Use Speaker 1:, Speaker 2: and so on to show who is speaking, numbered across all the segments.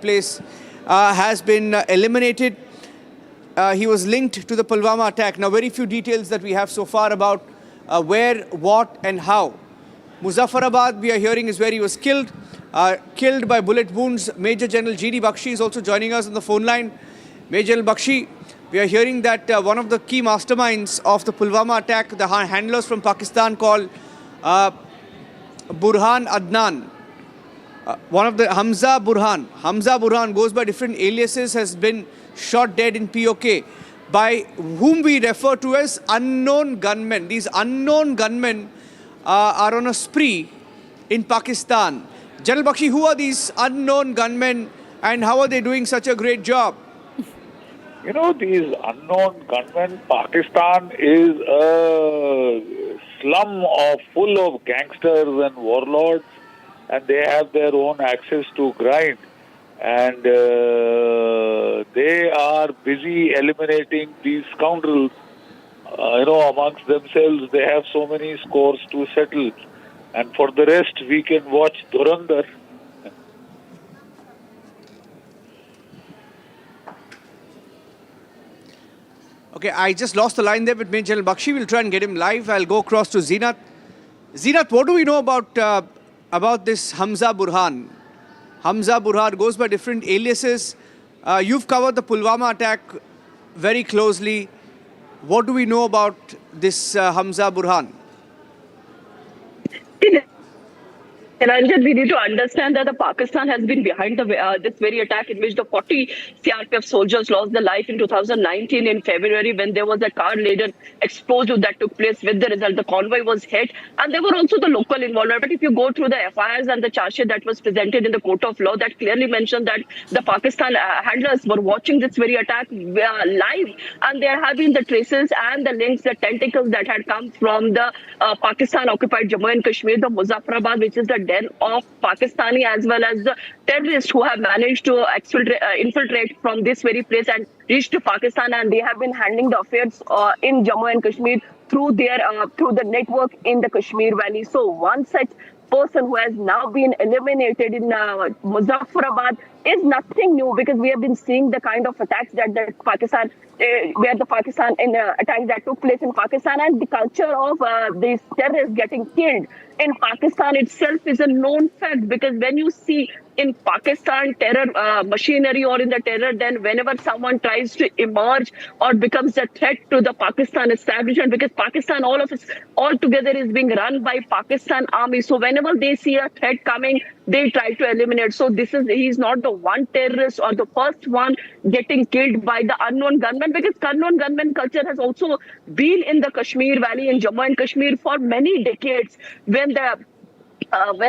Speaker 1: place has been eliminated. He was linked to the Pulwama attack. Now, very few details that we have so far about where, what and how. Muzaffarabad, we are hearing, is where he was killed. Killed by bullet wounds. Major General G.D. Bakshi is also joining us on the phone line. Major General Bakshi, we are hearing that one of the key masterminds of the Pulwama attack, the handlers from Pakistan called Burhan Adnan, one of the Hamza Burhan goes by different aliases, has been shot dead in POK by whom we refer to as unknown gunmen. These unknown gunmen are on a spree in Pakistan. General Bakshi, who are these unknown gunmen and how are they doing such a great job?
Speaker 2: You know, these unknown gunmen, Pakistan is a slum full of gangsters and warlords, and they have their own access to grind. And they are busy eliminating these scoundrels. Amongst themselves, they have so many scores to settle. And for the rest, we can watch Dhurandhar.
Speaker 1: Okay, I just lost the line there with Major General Bakshi. We'll try and get him live. I'll go across to Zeenat. Zeenat, what do we know about this Hamza Burhan? Hamza Burhan goes by different aliases. You've covered the Pulwama attack very closely. What do we know about this Hamza Burhan?
Speaker 3: Ranjan, we need to understand that the Pakistan has been behind this very attack in which the 40 CRPF soldiers lost their life in 2019 in February when there was a car-laden explosive that took place. With the result, the convoy was hit, and there were also the local involvement. But if you go through the FIRs and the charge sheet that was presented in the court of law, that clearly mentioned that the Pakistan handlers were watching this very attack live, and there have been the traces and the links, the tentacles that had come from the Pakistan-occupied Jammu and Kashmir, the Muzaffarabad, which is the den of Pakistani as well as the terrorists who have managed to infiltrate from this very place and reach to Pakistan, and they have been handling the affairs in Jammu and Kashmir through the network in the Kashmir Valley. So one such person who has now been eliminated in Muzaffarabad is nothing new, because we have been seeing the kind of attacks that Pakistan, where the Pakistan attacks that took place in Pakistan, and the culture of these terrorists getting killed in Pakistan itself is a known fact. Because when you see in Pakistan terror machinery or in the terror, then whenever someone tries to emerge or becomes a threat to the Pakistan establishment, because Pakistan all together is being run by Pakistan army, so whenever they see a threat coming, they try to eliminate. So he's not the one terrorist or the first one getting killed by the unknown gunman, because unknown gunman culture has also been in the Kashmir Valley in Jammu and Kashmir for many decades, when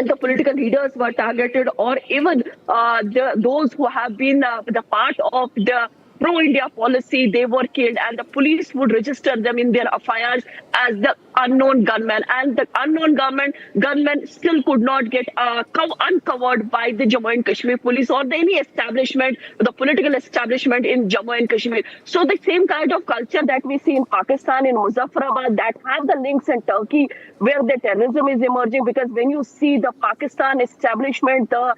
Speaker 3: the political leaders were targeted, or even those who have been the part of the pro-India policy, they were killed, and the police would register them in their FIRs as the unknown gunmen. And the unknown gunmen still could not get uncovered by the Jammu and Kashmir police or any establishment, the political establishment in Jammu and Kashmir. So the same kind of culture that we see in Pakistan, in Muzaffarabad, that have the links in Turkey, where the terrorism is emerging, because when you see the Pakistan establishment, the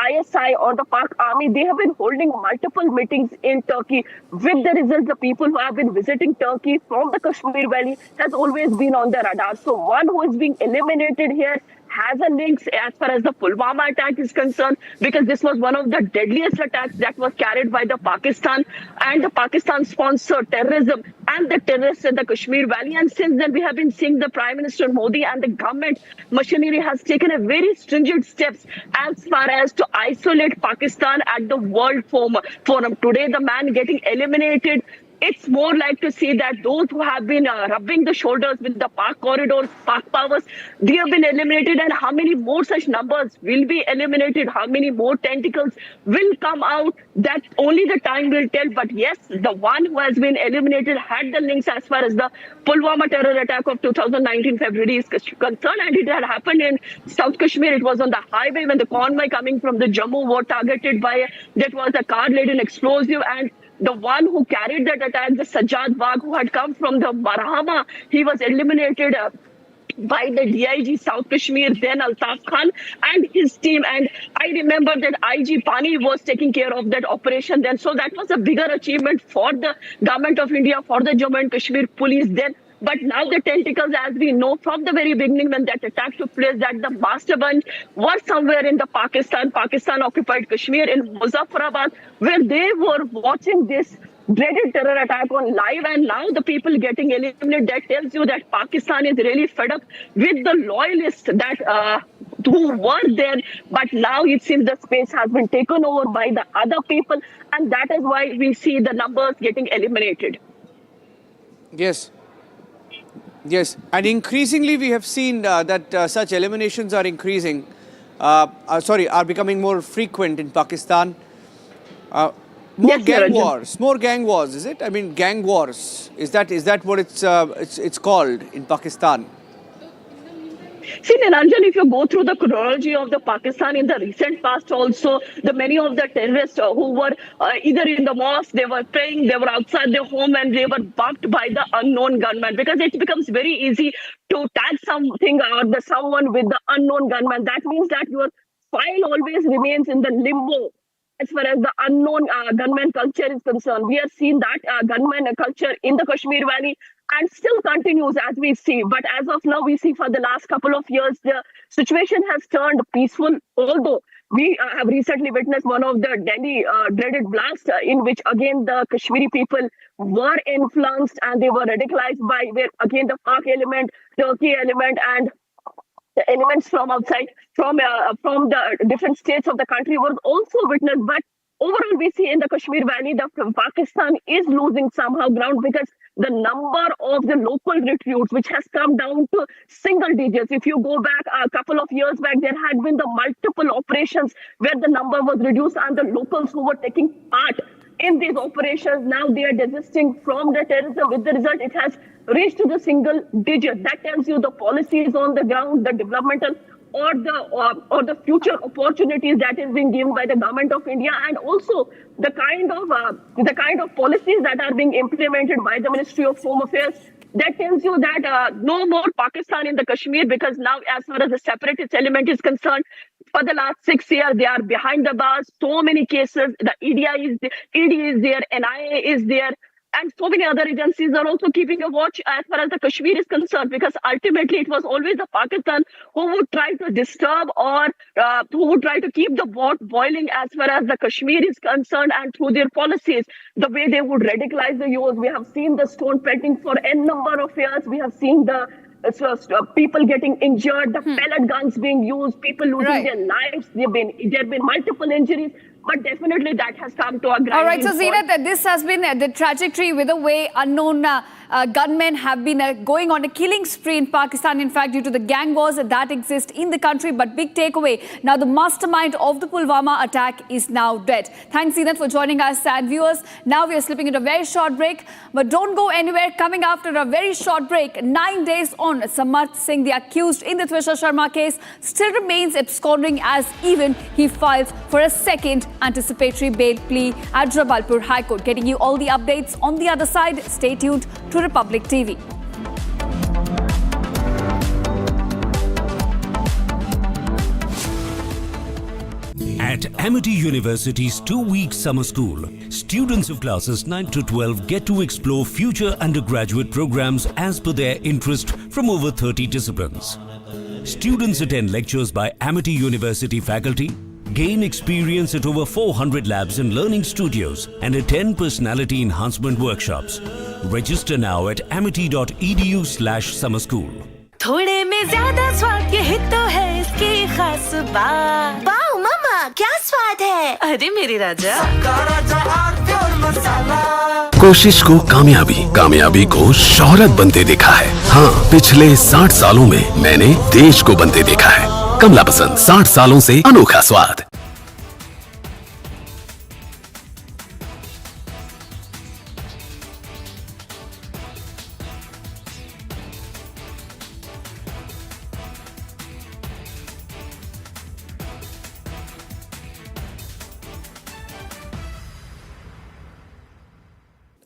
Speaker 3: ISI or the Pak army, they have been holding multiple meetings in Turkey. With the result, the people who have been visiting Turkey from the Kashmir Valley has always been on the radar. So one who is being eliminated here has a link as far as the Pulwama attack is concerned, because this was one of the deadliest attacks that was carried by the Pakistan, and the Pakistan sponsored terrorism and the terrorists in the Kashmir Valley. And since then, we have been seeing the Prime Minister Modi and the government machinery has taken a very stringent steps as far as to isolate Pakistan at the World Forum. Today, the man getting eliminated, it's more like to see that those who have been rubbing the shoulders with the Pak corridors, Pak powers, they have been eliminated. And how many more such numbers will be eliminated? How many more tentacles will come out? That only the time will tell. But yes, the one who has been eliminated had the links as far as the Pulwama terror attack of 2019 February is concerned. And it had happened in South Kashmir. It was on the highway when the convoy coming from the Jammu were targeted by, that was a car-laden explosive, and the one who carried that attack, the Sajjad Wagh, who had come from the Marhama, he was eliminated by the DIG South Kashmir, then Altaf Khan and his team. And I remember that IG Pani was taking care of that operation then. So that was a bigger achievement for the government of India, for the Jammu and Kashmir police then. But now the tentacles, as we know from the very beginning when that attack took place, that the mastermind was somewhere in the Pakistan occupied Kashmir in Muzaffarabad, where they were watching this dreaded terror attack on live, and now the people getting eliminated. That tells you that Pakistan is really fed up with the loyalists that who were there, but now it seems the space has been taken over by the other people, and that is why we see the numbers getting eliminated.
Speaker 1: Yes. Yes, and increasingly we have seen that such eliminations are increasing, are becoming more frequent in Pakistan. More gang wars, is it? I mean, gang wars. Is that what it's called in Pakistan?
Speaker 3: See, Niranjan, if you go through the chronology of the Pakistan in the recent past also, the many of the terrorists who were either in the mosque, they were praying, they were outside their home, and they were bumped by the unknown gunman, because it becomes very easy to tag something or someone with the unknown gunman. That means that your file always remains in the limbo as far as the unknown gunman culture is concerned. We have seen that gunman culture in the Kashmir Valley and still continues as we see. But as of now, we see for the last couple of years, the situation has turned peaceful, although we have recently witnessed one of the Delhi dreaded blasts in which again the Kashmiri people were influenced and they were radicalized by where again the Pak element, Turkey element, and the elements from outside, from the different states of the country were also witnessed. But overall, we see in the Kashmir Valley, the Pakistan is losing somehow ground, because the number of the local recruits, which has come down to single digits. If you go back a couple of years back, there had been the multiple operations where the number was reduced, and the locals who were taking part in these operations, now they are desisting from the terrorism. With the result, it has reached to the single digit. That tells you the policies on the ground, the developmental or the future opportunities that is being given by the government of India, and also the kind of policies that are being implemented by the Ministry of Home Affairs. That tells you that no more Pakistan in the Kashmir, because now as far as the separatist element is concerned, for the last 6 years, they are behind the bars. So many cases, the ED is there, NIA is there, and so many other agencies are also keeping a watch as far as the Kashmir is concerned, because ultimately it was always the Pakistan who would try to disturb or who would try to keep the pot boiling as far as the Kashmir is concerned, and through their policies, the way they would radicalize the youth. We have seen the stone pelting for n number of years. We have seen the people getting injured, the pellet guns being used, people losing their lives. There have been multiple injuries. But definitely that has come to a grinding
Speaker 4: All right, so
Speaker 3: point.
Speaker 4: Zeenat, this has been the trajectory with the way unknown gunmen have been going on a killing spree in Pakistan, in fact, due to the gang wars that exist in the country. But big takeaway, now the mastermind of the Pulwama attack is now dead. Thanks, Zeenat, for joining us. And viewers, now we are slipping into a very short break. But don't go anywhere. Coming after a very short break, 9 days on, Samarth Singh, the accused in the Twisha Sharma case, still remains absconding as even he files for a second anticipatory bail plea at Jabalpur High Court. Getting you all the updates on the other side. Stay tuned to Republic TV.
Speaker 5: At Amity University's 2-week summer school, students of classes 9 to 12 get to explore future undergraduate programs as per their interest from over 30 disciplines. Students attend lectures by Amity University faculty, gain experience at over 400 labs and learning studios, and attend personality enhancement workshops. Register now at amity.edu/summer school.
Speaker 6: थोड़े में ज्यादा स्वाद ये तो है इसकी खास बात। वाओ मम्मा, क्या स्वाद है? अरे मेरे राजा,
Speaker 7: कोशिश को कामयाबी, कामयाबी को शोहरत बनते देखा है। हाँ, पिछले 60 सालों में मैंने देश को बनते देखा है। कमला पसंद, 60 सालों से अनोखा स्वाद।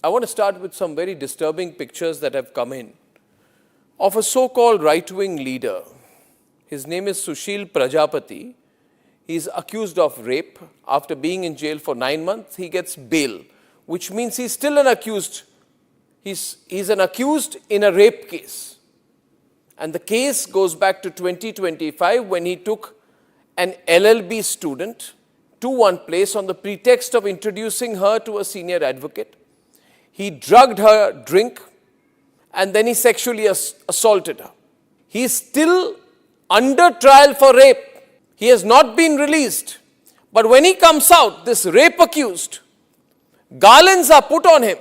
Speaker 8: I want to start with some very disturbing pictures that have come in. of a so-called right-wing leader. His name is Sushil Prajapati. He is accused of rape. After being in jail for 9 months, he gets bail, which means he's still an accused. He's an accused in a rape case. And the case goes back to 2025 when he took an LLB student to one place on the pretext of introducing her to a senior advocate. He drugged her drink and then he sexually assaulted her. He is still under trial for rape. He has not been released. But when he comes out, this rape accused, garlands are put on him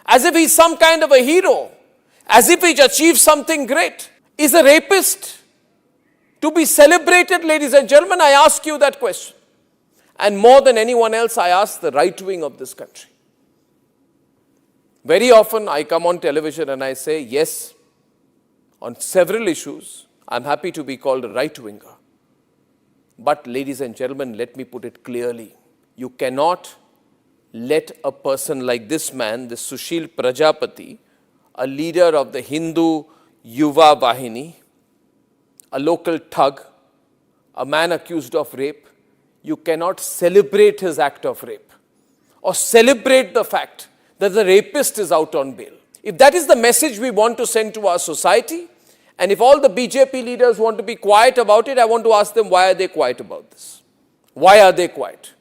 Speaker 8: as if he's some kind of a hero, as if he's achieved something great. Is a rapist to be celebrated, ladies and gentlemen? I ask you that question. And more than anyone else, I ask the right wing of this country. Very often I come on television and I say, yes, on several issues, I'm happy to be called a right-winger. But ladies and gentlemen, let me put it clearly. You cannot let a person like this man, this Sushil Prajapati, a leader of the Hindu Yuva Vahini, a local thug, a man accused of rape, you cannot celebrate his act of rape or celebrate the fact that the rapist is out on bail. If that is the message we want to send to our society, and if all the BJP leaders want to be quiet about it, I want to ask them, why are they quiet about this? Why are they quiet?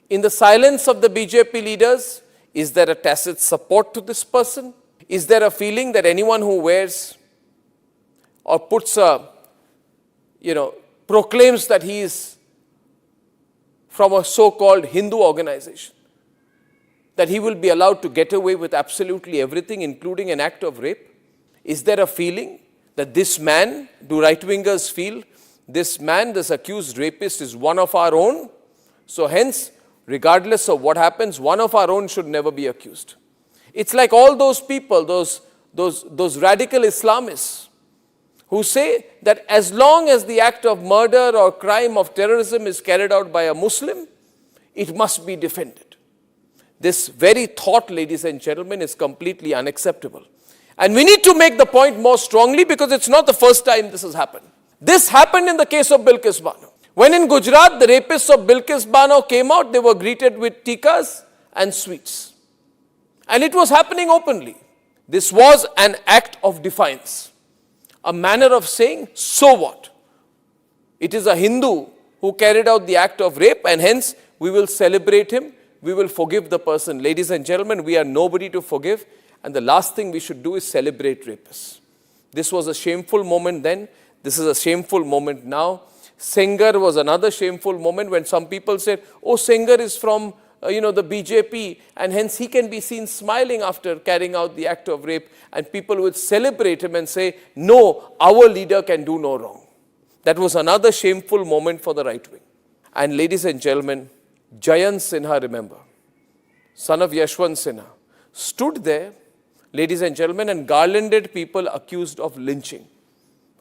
Speaker 8: In the silence of the BJP leaders, is there a tacit support to this person? Is there a feeling that anyone who wears or puts a, proclaims that he is from a so-called Hindu organization, that he will be allowed to get away with absolutely everything, including an act of rape? Is there a feeling that this man, do right-wingers feel, this man, this accused rapist is one of our own? So hence, regardless of what happens, one of our own should never be accused. It's like all those people, those radical Islamists who say that as long as the act of murder or crime of terrorism is carried out by a Muslim, it must be defended. This very thought, ladies and gentlemen, is completely unacceptable. And we need to make the point more strongly because it's not the first time this has happened. This happened in the case of Bilkis Bano. When in Gujarat, the rapists of Bilkis Bano came out, they were greeted with tikas and sweets. And it was happening openly. This was an act of defiance. A manner of saying, so what? It is a Hindu who carried out the act of rape and hence we will celebrate him, we will forgive the person. Ladies and gentlemen, we are nobody to forgive. And the last thing we should do is celebrate rapists. This was a shameful moment then. This is a shameful moment now. Sengar was another shameful moment when some people said, oh, Sengar is from the BJP and hence he can be seen smiling after carrying out the act of rape. And people would celebrate him and say, no, our leader can do no wrong. That was another shameful moment for the right wing. And ladies and gentlemen, Jayant Sinha, remember, son of Yashwant Sinha, stood there, ladies and gentlemen, and garlanded people accused of lynching.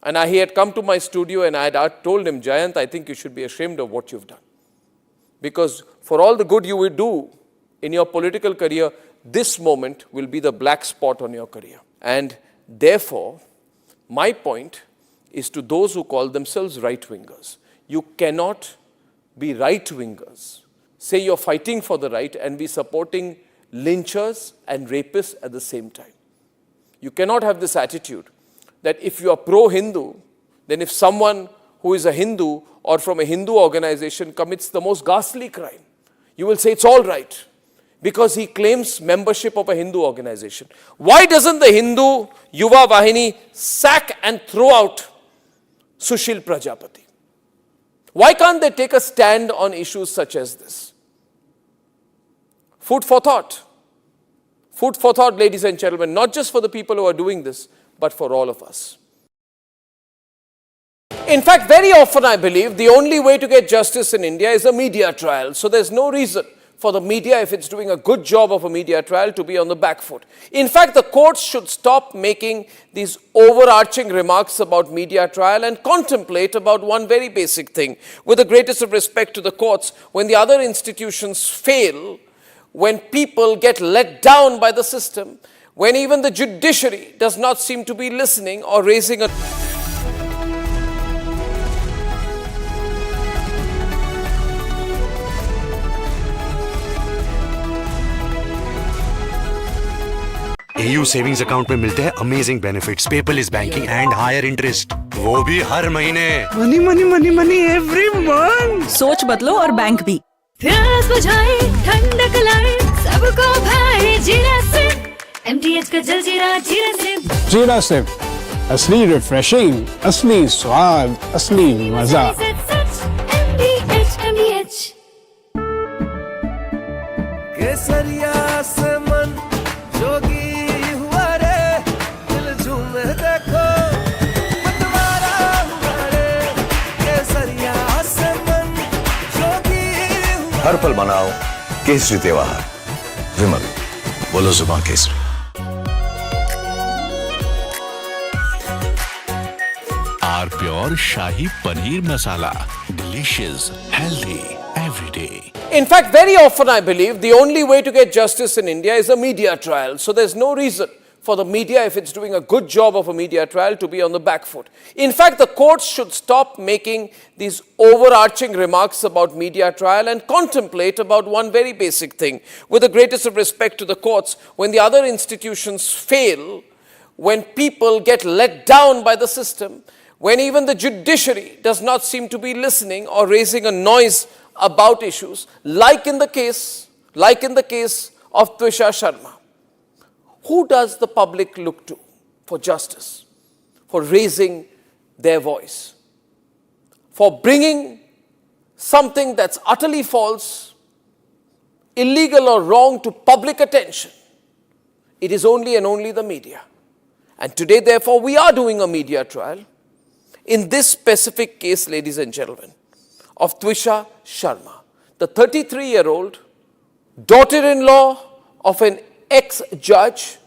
Speaker 8: And he had come to my studio and I had told him, Jayant, I think you should be ashamed of what you've done. Because for all the good you will do in your political career, this moment will be the black spot on your career. And therefore, my point is to those who call themselves right-wingers. You cannot be right-wingers, say you're fighting for the right and be supporting lynchers and rapists at the same time. You cannot have this attitude that if you are pro-Hindu, then if someone who is a Hindu or from a Hindu organization commits the most ghastly crime, you will say it's all right because he claims membership of a Hindu organization. Why doesn't the Hindu Yuva Vahini sack and throw out Sushil Prajapati? Why can't they take a stand on issues such as this? Food for thought. Food for thought, ladies and gentlemen, not just for the people who are doing this, but for all of us. In fact, very often I believe the only way to get justice in India is a media trial. So there's no reason for the media, if it's doing a good job of a media trial, to be on the back foot. In fact, the courts should stop making these overarching remarks about media trial and contemplate about one very basic thing. With the greatest of respect to the courts, when the other institutions fail, when people get let down by the system, when even the judiciary does not seem to be listening or raising a...
Speaker 9: AU savings account में मिलते हैं amazing benefits, paperless banking and higher interest, वो भी हर महीने। Money money money money every month.
Speaker 6: सोच बदलो और बैंक भी। प्यास बुझाए, ठंडक लाए, सबको भाए जीरा सिप। MTH का जल जीरा, जीरा सिप।
Speaker 10: जीरा सिप, असली रिफ्रेशिंग, असली स्वाद, असली मजा।
Speaker 6: MTH।
Speaker 11: केसरिया से मन जोगी हुआ रे, दिल झूमे देखो मतवारा हुआ रे, केसरिया से मन जोगी हुआ।
Speaker 12: हर पल मनाओ केसरी त्योहार। विमल, बोलो जुबान केसरी।
Speaker 7: R pure shahi paneer masala, delicious, healthy every day.
Speaker 8: In fact, very often I believe the only way to get justice in India is a media trial. So there's no reason for the media, if it's doing a good job of a media trial, to be on the back foot. In fact, the courts should stop making these overarching remarks about media trial and contemplate about one very basic thing. With the greatest of respect to the courts, when the other institutions fail, when people get let down by the system, when even the judiciary does not seem to be listening or raising a noise about issues, like in the case of Twisha Sharma. Who does the public look to for justice, for raising their voice, for bringing something that's utterly false, illegal or wrong to public attention? It is only and only the media. And today, therefore, we are doing a media trial in this specific case, ladies and gentlemen, of Twisha Sharma, the 33-year-old daughter-in-law of an ex-judge,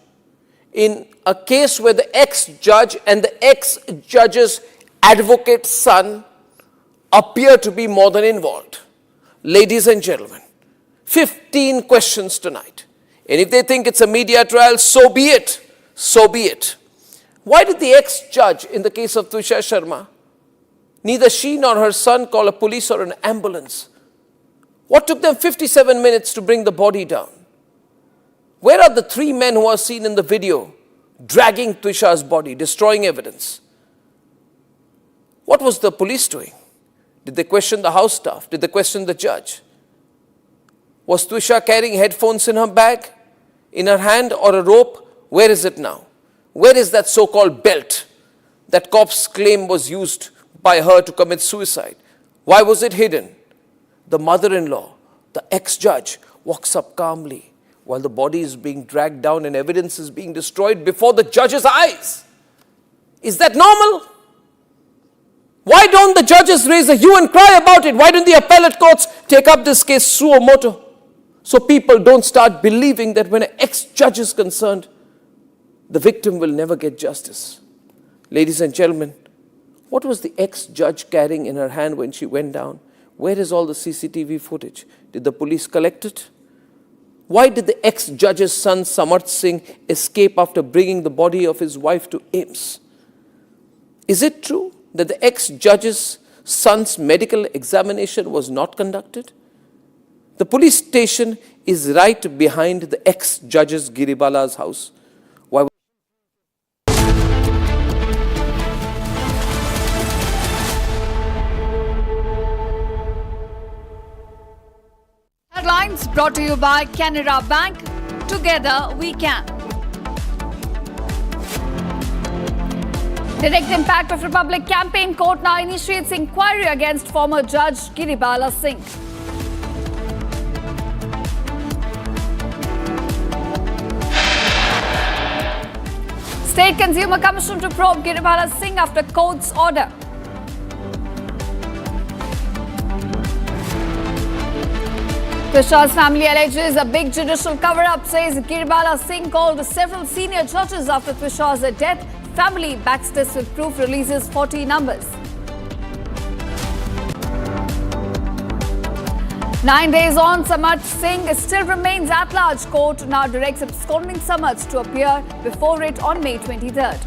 Speaker 8: in a case where the ex-judge and the ex-judge's advocate son appear to be more than involved. Ladies and gentlemen, 15 questions tonight. And if they think it's a media trial, so be it. So be it. Why did the ex-judge in the case of Twisha Sharma, neither she nor her son call a police or an ambulance? What took them 57 minutes to bring the body down? Where are the 3 men who are seen in the video dragging Twisha's body, destroying evidence? What was the police doing? Did they question the house staff? Did they question the judge? Was Twisha carrying headphones in her bag, in her hand, or a rope? Where is it now? Where is that so-called belt that cops claim was used by her to commit suicide? Why was it hidden? The mother-in-law, the ex-judge, walks up calmly while the body is being dragged down and evidence is being destroyed before the judge's eyes. Is that normal? Why don't the judges raise a hue and cry about it? Why don't the appellate courts take up this case suo motu? So people don't start believing that when an ex-judge is concerned, the victim will never get justice. Ladies and gentlemen, what was the ex-judge carrying in her hand when she went down? Where is all the CCTV footage? Did the police collect it? Why did the ex-judge's son Samarth Singh escape after bringing the body of his wife to AIIMS? Is it true that the ex-judge's son's medical examination was not conducted? The police station is right behind the ex-judge's Giribala's house. Why?
Speaker 4: Headlines brought to you by Canara Bank. Together we can. Direct impact of Republic campaign. Court now initiates inquiry against former judge Giribala Singh. State Consumer Commission to probe Giribala Singh after court's order. Twisha's family alleges a big judicial cover-up, says Giribala Singh called several senior judges after Twisha's death. Family backs this with proof, releases 40 numbers. 9 days on, Samaj Singh still remains at large. Court now directs absconding Samaj to appear before it on May 23rd.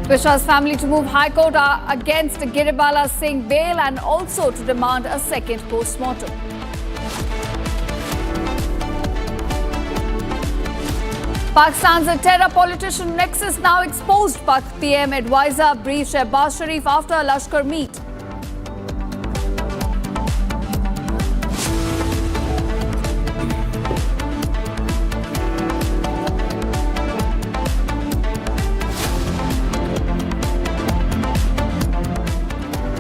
Speaker 4: Twisha's family to move High Court against Giribala Singh bail and also to demand a second post-mortem. Pakistan's terror politician nexus now exposed. Pak PM advisor briefed Shehbaz Sharif after a Lashkar meet.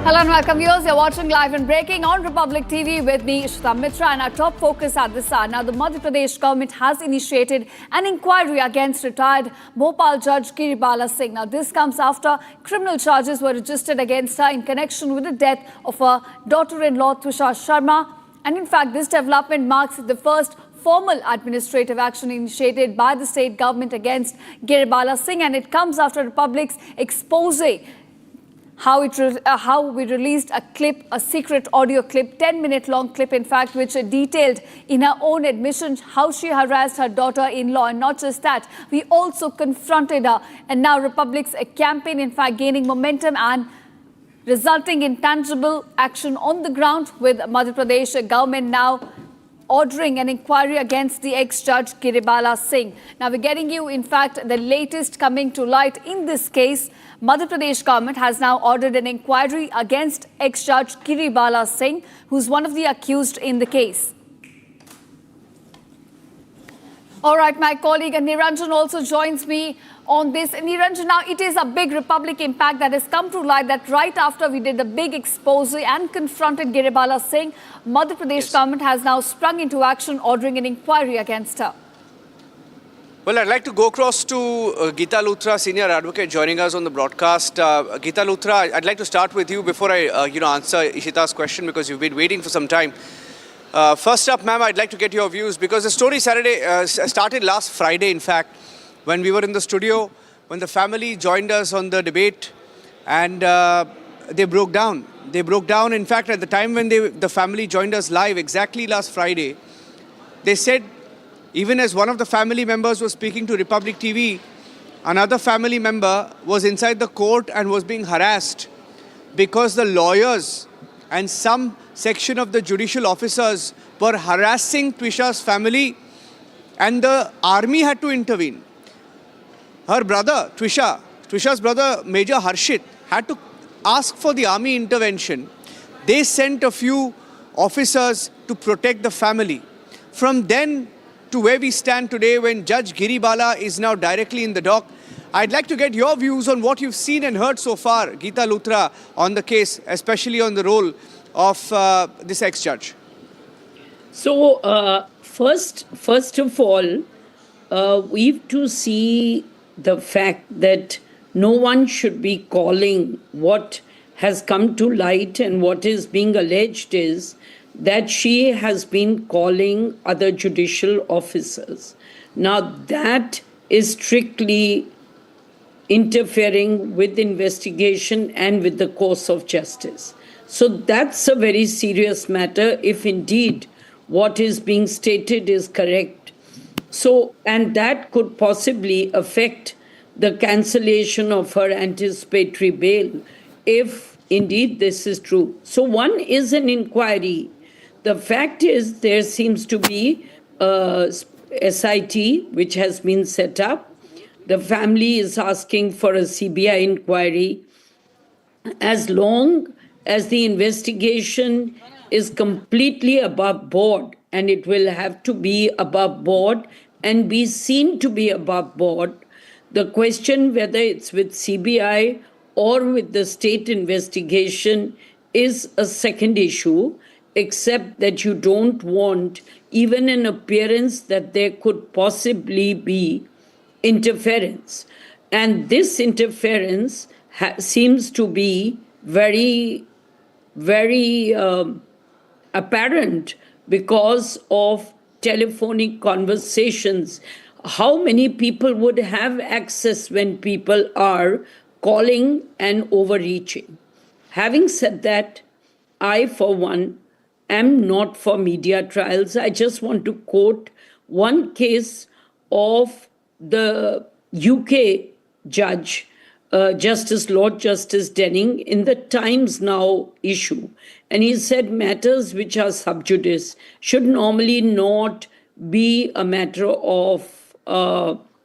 Speaker 4: Hello and welcome viewers. You're watching Live and Breaking on Republic TV with me, Ishita Mitra, and our top focus at this hour. Now, the Madhya Pradesh government has initiated an inquiry against retired Bhopal judge Giribala Singh. Now, this comes after criminal charges were registered against her in connection with the death of her daughter-in-law Twisha Sharma. And in fact, this development marks the first formal administrative action initiated by the state government against Giribala Singh, and it comes after Republic's expose how we released a clip, a secret audio clip, 10-minute long clip, in fact, which detailed in her own admission how she harassed her daughter-in-law. And not just that, we also confronted her. And now Republic's campaign, in fact, gaining momentum and resulting in tangible action on the ground, with Madhya Pradesh government now ordering an inquiry against the ex-judge Giribala Singh. Now, we're getting you, in fact, the latest coming to light in this case. Madhya Pradesh government has now ordered an inquiry against ex-judge Giribala Singh, who's one of the accused in the case. All right, my colleague Niranjan also joins me on this. Niranjan, now it is a big Republic impact that has come to light that right after we did the big expose and confronted Giribala Singh, Madhya Pradesh government has now sprung into action, ordering an inquiry against her.
Speaker 1: Well, I'd like to go across to Geeta Luthra, senior advocate, joining us on the broadcast. Geeta Luthra, I'd like to start with you before I answer Ishita's question, because you've been waiting for some time. First up, ma'am, I'd like to get your views, because the story started last Friday, in fact, when we were in the studio, when the family joined us on the debate, and they broke down. They broke down. In fact, at the time when the family joined us live, exactly last Friday, they said, even as one of the family members was speaking to Republic TV, another family member was inside the court and was being harassed because the lawyers and some section of the judicial officers were harassing Twisha's family, and the army had to intervene. Her brother, Twisha's brother, Major Harshit, had to ask for the army intervention. They sent a few officers to protect the family. From then to where we stand today, when Judge Giribala is now directly in the dock, I'd like to get your views on what you've seen and heard so far, Geeta Luthra, on the case, especially on the role of this ex-judge.
Speaker 13: So, first of all, we've to see the fact that no one should be calling what has come to light, and what is being alleged is that she has been calling other judicial officers. Now, that is strictly interfering with investigation and with the course of justice. So that's a very serious matter if indeed what is being stated is correct. So, and that could possibly affect the cancellation of her anticipatory bail if indeed this is true. So one is an inquiry. The fact is there seems to be a SIT which has been set up. The family is asking for a CBI inquiry. As long as the investigation is completely above board, and it will have to be above board and be seen to be above board, the question whether it's with CBI or with the state investigation is a second issue, except that you don't want even an appearance that there could possibly be interference. And this interference seems to be very, very apparent because of telephonic conversations. How many people would have access when people are calling and overreaching? Having said that, I, for one, am not for media trials. I just want to quote one case of the UK judge, Justice Lord Justice Denning, in the Times Now issue. And he said matters which are sub judice should normally not be a matter of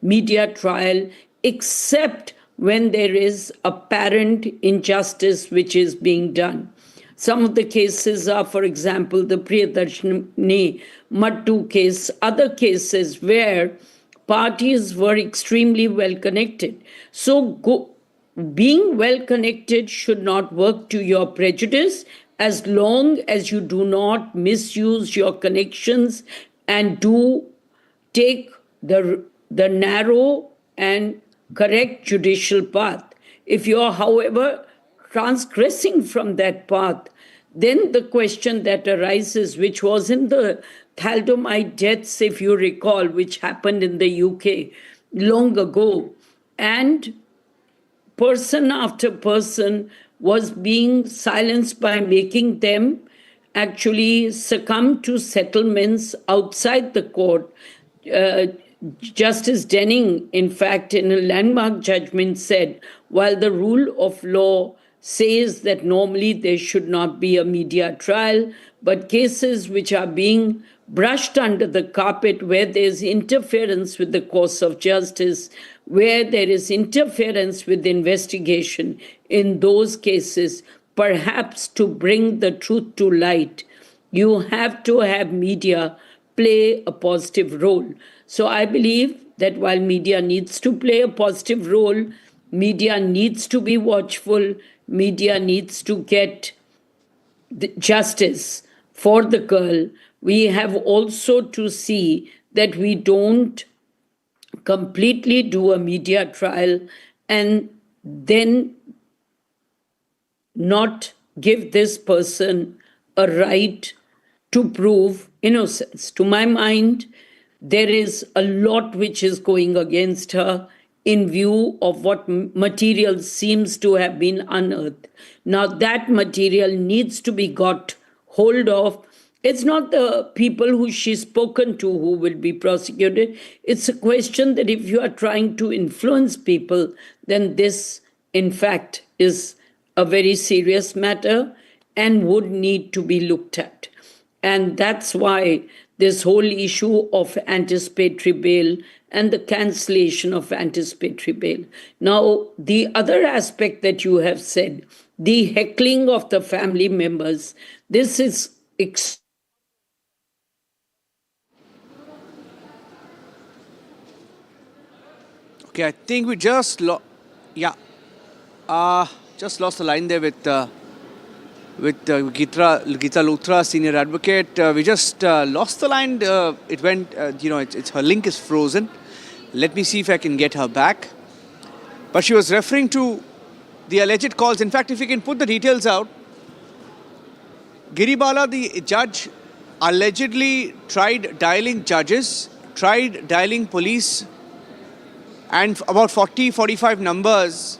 Speaker 13: media trial, except when there is apparent injustice which is being done. Some of the cases are, for example, the Priyadarshini Mattu case, other cases where parties were extremely well connected. So being well connected should not work to your prejudice as long as you do not misuse your connections and do take the narrow and correct judicial path. If you are, however, transgressing from that path, then the question that arises, which was in the thalidomide deaths, if you recall, which happened in the UK long ago, and person after person was being silenced by making them actually succumb to settlements outside the court. Justice Denning, in fact, in a landmark judgment said, while the rule of law says that normally there should not be a media trial, but cases which are being brushed under the carpet, where there's interference with the course of justice, where there is interference with investigation, in those cases, perhaps to bring the truth to light, you have to have media play a positive role. So I believe that while media needs to play a positive role, media needs to be watchful, media needs to get the justice for the girl, we have also to see that we don't completely do a media trial and then not give this person a right to prove innocence. To my mind, there is a lot which is going against her in view of what material seems to have been unearthed. Now, that material needs to be got hold of. It's not the people who she's spoken to who will be prosecuted. It's a question that if you are trying to influence people, then this, in fact, is a very serious matter and would need to be looked at. And that's why this whole issue of anticipatory bail and the cancellation of anticipatory bail. Now, the other aspect that you have said, the heckling of the family members, this is
Speaker 1: Okay, I think we just lost the line there with Geeta Luthra, senior advocate. We just lost the line. It went, it's her link is frozen. Let me see if I can get her back. But she was referring to the alleged calls. In fact, if you can put the details out, Giribala, the judge, allegedly tried dialing judges, tried dialing police, and about 40-45 numbers,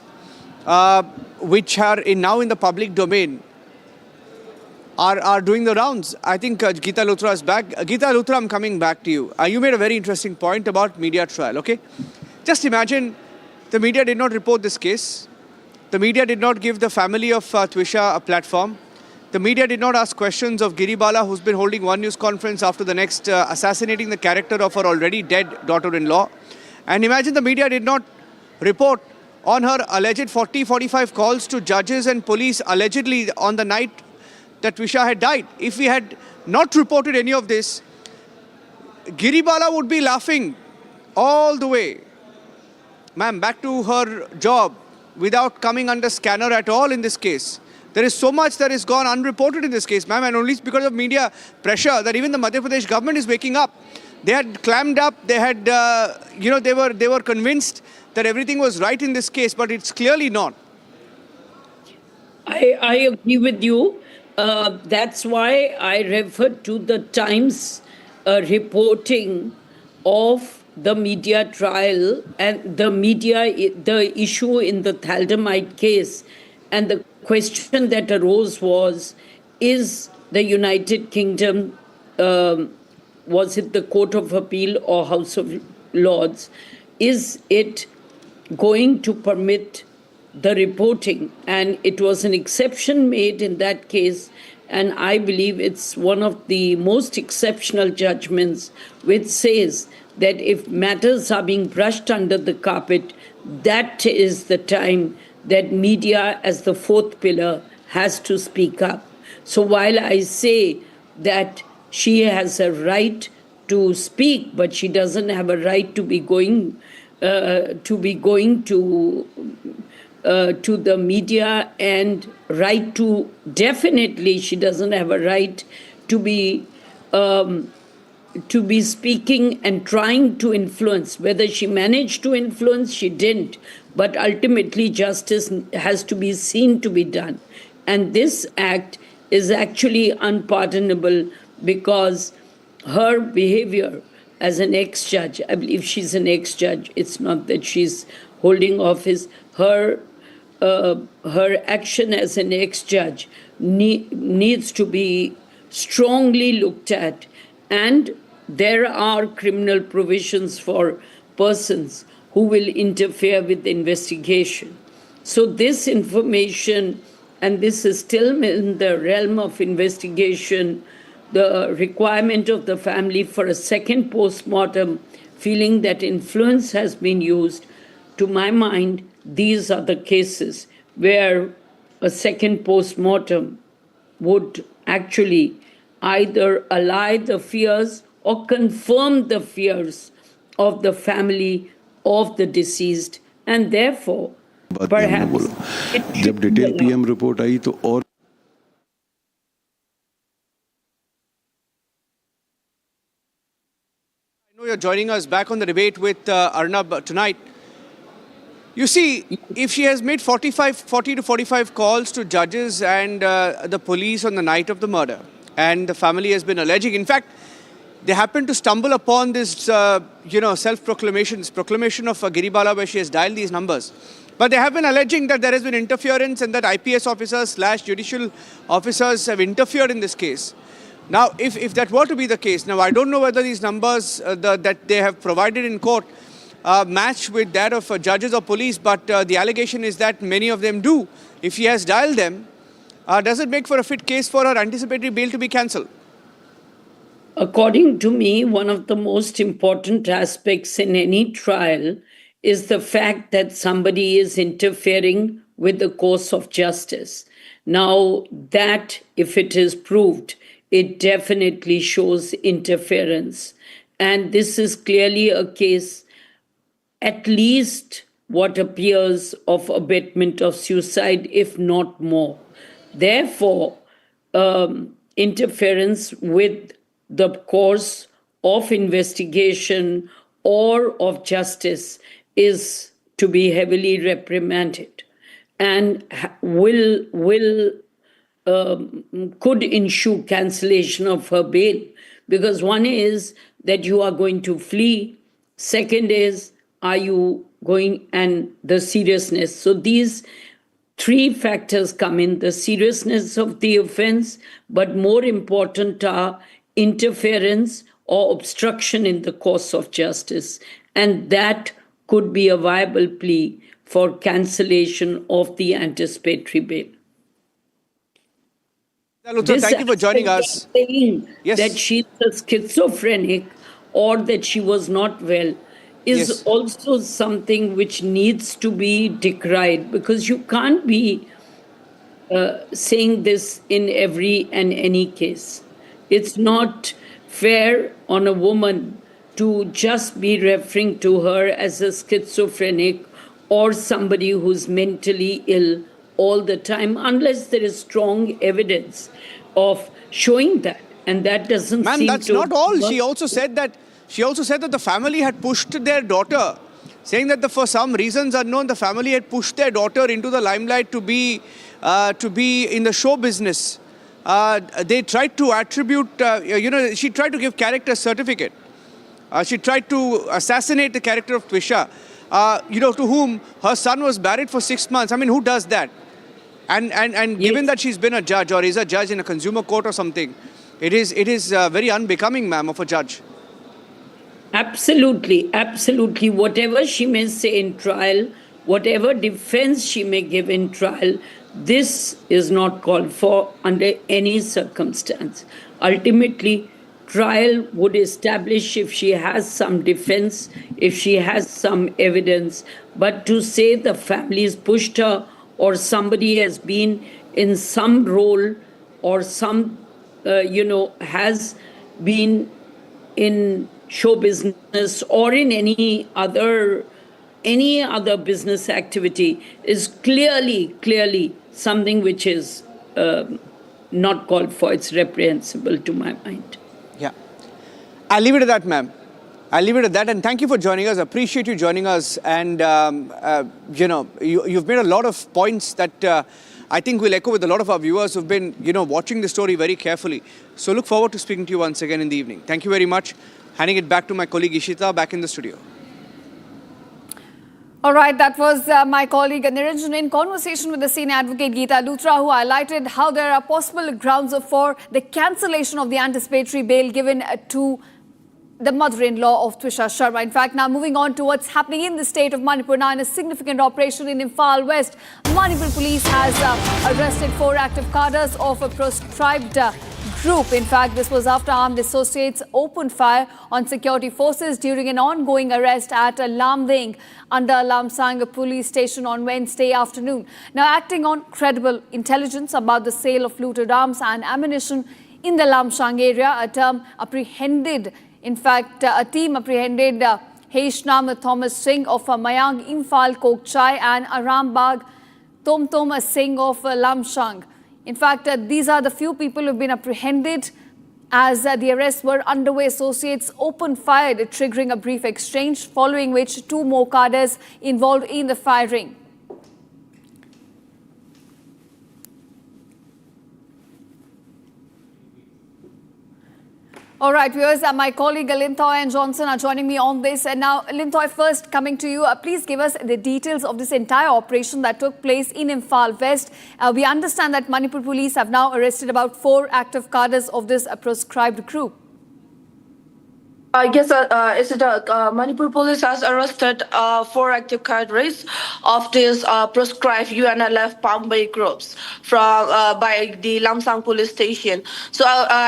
Speaker 1: which are now in the public domain, are doing the rounds. I think Geeta Luthra is back. Geeta Luthra, I'm coming back to you. You made a very interesting point about media trial, okay? Just imagine the media did not report this case. The media did not give the family of Twisha a platform. The media did not ask questions of Giribala, who's been holding one news conference after the next, assassinating the character of her already dead daughter-in-law. And imagine the media did not report on her alleged 40-45 calls to judges and police, allegedly on the night that Twisha had died. If we had not reported any of this, Giribala would be laughing all the way, ma'am, back to her job without coming under scanner at all in this case. There is so much that has gone unreported in this case, ma'am, and only because of media pressure that even the Madhya Pradesh government is waking up. They had clammed up, they had, they were convinced that everything was right in this case, but it's clearly not.
Speaker 13: I agree with you. That's why I referred to the Times reporting of the media trial and the issue in the thalidomide case and the question that arose was, is the United Kingdom, was it the Court of Appeal or House of Lords, is it going to permit the reporting? And it was an exception made in that case, and I believe it's one of the most exceptional judgments, which says that if matters are being brushed under the carpet, that is the time that media, as the fourth pillar, has to speak up. So while I say that she has a right to speak, but she doesn't have a right to be going to the media, and right to, definitely she doesn't have a right to be speaking and trying to influence. Whether she managed to influence, she didn't, but ultimately justice has to be seen to be done. And this act is actually unpardonable, because her behavior as an ex-judge, I believe she's an ex-judge, it's not that she's holding office, her action as an ex-judge needs to be strongly looked at. And there are criminal provisions for persons who will interfere with the investigation. So this information, and this is still in the realm of investigation, the requirement of the family for a second post-mortem, feeling that influence has been used, to my mind, these are the cases where a second post-mortem would actually either allay the fears or confirm the fears of the family of the deceased, and therefore perhaps
Speaker 14: जब detail PM report आई तो और
Speaker 1: I know you're joining us back on the debate with Arnab tonight. You see, if she has made 40 to 45 calls to judges and the police on the night of the murder, and the family has been alleging, in fact, they happened to stumble upon this, self-proclamation, this proclamation of Giribala, where she has dialed these numbers. But they have been alleging that there has been interference and that IPS officers / judicial officers have interfered in this case. Now, if that were to be the case, now I don't know whether these numbers that they have provided in court match with that of judges or police, but the allegation is that many of them do. If she has dialed them, does it make for a fit case for her anticipatory bail to be cancelled?
Speaker 13: According to me, one of the most important aspects in any trial is the fact that somebody is interfering with the course of justice. Now, that, if it is proved, it definitely shows interference. And this is clearly a case, at least what appears of abatement of suicide, if not more. Therefore, interference with the course of investigation or of justice is to be heavily reprimanded, and could ensue cancellation of her bail. Because one is that you are going to flee. Second is, are you going, and the seriousness. So these three factors come in: the seriousness of the offense, but more important are interference or obstruction in the course of justice. And that could be a viable plea for cancellation of the anticipatory bail.
Speaker 1: Thank you for joining us.
Speaker 13: Saying that she's a schizophrenic or that she was not well is also something which needs to be decried, because you can't be saying this in every and any case. It's not fair on a woman to just be referring to her as a schizophrenic or somebody who's mentally ill all the time, unless there is strong evidence of showing that. And that doesn't seem to...
Speaker 1: Ma'am, that's not all. She also said that the family had pushed their daughter, saying that for some reasons unknown, the family had pushed their daughter into the limelight to be in the show business. They tried to attribute, she tried to give character certificate. She tried to assassinate the character of Twisha, to whom her son was married for 6 months. I mean, who does that? And given that she's been a judge or is a judge in a consumer court or something, it is very unbecoming, ma'am, of a judge.
Speaker 13: Absolutely, absolutely. Whatever she may say in trial, whatever defense she may give in trial, this is not called for under any circumstance. Ultimately, trial would establish if she has some defense, if she has some evidence. But to say the family has pushed her or somebody has been in some role or some, has been in show business or in any other business activity is clearly something which is not called for. It's reprehensible to my mind.
Speaker 1: Yeah. I'll leave it at that, ma'am. I'll leave it at that. And thank you for joining us. I appreciate you joining us. And, you've made a lot of points that I think will echo with a lot of our viewers who've been, watching the story very carefully. So look forward to speaking to you once again in the evening. Thank you very much. Handing it back to my colleague Ishita back in the studio.
Speaker 4: All right, that was my colleague Niranjan in conversation with the senior advocate Geeta Luthra, who highlighted how there are possible grounds for the cancellation of the anticipatory bail given to the mother-in-law of Twisha Sharma. In fact, now moving on to what's happening in the state of Manipur. Now, in a significant operation in Imphal West, Manipur police has arrested 4 active cadres of a proscribed group. In fact, this was after armed associates opened fire on security forces during an ongoing arrest at Lamding under Lamsang police station on Wednesday afternoon. Now, acting on credible intelligence about the sale of looted arms and ammunition in the Lamsang area, a team apprehended Heishnam Thomas Singh of Mayang Imphal Kokchai and Arambag Tomtom Singh of Lamsang. In fact, these are the few people who have been apprehended. As the arrests were underway, associates opened fire, triggering a brief exchange, following which 2 more cadres involved in the firing. All right, viewers, my colleague Lintoy and Johnson are joining me on this. And now, Lintoy, first coming to you, please give us the details of this entire operation that took place in Imphal West. We understand that Manipur police have now arrested about 4 active cadres of this proscribed group.
Speaker 15: Yes, Manipur police has arrested 4 active cadres of this proscribed UNLF Pambay groups by the Lamsang police station. So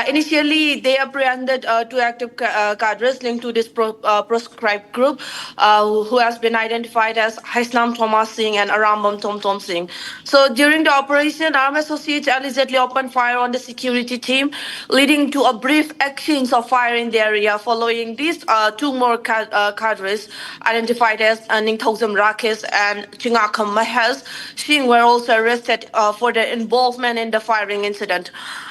Speaker 15: initially, they apprehended 2 active cadres linked to this proscribed group, who has been identified as Heishnam Thomas Singh and Arambam Tomtom Singh. So during the operation, armed associates allegedly opened fire on the security team, leading to a brief exchange of fire in the area. Following these, 2 more cadres identified as Ningthozam Rakesh and Chingakam Mahesh Singh were also arrested for their involvement in the firing incident.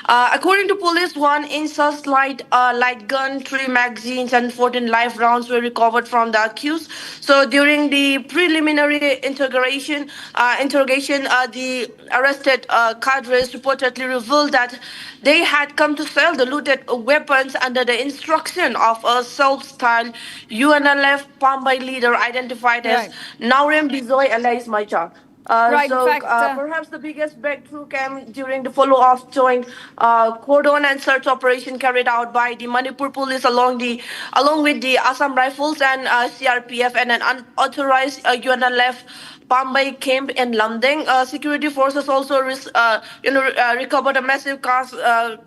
Speaker 15: According to police, 1-inch light gun, 3 magazines, and 14 live rounds were recovered from the accused. So during the preliminary interrogation, the arrested cadres reportedly revealed that they had come to sell the looted weapons under the instruction of a self-styled UNLF Pambay leader identified as Naurem Bizoy Alais Maicha. Perhaps the biggest breakthrough came during the follow-up joint cordon and search operation carried out by the Manipur police along with the Assam Rifles and CRPF and an unauthorized UNLF Pambay camp in Lamding. Security forces also recovered a massive cost of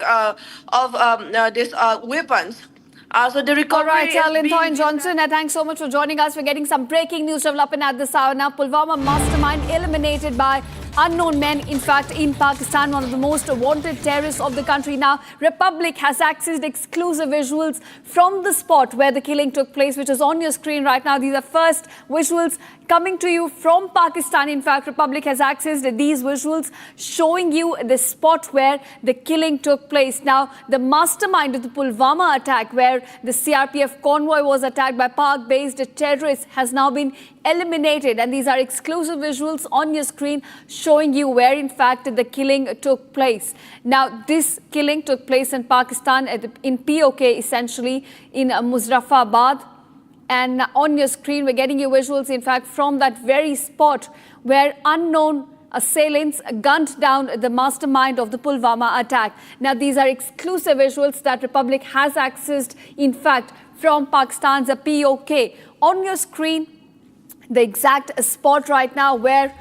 Speaker 15: these weapons. So the recovery.
Speaker 4: All right, Lintoy and Johnson, thanks so much for joining us. We're getting some breaking news developing at this hour now. Pulwama mastermind eliminated by unknown men, in fact, in Pakistan, one of the most wanted terrorists of the country. Now, Republic has accessed exclusive visuals from the spot where the killing took place, which is on your screen right now. These are first visuals coming to you from Pakistan. In fact, Republic has accessed these visuals showing you the spot where the killing took place. Now, the mastermind of the Pulwama attack, where the CRPF convoy was attacked by Pak-based terrorists, has now been eliminated. And these are exclusive visuals on your screen showing you where, in fact, the killing took place. Now, this killing took place in Pakistan, in POK, essentially, in Muzaffarabad. And on your screen, we're getting you visuals, in fact, from that very spot where unknown assailants gunned down the mastermind of the Pulwama attack. Now, these are exclusive visuals that Republic has accessed, in fact, from Pakistan's POK. On your screen, the exact spot right now where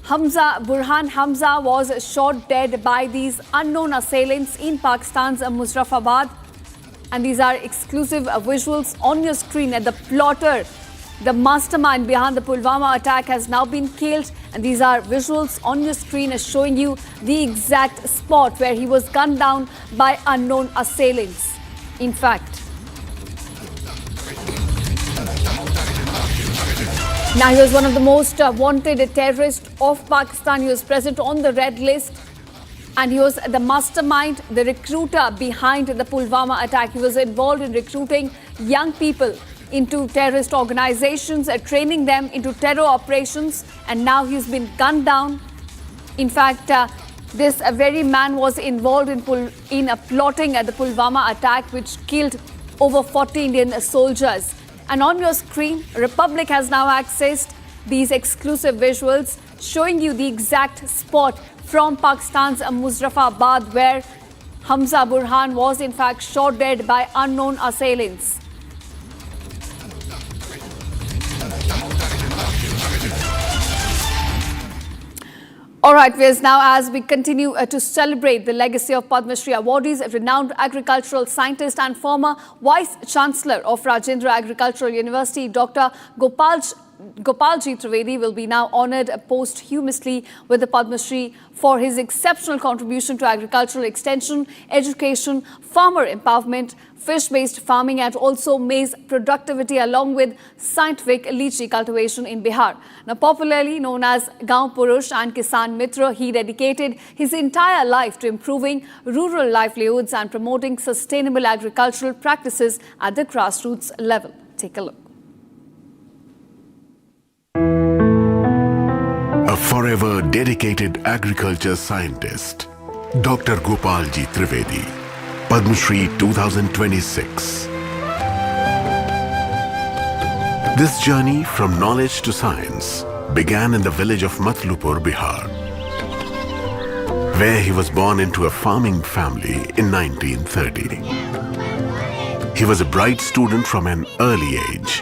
Speaker 4: Burhan Hamza was shot dead by these unknown assailants in Pakistan's Muzaffarabad. And these are exclusive visuals on your screen. At the plotter, the mastermind behind the Pulwama attack has now been killed. And these are visuals on your screen showing you the exact spot where he was gunned down by unknown assailants. In fact, now, he was one of the most wanted terrorists of Pakistan. He was present on the red list. And he was the mastermind, the recruiter behind the Pulwama attack. He was involved in recruiting young people into terrorist organizations, training them into terror operations. And now he's been gunned down. In fact, this very man was involved in plotting at the Pulwama attack, which killed over 40 Indian soldiers. And on your screen, Republic has now accessed these exclusive visuals showing you the exact spot from Pakistan's Muzaffarabad where Hamza Burhan was in fact shot dead by unknown assailants. All right, viewers, now as we continue to celebrate the legacy of Padma Shri awardees, a renowned agricultural scientist and former Vice-Chancellor of Rajendra Agricultural University, Dr. Gopalji Trivedi will be now honoured posthumously with the Padma Shri for his exceptional contribution to agricultural extension, education, farmer empowerment, fish-based farming and also maize productivity along with scientific lychee cultivation in Bihar. Now popularly known as Gaon Purush and Kisan Mitra, he dedicated his entire life to improving rural livelihoods and promoting sustainable agricultural practices at the grassroots level. Take a look.
Speaker 16: A forever dedicated agriculture scientist, Dr. Gopalji Trivedi, Padma Shri 2026. This journey from knowledge to science began in the village of Matlupur, Bihar, where he was born into a farming family in 1930. He was a bright student from an early age.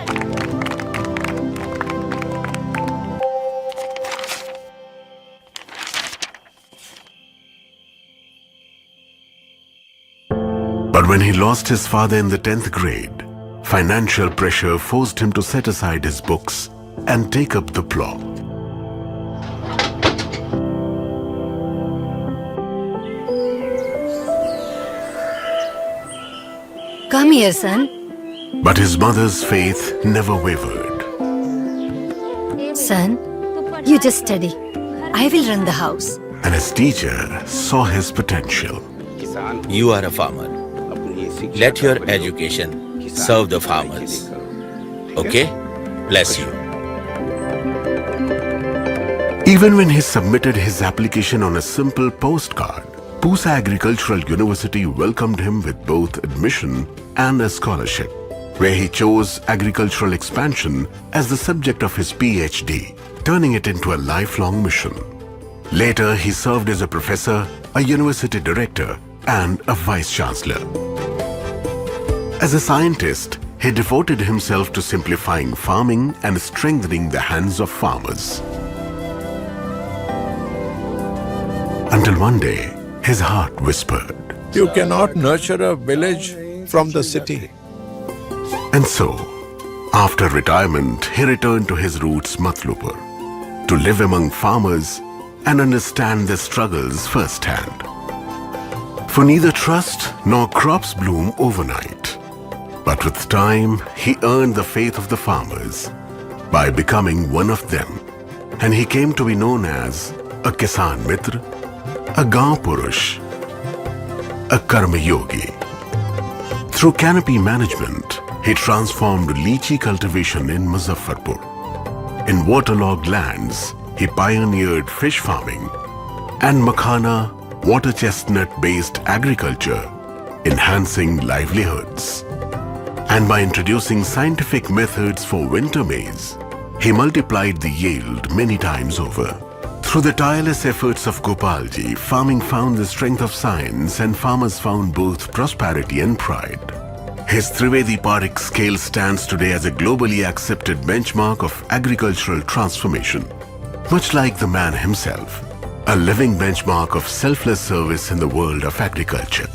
Speaker 16: But when he lost his father in the 10th grade, financial pressure forced him to set aside his books and take up the plough.
Speaker 6: Come here, son.
Speaker 16: But his mother's faith never wavered.
Speaker 6: Son, you just study. I will run the house.
Speaker 16: And his teacher saw his potential.
Speaker 17: You are a farmer. Let your education serve the farmers. Okay? Bless you.
Speaker 16: Even when he submitted his application on a simple postcard, Pusa Agricultural University welcomed him with both admission and a scholarship, where he chose agricultural expansion as the subject of his PhD, turning it into a lifelong mission. Later, he served as a professor, a university director, and a vice-chancellor. As a scientist, he devoted himself to simplifying farming and strengthening the hands of farmers. Until one day, his heart whispered,
Speaker 18: "You cannot nurture a village from the city."
Speaker 16: And so, after retirement, he returned to his roots Matlupur, to live among farmers and understand their struggles firsthand. For neither trust nor crops bloom overnight. But with time, he earned the faith of the farmers by becoming one of them. And he came to be known as a Kisan Mitra, a Gaon Purush, a Karma Yogi. Through canopy management, he transformed lychee cultivation in Muzaffarpur. In waterlogged lands, he pioneered fish farming and makhana, water chestnut-based agriculture, enhancing livelihoods. And by introducing scientific methods for winter maize, he multiplied the yield many times over. Through the tireless efforts of Gopalji, farming found the strength of science and farmers found both prosperity and pride. His Trivedi Parik scale stands today as a globally accepted benchmark of agricultural transformation. Much like the man himself, a living benchmark of selfless service in the world of agriculture.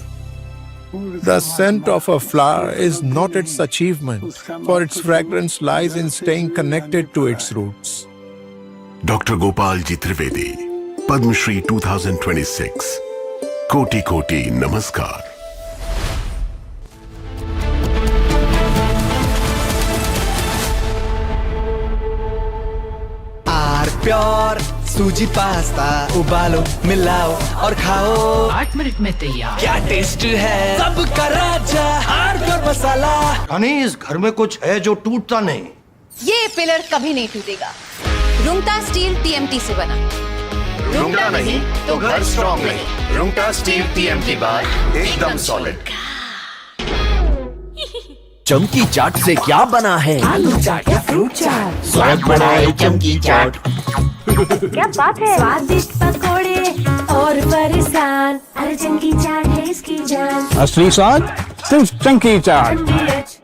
Speaker 18: The scent of a flower is not its achievement, for its fragrance lies in staying connected to its roots.
Speaker 16: Dr. Gopalji Trivedi, Padma Shri 2026. Koti Koti Namaskar.
Speaker 11: Pure सूजी pasta उबालो मिलाओ और खाओ
Speaker 6: 8 minute में तैयार।
Speaker 11: क्या taste है सबका राजा हार्डकोर मसाला।
Speaker 19: यानी इस घर में कुछ है जो टूटता नहीं।
Speaker 20: ये पिलर कभी नहीं टूटेगा। रुंगटा स्टील TMT से बना।
Speaker 12: रुंगटा नहीं तो घर स्ट्रॉन्ग नहीं। रुंगटा स्टील TMT बार एकदम सॉलिड।
Speaker 11: चमकी चाट से क्या बना है?
Speaker 6: आलू चाट या फ्रूट चाट,
Speaker 11: स्वाद बढ़ाए चमकी चाट।
Speaker 6: क्या बात है? स्वादिष्ट पकोड़े और परेशान, अरे चमकी चाट है इसकी जान।
Speaker 10: असली स्वाद सिर्फ chunky chaat.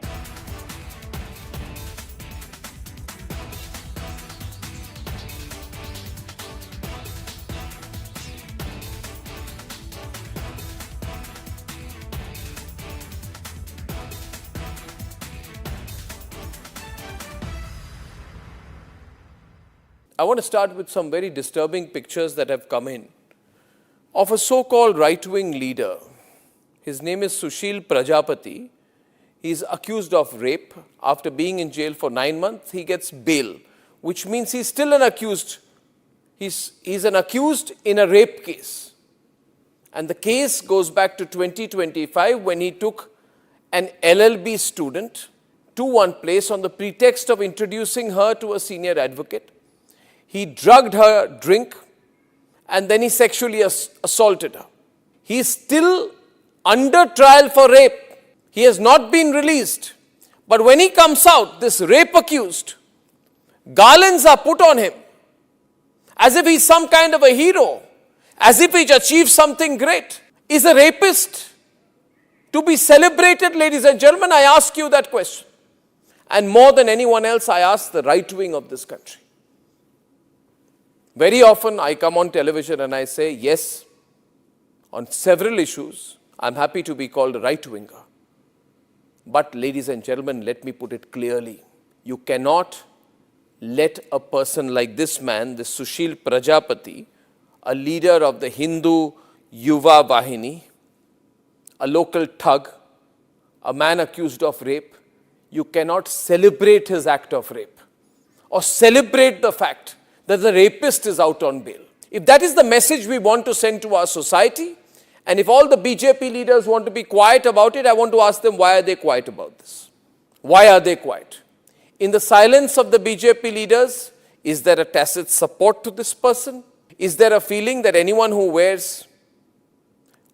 Speaker 8: I want to start with some very disturbing pictures that have come in of a so-called right-wing leader. His name is Sushil Prajapati. He is accused of rape. After being in jail for 9 months, he gets bail, which means he's still an accused. He's an accused in a rape case. And the case goes back to 2025 when he took an LLB student to one place on the pretext of introducing her to a senior advocate. He drugged her drink and then he sexually assaulted her. He is still under trial for rape. He has not been released. But when he comes out, this rape accused, garlands are put on him as if he's some kind of a hero, as if he's achieved something great. Is a rapist to be celebrated, ladies and gentlemen? I ask you that question. And more than anyone else, I ask the right wing of this country. Very often I come on television and I say, yes, on several issues, I'm happy to be called a right-winger. But ladies and gentlemen, let me put it clearly. You cannot let a person like this man, this Sushil Prajapati, a leader of the Hindu Yuva Vahini, a local thug, a man accused of rape, you cannot celebrate his act of rape or celebrate the fact that the rapist is out on bail. If that is the message we want to send to our society, and if all the BJP leaders want to be quiet about it, I want to ask them, why are they quiet about this? Why are they quiet? In the silence of the BJP leaders, is there a tacit support to this person? Is there a feeling that anyone who wears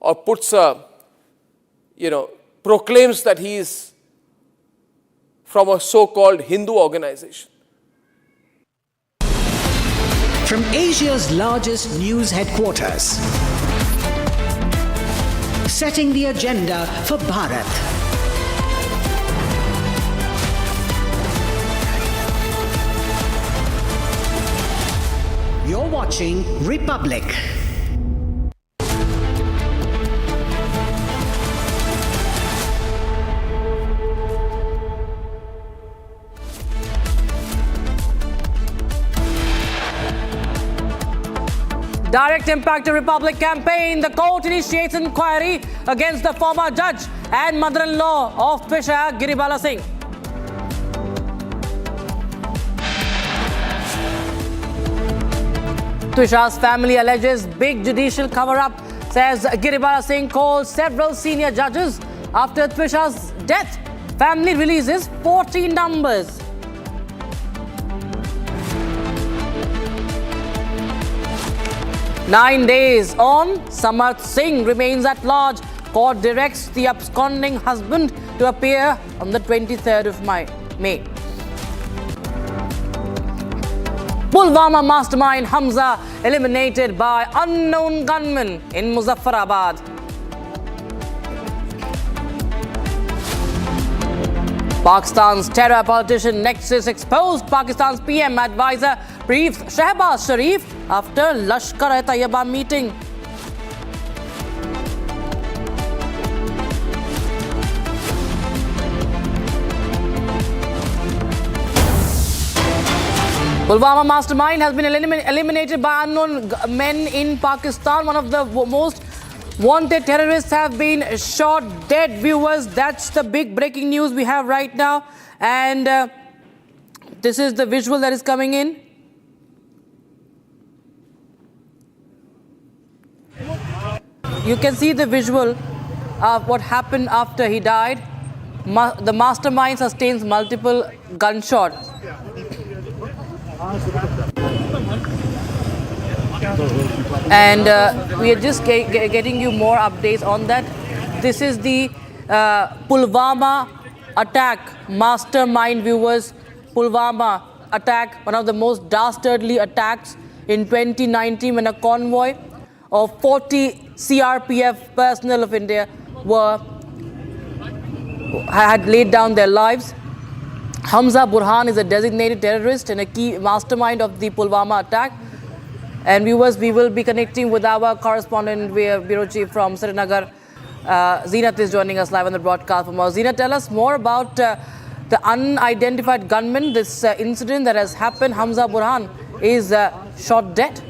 Speaker 8: or puts a, proclaims that he is from a so-called Hindu organization?
Speaker 11: From Asia's largest news headquarters, setting the agenda for Bharat. You're watching Republic.
Speaker 21: Direct Impact Republic campaign. The court initiates inquiry against the former judge and mother-in-law of Twisha Giribala Singh. Twisha's family alleges big judicial cover-up, says Giribala Singh called several senior judges after Twisha's death. Family releases 14 numbers. Nine days on, Samarth Singh remains at large. Court directs the absconding husband to appear on the 23rd of May. Pulwama mastermind Hamza eliminated by unknown gunmen in Muzaffarabad. Pakistan's terror politician nexus exposed. Pakistan's PM advisor briefed Shehbaz Sharif after Lashkar-e-Taiba meeting. Pulwama mastermind has been eliminated by unknown men in Pakistan. One of the most wanted terrorists have been shot dead. Viewers, that's the big breaking news we have right now. And this is the visual that is coming in. You can see the visual of what happened after he died. The mastermind sustains multiple gunshots. And we are just getting you more updates on that. This is the Pulwama attack. Mastermind, viewers. Pulwama attack, one of the most dastardly attacks in 2019 when a convoy of 40 CRPF personnel of India had laid down their lives. Hamza Burhan is a designated terrorist and a key mastermind of the Pulwama attack. And viewers, we will be connecting with our correspondent, Bureau Chief from Srinagar. Zeenat is joining us live on the broadcast. Zeenat, tell us more about the unidentified gunman, this incident that has happened. Hamza Burhan is shot dead.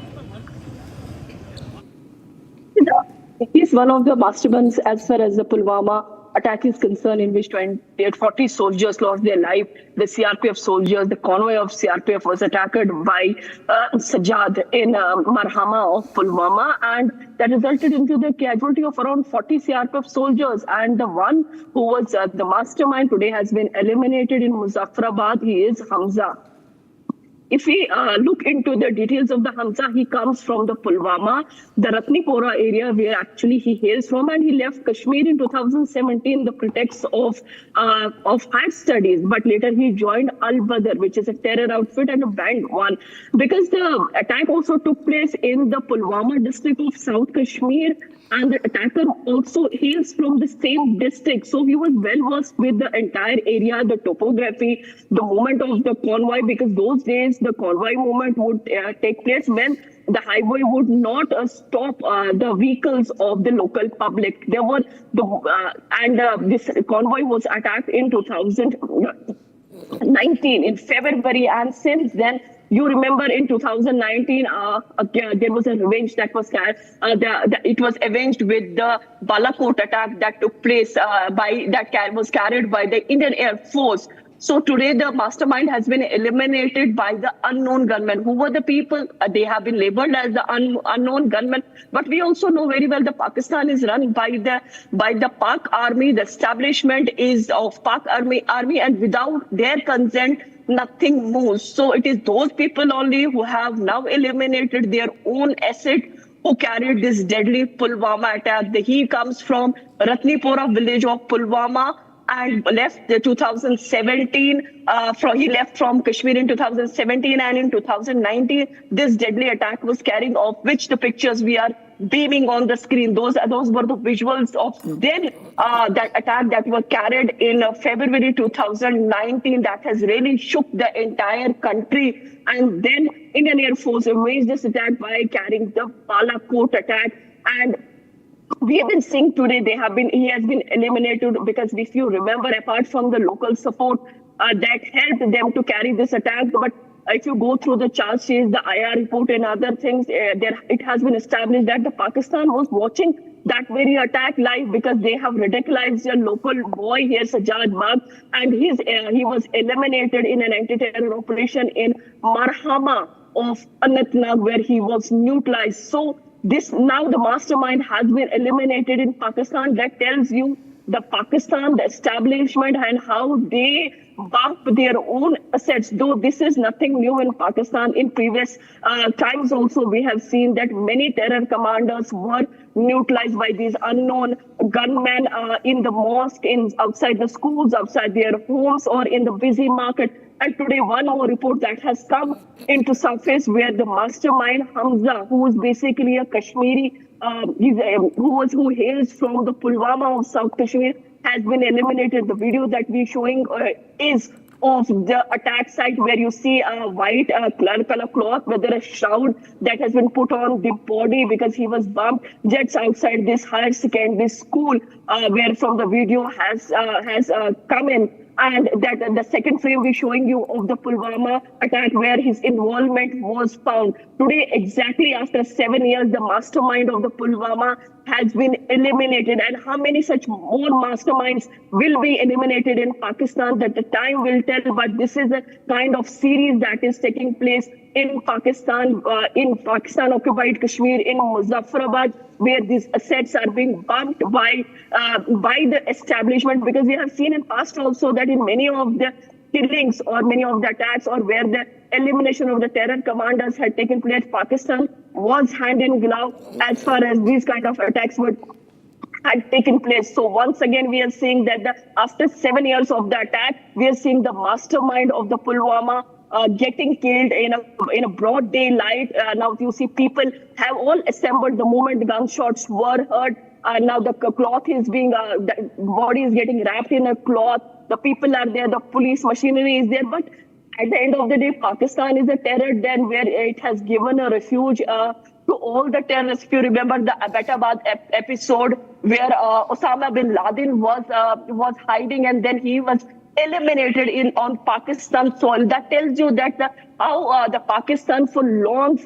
Speaker 3: He's one of the masterminds as far as the Pulwama attack is concerned, in which 40 soldiers lost their life. The CRPF soldiers, the convoy of CRPF was attacked by Sajjad in Marhama of Pulwama, and that resulted into the casualty of around 40 CRPF soldiers. And the one who was the mastermind today has been eliminated in Muzaffarabad. He is Hamza. If we look into the details of the Hamza, he comes from the Pulwama, the Ratnipora area where actually he hails from, and he left Kashmir in 2017 the pretext of higher studies. But later he joined Al-Badr, which is a terror outfit and a banned one, because the attack also took place in the Pulwama district of South Kashmir. And the attacker also hails from the same district. So he was well versed with the entire area, the topography, the movement of the convoy, because those days the convoy movement would take place when the highway would not stop the vehicles of the local public. There were this convoy was attacked in 2019 in February, and since then, you remember in 2019, there was a revenge that was carried. It was avenged with the Balakot attack that took place was carried by the Indian Air Force. So today the mastermind has been eliminated by the unknown gunmen. Who were the people? They have been labeled as the unknown gunmen. But we also know very well that Pakistan is run by the Pak army. The establishment is of Pak army, and without their consent, nothing moves. So it is those people only who have now eliminated their own asset who carried this deadly Pulwama attack. He comes from Ratnipora village of Pulwama and left the 2017. He left from Kashmir in 2017, and in 2019 this deadly attack was carrying off, which the pictures we are beaming on the screen. Those were the visuals of then that attack that was carried in February 2019 that has really shook the entire country. And then Indian Air Force arranged this attack by carrying the Balakot attack. And we have been seeing today he has been eliminated, because if you remember, apart from the local support that helped them to carry this attack, but if you go through the charge sheets, the IR report and other things, it has been established that the Pakistan was watching that very attack live, because they have radicalized a local boy here, Sajjad Bag, and he was eliminated in an anti-terror operation in Marhama of Anantnag, where he was neutralized. So now the mastermind has been eliminated in Pakistan. That tells you the Pakistan, the establishment, and how they bump their own assets. Though this is nothing new in Pakistan. In previous times also, we have seen that many terror commanders were neutralized by these unknown gunmen in the mosque, outside the schools, outside their homes, or in the busy market. And today, one more report that has come into surface where the mastermind Hamza, who is basically a Kashmiri, who hails from the Pulwama of South Kashmir, has been eliminated. The video that we're showing is of the attack site where you see a white color cloth with a shroud that has been put on the body because he was bumped just outside this higher secondary school where from the video has come in. And that the second frame we're showing you of the Pulwama attack where his involvement was found. Today, exactly after 7 years, the mastermind of the Pulwama has been eliminated. And how many such more masterminds will be eliminated in Pakistan, that the time will tell. But this is a kind of series that is taking place in Pakistan occupied Kashmir, in Muzaffarabad, where these assets are being bumped by the establishment. Because we have seen in past also that in many of the killings or many of the attacks or where the elimination of the terror commanders had taken place, Pakistan was hand in glove as far as these kind of attacks had taken place. So once again, we are seeing that after 7 years of the attack, we are seeing the mastermind of the Pulwama getting killed in a broad daylight. Now you see people have all assembled the moment the gunshots were heard. Now the cloth is being, the body is getting wrapped in a cloth. The people are there, the police machinery is there. But at the end of the day, Pakistan is a terror den where it has given a refuge to all the terrorists. If you remember the Abbottabad episode where Osama bin Laden was hiding and then he was eliminated on Pakistan soil. That tells you that how the Pakistan for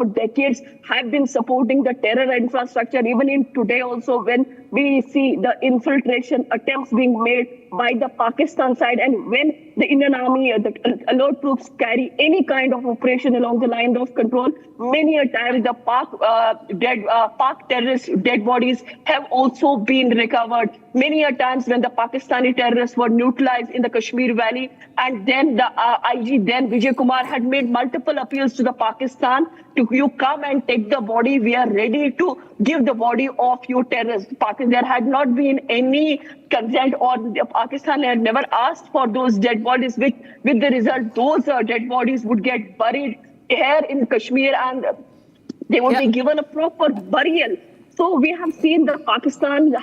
Speaker 3: decades have been supporting the terror infrastructure. Even in today also, when we see the infiltration attempts being made by the Pakistan side, and when the Indian Army, the alert troops carry any kind of operation along the line of control, many a time the Pak terrorists' dead bodies have also been recovered. Many a times when the Pakistani terrorists were neutralized in the Kashmir Valley, and then the IG then Vijay Kumar had made multiple appeals to the Pakistan to you come and take the body. We are ready to give the body of you terrorists. There had not been any consent, or Pakistan had never asked for those dead bodies, with the result those dead bodies would get buried here in Kashmir and they would be given a proper burial. So we have seen the Pakistan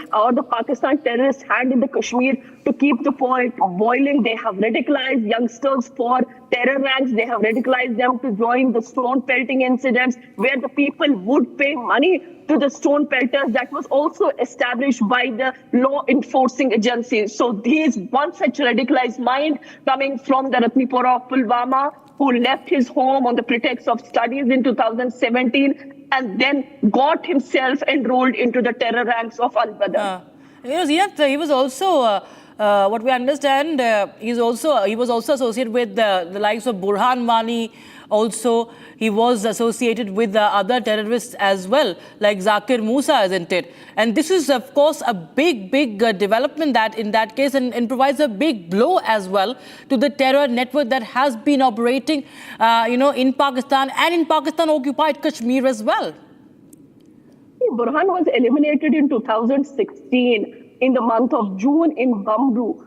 Speaker 3: terrorists hand in the Kashmir to keep the point boiling. They have radicalized youngsters for terror ranks. They have radicalized them to join the stone pelting incidents where the people would pay money to the stone pelters. That was also established by the law enforcing agencies. So these one such radicalized mind coming from the Ratnipura of Pulwama, who left his home on the pretext of studies in 2017 and then got himself enrolled into the terror ranks of Al-Badr.
Speaker 21: He was also, what we understand, he was also associated with the likes of Burhan Wani. Also, he was associated with other terrorists as well, like Zakir Musa, isn't it? And this is, of course, a big development that in that case and provides a big blow as well to the terror network that has been operating, in Pakistan and in Pakistan-occupied Kashmir as well.
Speaker 3: Burhan was eliminated in 2016 in the month of June in Bamru.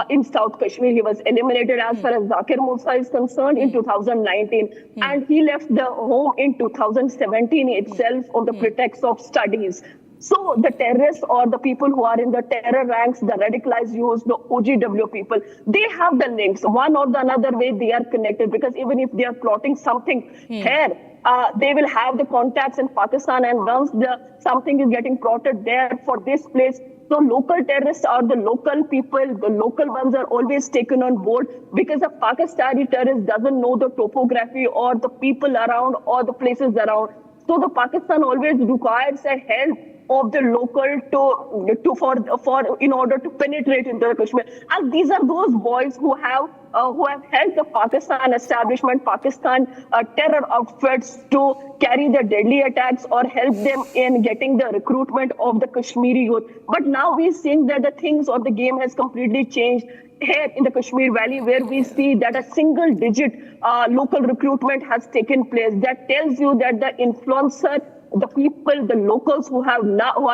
Speaker 3: In South Kashmir, he was eliminated as far as Zakir Musa is concerned in 2019. And he left the home in 2017 itself on the pretext of studies. So the terrorists or the people who are in the terror ranks, the radicalized youths, the OGW people, they have the links. One or the another way they are connected, because even if they are plotting something here, they will have the contacts in Pakistan, and once something is getting plotted there for this place, so local terrorists or the local people, the local ones are always taken on board, because a Pakistani terrorist doesn't know the topography or the people around or the places around. So the Pakistan always requires a help of the local for in order to penetrate into the Kashmir. And these are those boys who have helped the Pakistan establishment, Pakistan terror outfits to carry the deadly attacks or help them in getting the recruitment of the Kashmiri youth. But now we're seeing that the things or the game has completely changed here in the Kashmir Valley, where we see that a single digit local recruitment has taken place. That tells you that the influencer, the people, the locals who are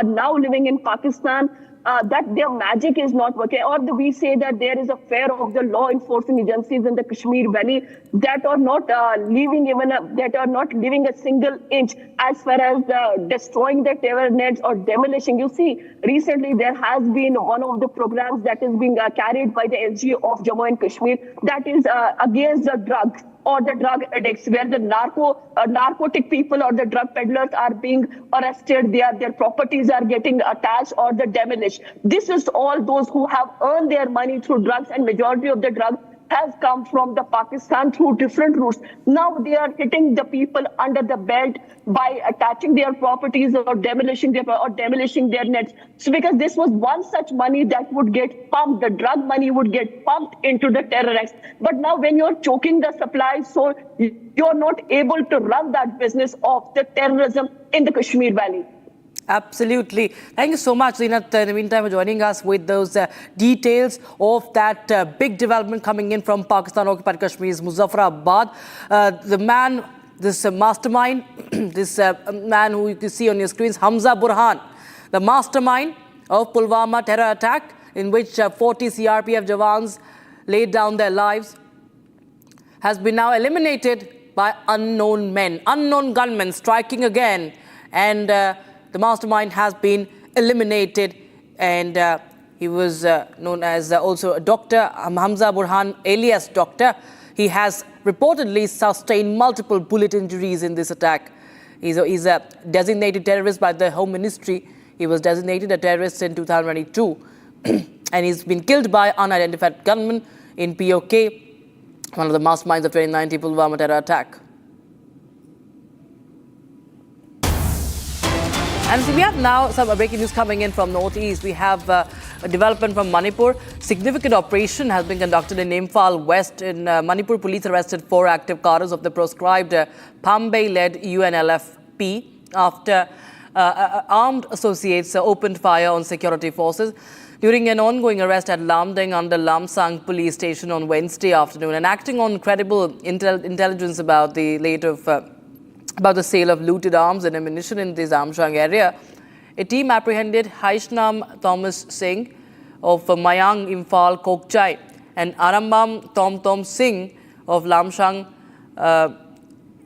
Speaker 3: now living in Pakistan, that their magic is not working, or we say that there is a fear of the law enforcing agencies in the Kashmir Valley that are not leaving a single inch as far as destroying the terror nets or demolishing. You see, recently there has been one of the programs that is being carried by the SG of Jammu and Kashmir that is against the drugs or the drug addicts, where the narcotic people or the drug peddlers are being arrested, their properties are getting attached or the demolished. This is all those who have earned their money through drugs, and majority of the drugs has come from the Pakistan through different routes. Now they are hitting the people under the belt by attaching their properties or demolishing their nets. So because this was one such money that would get pumped, the drug money would get pumped into the terrorists. But now when you're choking the supply, so you're not able to run that business of the terrorism in the Kashmir Valley.
Speaker 21: Absolutely. Thank you so much, Zinat, in the meantime, for joining us with those details of that big development coming in from Pakistan-occupied Kashmir's Muzaffarabad. The man, this mastermind, this man who you can see on your screens, Hamza Burhan, the mastermind of Pulwama terror attack, in which 40 CRPF Jawans laid down their lives, has been now eliminated by unknown men, unknown gunmen striking again, and the mastermind has been eliminated, and he was known as also a doctor, Hamza Burhan, alias Doctor. He has reportedly sustained multiple bullet injuries in this attack. He's a designated terrorist by the Home Ministry. He was designated a terrorist in 2022, and he's been killed by unidentified gunmen in POK, one of the masterminds of 2019 Pulwama terror attack. And so we have now some breaking news coming in from Northeast. We have a development from Manipur. Significant operation has been conducted in Imphal West. In Manipur, police arrested 4 active cadres of the proscribed Pambay-led UNLFP after armed associates opened fire on security forces during an ongoing arrest at Lamdeng under Lamsang police station on Wednesday afternoon. And acting on credible intelligence about the sale of looted arms and ammunition in the Zamshang area, a team apprehended Haishnam Thomas Singh of Mayang Imphal Kokchai and Arambam Tom Singh of Lamshang,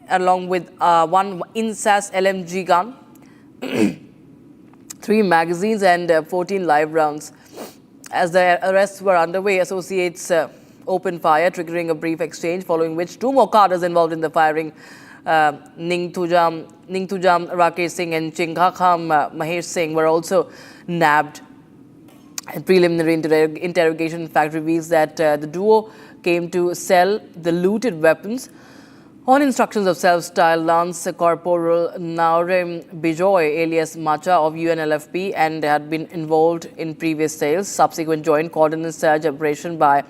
Speaker 21: along with one Insas LMG gun, 3 magazines and 14 live rounds. As the arrests were underway, associates opened fire, triggering a brief exchange, following which 2 more cadres involved in the firing, Ning Tujam Rakesh Singh and Chingakham Mahesh Singh, were also nabbed. A preliminary interrogation, in fact, reveals that the duo came to sell the looted weapons on instructions of self-styled Lance Corporal Naurem Bijoy, alias Macha of UNLFP, and had been involved in previous sales. Subsequent joint coordinated search operation by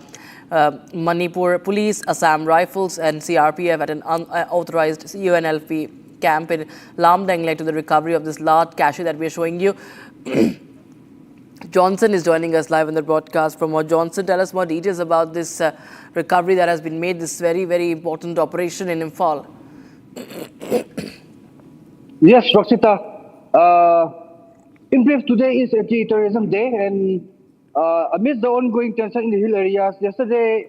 Speaker 21: Manipur Police, Assam Rifles and CRPF at an unauthorized UNLP camp in Lamdeng led to the recovery of this large cache that we are showing you. Johnson is joining us live on the broadcast. From what Johnson, tell us more details about this recovery that has been made, this very, very important operation in Imphal.
Speaker 2: Yes, Roxita. In brief, today is Anti-Terrorism Day, and amidst the ongoing tension in the hill areas, yesterday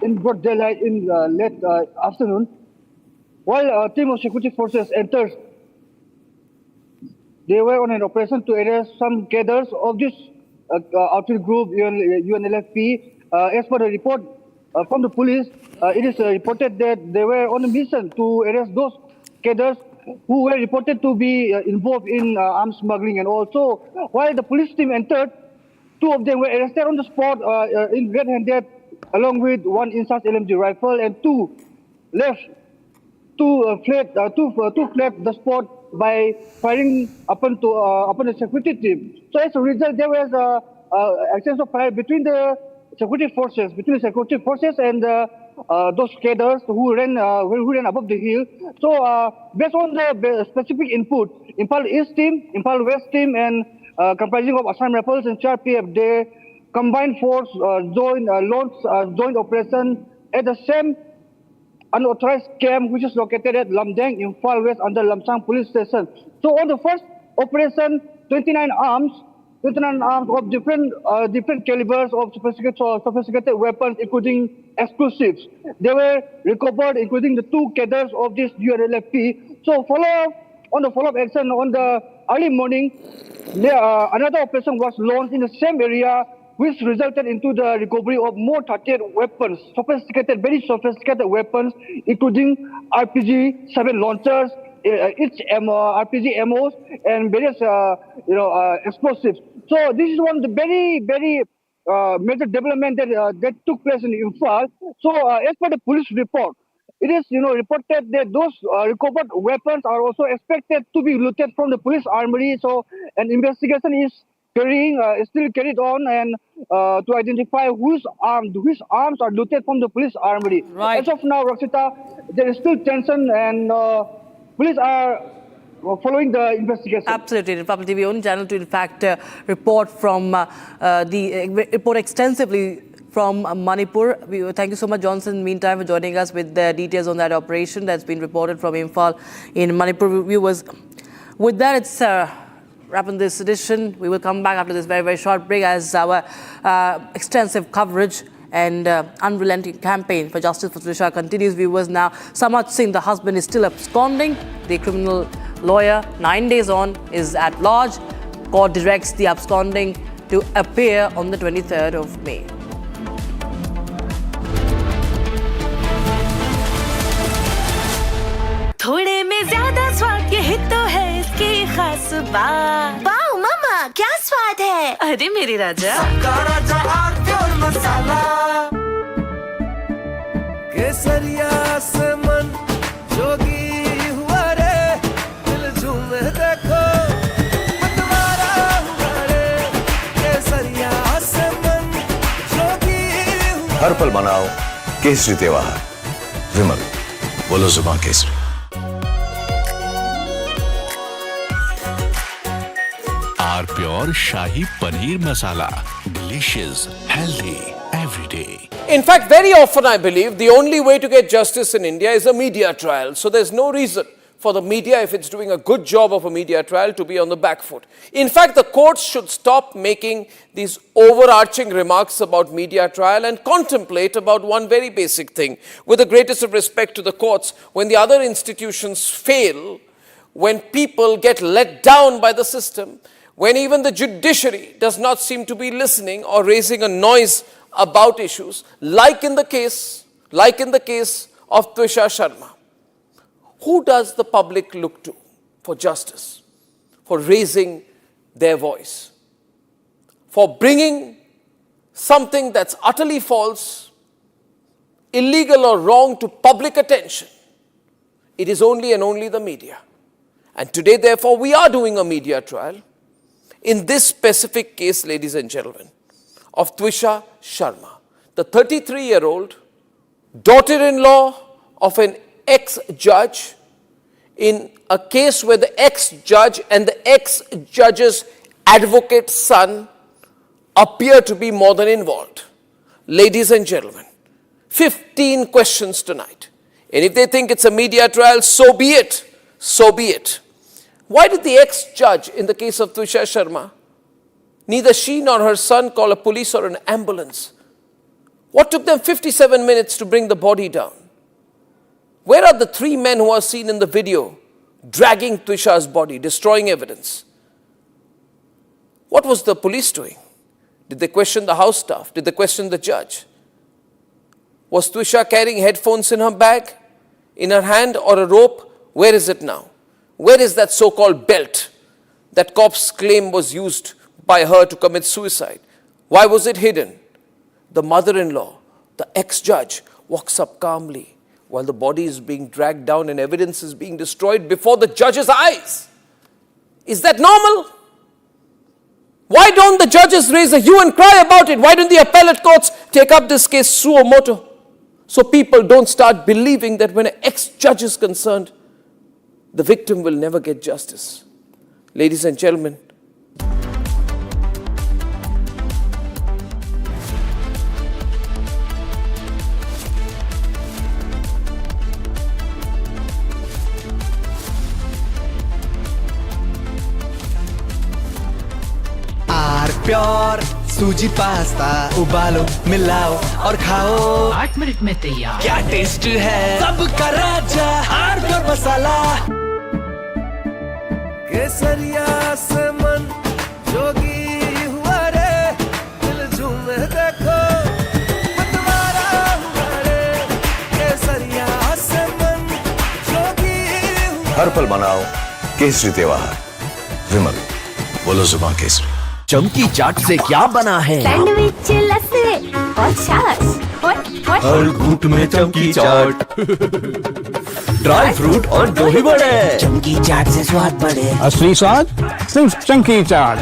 Speaker 2: in broad daylight in late afternoon, while a team of security forces entered, they were on an operation to arrest some cadres of this outfit group, UNLFP. As per the report from the police, it is reported that they were on a mission to arrest those cadres who were reported to be involved in arms smuggling. And also, while the police team entered, 2 of them were arrested on the spot in red-handed, along with 1 Insas LMG rifle, and 2 fled the spot by firing upon the security team. So as a result, there was exchange of fire between the security forces, and those cadres who ran above the hill. So based on the specific input, Impal East team, Impal West team, and comprising of Assam Rifles and CRPF, they combined force launched joint operation at the same unauthorized camp which is located at Lamdeng, Imphal West under Lamsang police station. So on the first operation, 29 arms of different calibers of sophisticated weapons, including explosives. They were recovered, including the 2 cadres of this UNLFP. So on the follow-up action on the early morning, another operation was launched in the same area, which resulted into the recovery of more 38 weapons, very sophisticated weapons, including RPG-7 launchers, RPG ammos, and various explosives. So this is one of the very major development that took place in Imphal. So as per the police report, it is reported that those recovered weapons are also expected to be looted from the police armory. So an investigation is still carried on, and to identify whose arms are looted from the police armory.
Speaker 21: Right.
Speaker 2: As of now, Rakshita, there is still tension, and police are following the investigation.
Speaker 21: Absolutely. Republic TV own channel to in fact report extensively from Manipur. Thank you so much, Johnson, meantime, for joining us with the details on that operation that's been reported from Imphal in Manipur. Viewers, with that, it's wrapping this edition. We will come back after this very short break as our extensive coverage and unrelenting campaign for justice for Twisha continues. Viewers, now Samaj Singh, the husband, is still absconding. The criminal lawyer, 9 days on, is at large. Court directs the absconding to appear on the 23rd of May.
Speaker 6: थोड़े में ज्यादा स्वाद यही तो है इसकी खास बात। वाओ मामा, क्या स्वाद है? अरे मेरे राजा, सबका राजा आरती और मसाला।
Speaker 11: केसरिया से मन जोगी हुआ रे, दिल झूमे देखो मतवारा हुआ रे। केसरिया से मन जोगी हुआ।
Speaker 5: हर पल मनाओ केसरी त्योहार। विमल, बोलो जुबान Kesari.
Speaker 22: Our pure Shahi Paneer Masala. Delicious, healthy, every day.
Speaker 8: In fact, very often I believe the only way to get justice in India is a media trial. So there's no reason for the media, if it's doing a good job of a media trial, to be on the back foot. In fact, the courts should stop making these overarching remarks about media trial and contemplate about one very basic thing. With the greatest of respect to the courts, when the other institutions fail, when people get let down by the system, when even the judiciary does not seem to be listening or raising a noise about issues, like in the case of Twisha Sharma, who does the public look to for justice, for raising their voice, for bringing something that's utterly false, illegal or wrong to public attention? It is only and only the media. And today, therefore, we are doing a media trial in this specific case, ladies and gentlemen, of Twisha Sharma, the 33-year-old daughter-in-law of an ex-judge, in a case where the ex-judge and the ex-judge's advocate's son appear to be more than involved. Ladies and gentlemen, 15 questions tonight. And if they think it's a media trial, so be it. So be it. Why did the ex-judge in the case of Twisha Sharma, neither she nor her son call a police or an ambulance? What took them 57 minutes to bring the body down? Where are the 3 men who are seen in the video dragging Twisha's body, destroying evidence? What was the police doing? Did they question the house staff? Did they question the judge? Was Twisha carrying headphones in her bag, in her hand, or a rope? Where is it now? Where is that so-called belt that cops claim was used by her to commit suicide? Why was it hidden? The mother-in-law, the ex-judge, walks up calmly, while the body is being dragged down and evidence is being destroyed before the judge's eyes. Is that normal? Why don't the judges raise a hue and cry about it? Why don't the appellate courts take up this case suo motu? So people don't start believing that when an ex-judge is concerned, the victim will never get justice. Ladies and gentlemen,
Speaker 11: pure सूजी pasta उबालो मिलाओ और खाओ 8 minute में तैयार क्या taste है सबका राजा आर प्योर मसाला केसरिया से मन जोगी हुआ रे दिल झूमे देखो मतवारा हुआ रे केसरिया से मन जोगी हुआ
Speaker 5: हर पल मनाओ केसरी त्योहार विमल बोलो जुबान केसरी
Speaker 11: चमकी चाट से क्या बना है
Speaker 6: सैंडविच लस्सी और छाछ
Speaker 11: हर घूंट में चमकी चाट ड्राई फ्रूट और दही बड़े चमकी चाट से स्वाद बढ़े
Speaker 10: असली स्वाद सिर्फ chunky chaat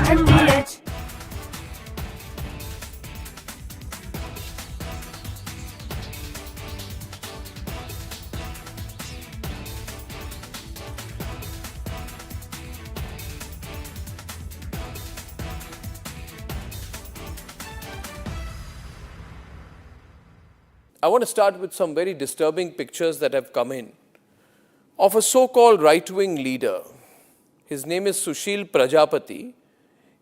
Speaker 8: I want to start with some very disturbing pictures that have come in of a so-called right-wing leader. His name is Sushil Prajapati.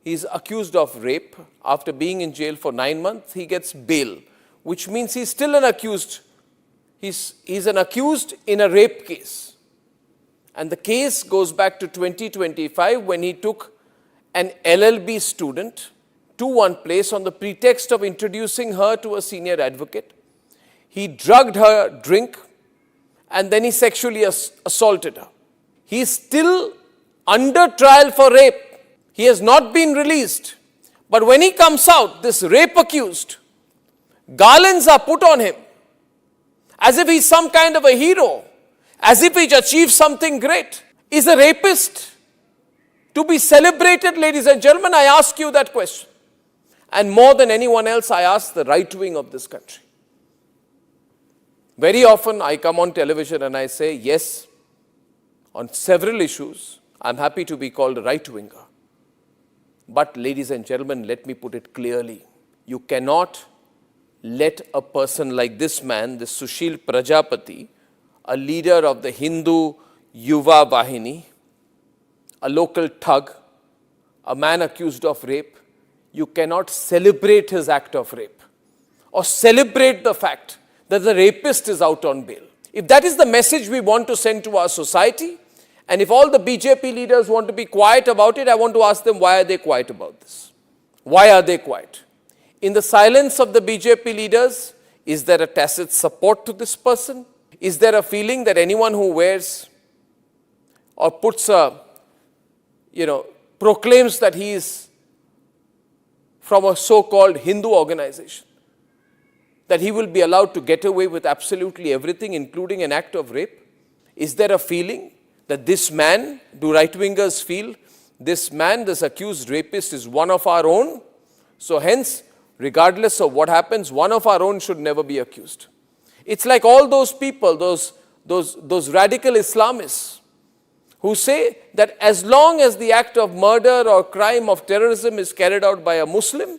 Speaker 8: He's accused of rape. After being in jail for 9 months, he gets bail, which means he's still an accused. He's an accused in a rape case. And the case goes back to 2025 when he took an LLB student to one place on the pretext of introducing her to a senior advocate. He drugged her drink and then he sexually assaulted her. He is still under trial for rape. He has not been released. But when he comes out, this rape accused, garlands are put on him as if he's some kind of a hero, as if he's achieved something great. Is a rapist to be celebrated, ladies and gentlemen? I ask you that question. And more than anyone else, I ask the right wing of this country. Very often I come on television and I say, yes, on several issues, I'm happy to be called a right-winger. But ladies and gentlemen, let me put it clearly. You cannot let a person like this man, this Sushil Prajapati, a leader of the Hindu Yuva Vahini, a local thug, a man accused of rape, you cannot celebrate his act of rape or celebrate the fact that the rapist is out on bail. If that is the message we want to send to our society, and if all the BJP leaders want to be quiet about it, I want to ask them, why are they quiet about this? Why are they quiet? In the silence of the BJP leaders, is there a tacit support to this person? Is there a feeling that anyone who wears or puts a, proclaims that he is from a so-called Hindu organization, that he will be allowed to get away with absolutely everything, including an act of rape? Is there a feeling that this man, do right-wingers feel, this man, this accused rapist is one of our own? So hence, regardless of what happens, one of our own should never be accused. It's like all those people, those radical Islamists who say that as long as the act of murder or crime of terrorism is carried out by a Muslim,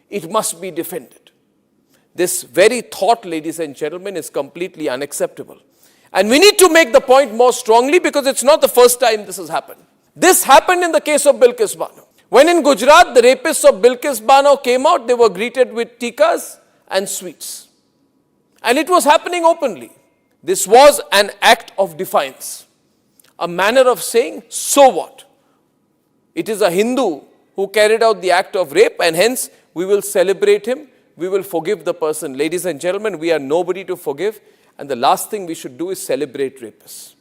Speaker 8: it must be defended. This very thought, ladies and gentlemen, is completely unacceptable. And we need to make the point more strongly because it's not the first time this has happened. This happened in the case of Bilkis Bano. When in Gujarat, the rapists of Bilkis Bano came out, they were greeted with tikas and sweets. And it was happening openly. This was an act of defiance. A manner of saying, so what? It is a Hindu who carried out the act of rape and hence we will celebrate him. We will forgive the person. Ladies and gentlemen, we are nobody to forgive. And the last thing we should do is celebrate rapists.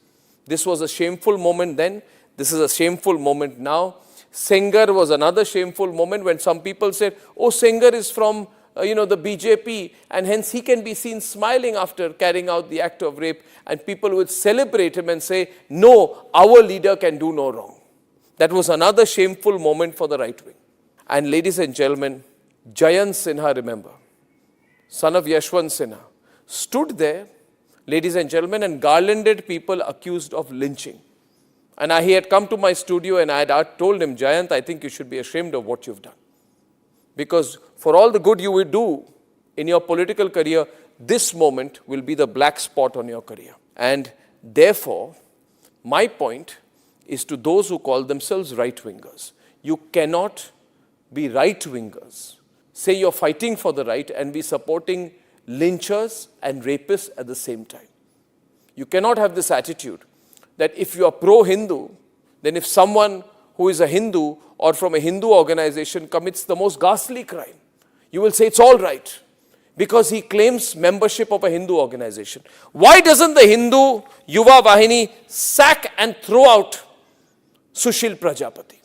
Speaker 8: This was a shameful moment then. This is a shameful moment now. Sengar was another shameful moment when some people said, oh, Sengar is from the BJP, and hence he can be seen smiling after carrying out the act of rape, and people would celebrate him and say, no, our leader can do no wrong. That was another shameful moment for the right wing. And ladies and gentlemen, Jayant Sinha, remember, son of Yashwant Sinha, stood there, ladies and gentlemen, and garlanded people accused of lynching. And he had come to my studio and I had told him, Jayant, I think you should be ashamed of what you've done. Because for all the good you will do in your political career, this moment will be the black spot on your career. And therefore, my point is to those who call themselves right-wingers. You cannot be right-wingers, say you're fighting for the right and be supporting lynchers and rapists at the same time. You cannot have this attitude that if you are pro-Hindu, then if someone who is a Hindu or from a Hindu organization commits the most ghastly crime, you will say it's all right because he claims membership of a Hindu organization. Why doesn't the Hindu Yuva Vahini sack and throw out Sushil Prajapati?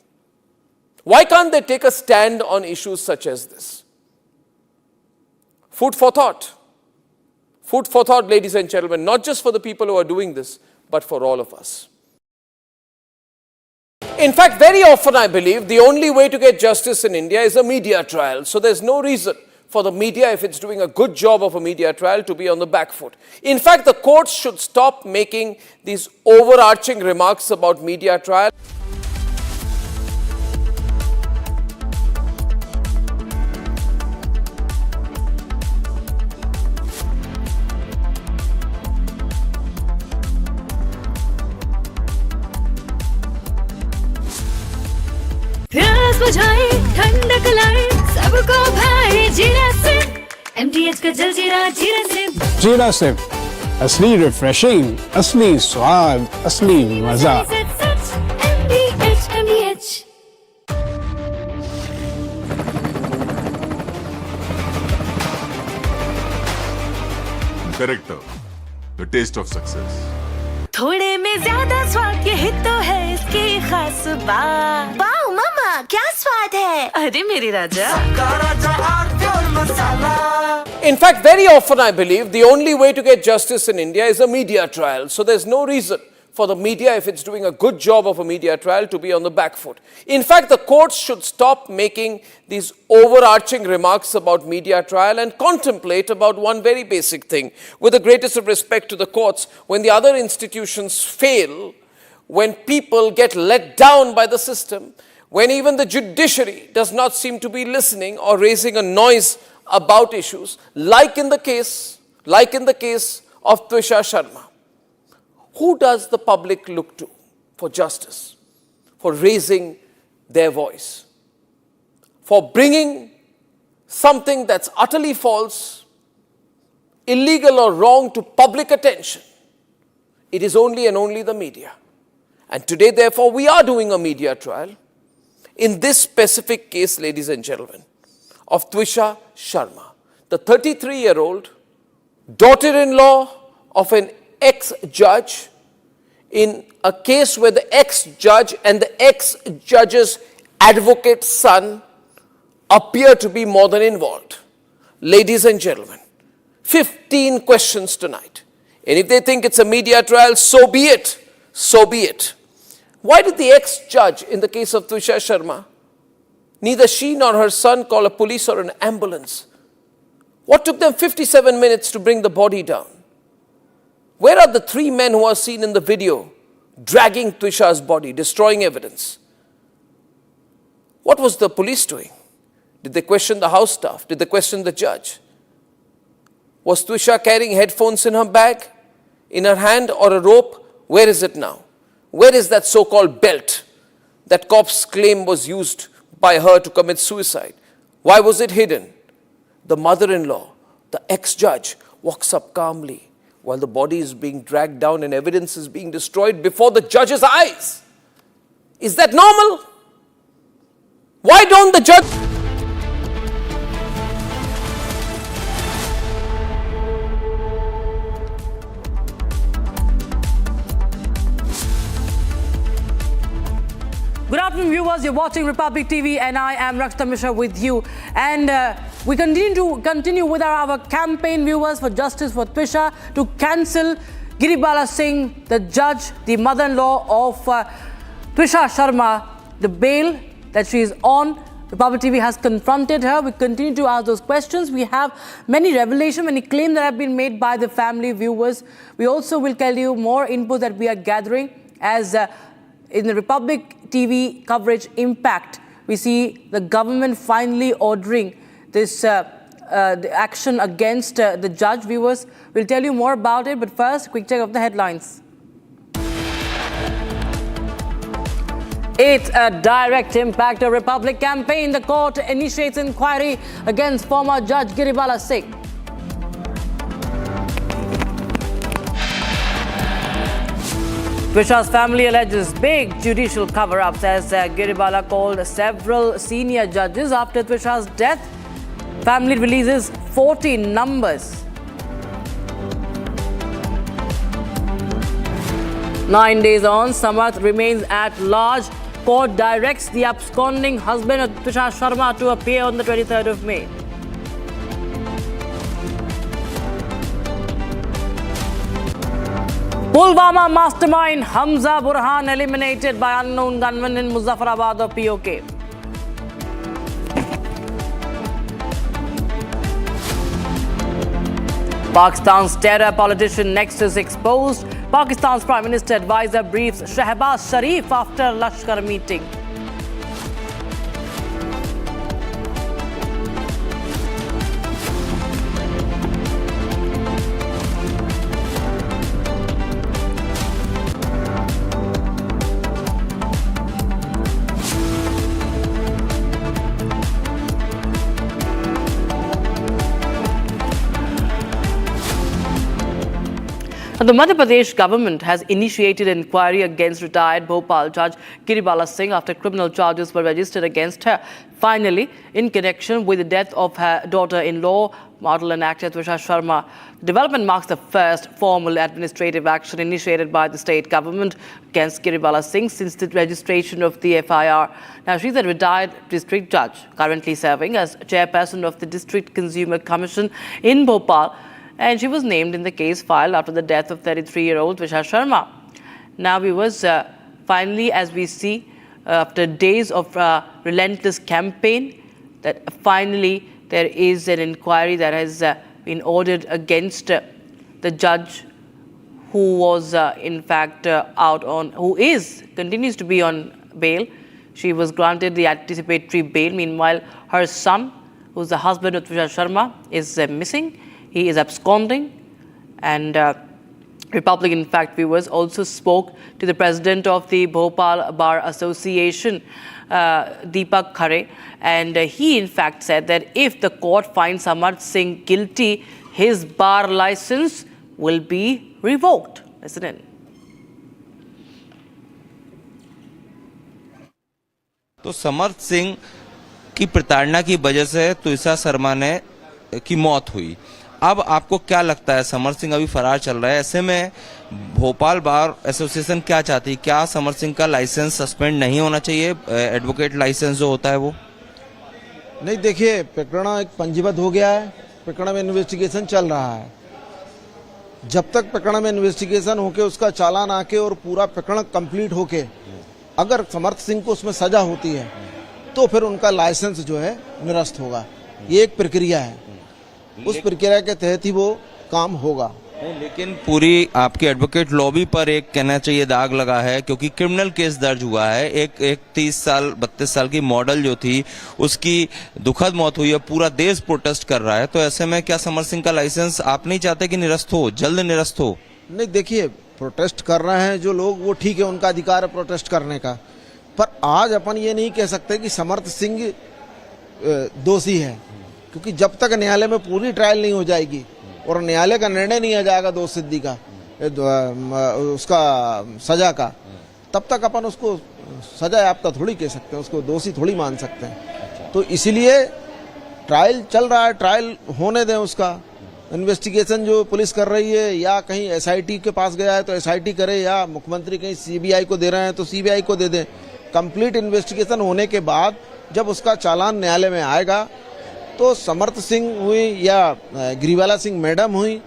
Speaker 8: Why can't they take a stand on issues such as this? Food for thought. Food for thought, ladies and gentlemen, not just for the people who are doing this, but for all of us. In fact, very often I believe the only way to get justice in India is a media trial. So there's no reason for the media, if it's doing a good job of a media trial, to be on the back foot. In fact, the courts should stop making these overarching remarks about media trial.
Speaker 6: प्यास बुझाए ठंडक लाए सबको भाई जीरा से MTH का जल जीरा जीरा से
Speaker 10: जीरा सिप असली रिफ्रेशिंग, असली स्वाद, असली मजा।
Speaker 6: MTH
Speaker 7: Character, the taste of success.
Speaker 6: थोड़े में ज्यादा स्वाद यही तो है इसकी खास बात। वाओ मामा क्या स्वाद है, अरे मेरे राजा।
Speaker 8: In fact, very often I believe the only way to get justice in India is a media trial. So there's no reason for the media, if it's doing a good job of a media trial, to be on the back foot. In fact, the courts should stop making these overarching remarks about media trial and contemplate about one very basic thing. With the greatest of respect to the courts, when the other institutions fail, when people get let down by the system, when even the judiciary does not seem to be listening or raising a noise about issues, like in the case of Twisha Sharma. Who does the public look to for justice, for raising their voice, for bringing something that's utterly false, illegal or wrong to public attention? It is only and only the media. And today, therefore, we are doing a media trial in this specific case, ladies and gentlemen, of Twisha Sharma, the 33-year-old daughter-in-law of an ex-judge in a case where the ex-judge and the ex-judge's advocate's son appear to be more than involved. Ladies and gentlemen, 15 questions tonight. And if they think it's a media trial, so be it. So be it. Why did the ex-judge in the case of Twisha Sharma, neither she nor her son call a police or an ambulance? What took them 57 minutes to bring the body down? Where are the 3 men who are seen in the video dragging Twisha's body, destroying evidence? What was the police doing? Did they question the house staff? Did they question the judge? Was Twisha carrying headphones in her bag, in her hand, or a rope? Where is it now? Where is that so-called belt that cops claim was used by her to commit suicide? Why was it hidden? The mother-in-law, the ex-judge, walks up calmly while the body is being dragged down and evidence is being destroyed before the judge's eyes. Is that normal? Why don't the judge...
Speaker 21: Good afternoon, viewers. You're watching Republic TV and I am Rakshita Mishra with you. And we continue with our campaign, viewers, for justice for Twisha, to cancel Giribala Singh, the judge, the mother-in-law of Twisha Sharma, the bail that she is on. Republic TV has confronted her. We continue to ask those questions. We have many revelations, many claims that have been made by the family, viewers. We also will tell you more input that we are gathering as in the Republic TV coverage impact. We see the government finally ordering this the action against the judge. Viewers, we'll tell you more about it. But first, quick check of the headlines. It's a direct impact of Republic campaign. The court initiates inquiry against former Judge Giribala Singh. Twisha's family alleges big judicial cover-ups as Giribala called several senior judges after Twisha's death. Family releases 40 numbers. 9 days on, Samarth remains at large. Court directs the absconding husband of Twisha Sharma to appear on the 23rd of May. Pulwama mastermind Hamza Burhan eliminated by unknown gunmen in Muzaffarabad of POK. Pakistan's terror politician nexus exposed. Pakistan's Prime Minister advisor briefs Shehbaz Sharif after Lashkar meeting. The Madhya Pradesh government has initiated an inquiry against retired Bhopal Judge Giribala Singh after criminal charges were registered against her. Finally, in connection with the death of her daughter-in-law, model and actor Twisha Sharma. The development marks the first formal administrative action initiated by the state government against Giribala Singh since the registration of the FIR. Now, she's a retired district judge, currently serving as chairperson of the District Consumer Commission in Bhopal. And she was named in the case filed after the death of 33-year-old Twisha Sharma. Now, viewers, finally, as we see, after days of relentless campaign, that finally there is an inquiry that has been ordered against the judge who was in fact continues to be on bail. She was granted the anticipatory bail. Meanwhile, her son, who's the husband of Twisha Sharma, is missing. He is absconding, and Republic, in fact, viewers, also spoke to the president of the Bhopal Bar Association, Deepak Khare, and he, in fact, said that if the court finds Samarth Singh guilty, his bar license will be revoked. Listen in.
Speaker 9: तो समर्थ सिंह की प्रताड़ना की वजह से ट्विशा शर्मा ने की मौत हुई। अब आपको क्या लगता है, समर्थ सिंह अभी फरार चल रहा है, ऐसे में भोपाल बार एसोसिएशन क्या चाहती है? क्या समर्थ सिंह का लाइसेंस सस्पेंड नहीं होना चाहिए, एडवोकेट लाइसेंस जो होता है वो?
Speaker 14: नहीं, देखिए, प्रकरण एक पंजीबद्ध हो गया है, प्रकरण में इन्वेस्टिगेशन चल रहा है। जब तक प्रकरण में इन्वेस्टिगेशन होके उसका चालान आके और पूरा प्रकरण कंप्लीट होके अगर समर्थ सिंह को उसमें सजा होती है तो फिर उनका लाइसेंस जो है निरस्त होगा। ये एक प्रक्रिया है, उस प्रक्रिया के तहत ही वो काम होगा।
Speaker 9: लेकिन पूरी आपके एडवोकेट लॉबी पर एक कहना चाहिए दाग लगा है, क्योंकि क्रिमिनल केस दर्ज हुआ है। एक 32 साल की मॉडल जो थी उसकी दुखद मौत हुई है, पूरा देश प्रोटेस्ट कर रहा है। तो ऐसे में क्या समर सिंह का लाइसेंस आप नहीं चाहते कि निरस्त हो, जल्द निरस्त हो?
Speaker 14: नहीं, देखिए, प्रोटेस्ट कर रहे हैं जो लोग, वो ठीक है, उनका अधिकार है प्रोटेस्ट करने का, पर आज अपन ये नहीं कह सकते कि समर्थ सिंह दोषी है, क्योंकि जब तक न्यायालय में पूरी ट्रायल नहीं हो जाएगी और न्यायालय का निर्णय नहीं आ जाएगा दोष सिद्धि का, उसका सजा का, तब तक अपन उसको सजा याफ्ता थोड़ी कह सकते हैं, उसको दोषी थोड़ी मान सकते हैं। तो इसीलिए ट्रायल चल रहा है, ट्रायल होने दें उसका। इन्वेस्टिगेशन जो पुलिस कर रही है, या कहीं एसआईटी के पास गया है तो एसआईटी करे, या मुख्यमंत्री कहीं सीबीआई को दे रहे हैं तो सीबीआई को दे दें। कंप्लीट इन्वेस्टिगेशन होने के बाद जब उसका चालान न्यायालय में आएगा तो समर्थ सिंह हुई या गिरिवाला सिंह मैडम हुई,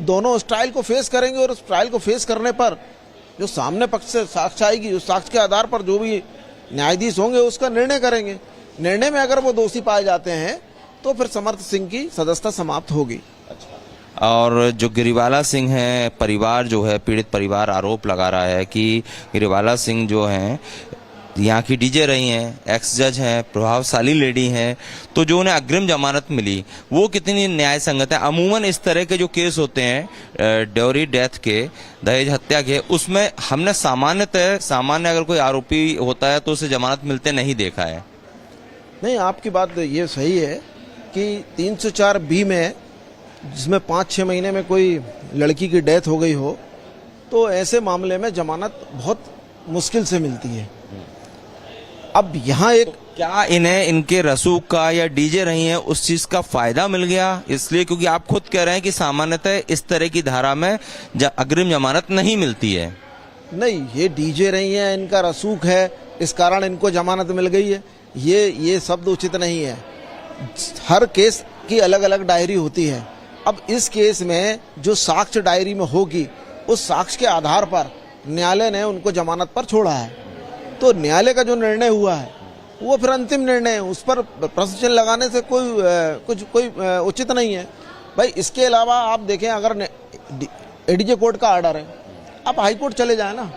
Speaker 14: दोनों उस ट्रायल को फेस करेंगे और उस ट्रायल को फेस करने पर जो सामने पक्ष से साक्ष्य आएगी, उस साक्ष्य के आधार पर जो भी न्यायाधीश होंगे उसका निर्णय करेंगे। निर्णय में अगर वो दोषी पाए जाते हैं तो फिर समर्थ सिंह की सदस्यता समाप्त होगी।
Speaker 9: और जो गिरिवाला सिंह है, परिवार जो है, पीड़ित परिवार आरोप लगा रहा है कि गिरिवाला सिंह जो हैं यहाँ की डीजे रही हैं, एक्स जज हैं, प्रभावशाली लेडी हैं, तो जो उन्हें अग्रिम जमानत मिली वो कितनी न्याय संगत है? अमूमन इस तरह के जो केस होते हैं ड्योरी डेथ के, दहेज हत्या के, उसमें हमने सामान्य अगर कोई आरोपी होता है तो उसे जमानत मिलते नहीं देखा है।
Speaker 14: नहीं, आपकी बात ये सही है कि 304B में जिसमें 5-6 महीने में कोई लड़की की डेथ हो गई हो तो ऐसे मामले में जमानत बहुत मुश्किल से मिलती है। अब यहाँ एक
Speaker 9: क्या इन्हें इनके रसूख का या डीजे रही हैं उस चीज का फायदा मिल गया इसलिए? क्योंकि आप खुद कह रहे हैं कि सामान्यतः इस तरह की धारा में अग्रिम जमानत नहीं मिलती है।
Speaker 14: नहीं, ये डीजे रही हैं, इनका रसूख है, इस कारण इनको जमानत मिल गई है, ये शब्द उचित नहीं है। हर केस की अलग अलग डायरी होती है। अब इस केस में जो साक्ष्य डायरी में होगी उस साक्ष्य के आधार पर न्यायालय ने उनको जमानत पर छोड़ा है। तो न्यायालय का जो निर्णय हुआ है वो फिर अंतिम निर्णय है, उस पर प्रश्न चिन्ह लगाने से कोई उचित नहीं है भाई। इसके अलावा आप देखें, अगर एडीजे कोर्ट का ऑर्डर है, आप हाई कोर्ट चले जाए ना।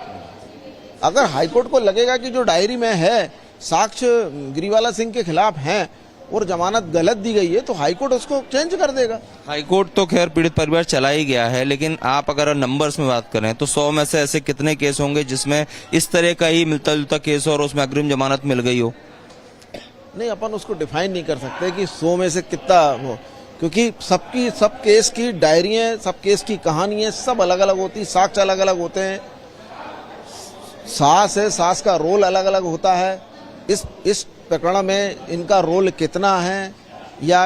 Speaker 14: अगर हाई कोर्ट को लगेगा कि जो डायरी में है साक्ष्य गिरिवाला सिंह के खिलाफ हैं और जमानत गलत दी गई है तो हाई कोर्ट उसको चेंज कर देगा।
Speaker 9: हाई कोर्ट तो खैर पीड़ित परिवार चला ही गया है, लेकिन आप अगर नंबर्स में बात करें तो 100 में से ऐसे कितने केस होंगे जिसमें इस तरह का ही मिलता जुलता केस और उसमें अग्रिम जमानत मिल गई हो?
Speaker 14: नहीं, अपन उसको डिफाइन नहीं कर सकते कि 100 में से कितना हो, क्योंकि सब केस की डायरियां, सब केस की कहानियां सब अलग अलग होती, साक्ष्य अलग अलग होते हैं। सास है, सास का रोल अलग अलग होता है। इस प्रकरण में इनका रोल कितना है या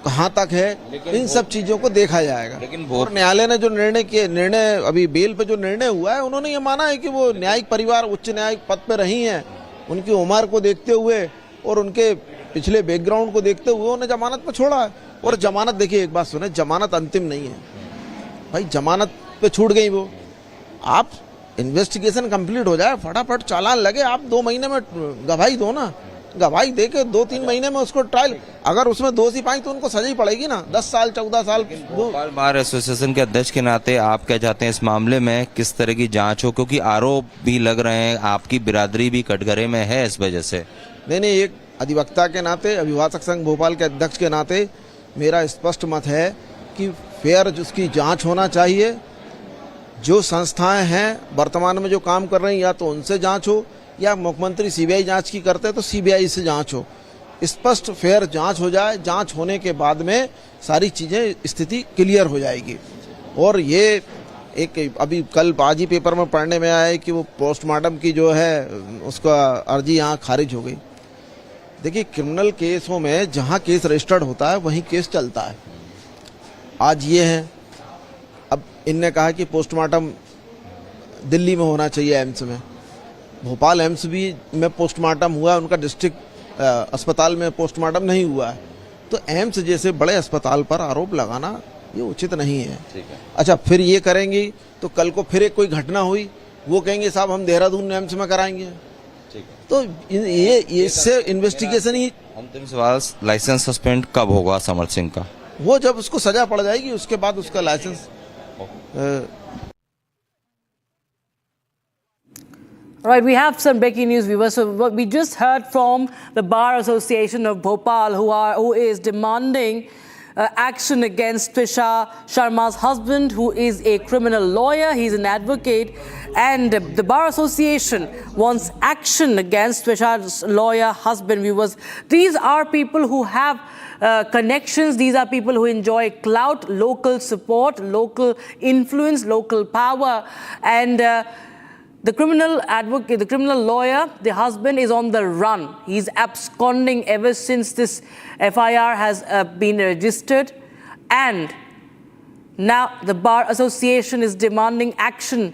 Speaker 14: कहां तक है, इन सब चीजों को देखा जाएगा।
Speaker 9: लेकिन
Speaker 14: और न्यायालय ने जो निर्णय अभी बेल पे जो निर्णय हुआ है, उन्होंने ये माना है कि वो न्यायिक परिवार उच्च न्यायिक पद पे रही हैं, उनकी उम्र को देखते हुए और उनके पिछले बैकग्राउंड को देखते हुए उन्हें जमानत पर छोड़ा है। और जमानत, देखिए एक बात सुने, जमानत अंतिम नहीं है भाई। जमानत पे छूट गई वो, आप इन्वेस्टिगेशन कंप्लीट हो जाए, फटाफट चालान लगे, आप 2 महीने में गवाही दो ना। गवाही दे के 2-3 महीने में उसको ट्रायल, अगर उसमें दोषी पाई तो उनको सजा ही पड़ेगी ना, 10 साल 14 साल।
Speaker 9: भोपाल बार एसोसिएशन के अध्यक्ष के नाते आप क्या चाहते हैं इस मामले में किस तरह की जांच हो? क्योंकि आरोप भी लग रहे हैं, आपकी बिरादरी भी कटघरे में है इस वजह से।
Speaker 14: नहीं, एक अधिवक्ता के नाते, अभिभाषक संघ भोपाल के अध्यक्ष के नाते मेरा स्पष्ट मत है कि फेयर जिसकी जांच होना चाहिए। जो संस्थाएं हैं वर्तमान में जो काम कर रही हैं, या तो उनसे जांच हो या मुख्यमंत्री सीबीआई जांच की करते हैं तो सीबीआई से जांच हो। स्पष्ट फेयर जांच हो जाए, जांच होने के बाद में सारी चीजें, स्थिति क्लियर हो जाएगी। और ये एक अभी कल आज ही पेपर में पढ़ने में आया है कि वो पोस्टमार्टम की जो है उसका अर्जी यहाँ खारिज हो गई। देखिए, क्रिमिनल केसों में जहाँ केस रजिस्टर्ड होता है वहीं केस चलता है। आज ये है, अब इनने कहा कि पोस्टमार्टम दिल्ली में होना चाहिए, एम्स में। भोपाल एम्स भी में पोस्टमार्टम हुआ, उनका डिस्ट्रिक्ट अस्पताल में पोस्टमार्टम नहीं हुआ है। तो एम्स जैसे बड़े अस्पताल पर आरोप लगाना ये उचित नहीं है। अच्छा, फिर ये करेंगी तो कल को फिर एक कोई घटना हुई, वो कहेंगे साहब हम देहरादून एम्स में कराएंगे। तो ये इससे इन्वेस्टिगेशन ही।
Speaker 9: अंतिम सवाल, लाइसेंस सस्पेंड कब होगा समर्थ सिंह का?
Speaker 14: वो जब उसको सजा पड़ जाएगी उसके बाद उसका licence.
Speaker 21: Right, we have some breaking news, viewers. So we just heard from the Bar Association of Bhopal, who is demanding action against Twisha Sharma's husband, who is a criminal lawyer. He's an advocate, and the Bar Association wants action against Twisha's lawyer husband. Viewers, these are people who have connections. These are people who enjoy clout, local support, local influence, local power, and the criminal advocate, the criminal lawyer, the husband is on the run. He's absconding ever since this FIR has been registered. And now the Bar Association is demanding action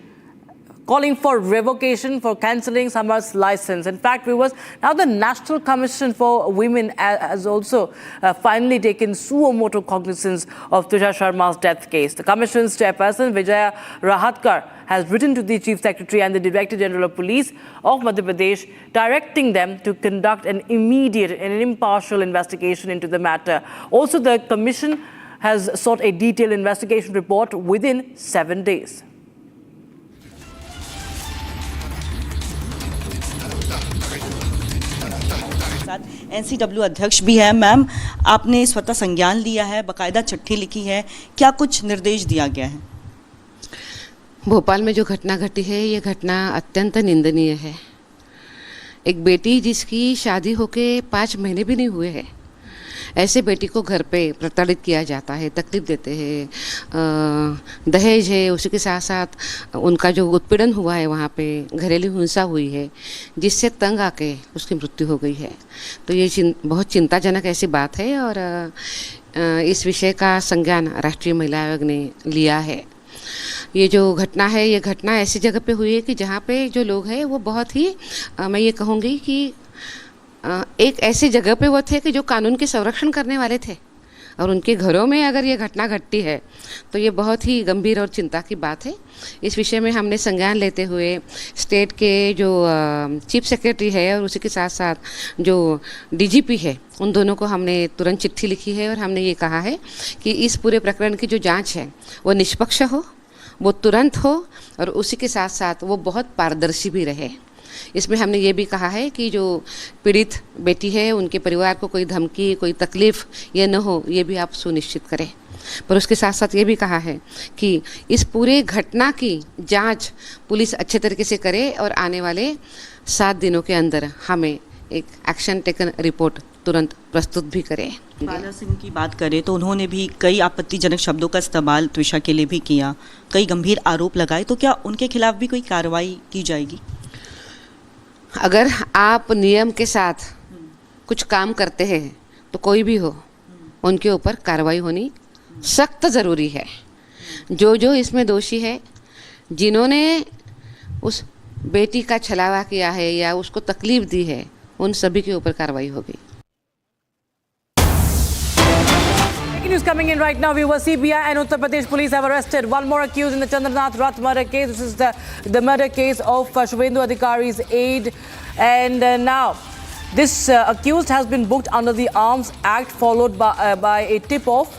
Speaker 21: calling for revocation for cancelling Samarth's license. In fact, viewers, now the National Commission for Women has also finally taken suo motu cognizance of Twisha Sharma's death case. The Commission's chairperson, Vijaya Rahatkar, has written to the Chief Secretary and the Director General of Police of Madhya Pradesh, directing them to conduct an immediate and impartial investigation into the matter. Also, the Commission has sought a detailed investigation report within 7 days.
Speaker 1: NCW अध्यक्ष भी है। Ma'am, आपने स्वतः संज्ञान लिया है, बकायदा चिट्ठी लिखी है, क्या कुछ निर्देश दिया गया है?
Speaker 13: भोपाल में जो घटना घटी है, ये घटना अत्यंत निंदनीय है। एक बेटी जिसकी शादी होके 5 महीने भी नहीं हुए हैं, ऐसे बेटी को घर पे प्रताड़ित किया जाता है, तकलीफ देते हैं, दहेज है, उसी के साथ साथ उनका जो उत्पीड़न हुआ है, वहाँ पे घरेलू हिंसा हुई है, जिससे तंग आके उसकी मृत्यु हो गई है। तो ये बहुत चिंताजनक ऐसी बात है और इस विषय का संज्ञान राष्ट्रीय महिला आयोग ने लिया है। ये जो घटना है, ये घटना ऐसी जगह पे हुई है कि जहाँ पे जो लोग हैं वो बहुत ही मैं ये कहूँगी कि एक ऐसी जगह पे वो थे कि जो कानून के संरक्षण करने वाले थे, और उनके घरों में अगर ये घटना घटती है तो ये बहुत ही गंभीर और चिंता की बात है। इस विषय में हमने संज्ञान लेते हुए स्टेट के जो चीफ सेक्रेटरी है और उसी के साथ साथ जो डीजीपी है, उन दोनों को हमने तुरंत चिट्ठी लिखी है और हमने ये कहा है कि इस पूरे प्रकरण की जो जांच है वो निष्पक्ष हो, वो तुरंत हो और उसी के साथ साथ वो बहुत पारदर्शी भी रहे। इसमें हमने ये भी कहा है कि जो पीड़ित बेटी है, उनके परिवार को कोई धमकी, कोई तकलीफ़ ये न हो, ये भी आप सुनिश्चित करें। पर उसके साथ साथ ये भी कहा है कि इस पूरे घटना की जांच पुलिस अच्छे तरीके से करे और आने वाले 7 दिनों के अंदर हमें एक एक्शन टेकन रिपोर्ट तुरंत प्रस्तुत भी करे।
Speaker 1: बाला सिंह की बात करें तो उन्होंने भी कई आपत्तिजनक शब्दों का इस्तेमाल त्विषा के लिए भी किया, कई गंभीर आरोप लगाए, तो क्या उनके खिलाफ भी कोई कार्रवाई की जाएगी?
Speaker 13: अगर आप नियम के साथ कुछ काम करते हैं तो कोई भी हो, उनके ऊपर कार्रवाई होनी सख्त ज़रूरी है। जो इसमें दोषी है, जिन्होंने उस बेटी का छलावा किया है या उसको तकलीफ दी है, उन सभी के ऊपर कार्रवाई होगी।
Speaker 21: News coming in right now. Viewers, CBI and Uttar Pradesh police have arrested one more accused in the Chandranath Rath murder case. This is the murder case of Shubhendu Adhikari's aide. And now, this accused has been booked under the Arms Act, followed by a tip-off.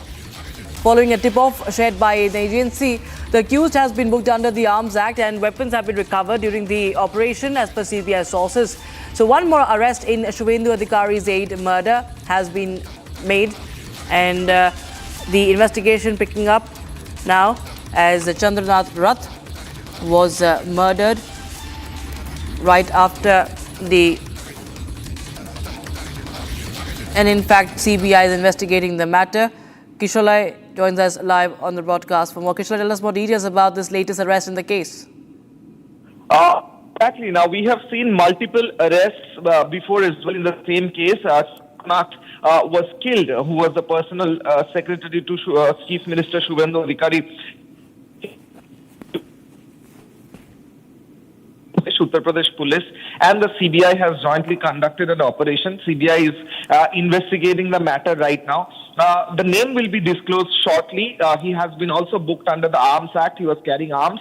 Speaker 21: Following a tip-off shared by an agency, the accused has been booked under the Arms Act and weapons have been recovered during the operation as per CBI sources. So one more arrest in Shubhendu Adhikari's aide murder has been made. And the investigation picking up now as Chandranath Rath was murdered right after the... And in fact, CBI is investigating the matter. Kisholai joins us live on the broadcast. For more, Kisholai, tell us more details about this latest arrest in the case.
Speaker 23: Exactly. Now, we have seen multiple arrests before as well in the same case. Was killed, who was the personal secretary to Chief Minister Shubhendu Adhikari. Uttar Pradesh Police and the CBI has jointly conducted an operation. CBI is investigating the matter right now. The name will be disclosed shortly. He has been also booked under the Arms Act. He was carrying arms.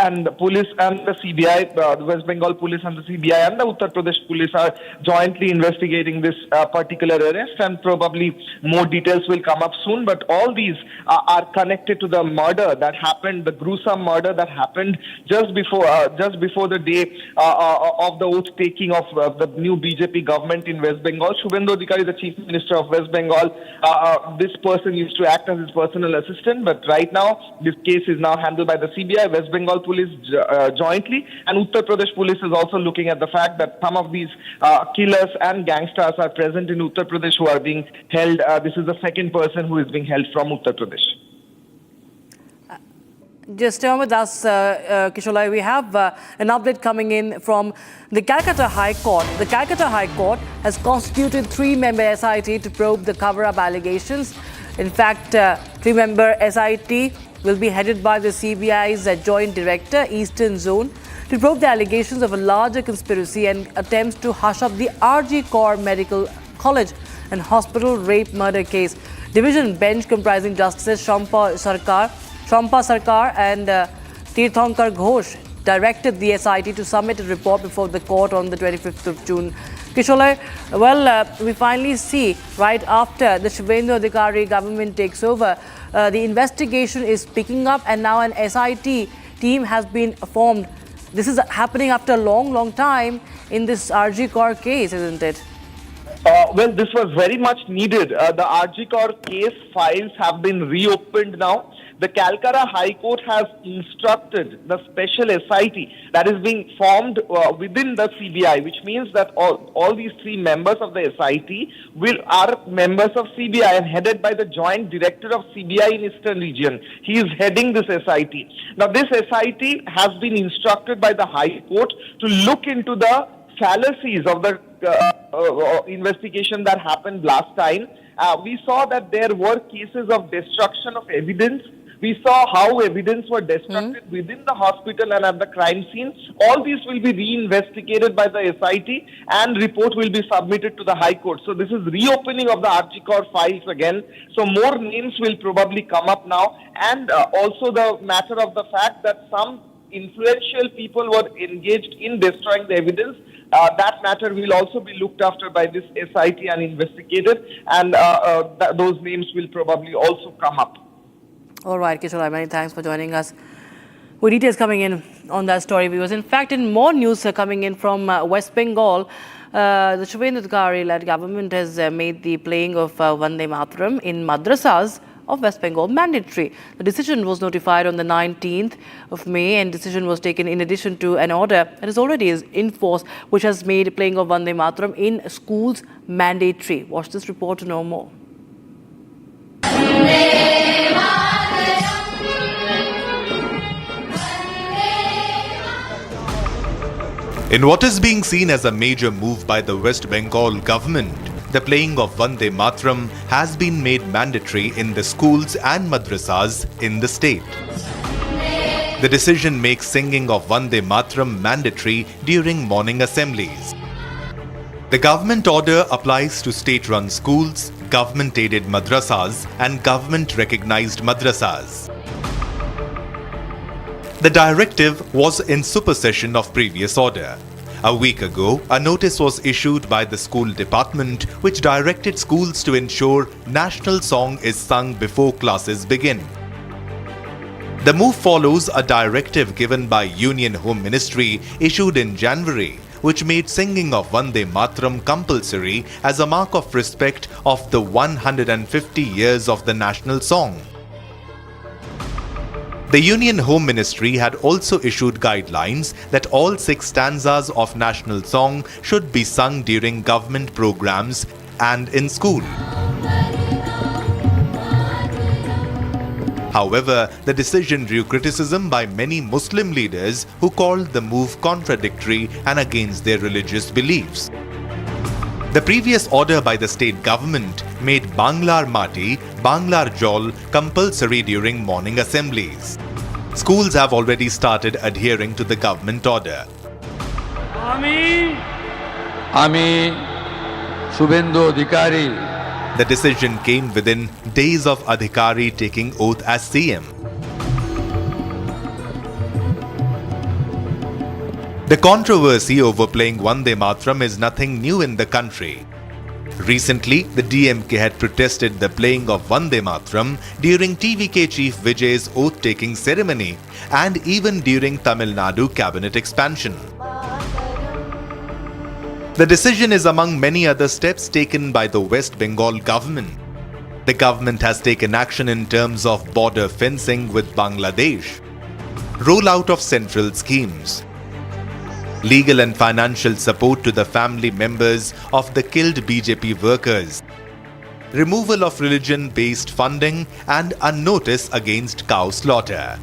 Speaker 23: And the police and the CBI, the West Bengal Police and the CBI and the Uttar Pradesh Police are jointly investigating this particular arrest, and probably more details will come up soon. But all these are connected to the murder that happened, the gruesome murder that happened just before the day of the oath taking of the new BJP government in West Bengal. Shubhendu Adhikari, the Chief Minister of West Bengal, this person used to act as his personal assistant, but right now this case is now handled by the CBI, West Bengal Police jointly, and Uttar Pradesh Police is also looking at the fact that some of these killers and gangsters are present in Uttar Pradesh who are being held. This is the second person who is being held from Uttar Pradesh.
Speaker 21: Just stay on with us, Kisholai. We have an update coming in from the Calcutta High Court. The Calcutta High Court has constituted 3-member SIT to probe the cover-up allegations. In fact, 3-member SIT will be headed by the CBI's Joint Director, Eastern Zone, to probe the allegations of a larger conspiracy and attempts to hush up the RG Kaur Medical College and Hospital rape murder case. Division bench comprising Justices Shampa Sarkar and Tirthankar Ghosh directed the SIT to submit a report before the court on the 25th of June. Kisholai, we finally see right after the Shubhendu Adhikari government takes over, the investigation is picking up and now an SIT team has been formed. This is happening after a long time in this RG Kaur case, isn't it?
Speaker 23: Well, this was very much needed. The RG Kaur case files have been reopened now. The Calcutta High Court has instructed the special SIT that is being formed within the CBI, which means that all these three members of the SIT are members of CBI and headed by the Joint Director of CBI in Eastern Region. He is heading this SIT. Now, this SIT has been instructed by the High Court to look into the fallacies of the investigation that happened last time. We saw that there were cases of destruction of evidence. We saw how evidence were destructed within the hospital and at the crime scene. All these will be reinvestigated by the SIT and report will be submitted to the High Court. So this is reopening of the RG Kaur files again. So more names will probably come up now, and also the matter of the fact that some influential people were engaged in destroying the evidence. That matter will also be looked after by this SIT and investigated, and those names will probably also come up.
Speaker 21: All right, Kishore, many thanks for joining us. With details coming in on that story, viewers. In fact, in more news coming in from West Bengal, the Shubhendu Adhikari-led government has made the playing of Vande Mataram in madrasas of West Bengal mandatory. The decision was notified on the 19th of May, and decision was taken in addition to an order that is already in force, which has made playing of Vande Mataram in schools mandatory. Watch this report to know more.
Speaker 4: In what is being seen as a major move by the West Bengal government, the playing of Vande Mataram has been made mandatory in the schools and madrasas in the state. The decision makes singing of Vande Mataram mandatory during morning assemblies. The government order applies to state-run schools, government-aided madrasas and government-recognized madrasas. The directive was in supersession of previous order. A week ago, a notice was issued by the school department which directed schools to ensure national song is sung before classes begin. The move follows a directive given by Union Home Ministry issued in January, which made singing of Vande Mataram compulsory as a mark of respect of the 150 years of the national song. The Union Home Ministry had also issued guidelines that all 6 stanzas of national song should be sung during government programs and in school. However, the decision drew criticism by many Muslim leaders who called the move contradictory and against their religious beliefs. The previous order by the state government made Banglar Mati, Banglar Jol compulsory during morning assemblies. Schools have already started adhering to the government order.
Speaker 15: Ami Shubhendu Adhikari.
Speaker 4: The decision came within days of Adhikari taking oath as CM. The controversy over playing Vande Mataram is nothing new in the country. Recently, the DMK had protested the playing of Vande Mataram during TVK Chief Vijay's oath-taking ceremony and even during Tamil Nadu cabinet expansion. The decision is among many other steps taken by the West Bengal government. The government has taken action in terms of border fencing with Bangladesh, rollout of central schemes, legal and financial support to the family members of the killed BJP workers, removal of religion-based funding and a notice against cow slaughter.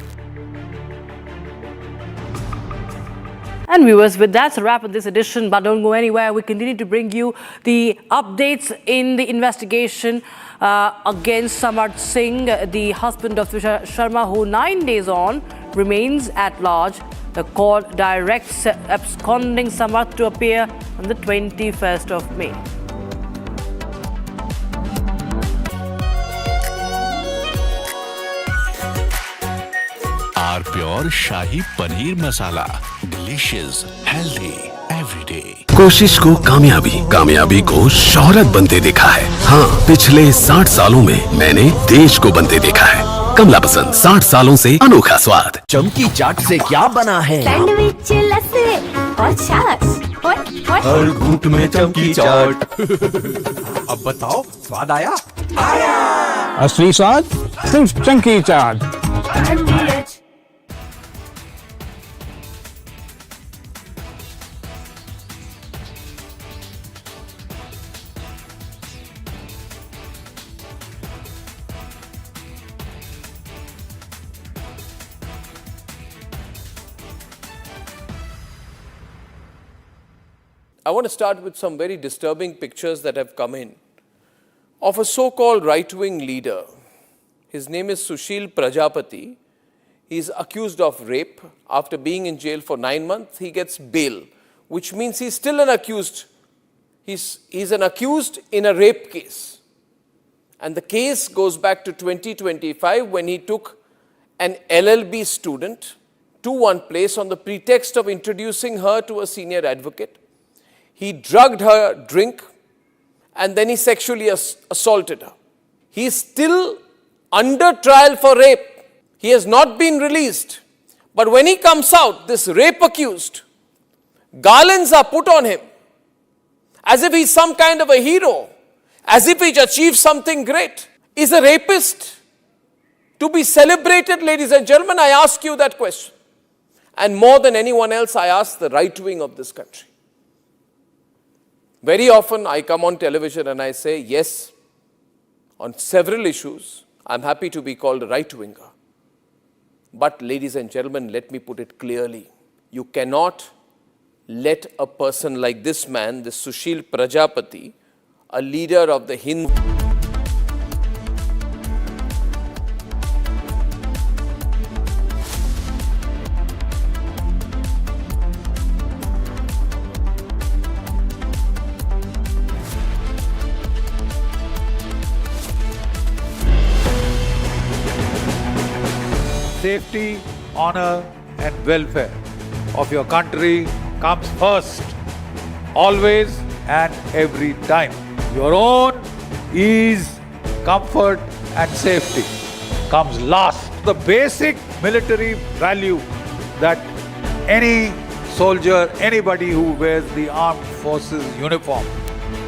Speaker 21: And viewers, with that's a wrap on this edition, but don't go anywhere. We continue to bring you the updates in the investigation against Samart Singh, the husband of Twisha Sharma, who 9 days on remains at large The court directs absconding Samarth to appear on the 21st of May.
Speaker 22: R pure shahi paneer masala, delicious, healthy every day.
Speaker 16: कोशिश को कामयाबी को शोहरत बनते देखा है। हाँ, पिछले 60 सालों में मैंने देश को बनते देखा है। कमला पसंद, 60 सालों से अनोखा स्वाद।
Speaker 11: चमकी चाट से क्या बना है?
Speaker 6: सैंडविच, लस्सी और छाछ और
Speaker 11: हर घूंट में चमकी चाट। अब बताओ, स्वाद आया?
Speaker 10: असली स्वाद सिर्फ chunky chaat.
Speaker 8: I want to start with some very disturbing pictures that have come in of a so-called right-wing leader. His name is Sushil Prajapati. He is accused of rape. After being in jail for 9 months, he gets bail, which means he's still an accused. He's an accused in a rape case. And the case goes back to 2025 when he took an LLB student to one place on the pretext of introducing her to a senior advocate. He drugged her drink and then he sexually assaulted her. He is still under trial for rape. He has not been released. But when he comes out, this rape accused, garlands are put on him as if he's some kind of a hero, as if he's achieved something great. Is a rapist to be celebrated, ladies and gentlemen? I ask you that question. And more than anyone else, I ask the right wing of this country. Very often I come on television and I say, yes, on several issues, I'm happy to be called a right-winger. But ladies and gentlemen, let me put it clearly. You cannot let a person like this man, this Sushil Prajapati, a leader of the Hindu...
Speaker 17: Safety, honor and welfare of your country comes first, always and every time. Your own ease, comfort and safety comes last. The basic military value that any soldier, anybody who wears the armed forces uniform,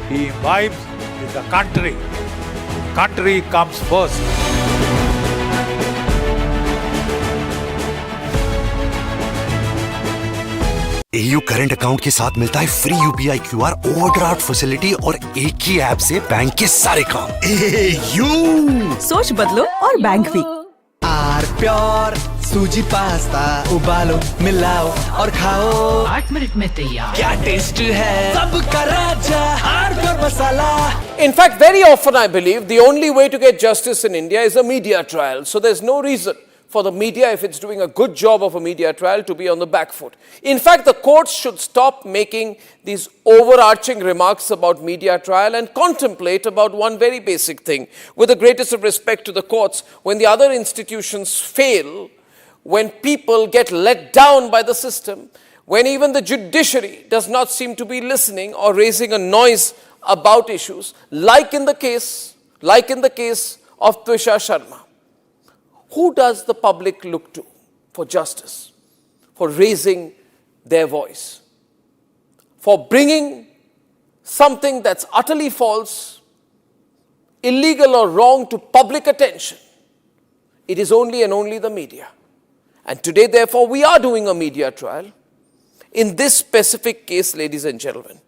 Speaker 17: he imbibes is the country. Country comes first.
Speaker 18: AU current account के साथ मिलता है free UPI QR overdraft facility और एक ही app से bank के सारे काम। AU
Speaker 24: सोच बदलो और बैंक भी।
Speaker 11: आर प्योर सूजी पास्ता उबालो, मिलाओ और खाओ,
Speaker 25: 8 मिनट में तैयार।
Speaker 11: क्या टेस्ट है सबका राजा आर प्योर मसाला।
Speaker 8: In fact, very often I believe the only way to get justice in India is a media trial. So there's no reason for the media, if it's doing a good job of a media trial, to be on the back foot. In fact, the courts should stop making these overarching remarks about media trial and contemplate about one very basic thing. With the greatest of respect to the courts, when the other institutions fail, when people get let down by the system, when even the judiciary does not seem to be listening or raising a noise about issues, like in the case of Twisha Sharma, who does the public look to for justice, for raising their voice, for bringing something that's utterly false, illegal or wrong to public attention? It is only and only the media. And today, therefore, we are doing a media trial in this specific case, ladies and gentlemen,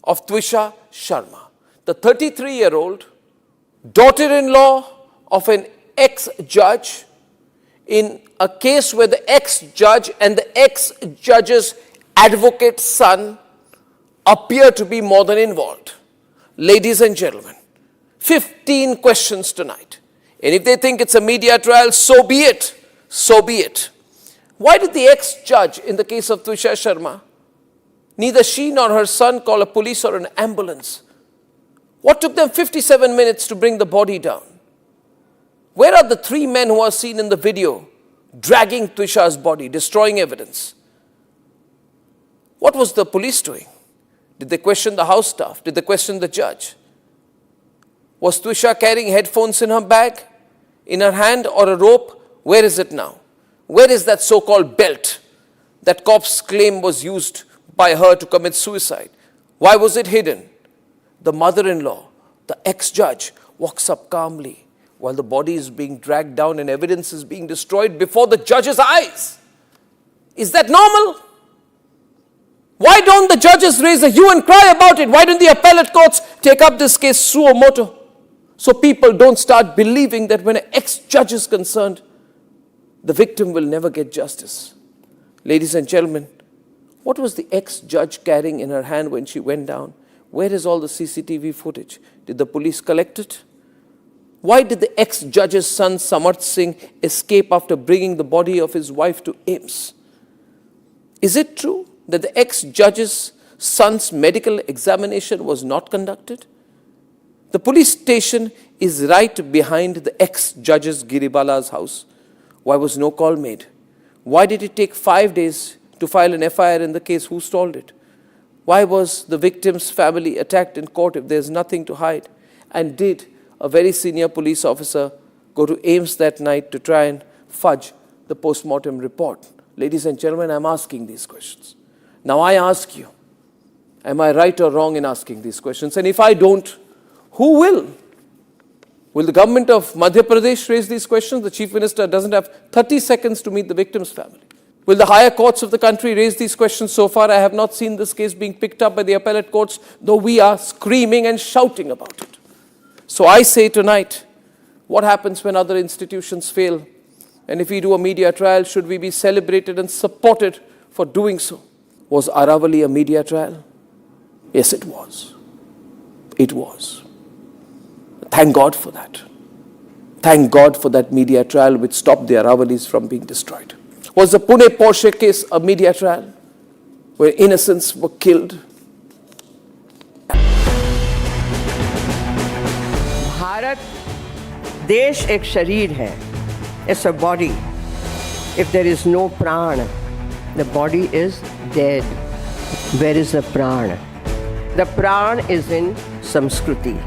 Speaker 8: of Twisha Sharma, the 33-year-old daughter-in-law of an ex-judge, in a case where the ex-judge and the ex-judge's advocate's son appear to be more than involved. Ladies and gentlemen, 15 questions tonight. And if they think it's a media trial, so be it. So be it. Why did the ex-judge in the case of Twisha Sharma, neither she nor her son call a police or an ambulance? What took them 57 minutes to bring the body down? Where are the 3 men who are seen in the video dragging Twisha's body, destroying evidence? What was the police doing? Did they question the house staff? Did they question the judge? Was Twisha carrying headphones in her bag, in her hand, or a rope? Where is it now? Where is that so-called belt that cops claim was used by her to commit suicide? Why was it hidden? The mother-in-law, the ex-judge, walks up calmly while the body is being dragged down and evidence is being destroyed before the judge's eyes. Is that normal? Why don't the judges raise a hue and cry about it? Why don't the appellate courts take up this case suo motu? So people don't start believing that when an ex-judge is concerned, the victim will never get justice. Ladies and gentlemen, what was the ex-judge carrying in her hand when she went down? Where is all the CCTV footage? Did the police collect it? Why did the ex-judge's son Samarth Singh escape after bringing the body of his wife to AIIMS? Is it true that the ex-judge's son's medical examination was not conducted? The police station is right behind the ex-judge's Giribala's house. Why was no call made? Why did it take 5 days to file an FIR in the case? Who stalled it? Why was the victim's family attacked in court if there's nothing to hide? And did a very senior police officer go to AIIMS that night to try and fudge the post-mortem report? Ladies and gentlemen, I'm asking these questions. Now I ask you, am I right or wrong in asking these questions? And if I don't, who will? Will the government of Madhya Pradesh raise these questions? The Chief Minister doesn't have 30 seconds to meet the victim's family. Will the higher courts of the country raise these questions? So far, I have not seen this case being picked up by the appellate courts, though we are screaming and shouting about it. So I say tonight, what happens when other institutions fail? And if we do a media trial, should we be celebrated and supported for doing so? Was Aravali a media trial? Yes, it was. It was. Thank God for that. Thank God for that media trial which stopped the Aravalis from being destroyed. Was the Pune Porsche case a media trial where innocents were killed?
Speaker 2: Bharat देश एक शरीर है. It's a body. If there is no prana, the body is dead. Where is the prana? The prana is in Samskruti.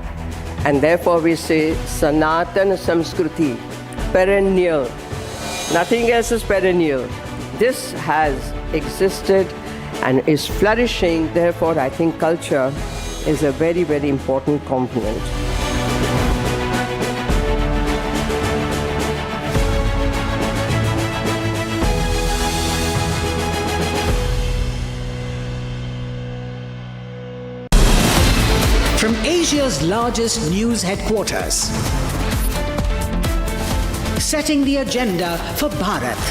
Speaker 2: And therefore we say Sanatan Samskruti, perennial. Nothing else is perennial. This has existed and is flourishing. Therefore, I think culture is a very, very important component.
Speaker 3: From Asia's largest news headquarters, setting the agenda for Bharat.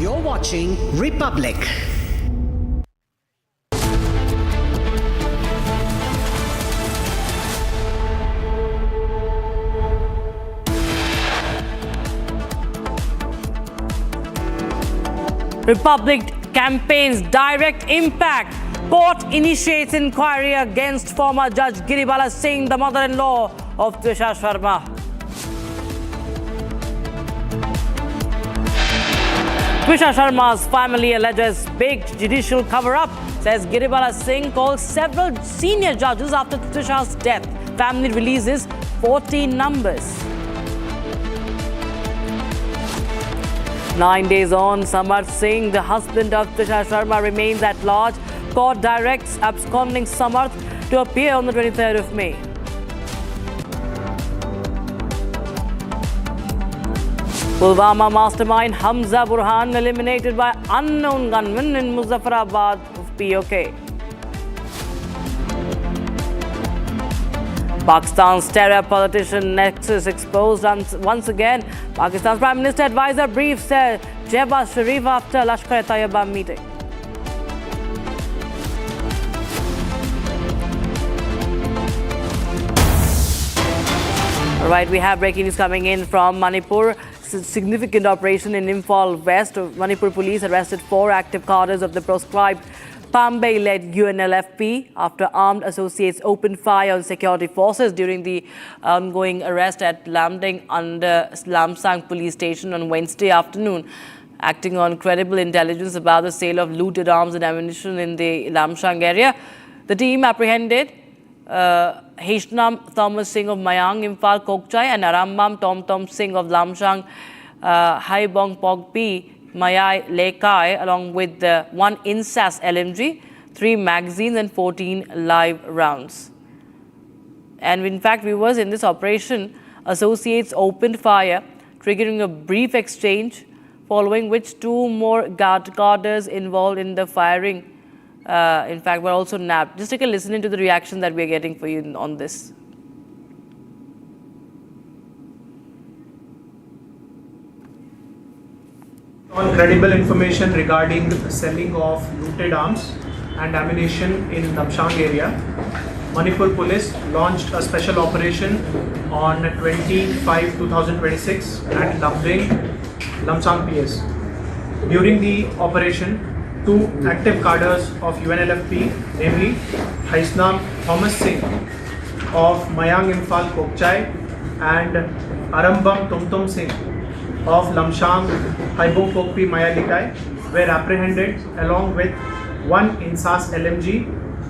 Speaker 3: You're watching Republic.
Speaker 21: Republic campaigns direct impact. Court initiates inquiry against former Judge Giribala Singh, the mother-in-law of Twisha Sharma. Twisha Sharma's family alleges big judicial cover-up. Says Giribala Singh called several senior judges after Twisha's death. Family releases 14 numbers. 9 days on, Samarth Singh, the husband of Twisha Sharma, remains at large. Court directs absconding Samarth to appear on the 23rd of May. Pulwama mastermind Hamza Burhan eliminated by unknown gunmen in Muzaffarabad of POK. Pakistan's terror politician nexus exposed once again. Pakistan's Prime Minister advisor briefs Shehbaz Sharif after Lashkar-e-Taiba meeting. All right, we have breaking news coming in from Manipur. Significant operation in Imphal West. Manipur police arrested 4 active cadres of the proscribed Pambay-led UNLFP after armed associates opened fire on security forces during the ongoing arrest at Lamding under Lamsang police station on Wednesday afternoon. Acting on credible intelligence about the sale of looted arms and ammunition in the Lamsang area, the team apprehended Hishnam Thomas Singh of Mayang, Imphal Kokchai, and Arambam Tom Singh of Lamsang, Haibong Pogpi, Mayai Lekai, along with 1 INSAS LMG, 3 magazines and 14 live rounds. And in fact, viewers, in this operation, associates opened fire, triggering a brief exchange, following which 2 more guarders involved in the firing, in fact, were also nabbed. Just take a listen into the reaction that we are getting for you on this.
Speaker 5: On credible information regarding the selling of looted arms and ammunition in Lamsang area, Manipur police launched a special operation on 25/2026 at Lamsang PS. During the operation, 2 active cadres of UNLFP, namely Hishnam Thomas Singh of Mayang Imphal Kokchai and Arambam Tumtum Singh of Lamsang Haibong Pokpi Mayalikai, were apprehended along with 1 INSAS LMG,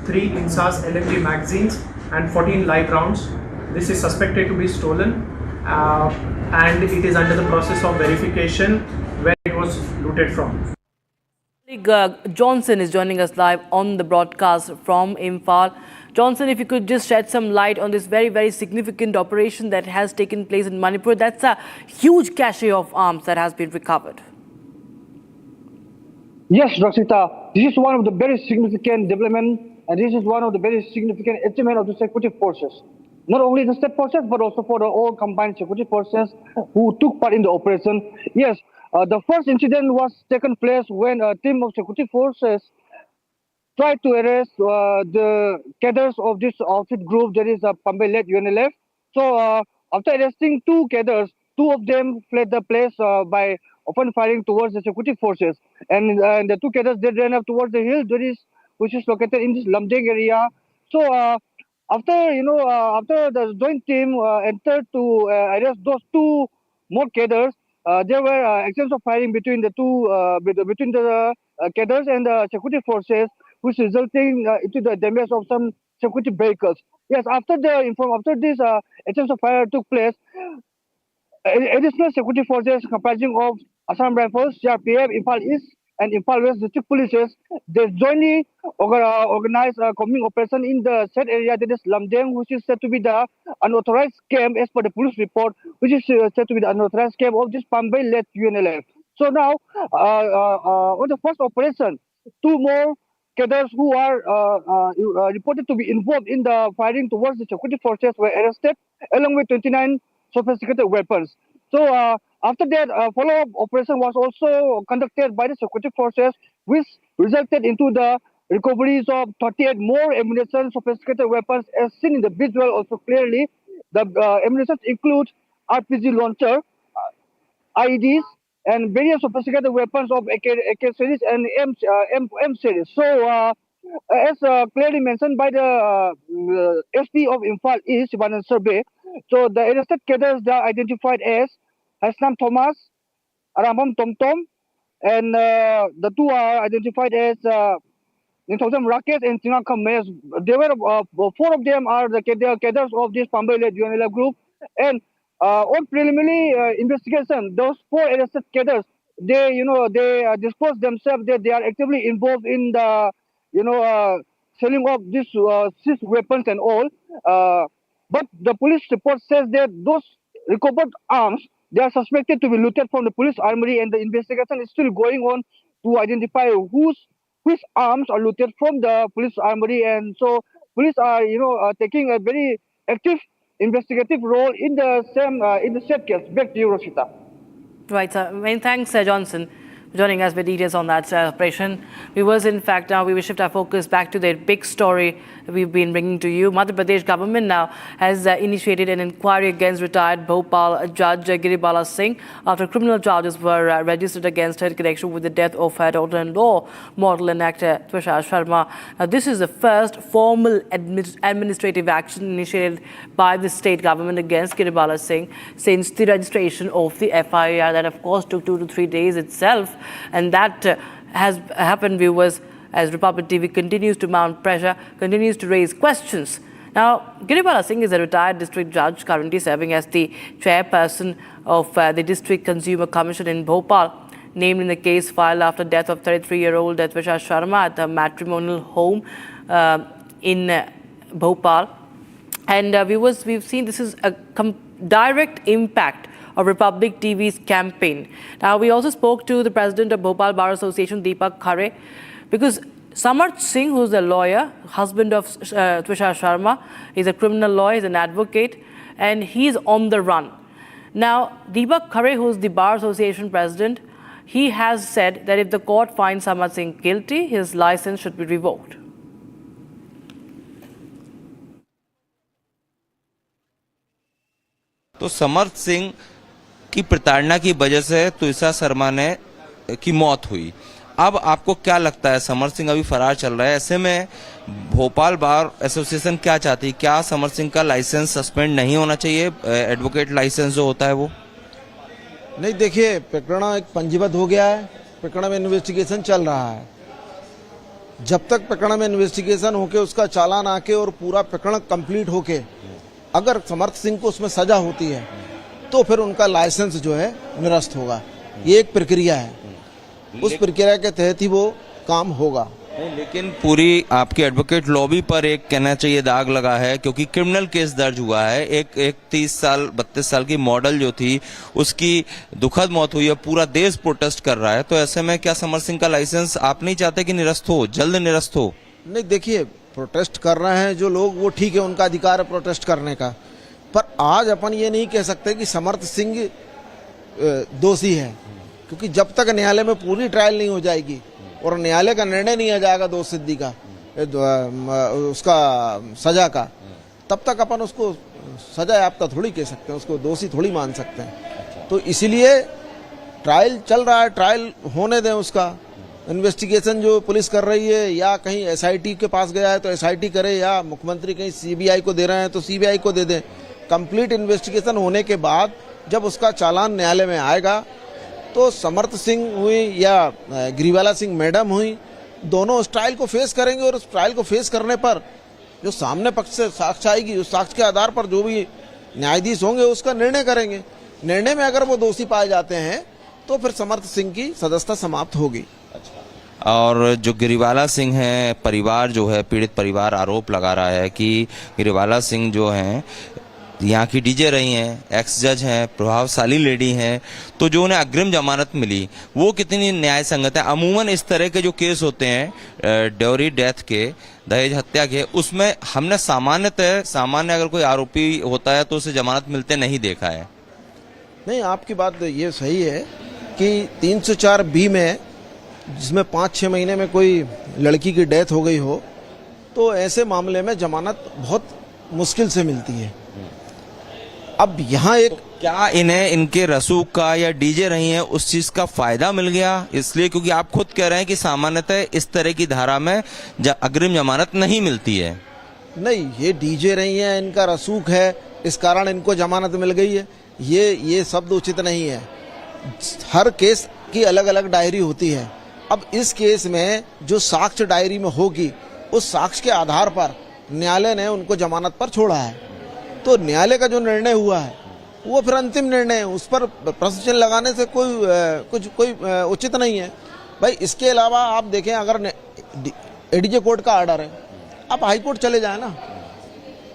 Speaker 5: 3 INSAS LMG magazines and 14 live rounds. This is suspected to be stolen and it is under the process of verification where it was looted from.
Speaker 21: Johnson is joining us live on the broadcast from Imphal. Johnson, if you could just shed some light on this very, very significant operation that has taken place in Manipur. That's a huge cache of arms that has been recovered.
Speaker 7: Yes, Raksita, this is one of the very significant development, and this is one of the very significant achievement of the security forces. Not only the state forces, but also for the all combined security forces who took part in the operation. Yes, the first incident was taken place when a team of security forces tried to arrest the cadres of this outfit group, that is a Pambay-led UNLF. So after arresting 2 cadres, 2 of them fled the place by open firing towards the security forces. And the 2 cadres, they ran up towards the hill, which is located in this Lamding area. So after the joint team entered to arrest those 2 more cadres, there were exchange of firing between the cadres and the security forces, which resulting into the damage of some security vehicles. Yes, after this exchange of fire took place, additional security forces comprising of Assam Rifles, CRPF, Imphal East and Imphal West district polices, they jointly organized a combing operation in the said area, that is Lamdeng, which is said to be the unauthorized camp as per the police report, which is said to be the unauthorized camp of this Pambay-led UNLF. So now, on the first operation, 2 more cadres who are reported to be involved in the firing towards the security forces were arrested, along with 29 sophisticated weapons. So after that, a follow-up operation was also conducted by the security forces, which resulted into the recoveries of 38 more ammunition, sophisticated weapons, as seen in the visual also clearly. The ammunition includes RPG launcher, IEDs, and various sophisticated weapons of AK series and M series. So, as clearly mentioned by the SP of Imphal East, Sivanan Survey, so the arrested cadres are identified as Hasnam Thomas, Arambam Tomtom, and the 2 are identified as Ninthosam Rakesh and Singakam Mayas. They were 4 of them are the cadres of this Pambay-led UNLF group, and on preliminary investigation, those 4 arrested cadres, they disclosed themselves that they are actively involved in the selling of these weapons and all. But the police report says that those recovered arms, they are suspected to be looted from the police armory, and the investigation is still going on to identify which arms are looted from the police armory. And so police are taking a very active investigative role in the said case. Back to you, Rosita.
Speaker 21: Right, sir. Many thanks, Johnson. joining us with details on that operation. Viewers, in fact, now we will shift our focus back to the big story we've been bringing to you. Madhya Pradesh government now has initiated an inquiry against retired Bhopal Judge Giribala Singh after criminal charges were registered against her in connection with the death of her daughter-in-law, model and actor Twisha Sharma. Now, this is the first formal administrative action initiated by the state government against Giribala Singh since the registration of the FIR that, of course, took 2 to 3 days itself. And that has happened, viewers, as Republic TV continues to mount pressure, continues to raise questions. Now, Giribala Singh is a retired district judge currently serving as the chairperson of the District Consumer Commission in Bhopal, named in the case filed after death of 33-year-old Twisha Sharma at the matrimonial home in Bhopal. And viewers, we've seen this is a direct impact of Republic TV's campaign. Now, we also spoke to the president of Bhopal Bar Association, Deepak Khare, because Samarth Singh, who's a lawyer, husband of Twisha Sharma, is a criminal lawyer, he's an advocate, and he's on the run. Now, Deepak Khare, who's the Bar Association president, he has said that if the court finds Samarth Singh guilty, his license should be revoked.
Speaker 9: तो समर्थ सिंह की प्रताड़ना की वजह से ट्विशा शर्मा ने की मौत हुई। अब आपको क्या लगता है, समर्थ सिंह अभी फरार चल रहा है, ऐसे में भोपाल बार एसोसिएशन क्या चाहती है? क्या समर्थ सिंह का लाइसेंस सस्पेंड नहीं होना चाहिए, एडवोकेट लाइसेंस जो होता है वो?
Speaker 12: नहीं, देखिए, प्रकरण एक पंजीबद्ध हो गया है, प्रकरण में इन्वेस्टिगेशन चल रहा है। जब तक प्रकरण में इन्वेस्टिगेशन होके उसका चालान आके और पूरा प्रकरण कंप्लीट होके अगर समर्थ सिंह को उसमें सजा होती है तो फिर उनका लाइसेंस जो है निरस्त होगा। ये एक प्रक्रिया है, उस प्रक्रिया के तहत ही वो काम होगा।
Speaker 9: लेकिन पूरी आपकी एडवोकेट लॉबी पर एक कहना चाहिए दाग लगा है, क्योंकि क्रिमिनल केस दर्ज हुआ है। एक 32 साल की मॉडल जो थी उसकी दुखद मौत हुई है, पूरा देश प्रोटेस्ट कर रहा है। तो ऐसे में क्या समर्थ सिंह का लाइसेंस आप नहीं चाहते कि निरस्त हो, जल्द निरस्त हो?
Speaker 12: नहीं, देखिए, प्रोटेस्ट कर रहे हैं जो लोग, वो ठीक है, उनका अधिकार है प्रोटेस्ट करने का, पर आज अपन ये नहीं कह सकते कि समर्थ सिंह दोषी है, क्योंकि जब तक न्यायालय में पूरी ट्रायल नहीं हो जाएगी और न्यायालय का निर्णय नहीं आ जाएगा दोष सिद्धि का, उसका सजा का, तब तक अपन उसको सजा याफ्ता थोड़ी कह सकते हैं, उसको दोषी थोड़ी मान सकते हैं। तो इसीलिए ट्रायल चल रहा है, ट्रायल होने दें उसका। इन्वेस्टिगेशन जो पुलिस कर रही है, या कहीं एसआईटी के पास गया है तो एसआईटी करे, या मुख्यमंत्री कहीं सीबीआई को दे रहे हैं तो सीबीआई को दे दें। कंप्लीट इन्वेस्टिगेशन होने के बाद जब उसका चालान न्यायालय में आएगा तो समर्थ सिंह हुई या गिरिवाला सिंह मैडम हुई, दोनों उस ट्रायल को फेस करेंगे और उस ट्रायल को फेस करने पर जो सामने पक्ष से साक्ष्य आएगी, उस साक्ष्य के आधार पर जो भी न्यायाधीश होंगे उसका निर्णय करेंगे। निर्णय में अगर वो दोषी पाए जाते हैं तो फिर समर्थ सिंह की सदस्यता समाप्त होगी।
Speaker 9: और जो गिरिवाला सिंह है, परिवार जो है, पीड़ित परिवार आरोप लगा रहा है कि गिरिवाला सिंह जो हैं यहाँ की डीजे रही हैं, एक्स जज हैं, प्रभावशाली लेडी हैं, तो जो उन्हें अग्रिम जमानत मिली वो कितनी न्याय संगत है? अमूमन इस तरह के जो केस होते हैं ड्योरी डेथ के, दहेज हत्या के, उसमें हमने सामान्य अगर कोई आरोपी होता है तो उसे जमानत मिलते नहीं देखा है।
Speaker 12: नहीं, आपकी बात ये सही है कि 304B में जिसमें 5-6 महीने में कोई लड़की की डेथ हो गई हो तो ऐसे मामले में जमानत बहुत मुश्किल से मिलती है। अब यहाँ एक
Speaker 9: क्या इन्हें इनके रसूख का या डीजे रही हैं उस चीज का फायदा मिल गया? इसलिए क्योंकि आप खुद कह रहे हैं कि सामान्यतः इस तरह की धारा में अग्रिम जमानत नहीं मिलती है।
Speaker 12: नहीं, ये डीजे रही हैं, इनका रसूख है, इस कारण इनको जमानत मिल गई है, ये शब्द उचित नहीं है। हर केस की अलग अलग डायरी होती है। अब इस केस में जो साक्ष्य डायरी में होगी, उस साक्ष्य के आधार पर न्यायालय ने उनको जमानत पर छोड़ा है। तो न्यायालय का जो निर्णय हुआ है वो फिर अंतिम निर्णय है, उस पर प्रश्न चिन्ह लगाने से कोई उचित नहीं है। भाई, इसके अलावा आप देखें, अगर एडीजे कोर्ट का ऑर्डर है, आप हाई कोर्ट चले जाए ना।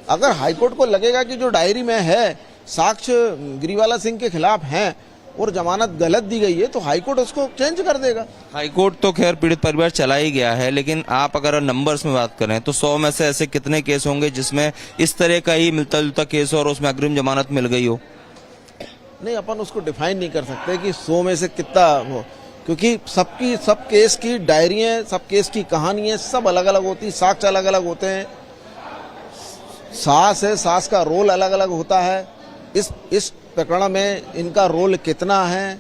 Speaker 12: अगर हाई कोर्ट को लगेगा कि जो डायरी में है साक्ष्य गिरिवाला सिंह के खिलाफ हैं और जमानत गलत दी गई है, तो हाईकोर्ट उसको चेंज कर देगा।
Speaker 9: हाईकोर्ट तो खैर पीड़ित परिवार चला ही गया है, लेकिन आप अगर नंबर्स में बात करें तो 100 में से ऐसे कितने केस होंगे जिसमें इस तरह का ही मिलता जुलता केस और उसमें अग्रिम जमानत मिल गई हो?
Speaker 12: नहीं, अपन उसको डिफाइन नहीं कर सकते कि 100 में से कितना हो। क्योंकि सब केस की डायरियाँ, सब केस की कहानियाँ सब अलग अलग होती, साक्ष्य अलग अलग होते हैं, सास है, सास का रोल अलग अलग होता है। इस प्रकरण में इनका रोल कितना है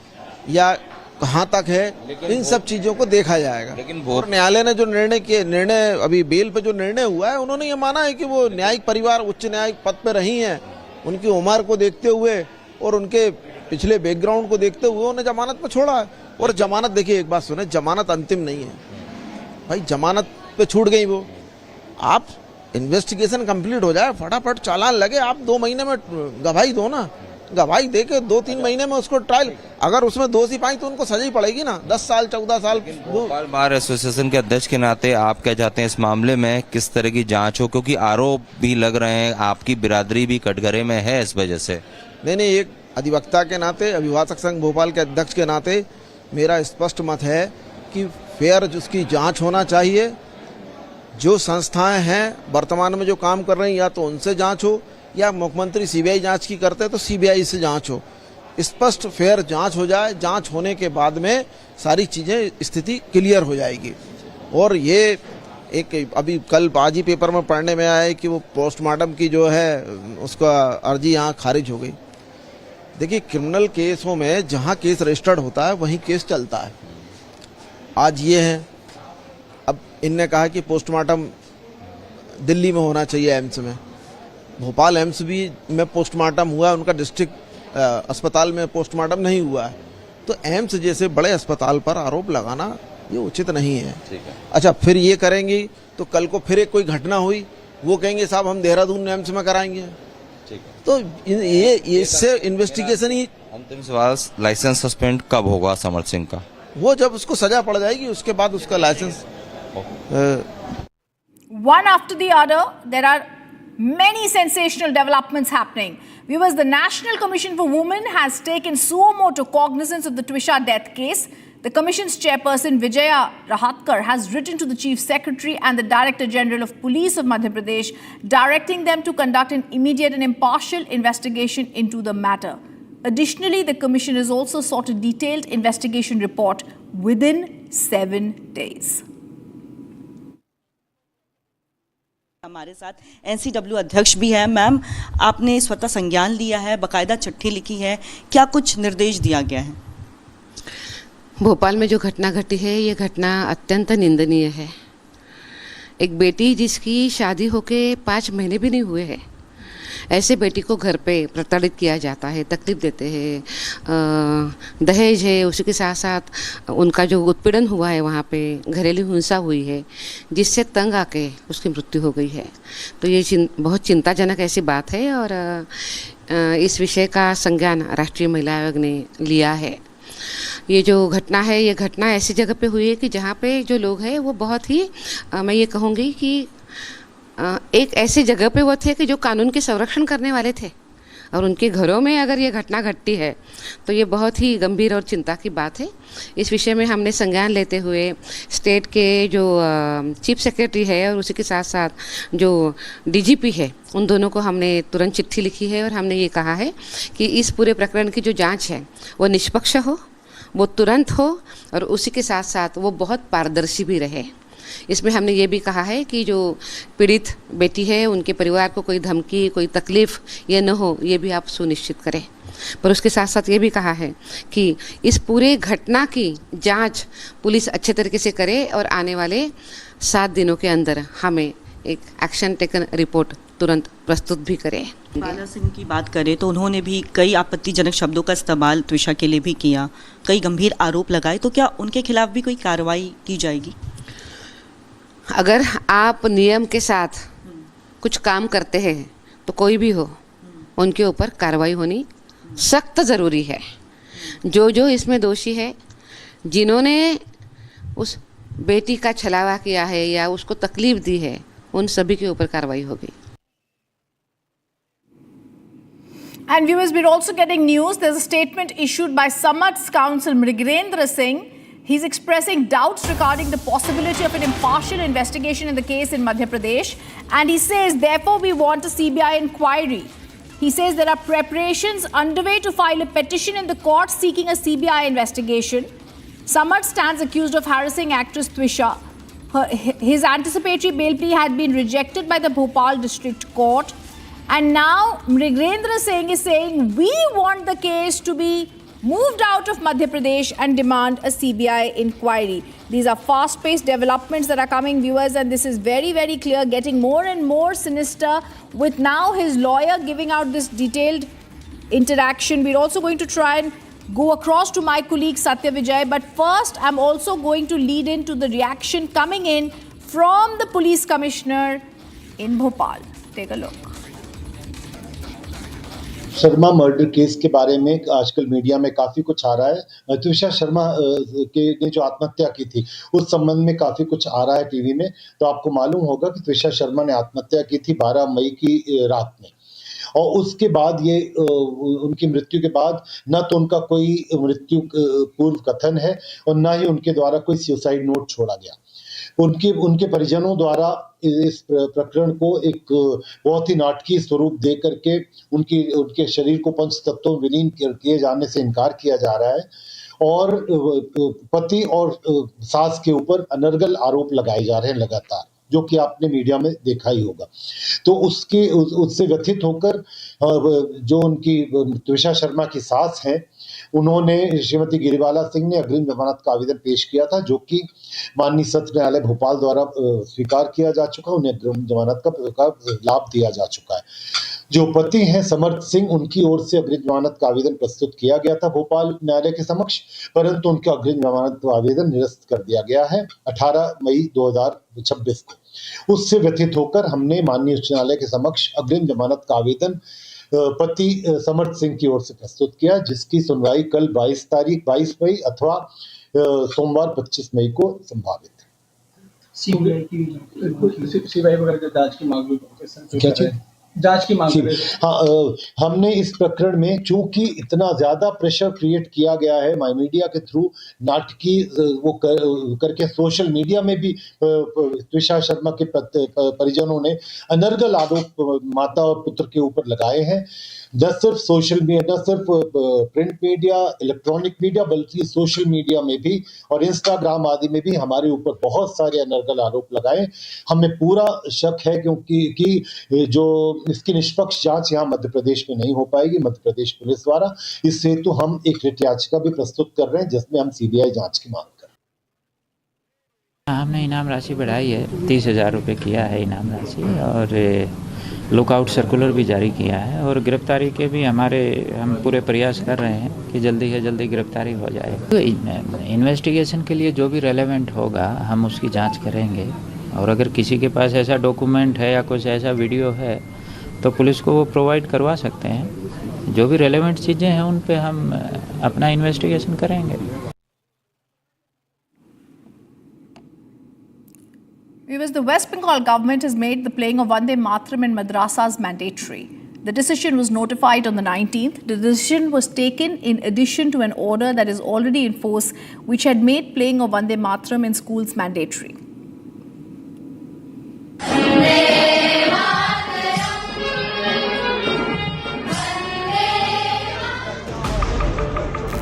Speaker 12: या कहाँ तक है, इन सब चीजों को देखा जाएगा। लेकिन न्यायालय ने जो निर्णय अभी बेल पे जो निर्णय हुआ है, उन्होंने ये माना है कि वो न्यायिक परिवार उच्च न्यायिक पद पे रही हैं, उनकी उम्र को देखते हुए और उनके पिछले बैकग्राउंड को देखते हुए उन्हें जमानत पे छोड़ा है। और जमानत, देखिए एक बात सुने, जमानत अंतिम नहीं है भाई, जमानत पे छूट गई वो, आप इन्वेस्टिगेशन कंप्लीट हो जाए, फटाफट चालान लगे, आप 2 महीने में गवाही दो ना, गवाही दे के 2-3 महीने में उसको ट्रायल, अगर उसमें दोषी पाई तो उनको सजा ही पड़ेगी ना, 10 साल 14 साल।
Speaker 9: भोपाल बार एसोसिएशन के अध्यक्ष के नाते आप क्या चाहते हैं इस मामले में किस तरह की जांच हो, क्योंकि आरोप भी लग रहे हैं, आपकी बिरादरी भी कटघरे में है इस वजह से?
Speaker 12: नहीं, एक अधिवक्ता के नाते, अभिभाषक संघ भोपाल के अध्यक्ष के नाते मेरा स्पष्ट मत है कि फेयर उसकी जांच होना चाहिए। जो संस्थाएं हैं वर्तमान में जो काम कर रही हैं, या तो उनसे जांच हो, या मुख्यमंत्री सीबीआई जांच की करते हैं तो सीबीआई से जांच हो, स्पष्ट फेयर जांच हो जाए। जांच होने के बाद में सारी चीजें, स्थिति क्लियर हो जाएगी। और ये एक अभी कल आज ही पेपर में पढ़ने में आया है कि वो पोस्टमार्टम की जो है उसका अर्जी यहाँ खारिज हो गई। देखिए, क्रिमिनल केसों में जहाँ केस रजिस्टर्ड होता है वहीं केस चलता है। आज ये है, अब इनने कहा कि पोस्टमार्टम दिल्ली में होना चाहिए एम्स में, भोपाल एम्स भी में पोस्टमार्टम हुआ है, उनका डिस्ट्रिक्ट अस्पताल में पोस्टमार्टम नहीं हुआ है। तो एम्स जैसे बड़े अस्पताल पर आरोप लगाना ये उचित नहीं है। अच्छा, फिर ये करेंगी तो कल को फिर एक कोई घटना हुई, वो कहेंगे साहब हम देहरादून एम्स में कराएंगे। तो ये इससे इन्वेस्टिगेशन ही।
Speaker 9: अंतिम सवाल, लाइसेंस सस्पेंड कब होगा समर सिंह का?
Speaker 12: वो जब उसको सजा पड़ जाएगी उसके बाद उसका licence.
Speaker 1: One after the other, there are many sensational developments happening. Viewers, the National Commission for Women has taken suo motu cognizance of the Twisha death case. The Commission's chairperson Vijaya Rahatkar has written to the Chief Secretary and the Director General of Police of Madhya Pradesh, directing them to conduct an immediate and impartial investigation into the matter. Additionally, the Commission has also sought a detailed investigation report within 7 days.
Speaker 13: हमारे साथ NCW अध्यक्ष भी है। Ma'am, आपने स्वतः संज्ञान लिया है, बकायदा चिट्ठी लिखी है, क्या कुछ निर्देश दिया गया है?
Speaker 14: भोपाल में जो घटना घटी है, ये घटना अत्यंत निंदनीय है। एक बेटी जिसकी शादी होके 5 महीने भी नहीं हुए हैं, ऐसे बेटी को घर पे प्रताड़ित किया जाता है, तकलीफ देते हैं, दहेज है, उसी के साथ साथ उनका जो उत्पीड़न हुआ है, वहाँ पे घरेलू हिंसा हुई है, जिससे तंग आके उसकी मृत्यु हो गई है। तो ये बहुत चिंताजनक ऐसी बात है और इस विषय का संज्ञान राष्ट्रीय महिला आयोग ने लिया है। ये जो घटना है, ये घटना ऐसी जगह पे हुई है कि जहाँ पे जो लोग हैं वो बहुत ही मैं ये कहूँगी कि एक ऐसी जगह पे वो थे कि जो कानून के संरक्षण करने वाले थे, और उनके घरों में अगर ये घटना घटती है तो ये बहुत ही गंभीर और चिंता की बात है। इस विषय में हमने संज्ञान लेते हुए स्टेट के जो चीफ सेक्रेटरी है और उसी के साथ साथ जो डीजीपी है, उन दोनों को हमने तुरंत चिट्ठी लिखी है और हमने ये कहा है कि इस पूरे प्रकरण की जो जांच है वो निष्पक्ष हो, वो तुरंत हो और उसी के साथ साथ वो बहुत पारदर्शी भी रहे। इसमें हमने ये भी कहा है कि जो पीड़ित बेटी है, उनके परिवार को कोई धमकी, कोई तकलीफ़ ये न हो, ये भी आप सुनिश्चित करें। पर उसके साथ साथ ये भी कहा है कि इस पूरे घटना की जांच पुलिस अच्छे तरीके से करे और आने वाले 7 दिनों के अंदर हमें एक एक्शन टेकन रिपोर्ट तुरंत प्रस्तुत भी करे।
Speaker 13: बाला सिंह की बात करें तो उन्होंने भी कई आपत्तिजनक शब्दों का इस्तेमाल त्विषा के लिए भी किया, कई गंभीर आरोप लगाए, तो क्या उनके खिलाफ भी कोई कार्रवाई की जाएगी?
Speaker 14: अगर आप नियम के साथ कुछ काम करते हैं तो कोई भी हो, उनके ऊपर कार्रवाई होनी सख्त ज़रूरी है। जो इसमें दोषी है, जिन्होंने उस बेटी का छलावा किया है या उसको तकलीफ दी है, उन सभी के ऊपर कार्रवाई होगी।
Speaker 1: And viewers, we're also getting news. There's a statement issued by Samat's counsel Mrigrendra Singh. He's expressing doubts regarding the possibility of an impartial investigation in the case in Madhya Pradesh. And he says, therefore, we want a CBI inquiry. He says there are preparations underway to file a petition in the court seeking a CBI investigation. Samad stands accused of harassing actress Twisha. His anticipatory bail plea had been rejected by the Bhopal District Court. And now Mrigendra Singh is saying, we want the case to be moved out of Madhya Pradesh and demand a CBI inquiry. These are fast-paced developments that are coming, viewers, and this is very, very clear, getting more and more sinister with now his lawyer giving out this detailed interaction. We're also going to try and go across to my colleague Satya Vijay, but first I'm also going to lead into the reaction coming in from the police commissioner in Bhopal. Take a look.
Speaker 4: Sharma murder case के बारे में आजकल media में काफी कुछ आ रहा है। त्विशा शर्मा ने जो आत्महत्या की थी उस संबंध में काफी कुछ आ रहा है टीवी में। तो आपको मालूम होगा कि त्विशा शर्मा ने आत्महत्या की थी 12 मई की रात में, और उसके बाद ये उनकी मृत्यु के बाद न तो उनका कोई मृत्यु पूर्व कथन है और न ही उनके द्वारा कोई सुसाइड नोट छोड़ा गया। उनके परिजनों द्वारा इस प्रकरण को एक बहुत ही नाटकीय स्वरूप दे करके उनके शरीर को पंच तत्वों में विलीन किए जाने से इनकार किया जा रहा है और पति और सास के ऊपर अनर्गल आरोप लगाए जा रहे हैं लगातार, जो कि आपने मीडिया में देखा ही होगा। तो उससे व्यथित होकर जो उनकी त्विशा शर्मा की सास हैं, उन्होंने श्रीमती गिरिवाला सिंह ने अग्रिम जमानत का आवेदन पेश किया था, जो कि माननीय सत्र न्यायालय भोपाल द्वारा स्वीकार किया जा चुका, उन्हें अग्रिम जमानत का लाभ दिया जा चुका है। जो पति हैं समर्थ सिंह, उनकी ओर से अग्रिम जमानत का आवेदन प्रस्तुत किया गया था भोपाल न्यायालय के समक्ष, परंतु उनका अग्रिम जमानत का आवेदन निरस्त कर दिया गया है 18 मई 2026 को। उससे व्यथित होकर हमने माननीय उच्च न्यायालय के समक्ष अग्रिम जमानत का आवेदन पति समर्थ सिंह की ओर से प्रस्तुत किया, जिसकी सुनवाई कल 22 मई अथवा सोमवार 25 मई को संभावित है।
Speaker 15: सीबीआई वगैरह की जांच की मांग भी जांच की मांग।
Speaker 4: हाँ, हमने इस प्रकरण में चूंकि इतना ज्यादा प्रेशर क्रिएट किया गया है मीडिया के थ्रू, नाटकी वो करके सोशल मीडिया में भी त्विशा शर्मा के परिजनों ने अनर्गल आरोप माता और पुत्र के ऊपर लगाए हैं। न सिर्फ सोशल मीडिया, न सिर्फ प्रिंट मीडिया, इलेक्ट्रॉनिक मीडिया, बल्कि सोशल मीडिया में भी और इंस्टाग्राम आदि में भी हमारे ऊपर बहुत सारे अनर्गल आरोप लगाए। हमें पूरा शक है कि जो इसकी निष्पक्ष जांच यहाँ मध्य प्रदेश में नहीं हो पाएगी मध्य प्रदेश पुलिस द्वारा। इस हेतु हम एक रिट याचिका भी प्रस्तुत कर रहे हैं, जिसमें हम सीबीआई जांच की मांग कर रहे हैं।
Speaker 19: हमने इनाम राशि बढ़ाई है, 30,000 रुपये किया है इनाम राशि, और लुकआउट सर्कुलर भी जारी किया है, और गिरफ्तारी के भी हम पूरे प्रयास कर रहे हैं कि जल्दी से जल्दी गिरफ्तारी हो जाए। तो इन्वेस्टिगेशन के लिए जो भी रेलेवेंट होगा हम उसकी जांच करेंगे, और अगर किसी के पास ऐसा डॉक्यूमेंट है या कुछ ऐसा वीडियो है तो पुलिस को वो प्रोवाइड करवा सकते हैं। जो भी रेलेवेंट चीज़ें हैं उन पे हम अपना इन्वेस्टिगेशन करेंगे।
Speaker 1: The West Bengal government has made the playing of Vande Mataram in madrasas mandatory. The decision was notified on the 19th. The decision was taken in addition to an order that is already in force, which had made playing of Vande Mataram in schools mandatory.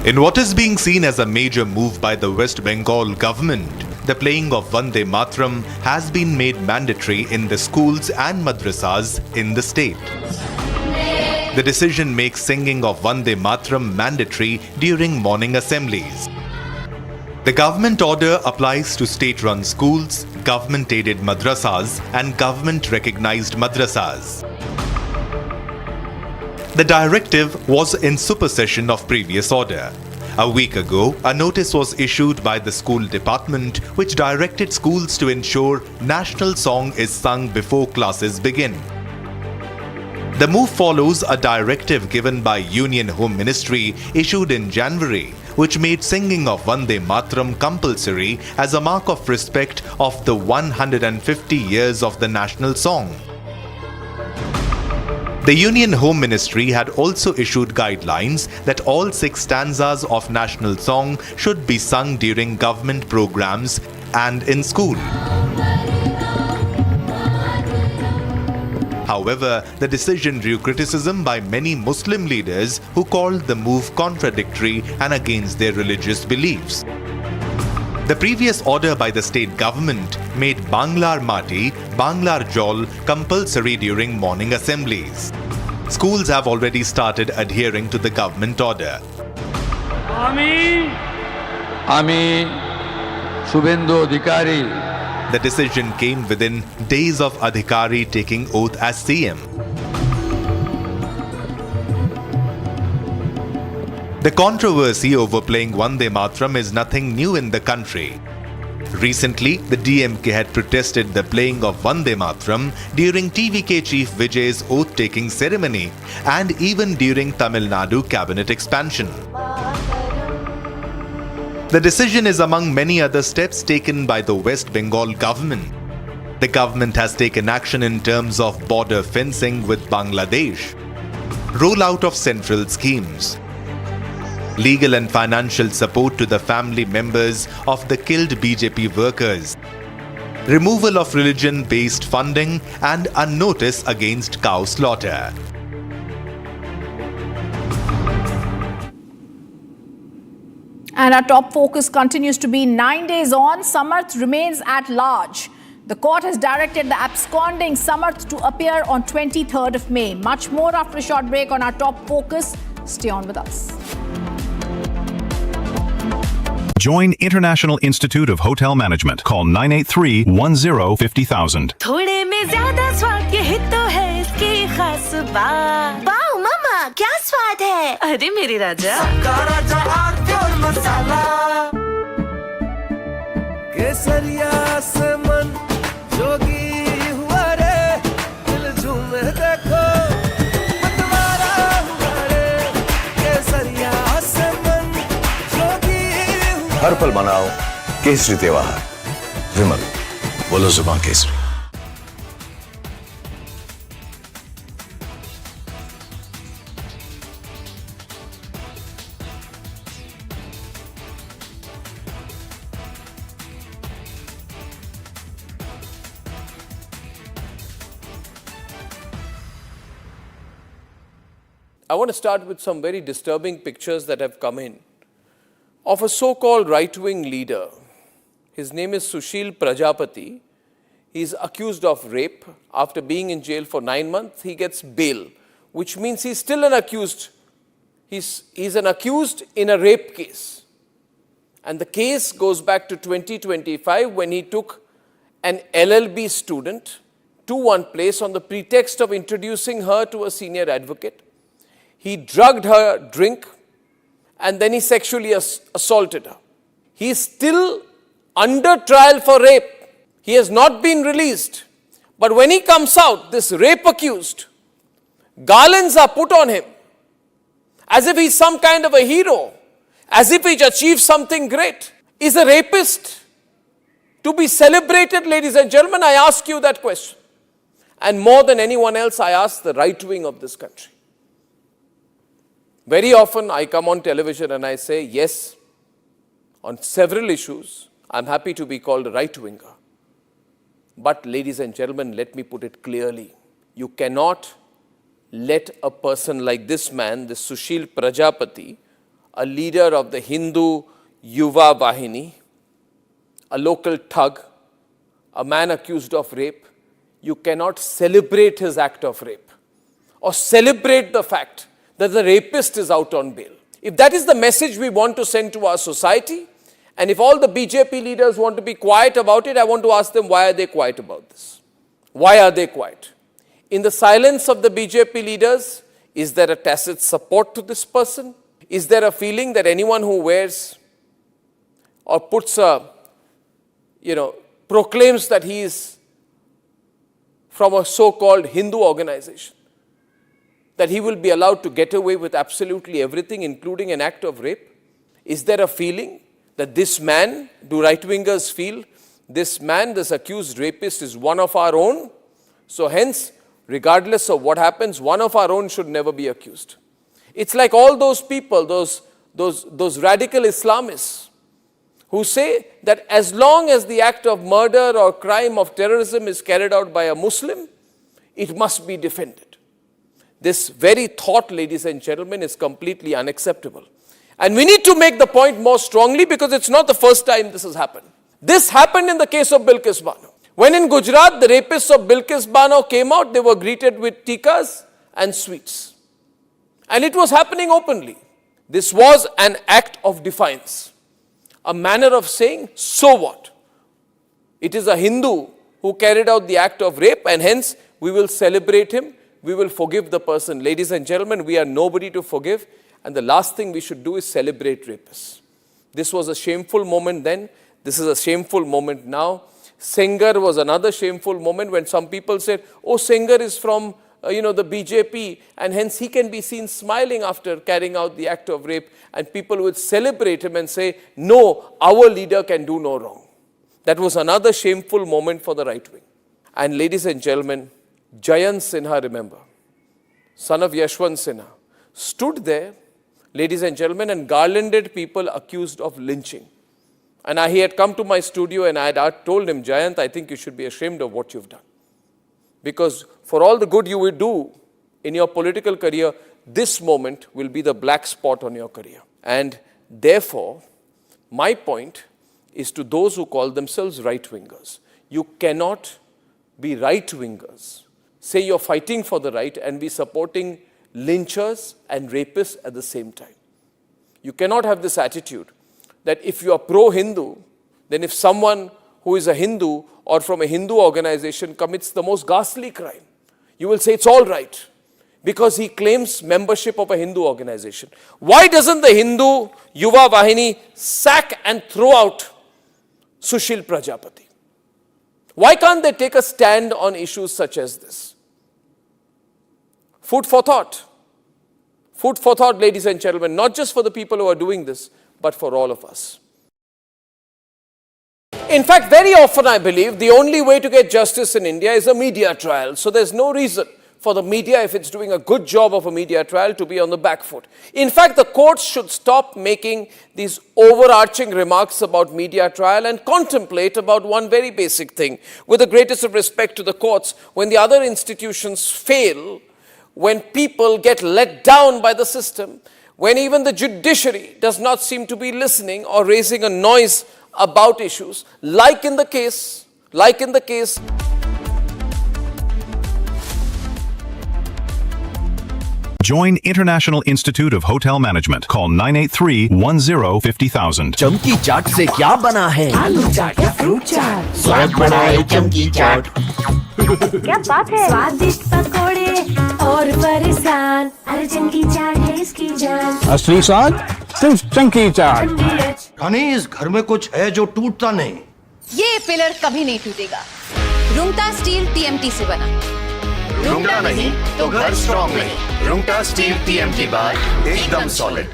Speaker 20: In what is being seen as a major move by the West Bengal government, the playing of Vande Mataram has been made mandatory in the schools and madrasas in the state. The decision makes singing of Vande Mataram mandatory during morning assemblies. The government order applies to state-run schools, government-aided madrasas and government-recognized madrasas. The directive was in supersession of previous order. A week ago, a notice was issued by the school department which directed schools to ensure national song is sung before classes begin. The move follows a directive given by Union Home Ministry issued in January, which made singing of Vande Mataram compulsory as a mark of respect of the 150 years of the national song. The Union Home Ministry had also issued guidelines that all 6 stanzas of national song should be sung during government programs and in school. However, the decision drew criticism by many Muslim leaders who called the move contradictory and against their religious beliefs. The previous order by the state government made Banglar Mati, Banglar Jol compulsory during morning assemblies. Schools have already started adhering to the government order.
Speaker 6: Ami Shubhendu Adhikari.
Speaker 20: The decision came within days of Adhikari taking oath as CM. The controversy over playing Vande Mataram is nothing new in the country. Recently, the DMK had protested the playing of Vande Mataram during TVK Chief Vijay's oath-taking ceremony and even during Tamil Nadu cabinet expansion. The decision is among many other steps taken by the West Bengal government. The government has taken action in terms of border fencing with Bangladesh, rollout of central schemes, legal and financial support to the family members of the killed BJP workers, removal of religion-based funding and a notice against cow slaughter.
Speaker 1: And our top focus continues to be 9 days on, Samarth remains at large. The court has directed the absconding Samarth to appear on 23rd of May. Much more after a short break on our top focus. Stay on with us.
Speaker 10: Join International Institute of Hotel Management. Call 983-10-50,000.
Speaker 24: थोड़े में ज्यादा स्वाद ये तो है इसकी खास बात। वाओ मामा क्या स्वाद है? अरे मेरे राजा। सबका राजा आर्थिक मसाला।
Speaker 11: केसरिया से मन जोगी हुआ रे, दिल झूमे देखो मतवारा हुआ रे, केसरिया से मन जोगी हुआ।
Speaker 16: हर पल मनाओ केसरी त्योहार। विमल बोलो जुबान Kesari.
Speaker 8: I want to start with some very disturbing pictures that have come in of a so-called right-wing leader. His name is Sushil Prajapati. He's accused of rape. After being in jail for 9 months, he gets bail, which means he's still an accused. He's an accused in a rape case. And the case goes back to 2025 when he took an LLB student to one place on the pretext of introducing her to a senior advocate. He drugged her drink and then he sexually assaulted her. He is still under trial for rape. He has not been released. But when he comes out, this rape accused, garlands are put on him as if he's some kind of a hero, as if he's achieved something great. Is a rapist to be celebrated, ladies and gentlemen? I ask you that question. And more than anyone else, I ask the right wing of this country. Very often I come on television and I say, yes, on several issues, I'm happy to be called a right-winger. But ladies and gentlemen, let me put it clearly. You cannot let a person like this man, this Sushil Prajapati, a leader of the Hindu Yuva Vahini, a local thug, a man accused of rape, you cannot celebrate his act of rape or celebrate the fact that the rapist is out on bail. If that is the message we want to send to our society, and if all the BJP leaders want to be quiet about it, I want to ask them, why are they quiet about this? Why are they quiet? In the silence of the BJP leaders, is there a tacit support to this person? Is there a feeling that anyone who wears or puts a, proclaims that he is from a so-called Hindu organization, that he will be allowed to get away with absolutely everything, including an act of rape? Is there a feeling that this man, do right-wingers feel, this man, this accused rapist is one of our own? So hence, regardless of what happens, one of our own should never be accused. It's like all those people, those radical Islamists who say that as long as the act of murder or crime of terrorism is carried out by a Muslim, it must be defended. This very thought, ladies and gentlemen, is completely unacceptable. And we need to make the point more strongly because it's not the first time this has happened. This happened in the case of Bilkis Bano. When in Gujarat, the rapists of Bilkis Bano came out, they were greeted with tikas and sweets. And it was happening openly. This was an act of defiance. A manner of saying, so what? It is a Hindu who carried out the act of rape and hence we will celebrate him, we will forgive the person. Ladies and gentlemen, we are nobody to forgive and the last thing we should do is celebrate rapists. This was a shameful moment then, this is a shameful moment now. Sengar was another shameful moment when some people said, oh, Sengar is from the BJP and hence he can be seen smiling after carrying out the act of rape and people would celebrate him and say, no, our leader can do no wrong. That was another shameful moment for the right wing. And ladies and gentlemen, Jayant Sinha, remember, son of Yashwant Sinha, stood there, ladies and gentlemen, and garlanded people accused of lynching. And he had come to my studio and I had told him, Jayant, I think you should be ashamed of what you've done. Because for all the good you will do in your political career, this moment will be the black spot on your career. And therefore, my point is to those who call themselves right-wingers. You cannot be right-wingers, say you're fighting for the right and be supporting lynchers and rapists at the same time. You cannot have this attitude that if you are pro-Hindu, then if someone who is a Hindu or from a Hindu organization commits the most ghastly crime, you will say it's all right because he claims membership of a Hindu organization. Why doesn't the Hindu Yuva Vahini sack and throw out Sushil Prajapati? Why can't they take a stand on issues such as this? Food for thought. Food for thought, ladies and gentlemen, not just for the people who are doing this, but for all of us. In fact, very often I believe the only way to get justice in India is a media trial. So there's no reason for the media, if it's doing a good job of a media trial, to be on the back foot. In fact, the courts should stop making these overarching remarks about media trial and contemplate about one very basic thing. With the greatest of respect to the courts, when the other institutions fail, when people get let down by the system, when even the judiciary does not seem to be listening or raising a noise about issues, like in the case.
Speaker 10: Join International Institute of Hotel Management. Call 983-10-50,000.
Speaker 11: चमकी चाट से क्या बना है? आलू चाट या fruit चाट? स्वाद बनाए चमकी चाट।
Speaker 24: क्या बात है? स्वादिष्ट पकोड़े और परेशान, अरे चमकी चाट है इसकी जान।
Speaker 17: असली स्वाद सिर्फ चमकी चाट।
Speaker 18: रानी, इस घर में कुछ है जो टूटता नहीं।
Speaker 22: ये पिलर कभी नहीं टूटेगा। रुंगटा स्टील TMT से बना।
Speaker 16: रुंगटा नहीं तो घर स्ट्रॉन्ग नहीं। रुंगटा स्टील TMT बार एकदम solid.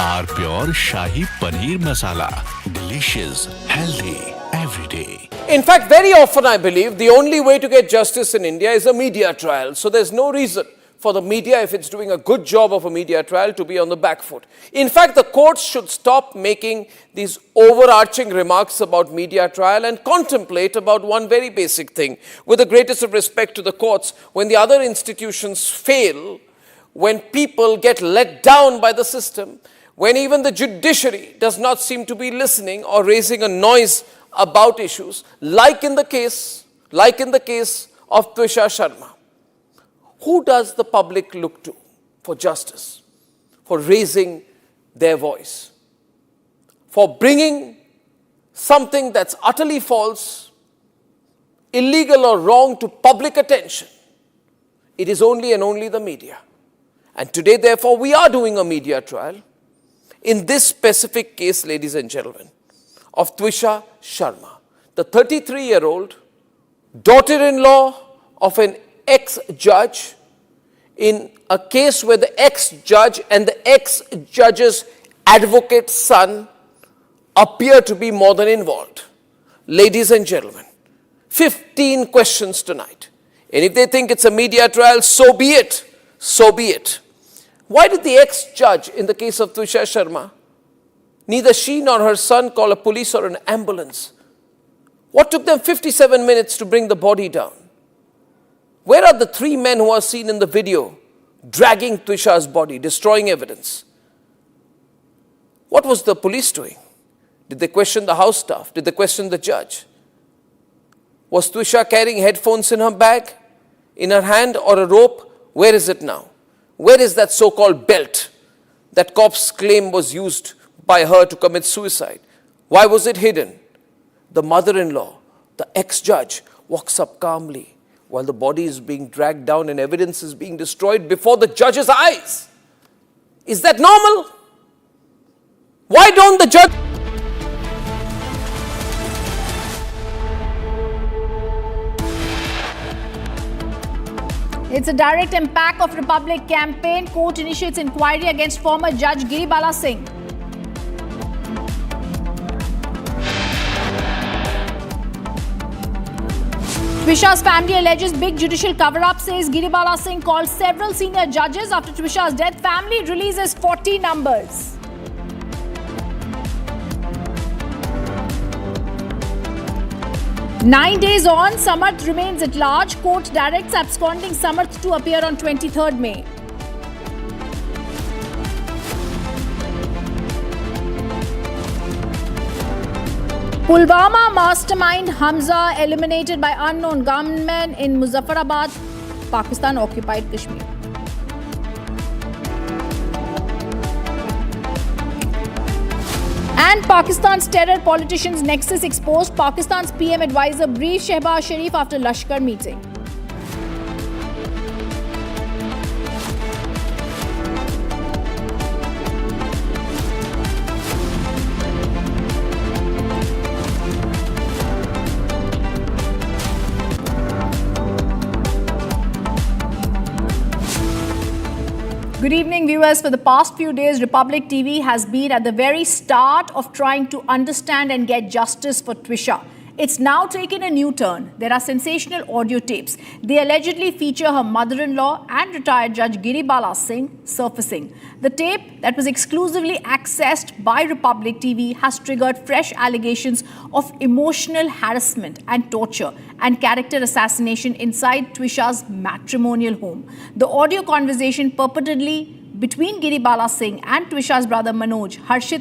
Speaker 23: R pure shahi paneer masala, delicious, healthy every day.
Speaker 8: In fact, very often I believe the only way to get justice in India is a media trial. So there's no reason for the media, if it's doing a good job of a media trial, to be on the back foot. In fact, the courts should stop making these overarching remarks about media trial and contemplate about one very basic thing. With the greatest of respect to the courts, when the other institutions fail, when people get let down by the system, when even the judiciary does not seem to be listening or raising a noise about issues, like in the case of Twisha Sharma. Who does the public look to for justice, for raising their voice, for bringing something that's utterly false, illegal or wrong to public attention? It is only and only the media. And today, therefore, we are doing a media trial in this specific case, ladies and gentlemen, of Twisha Sharma, the 33-year-old daughter-in-law of an ex-judge, in a case where the ex-judge and the ex-judge's advocate's son appear to be more than involved. Ladies and gentlemen, 15 questions tonight. And if they think it's a media trial, so be it. So be it. Why did the ex-judge in the case of Twisha Sharma, neither she nor her son call a police or an ambulance? What took them 57 minutes to bring the body down? Where are the 3 men who are seen in the video dragging Twisha's body, destroying evidence? What was the police doing? Did they question the house staff? Did they question the judge? Was Twisha carrying headphones in her bag, in her hand, or a rope? Where is it now? Where is that so-called belt that cops claim was used by her to commit suicide? Why was it hidden? The mother-in-law, the ex-judge, walks up calmly while the body is being dragged down and evidence is being destroyed before the judge's eyes. Is that normal? Why don't the judge...
Speaker 1: It's a direct impact of Republic campaign. Court initiates inquiry against former Judge Giribala Singh. Twisha's family alleges big judicial cover-up, says Giribala Singh called several senior judges after Twisha's death. Family releases 40 numbers. Nine days on, Samarth remains at large. Court directs absconding Samarth to appear on 23rd May. Pulwama Mastermind Hamza eliminated by unknown gunmen in Muzaffarabad, Pakistan occupied Kashmir. And Pakistan's terror politicians' nexus exposed. Pakistan's PM advisor briefed Shehbaz Sharif after Lashkar meeting. Good evening, viewers. For the past few days, Republic TV has been at the very start of trying to understand and get justice for Twisha. It's now taken a new turn. There are sensational audio tapes. They allegedly feature her mother-in-law and retired Judge Giribala Singh surfacing. The tape that was exclusively accessed by Republic TV has triggered fresh allegations of emotional harassment and torture and character assassination inside Twisha's matrimonial home. The audio conversation purportedly between Giribala Singh and Twisha's brother Manoj Harshit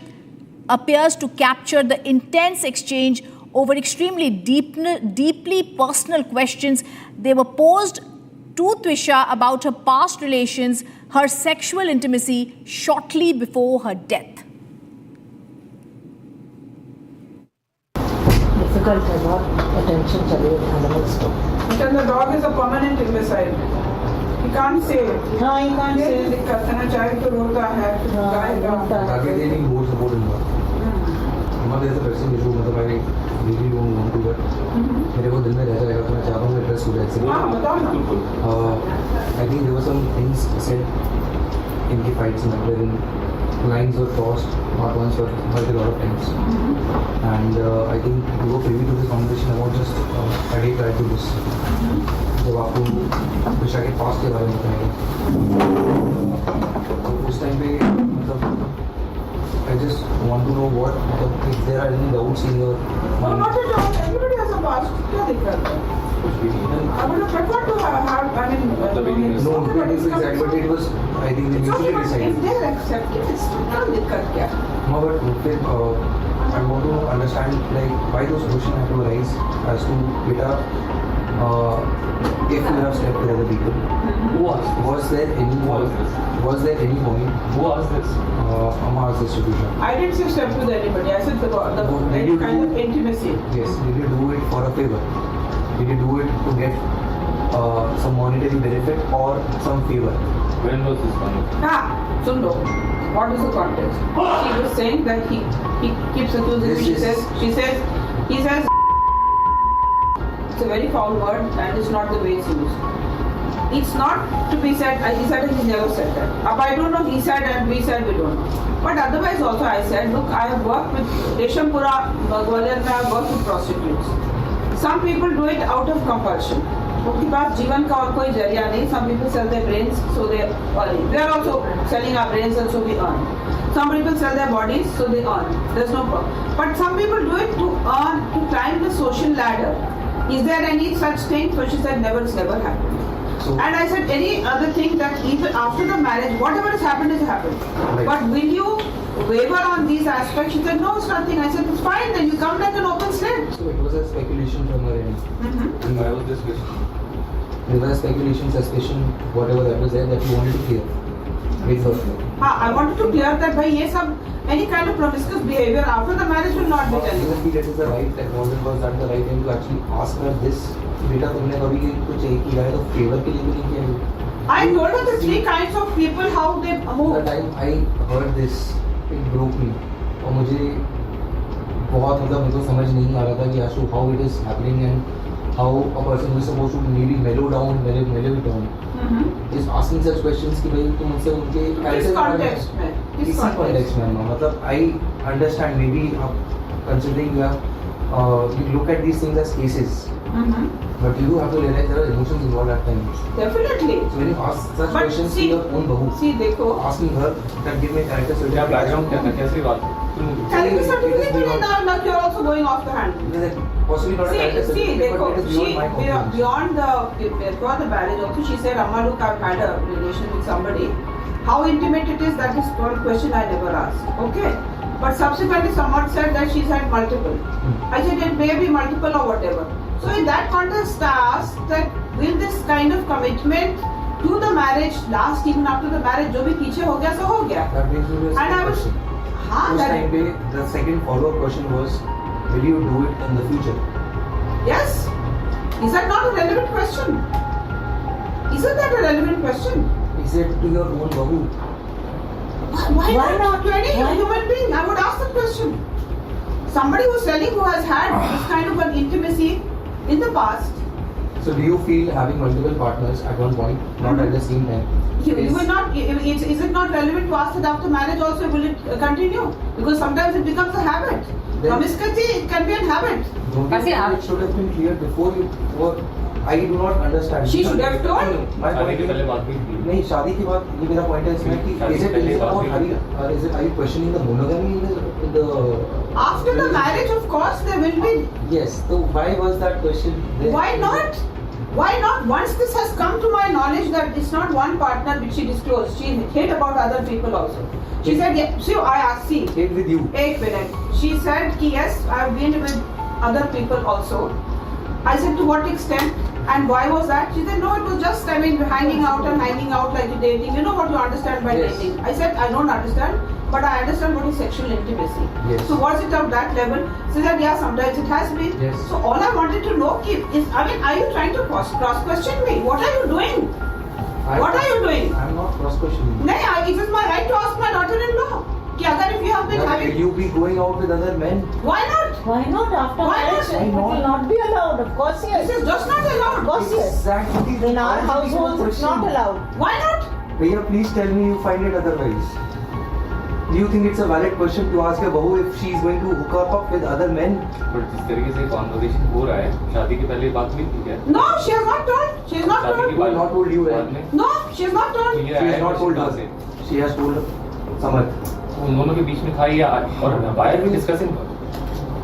Speaker 1: appears to capture the intense exchange over extremely deeply personal questions. They were posed to Twisha about her past relations, her sexual intimacy shortly before her death.
Speaker 2: Difficult a lot, attention animals too.
Speaker 3: Because the dog is a permanent imbecile. He can't say.
Speaker 2: No, he can't say.
Speaker 3: दिक्कत है ना, चाहे तो रोता है,
Speaker 5: targeting more support in that. There's a person issue, मतलब I really don't want to, but मेरे को दिल में रह जाएगा तो मैं चाहता हूँ address हो जाए इसलिए.
Speaker 3: हाँ, बताओ ना.
Speaker 5: I think there were some things said in the fights wherein lines were crossed, not once but quite a lot of times. And I think we were privy to this conversation about just a day prior to this. जब आपको त्विशा के पास के बारे में बताएंगे तो उस time पे मतलब I just want to know what if there are any doubts in your mind.
Speaker 3: Not at all. Everybody has a past. क्या दिक्कत है? I would have preferred to have. I mean,
Speaker 5: no, it is exactly, but it was. I think they mutually decided.
Speaker 3: If they accept it, it's क्या दिक्कत क्या?
Speaker 5: No, but I want to understand like why those questions have to arise as to beta. If you have slept with other people, was there any point?
Speaker 3: Who asked this?
Speaker 5: Asked this to Twisha.
Speaker 3: I didn't say slept with anybody. I said the kind of intimacy.
Speaker 5: Yes. Did you do it for a favor? Did you do it to get some monetary benefit or some favor?
Speaker 3: When was this done? Sindoor. What is the context? She was saying that he keeps accusing me. He says. It's a very foul word and it's not the way it's used. It's not to be said, he said and he never said that. I don't know, he said and we said we don't know. But otherwise also I said, look, I have worked with Reshampura, Gwalior, I have worked with prostitutes. Some people do it out of compulsion. उनके पास जीवन का और कोई जरिया नहीं. Some people sell their brains, so they earn. We are also selling our brains and so we earn. Some people sell their bodies, so they earn. There's no problem. But some people do it to earn, to climb the social ladder. Is there any such thing? So she said, never, it's never happened. And I said any other thing that even after the marriage, whatever has happened has happened.
Speaker 5: Right.
Speaker 3: But will you waver on these aspects? She said, no, it's nothing. I said, it's fine, then you come like an open slate.
Speaker 5: So it was a speculation from her end. And why was this question? There was a speculation, suspicion, whatever that was there that you wanted to clear. With her.
Speaker 3: I wanted to clear that by yes, any kind of promiscuous behavior after the marriage will not be done.
Speaker 5: Even that is the right, and was that the right time to actually ask her this? बेटा तुमने कभी कुछ एक किया है तो favour के लिए भी नहीं किया?
Speaker 3: I told her the three kinds of people how they move.
Speaker 5: The time I heard this, it broke me. और मुझे बहुत मुझे तो समझ नहीं आ रहा था कि आशु how it is happening and how a person who is supposed to maybe mellow it down is asking such questions कि भाई तुम मुझसे उनके
Speaker 3: किस context में?
Speaker 5: किस context में मतलब I understand maybe considering you look at these things as cases. But you do have to realize there are emotions involved at times.
Speaker 3: Definitely.
Speaker 5: So when you ask such questions to your own bahu, asking her that give me a character certificate. क्या background क्या था कैसी बात?
Speaker 3: Character certificate now you're also going off the hand.
Speaker 5: Possibly not a character certificate, but it is beyond my comprehension.
Speaker 3: Beyond the marriage also, she said, Amma, look, I've had a relation with somebody. How intimate it is, that is one question I never asked. Okay. But subsequently someone said that she's had multiple. I said it may be multiple or whatever. So in that context I asked that will this kind of commitment to the marriage last even after the marriage? जो भी पीछे हो गया सो हो गया.
Speaker 5: That brings me to the second question. The second follow-up question was, will you do it in the future?
Speaker 3: Yes. Is that not a relevant question? Isn't that a relevant question?
Speaker 5: Is it to your own bahu?
Speaker 3: Why not? To any human being, I would ask the question. Somebody who's telling who has had this kind of an intimacy in the past.
Speaker 5: So do you feel having multiple partners at one point, not at the same time?
Speaker 3: You will not. Is it not relevant to ask that after marriage also will it continue? Because sometimes it becomes a habit. Promiscuity, it can be a habit.
Speaker 5: Don't you think it should have been cleared before you were? I do not understand.
Speaker 3: She should have told.
Speaker 5: नहीं शादी के बाद ये मेरा point है इसमें कि is it are you questioning the monogamy in the
Speaker 3: after the marriage? Of course there will be.
Speaker 5: Yes. So why was that question there?
Speaker 3: Why not? Why not? Once this has come to my knowledge that it's not one partner which she disclosed, she hid about other people also. She said, yeah, so I asked, see.
Speaker 5: Hid with you.
Speaker 3: 8 minutes. She said, yes, I've been with other people also. I said, to what extent? And why was that? She said, no, it was just, hanging out like dating. You know what you understand by dating. I said, I don't understand, but I understand what is sexual intimacy.
Speaker 5: Yes.
Speaker 3: So was it of that level? She said, yeah, sometimes it has been.
Speaker 5: Yes.
Speaker 3: So all I wanted to know is, are you trying to cross-question me? What are you doing? What are you doing?
Speaker 5: I'm not cross-questioning.
Speaker 3: No, it is my right to ask my daughter-in-law. If you have been having...
Speaker 5: Will you be going out with other men?
Speaker 3: Why not?
Speaker 2: Why not? After marriage, it will not be allowed. Of course, yes.
Speaker 3: This is just not allowed.
Speaker 2: Of course, yes.
Speaker 5: Exactly.
Speaker 2: In our household, it's not allowed.
Speaker 3: Why not?
Speaker 5: Bhaiya, please tell me you find it otherwise. Do you think it's a valid question to ask a bahu if she is going to hook up with other men?
Speaker 7: But जिस तरीके से conversation हो रहा है, शादी के पहले बात हुई थी क्या?
Speaker 3: No, she has not told. She has not told.
Speaker 5: She has not told you, right?
Speaker 3: No, she has not told.
Speaker 5: She has not told us. She has told Samarth.
Speaker 7: उन दोनों के बीच में था या और why are we discussing?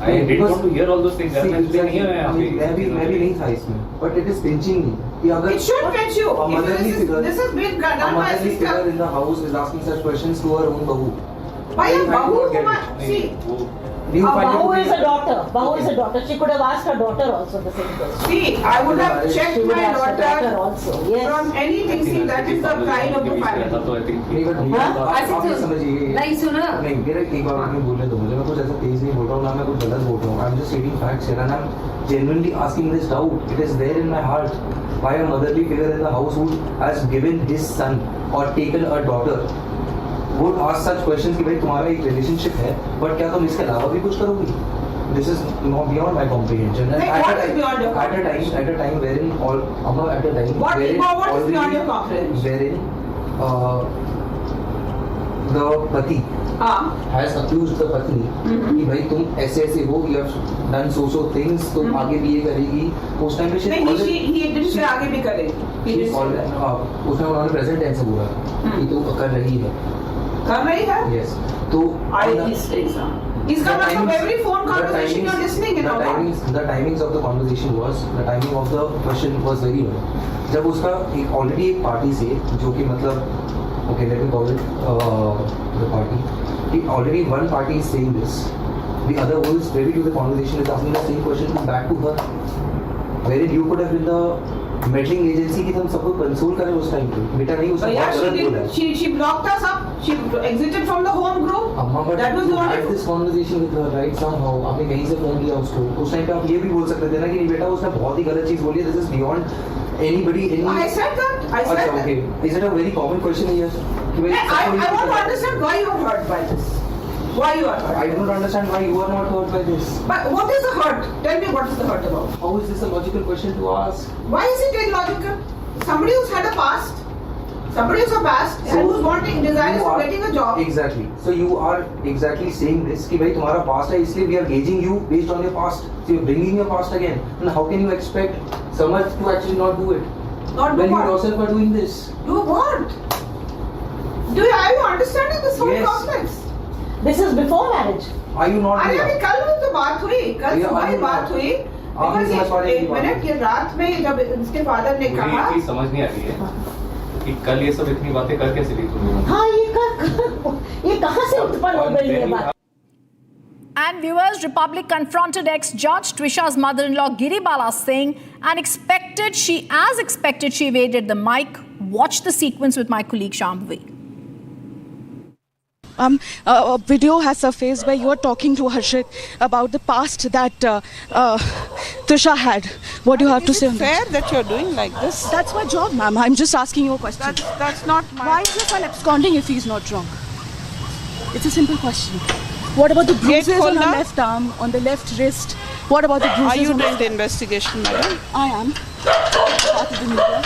Speaker 7: I didn't want to hear all those things. मैं भी
Speaker 5: नहीं था इसमें. But it is pinching me.
Speaker 3: It should pinch you.
Speaker 5: A motherly figure.
Speaker 3: This has been done by a
Speaker 5: motherly
Speaker 3: sister.
Speaker 5: figure in the house is asking such questions to her own bahu.
Speaker 3: Why a bahu? See.
Speaker 2: Bahu is a daughter. Bahu is a daughter. She could have asked her daughter also the same question.
Speaker 3: See, I would have checked my daughter
Speaker 2: also. Yes.
Speaker 3: From anything. See, that is the pride of the family.
Speaker 2: नहीं सुना.
Speaker 5: नहीं मेरा एक बार में बोलने दो मुझे मैं कुछ ऐसा तेज नहीं बोल रहा हूँ ना मैं कुछ गलत बोल रहा हूँ. I'm just stating facts here and I'm genuinely asking this doubt. It is there in my heart. Why a motherly figure in the household has given his son or taken a daughter would ask such questions कि भाई तुम्हारा एक relationship है but क्या तुम इसके अलावा भी कुछ करोगी? This is not beyond my comprehension. And
Speaker 3: what is beyond your comprehension?
Speaker 5: At a time wherein
Speaker 3: what is beyond your comprehension?
Speaker 5: Wherein the pati has accused the patni कि भाई तुम ऐसे ऐसे हो, you have done so things, तुम आगे भी ये करेगी. उस टाइम पे
Speaker 3: he didn't say आगे भी करेगी.
Speaker 5: उसने उन्होंने present tense बोला कि तू कर रही है.
Speaker 3: कर रही है?
Speaker 5: Yes. तो
Speaker 3: I this exam. इसका मतलब every phone conversation you're listening in.
Speaker 5: The timings of the conversation was, the timing of the question was very well. जब उसका एक already एक party से जो कि मतलब okay let me call it the party, already one party is saying this, the other who is ready to the conversation is asking the same question back to her, wherein you could have been the meddling agency की हम सबको console करें उस time पे, बेटा नहीं उसने बहुत गलत बोला है.
Speaker 3: She blocked us up. She exited from the home group. That was the only.
Speaker 5: Had this conversation with her, right? Somehow आपने कहीं से फोन किया उसको, उस टाइम पे आप ये भी बोल सकते थे ना कि नहीं बेटा उसने बहुत ही गलत चीज बोली है. This is beyond anybody.
Speaker 3: I said that. I said that.
Speaker 5: Okay. Is it a very common question here?
Speaker 3: I want to understand why you are hurt by this. Why you are hurt?
Speaker 5: I don't understand why you are not hurt by this.
Speaker 3: But what is the hurt? Tell me what is the hurt about?
Speaker 5: How is this a logical question to ask?
Speaker 3: Why is it illogical? Somebody who's had a past, somebody who's a past, and who's wanting, desirous of getting a job.
Speaker 5: Exactly. So you are exactly saying this कि भाई तुम्हारा past है इसलिए we are gauging you based on your past. So you're bringing your past again. And how can you expect someone to actually not do it?
Speaker 3: Not do
Speaker 5: when
Speaker 3: what?
Speaker 5: you yourself are doing this.
Speaker 3: Do what? Are you understanding this whole complex? This is before marriage.
Speaker 5: Are you not?
Speaker 3: अरे अभी कल में तो बात हुई, कल सुबह ही बात हुई. एक मिनट ये रात में जब इसके फादर ने कहा,
Speaker 7: मुझे समझ नहीं आ रही है कि कल ये सब इतनी बातें कर कैसे ली तुमने?
Speaker 2: हाँ ये कहाँ से उत्पन्न हो गई ये बात?
Speaker 1: And viewers, Republic confronted ex-judge Twisha's mother-in-law Giribala saying, as expected, she evaded the mic. Watch the sequence with my colleague Shambhavi.
Speaker 9: A video has surfaced where you are talking to Harshit about the past that Twisha had. What do you have to say on that?
Speaker 3: Is it fair that you're doing like this?
Speaker 9: That's my job, ma'am. I'm just asking you a question.
Speaker 3: That's not my...
Speaker 9: Why is your son absconding if he's not wrong? It's a simple question. What about the bruises on the left arm, on the left wrist? What about the bruises?
Speaker 3: Are you doing the investigation, madam?
Speaker 9: I am. Part of the media.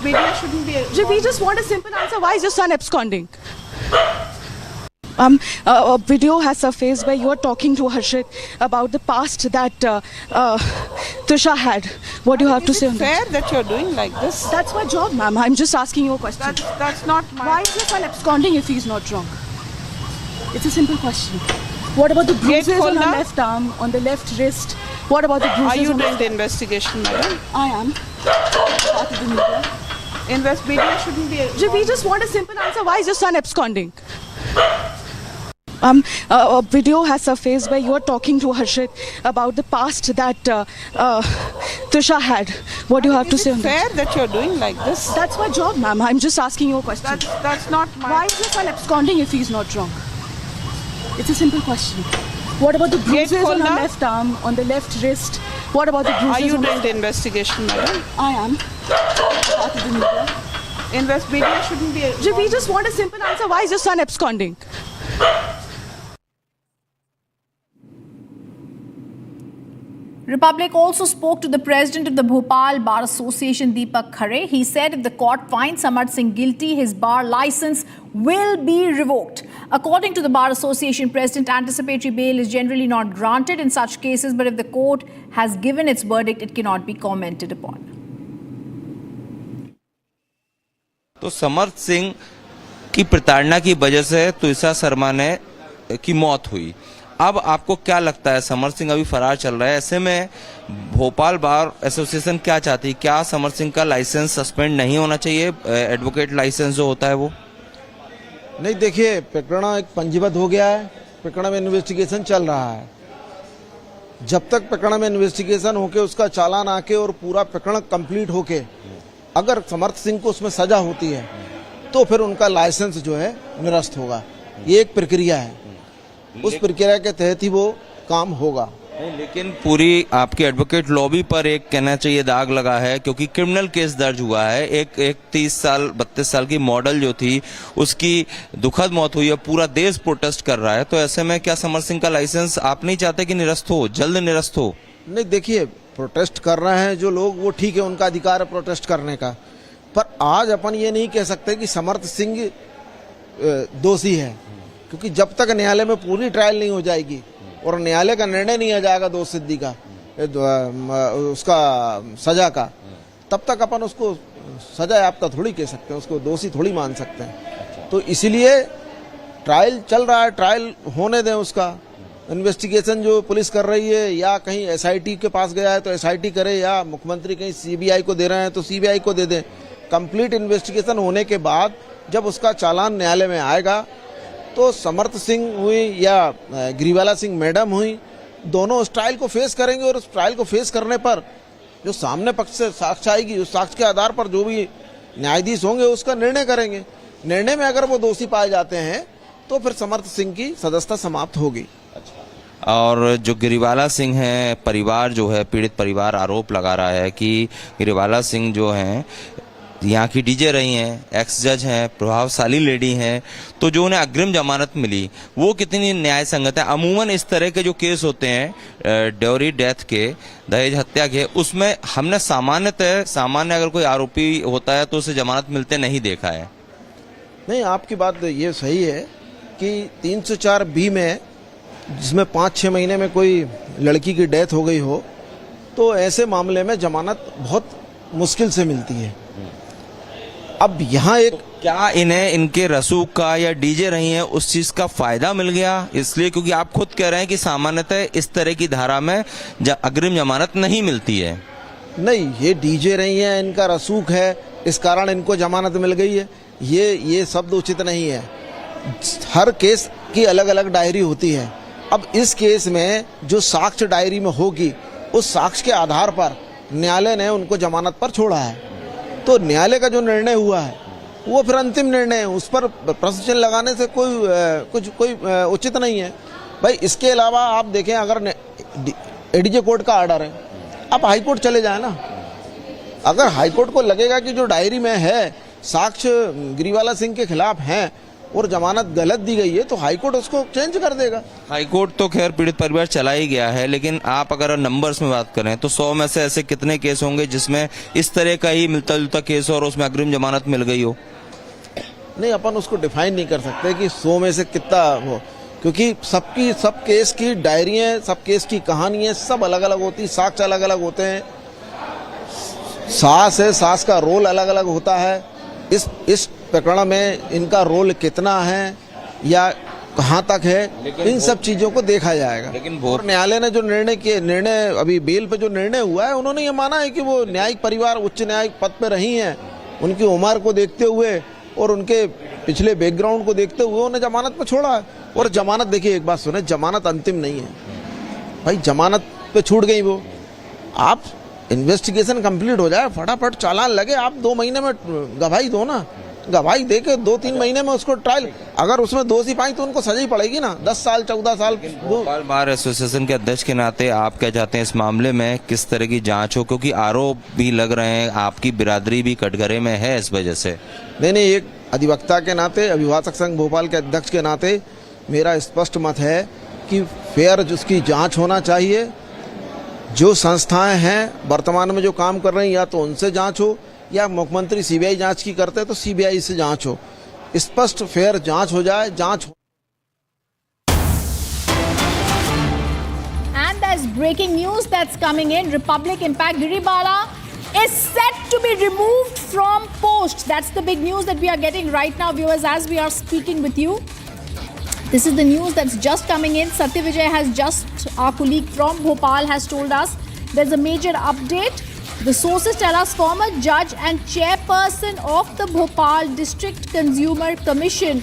Speaker 3: Media shouldn't be...
Speaker 9: We just want a simple answer. Why is your son absconding? A video has surfaced where you are talking to Harshit about the past that Twisha had. What do you have to say on that?
Speaker 3: Is it fair that you're doing like this?
Speaker 9: That's my job, ma'am. I'm just asking you a question.
Speaker 3: That's not my...
Speaker 9: Why is your son absconding if he's not wrong? It's a simple question. What about the bruises on the left arm, on the left wrist? What about the bruises?
Speaker 3: Are you doing the investigation, madam?
Speaker 9: I am. Part of the media.
Speaker 3: Media shouldn't be...
Speaker 9: We just want a simple answer. Why is your son absconding? A video has surfaced where you are talking to Harshit about the past that Twisha had. What do you have to say on that?
Speaker 3: Is it fair that you're doing like this?
Speaker 9: That's my job, ma'am. I'm just asking you a question.
Speaker 3: That's not my...
Speaker 9: Why is your son absconding if he's not wrong? It's a simple question. What about the bruises on the left arm, on the left wrist? What about the bruises?
Speaker 3: Are you doing the investigation, madam?
Speaker 9: I am. Part of the media.
Speaker 3: Media shouldn't be...
Speaker 9: We just want a simple answer. Why is your son absconding?
Speaker 1: Republic also spoke to the president of the Bhopal Bar Association, Deepak Khare. He said if the court finds Samar Singh guilty, his bar license will be revoked. According to the Bar Association president, anticipatory bail is generally not granted in such cases, but if the court has given its verdict, it cannot be commented upon.
Speaker 12: तो समर्थ सिंह की प्रताड़ना की वजह से ट्विशा शर्मा ने की मौत हुई। अब आपको क्या लगता है, समर सिंह अभी फरार चल रहा है, ऐसे में भोपाल बार एसोसिएशन क्या चाहती है? क्या समर सिंह का लाइसेंस सस्पेंड नहीं होना चाहिए, एडवोकेट लाइसेंस जो होता है वो?
Speaker 13: नहीं, देखिए प्रकरण एक पंजीबद्ध हो गया है, प्रकरण में इन्वेस्टिगेशन चल रहा है। जब तक प्रकरण में इन्वेस्टिगेशन होके उसका चालान आके और पूरा प्रकरण कंप्लीट होके अगर समर्थ सिंह को उसमें सजा होती है तो फिर उनका लाइसेंस जो है निरस्त होगा। ये एक प्रक्रिया है, उस प्रक्रिया के तहत ही वो काम होगा।
Speaker 12: लेकिन पूरी आपके एडवोकेट लॉबी पर एक कहना चाहिए दाग लगा है, क्योंकि क्रिमिनल केस दर्ज हुआ है। एक 32 साल की मॉडल जो थी उसकी दुखद मौत हुई है, पूरा देश प्रोटेस्ट कर रहा है। तो ऐसे में क्या समर सिंह का लाइसेंस आप नहीं चाहते कि निरस्त हो, जल्द निरस्त हो?
Speaker 13: नहीं, देखिए प्रोटेस्ट कर रहे हैं जो लोग वो ठीक है, उनका अधिकार है प्रोटेस्ट करने का, पर आज अपन ये नहीं कह सकते कि समर्थ सिंह दोषी है, क्योंकि जब तक न्यायालय में पूरी ट्रायल नहीं हो जाएगी और न्यायालय का निर्णय नहीं आ जाएगा दोष सिद्धि का, उसका सजा का, तब तक अपन उसको सजा याफ्ता थोड़ी कह सकते हैं, उसको दोषी थोड़ी मान सकते हैं। तो इसीलिए ट्रायल चल रहा है, ट्रायल होने दें उसका, इन्वेस्टिगेशन जो पुलिस कर रही है, या कहीं एसआईटी के पास गया है तो एसआईटी करे, या मुख्यमंत्री कहीं सीबीआई को दे रहे हैं तो सीबीआई को दे दें। कंप्लीट इन्वेस्टिगेशन होने के बाद जब उसका चालान न्यायालय में आएगा तो समर्थ सिंह हुई या गिरिवाला सिंह मैडम हुई, दोनों उस ट्रायल को फेस करेंगे और उस ट्रायल को फेस करने पर जो सामने पक्ष से साक्ष्य आएगी, उस साक्ष्य के आधार पर जो भी न्यायाधीश होंगे उसका निर्णय करेंगे। निर्णय में अगर वो दोषी पाए जाते हैं तो फिर समर्थ सिंह की सदस्यता समाप्त होगी।
Speaker 12: और जो गिरिवाला सिंह है, परिवार जो है, पीड़ित परिवार आरोप लगा रहा है कि गिरिवाला सिंह जो हैं यहाँ की डीजे रही हैं, एक्स जज हैं, प्रभावशाली लेडी हैं, तो जो उन्हें अग्रिम जमानत मिली वो कितनी न्याय संगत है? अमूमन इस तरह के जो केस होते हैं ड्योरी डेथ के, दहेज हत्या के, उसमें हमने सामान्य अगर कोई आरोपी होता है तो उसे जमानत मिलते नहीं देखा है।
Speaker 13: नहीं, आपकी बात ये सही है कि 304B में जिसमें 5-6 महीने में कोई लड़की की डेथ हो गई हो तो ऐसे मामले में जमानत बहुत मुश्किल से मिलती है। अब यहाँ एक
Speaker 12: क्या इन्हें इनके रसूख का या डीजे रही है उस चीज का फायदा मिल गया इसलिए? क्योंकि आप खुद कह रहे हैं कि सामान्यतः इस तरह की धारा में अग्रिम जमानत नहीं मिलती है।
Speaker 13: नहीं, ये डीजे रही है, इनका रसूख है, इस कारण इनको जमानत मिल गई है, ये शब्द उचित नहीं है। हर केस की अलग अलग डायरी होती है। अब इस केस में जो साक्ष्य डायरी में होगी उस साक्ष्य के आधार पर न्यायालय ने उनको जमानत पर छोड़ा है, तो न्यायालय का जो निर्णय हुआ है वो फिर अंतिम निर्णय है, उस पर प्रश्न चिन्ह लगाने से कोई उचित नहीं है भाई। इसके अलावा आप देखें, अगर एडीजे कोर्ट का ऑर्डर है, आप हाई कोर्ट चले जाए ना। अगर हाई कोर्ट को लगेगा कि जो डायरी में है साक्ष्य गिरिवाला सिंह के खिलाफ हैं और जमानत गलत दी गई है तो हाई कोर्ट उसको चेंज कर देगा।
Speaker 12: हाई कोर्ट तो खैर पीड़ित परिवार चला ही गया है, लेकिन आप अगर नंबर्स में बात करें तो 100 में से ऐसे कितने केस होंगे जिसमें इस तरह का ही मिलता जुलता केस और उसमें अग्रिम जमानत मिल गई हो?
Speaker 13: नहीं, अपन उसको डिफाइन नहीं कर सकते कि 100 में से कितना हो, क्योंकि सब केस की डायरियां, सब केस की कहानियां सब अलग अलग होती, साक्ष्य अलग अलग होते हैं। सास है, सास का रोल अलग अलग होता है। इस प्रकरण में इनका रोल कितना है या कहाँ तक है, इन सब चीजों को देखा जाएगा।
Speaker 12: लेकिन
Speaker 13: न्यायालय ने जो निर्णय अभी बेल पे जो निर्णय हुआ है, उन्होंने ये माना है कि वो न्यायिक परिवार उच्च न्यायिक पद पे रही हैं, उनकी उम्र को देखते हुए और उनके पिछले बैकग्राउंड को देखते हुए उन्हें जमानत पे छोड़ा है। और जमानत, देखिए एक बात सुने, जमानत अंतिम नहीं है भाई, जमानत पे छूट गई वो। आप इन्वेस्टिगेशन कंप्लीट हो जाए, फटाफट चालान लगे, आप 2 महीने में गवाही दो ना, गवाही दे के 2-3 महीने में उसको ट्रायल, अगर उसमें दोषी पाई तो उनको सजा ही पड़ेगी ना, 10 साल 14 साल।
Speaker 12: भोपाल बार एसोसिएशन के अध्यक्ष के नाते आप क्या चाहते हैं इस मामले में किस तरह की जांच हो? क्योंकि आरोप भी लग रहे हैं, आपकी बिरादरी भी कटघरे में है इस वजह से।
Speaker 13: नहीं, एक अधिवक्ता के नाते, अभिभाषक संघ भोपाल के अध्यक्ष के नाते मेरा स्पष्ट मत है कि फेयर जिसकी जांच होना चाहिए। जो संस्थाएं हैं वर्तमान में जो काम कर रही हैं, या तो उनसे जांच हो, या मुख्यमंत्री सीबीआई जांच की करते हैं तो सीबीआई से जांच हो, स्पष्ट फेयर जांच हो जाए,
Speaker 1: And there's breaking news that's coming in. Republic Impact Giribala is set to be removed from post. That's the big news that we are getting right now, viewers, as we are speaking with you. This is the news that's just coming in. Satya Vijay has just, our colleague from Bhopal has told us there's a major update. The sources tell us former judge and chairperson of the Bhopal District Consumer Commission,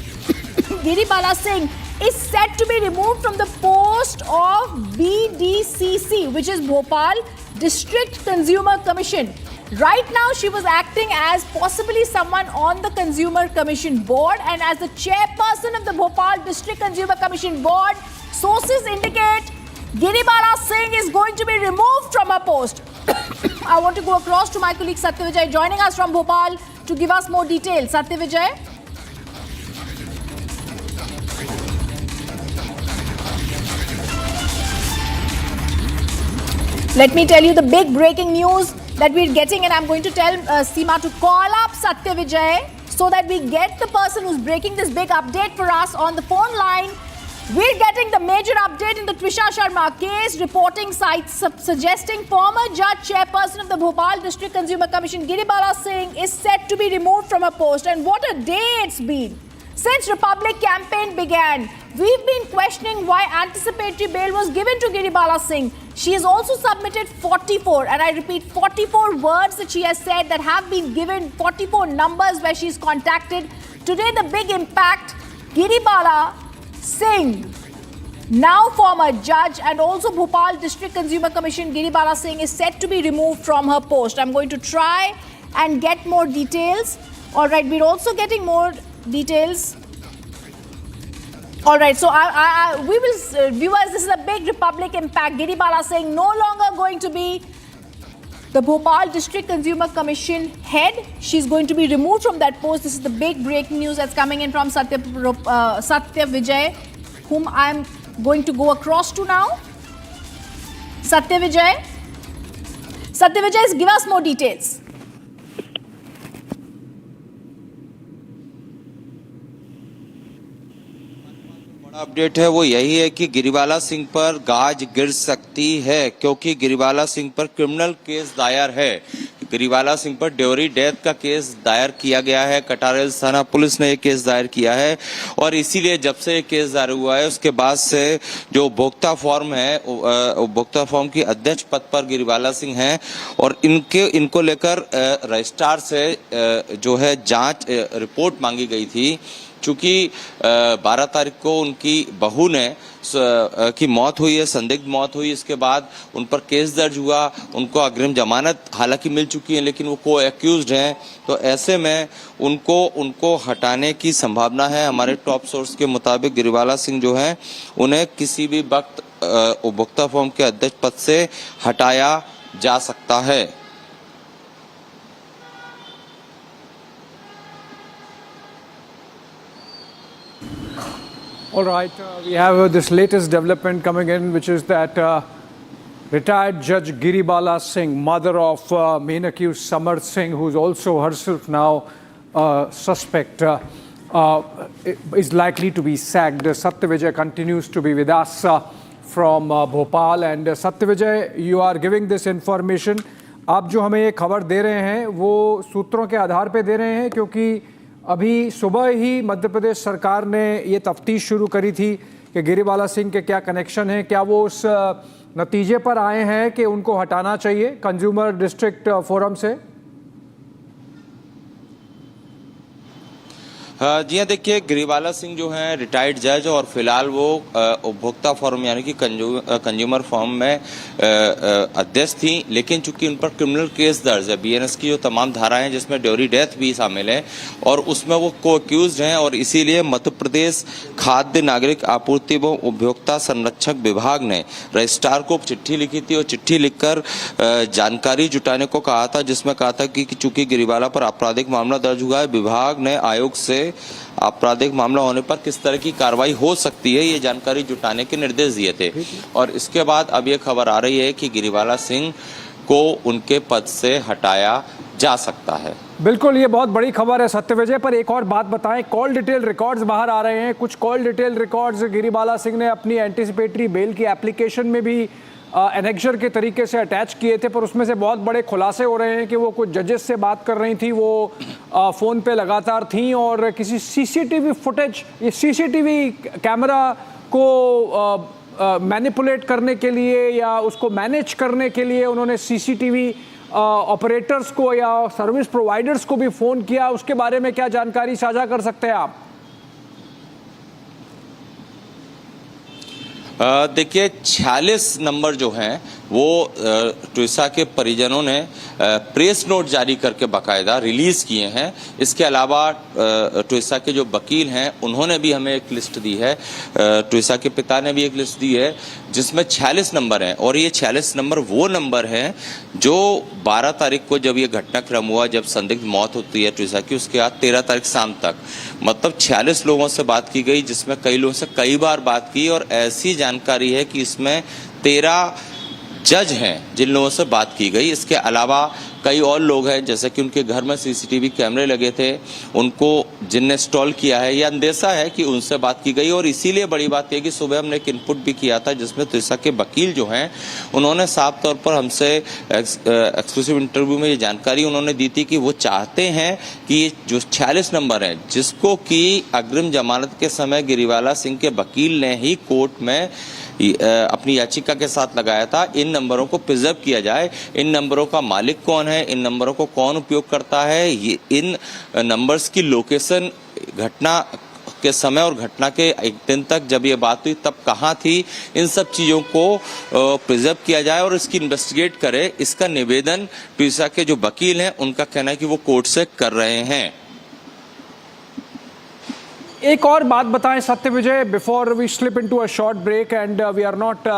Speaker 1: Giribala Singh, is set to be removed from the post of BDCC, which is Bhopal District Consumer Commission. Right now, she was acting as possibly someone on the Consumer Commission board, and as the chairperson of the Bhopal District Consumer Commission board, sources indicate Giribala Singh is going to be removed from her post. I want to go across to my colleague Satya Vijay joining us from Bhopal to give us more details. Satya Vijay. Let me tell you the big breaking news that we're getting, and I'm going to tell Seema to call up Satya Vijay so that we get the person who's breaking this big update for us on the phone line. We're getting the major update in the Twisha Sharma case. Reporting sites suggesting former judge chairperson of the Bhopal District Consumer Commission, Giribala Singh, is set to be removed from her post. And what a day it's been. Since Republic campaign began, we've been questioning why anticipatory bail was given to Giribala Singh. She has also submitted 44, and I repeat, 44 words that she has said that have been given, 44 numbers where she's contacted. Today, the big impact, Giribala Singh, now former judge and also Bhopal District Consumer Commission, Giribala Singh is set to be removed from her post. I'm going to try and get more details. All right, we're also getting more details. All right, so we will, viewers, this is a big Republic impact. Giribala Singh no longer going to be the Bhopal District Consumer Commission head. She's going to be removed from that post. This is the big breaking news that's coming in from Satya Vijay, whom I'm going to go across to now. Satya Vijay, give us more details.
Speaker 12: Update है वो यही है कि गिरिबाला सिंह पर गाज गिर सकती है, क्योंकि गिरिबाला सिंह पर क्रिमिनल केस दायर है। गिरिबाला सिंह पर ड्योरी डेथ का केस दायर किया गया है। कटारेल थाना पुलिस ने ये केस दायर किया है और इसीलिए जब से ये केस दायर हुआ है उसके बाद से जो उपभोक्ता फॉर्म है, उपभोक्ता फॉर्म की अध्यक्ष पद पर गिरिबाला सिंह हैं और इनको लेकर रजिस्ट्रार से जो है जांच रिपोर्ट मांगी गई थी। चूंकि 12 तारीख को उनकी बहू ने की मौत हुई है, संदिग्ध मौत हुई, इसके बाद उन पर केस दर्ज हुआ, उनको अग्रिम जमानत हालांकि मिल चुकी है लेकिन वो को एक्यूज्ड हैं, तो ऐसे में उनको हटाने की संभावना है। हमारे टॉप सोर्स के मुताबिक गिरिबाला सिंह जो हैं उन्हें किसी भी वक्त उपभोक्ता फॉर्म के अध्यक्ष पद से हटाया जा सकता है।
Speaker 17: All right, we have this latest development coming in, which is that retired Judge Giribala Singh, mother of main accused Samar Singh, who is also herself now suspect, is likely to be sacked. Satya Vijay continues to be with us from Bhopal. And Satya Vijay, you are giving this information. आप जो हमें ये खबर दे रहे हैं वो सूत्रों के आधार पे दे रहे हैं, क्योंकि अभी सुबह ही मध्य प्रदेश सरकार ने ये तफ्तीश शुरू करी थी कि गिरिबाला सिंह के क्या कनेक्शन हैं। क्या वो उस नतीजे पर आए हैं कि उनको हटाना चाहिए कंज्यूमर डिस्ट्रिक्ट फोरम से?
Speaker 12: जी हाँ, देखिए गिरिबाला सिंह जो हैं रिटायर्ड जज और फिलहाल वो उपभोक्ता फोरम यानी कि कंज्यूमर फोरम में अध्यक्ष थी, लेकिन चूंकि उन पर क्रिमिनल केस दर्ज है, बीएनएस की जो तमाम धाराएं जिसमें ड्योरी डेथ भी शामिल है और उसमें वो को एक्यूज्ड हैं और इसीलिए मध्य प्रदेश खाद्य नागरिक आपूर्ति एवं उपभोक्ता संरक्षक विभाग ने रजिस्ट्रार को चिट्ठी लिखी थी और चिट्ठी लिखकर जानकारी जुटाने को कहा था, जिसमें कहा था कि चूंकि गिरिबाला पर आपराधिक मामला दर्ज हुआ है, विभाग ने आयोग से आपराधिक मामला होने पर किस तरह की कार्रवाई हो सकती है ये जानकारी जुटाने के निर्देश दिए थे। और इसके बाद अब ये खबर आ रही है कि गिरिबाला सिंह को उनके पद से हटाया जा सकता है।
Speaker 17: बिल्कुल, ये बहुत बड़ी खबर है सत्य विजय। पर एक और बात बताएं, कॉल डिटेल रिकॉर्ड्स बाहर आ रहे हैं। कुछ call detail records Giribala Singh ने अपनी एंटीसिपेटरी बेल की एप्लीकेशन में भी एनेक्जर के तरीके से अटैच किए थे, पर उसमें से बहुत बड़े खुलासे हो रहे हैं कि वो कुछ जजेस से बात कर रही थी, वो फ़ोन पे लगातार थीं और किसी सीसीटीवी फुटेज, ये सीसीटीवी कैमरा को मैनिपुलेट करने के लिए या उसको मैनेज करने के लिए उन्होंने सीसीटीवी ऑपरेटर्स को या सर्विस प्रोवाइडर्स को भी फ़ोन किया। उसके बारे में क्या जानकारी साझा कर सकते हैं आप?
Speaker 12: देखिए 46 नंबर जो हैं वो ट्विशा के परिजनों ने प्रेस नोट जारी करके बाकायदा रिलीज किए हैं। इसके अलावा ट्विशा के जो वकील हैं उन्होंने भी हमें एक लिस्ट दी है, ट्विशा के पिता ने भी एक लिस्ट दी है जिसमें 46 नंबर हैं और ये 46 नंबर वो नंबर हैं जो 12 तारीख को जब ये घटनाक्रम हुआ, जब संदिग्ध मौत होती है ट्विशा की, उसके बाद 13 तारीख शाम तक मतलब 46 लोगों से बात की गई, जिसमें कई लोगों से कई बार बात की और ऐसी जानकारी है कि इसमें 13 जज हैं जिन लोगों से बात की गई। इसके अलावा कई और लोग हैं, जैसे कि उनके घर में सीसीटीवी कैमरे लगे थे, उनको जिनने इंस्टॉल किया है या अंदेशा है कि उनसे बात की गई। और इसीलिए बड़ी बात यह कि सुबह हमने एक इनपुट भी किया था जिसमें त्विशा के वकील जो हैं उन्होंने साफ तौर पर हमसे एक्सक्लूसिव इंटरव्यू में ये जानकारी उन्होंने दी थी कि वो चाहते हैं कि ये जो 46 नंबर है जिसको कि अग्रिम जमानत के समय गिरिवाला सिंह के वकील ने ही कोर्ट में अपनी याचिका के साथ लगाया था, इन नंबरों को प्रिजर्व किया जाए। इन नंबरों का मालिक कौन है, इन नंबरों को कौन उपयोग करता है, ये इन नंबर्स की लोकेशन घटना के समय और घटना के एक दिन तक जब ये बात हुई तब कहाँ थी, इन सब चीज़ों को प्रिजर्व किया जाए और इसकी इन्वेस्टिगेट करे। इसका निवेदन ट्विशा के जो वकील हैं उनका कहना है कि वो कोर्ट से कर रहे हैं।
Speaker 17: एक और बात बताएं Satya Vijay, before we slip into a short break and we are not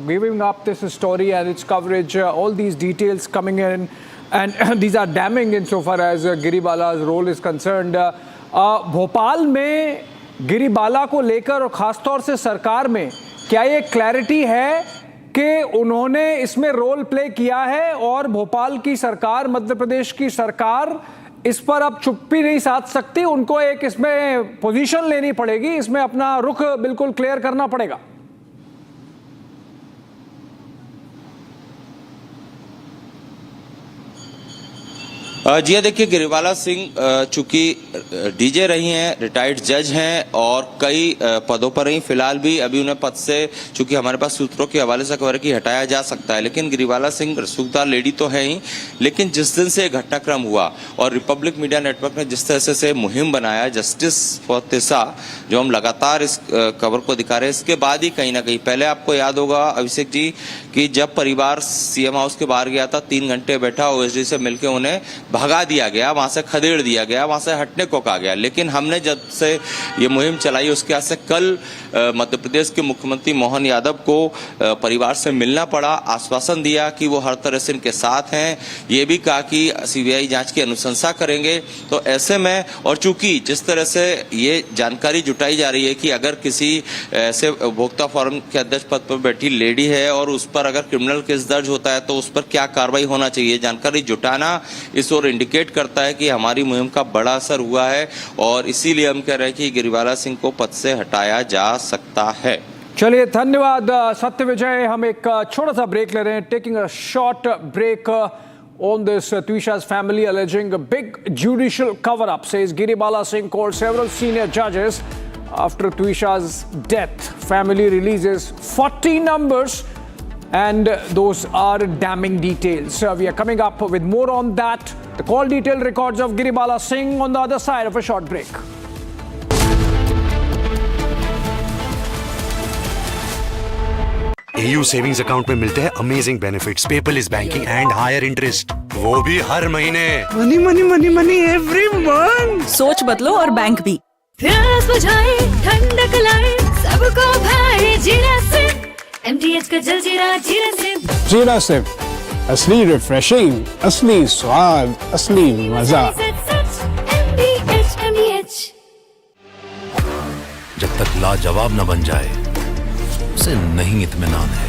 Speaker 17: giving up this story and its coverage, all these details coming in and these are damning in so far as Giribala's role is concerned. Bhopal में गिरिबाला को लेकर और खासतौर से सरकार में क्या ये क्लैरिटी है कि उन्होंने इसमें रोल प्ले किया है और भोपाल की सरकार, मध्य प्रदेश की सरकार इस पर अब चुप्पी नहीं साध सकती, उनको एक इसमें पोजीशन लेनी पड़ेगी, इसमें अपना रुख बिल्कुल क्लियर करना पड़ेगा?
Speaker 12: जी देखिए, गिरिबाला सिंह चूंकि डीजे रही हैं, रिटायर्ड जज हैं और कई पदों पर रही, फिलहाल भी अभी उन्हें पद से चूंकि हमारे पास सूत्रों के हवाले से खबर है कि हटाया जा सकता है, लेकिन गिरिबाला सिंह रसूखदार लेडी तो है ही। लेकिन जिस दिन से घटनाक्रम हुआ और रिपब्लिक मीडिया नेटवर्क ने जिस तरह से मुहिम बनाया जस्टिस फॉर त्विशा, जो हम लगातार इस खबर को दिखा रहे हैं, इसके बाद ही कहीं ना कहीं, पहले आपको याद होगा अभिषेक जी कि जब परिवार सीएम हाउस के बाहर गया था, 3 घंटे बैठा, ओएसडी से मिलकर उन्हें भगा दिया गया, वहां से खदेड़ दिया गया, वहां से हटने को कहा गया। लेकिन हमने जब से ये मुहिम चलाई उसके बाद से कल मध्य प्रदेश के मुख्यमंत्री मोहन यादव को परिवार से मिलना पड़ा, आश्वासन दिया कि वो हर तरह से इनके साथ हैं, ये भी कहा कि सीबीआई जांच की अनुशंसा करेंगे। तो ऐसे में, और चूंकि जिस तरह से ये जानकारी जुटाई जा रही है कि अगर किसी ऐसे उपभोक्ता फोरम के अध्यक्ष पद पर बैठी लेडी है और उस पर अगर क्रिमिनल केस दर्ज होता है तो उस पर क्या कार्रवाई होना चाहिए, जानकारी जुटाना इस ओर इंडिकेट करता है कि हमारी मुहिम का बड़ा असर हुआ है और इसीलिए हम कह रहे हैं कि गिरिबाला सिंह को पद से हटाया जा सकता है।
Speaker 17: चलिए, धन्यवाद सत्य विजय। हम एक छोटा सा ब्रेक ले रहे हैं, taking a short break on this. Twisha's family alleging a big judicial cover-up, says Giribala Singh called several senior judges after Twisha's death. Family releases 40 numbers and those are damning details. We are coming up with more on that. The call detailed records of Giribala Singh on the other side of a short break.
Speaker 4: AU savings account में मिलते हैं amazing benefits, paperless banking and higher interest, वो भी हर महीने।
Speaker 24: Money money money money every month. सोच बदलो और बैंक भी। प्यास बुझाए, ठंडक लाए, सबको भाए जीरा से। MTH का जल जीरा, जीरा से।
Speaker 14: जीरा से असली रिफ्रेशिंग, असली स्वाद, असली मजा।
Speaker 23: जब तक लाजवाब न बन जाए उसे नहीं इत्मीनान है,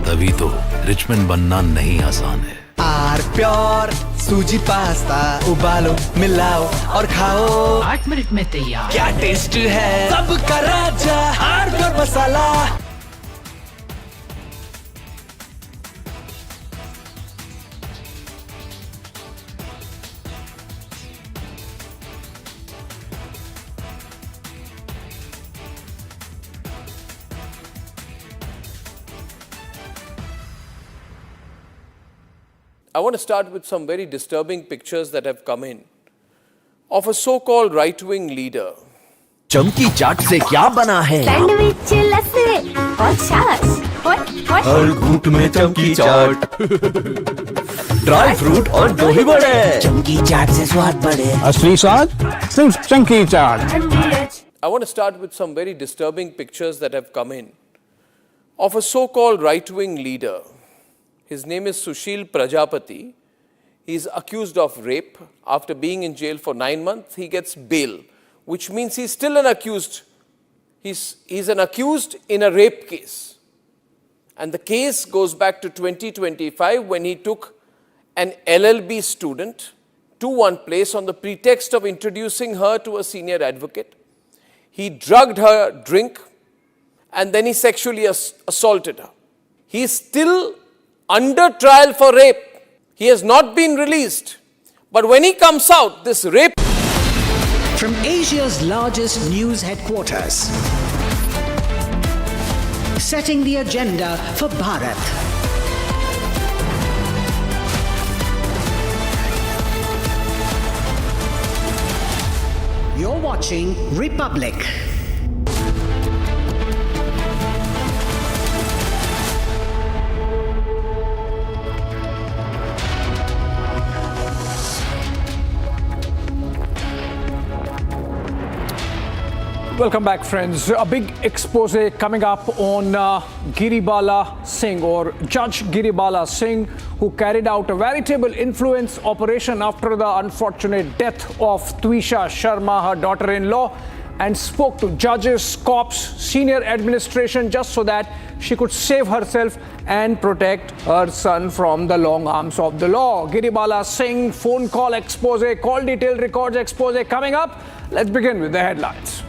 Speaker 23: तभी तो रिचमैन बनना नहीं आसान है।
Speaker 11: आर प्योर सूजी पास्ता, उबालो मिलाओ और खाओ, 8 मिनट में तैयार। क्या टेस्ट है, सबका राजा R pure masala.
Speaker 8: I want to start with some very disturbing pictures that have come in of a so-called right-wing leader.
Speaker 11: चमकी चाट से क्या बना है?
Speaker 24: सैंडविच, लस्सी और छाछ और
Speaker 11: हर घूंट में चमकी चाट, ड्राई फ्रूट और दही बड़े। चमकी चाट से स्वाद बढ़े,
Speaker 14: असली स्वाद सिर्फ चमकी चाट।
Speaker 8: I want to start with some very disturbing pictures that have come in of a so-called right-wing leader. His name is Sushil Prajapati. He is accused of rape. After being in jail for 9 months, he gets bail, which means he's still an accused. He's an accused in a rape case. And the case goes back to 2025 when he took an LLB student to one place on the pretext of introducing her to a senior advocate. He drugged her drink and then he sexually assaulted her. He is still under trial for rape. He has not been released. But when he comes out, this rape...
Speaker 6: From Asia's largest news headquarters, setting the agenda for Bharat. You're watching Republic.
Speaker 17: Welcome back, friends. A big expose coming up on Giribala Singh, or Judge Giribala Singh, who carried out a veritable influence operation after the unfortunate death of Twisha Sharma, her daughter-in-law, and spoke to judges, cops, senior administration just so that she could save herself and protect her son from the long arms of the law. Giribala Singh phone call expose, call detail records expose coming up. Let's begin with the headlines.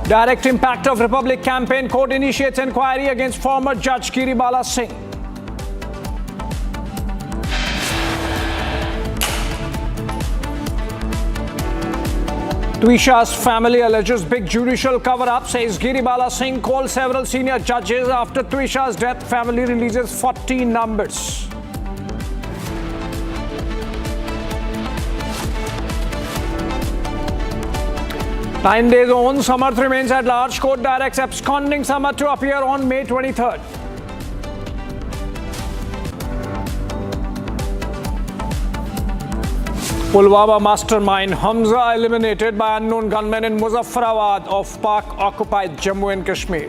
Speaker 17: Direct impact of Republic campaign. Court initiates inquiry against former Judge Giribala Singh. Twisha's family alleges big judicial cover-up, says Giribala Singh called several senior judges after Twisha's death. Family releases 40 numbers. Nine days on, Samarth remains at large. Court directs absconding Samarth to appear on May 23rd. Pulwama Mastermind Hamza eliminated by unknown gunmen in Muzaffarabad of Pak-occupied Jammu and Kashmir.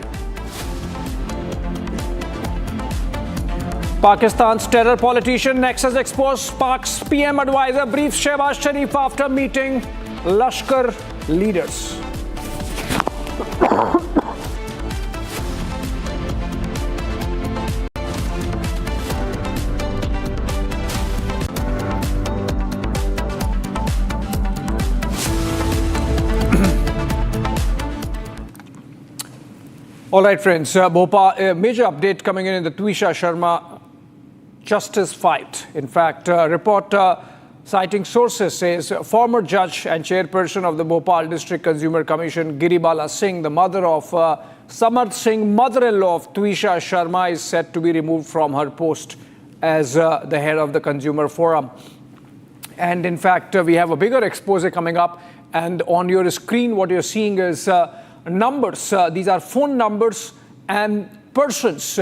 Speaker 17: Pakistan's terror politician nexus exposed. Pak's PM advisor briefs Shehbaz Sharif after meeting Lashkar leaders. All right, friends, Bhopal, a major update coming in the Twisha Sharma justice fight. In fact, a report citing sources says former judge and chairperson of the Bhopal District Consumer Commission, Giribala Singh, the mother of Samarth Singh, mother-in-law of Twisha Sharma, is set to be removed from her post as the head of the Consumer Forum. And in fact, we have a bigger expose coming up. And on your screen, what you're seeing is numbers. These are phone numbers and persons,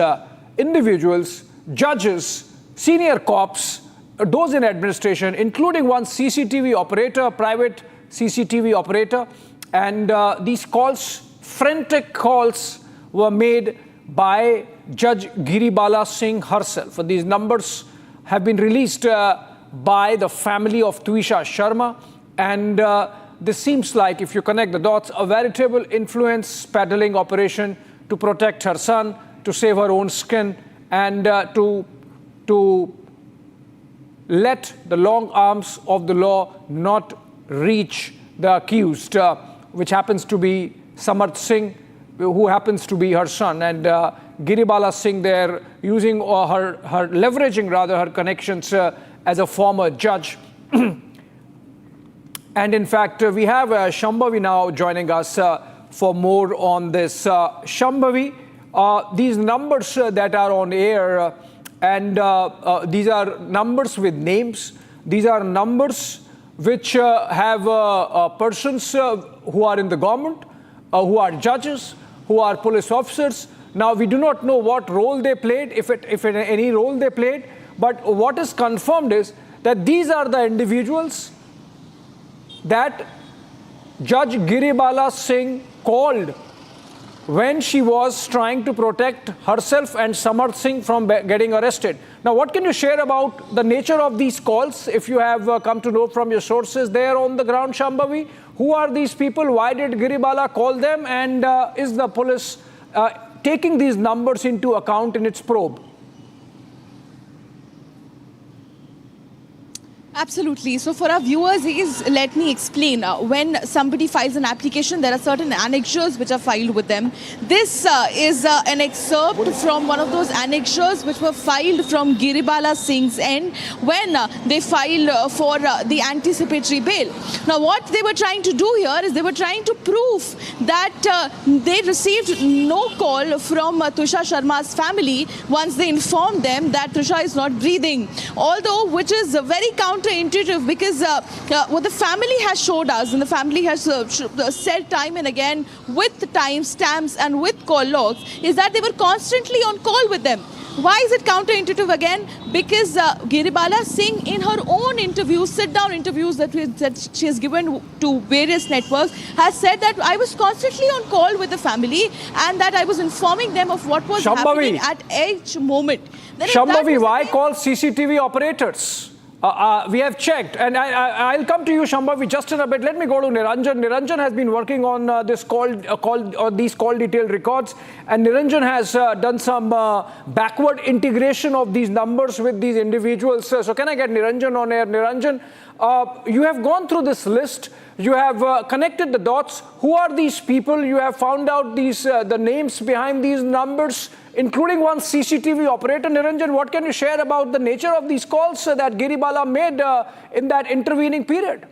Speaker 17: individuals, judges, senior cops, those in administration, including one CCTV operator, private CCTV operator. And these calls, frantic calls, were made by Judge Giribala Singh herself. These numbers have been released by the family of Twisha Sharma. And this seems like, if you connect the dots, a veritable influence peddling operation to protect her son, to save her own skin, and to let the long arms of the law not reach the accused, which happens to be Samarth Singh, who happens to be her son. And Giribala Singh there using leveraging her connections as a former judge. And in fact, we have Shambhavi now joining us for more on this. Shambhavi, these numbers that are on air, and these are numbers with names. These are numbers which have persons who are in the government, who are judges, who are police officers. Now, we do not know what role they played, if any role they played. But what is confirmed is that these are the individuals that Judge Giribala Singh called when she was trying to protect herself and Samarth Singh from getting arrested. Now, what can you share about the nature of these calls, if you have come to know from your sources there on the ground, Shambhavi? Who are these people? Why did Giribala call them? And is the police taking these numbers into account in its probe?
Speaker 9: Absolutely. So for our viewers, let me explain. When somebody files an application, there are certain annexures which are filed with them. This is an excerpt from one of those annexures which were filed from Giribala Singh's end when they filed for the anticipatory bail. Now what they were trying to do here is they were trying to prove that they received no call from Twisha Sharma's family once they informed them that Twisha is not breathing. Although, which is very counterintuitive because what the family has showed us, and the family has said time and again with time stamps and with call logs, is that they were constantly on call with them. Why is it counterintuitive again? Because Giribala Singh, in her own interviews, sit-down interviews that she has given to various networks, has said that I was constantly on call with the family and that I was informing them of what was happening at each moment.
Speaker 17: Shambhavi, why call CCTV operators? We have checked, and I'll come to you, Shambhavi, just in a bit. Let me go to Niranjan. Niranjan has been working on these call detailed records, and Niranjan has done some backward integration of these numbers with these individuals. So can I get Niranjan on air? Niranjan, you have gone through this list. You have connected the dots. Who are these people? You have found out the names behind these numbers, including one CCTV operator. Niranjan, what can you share about the nature of these calls that Giribala made in that intervening period?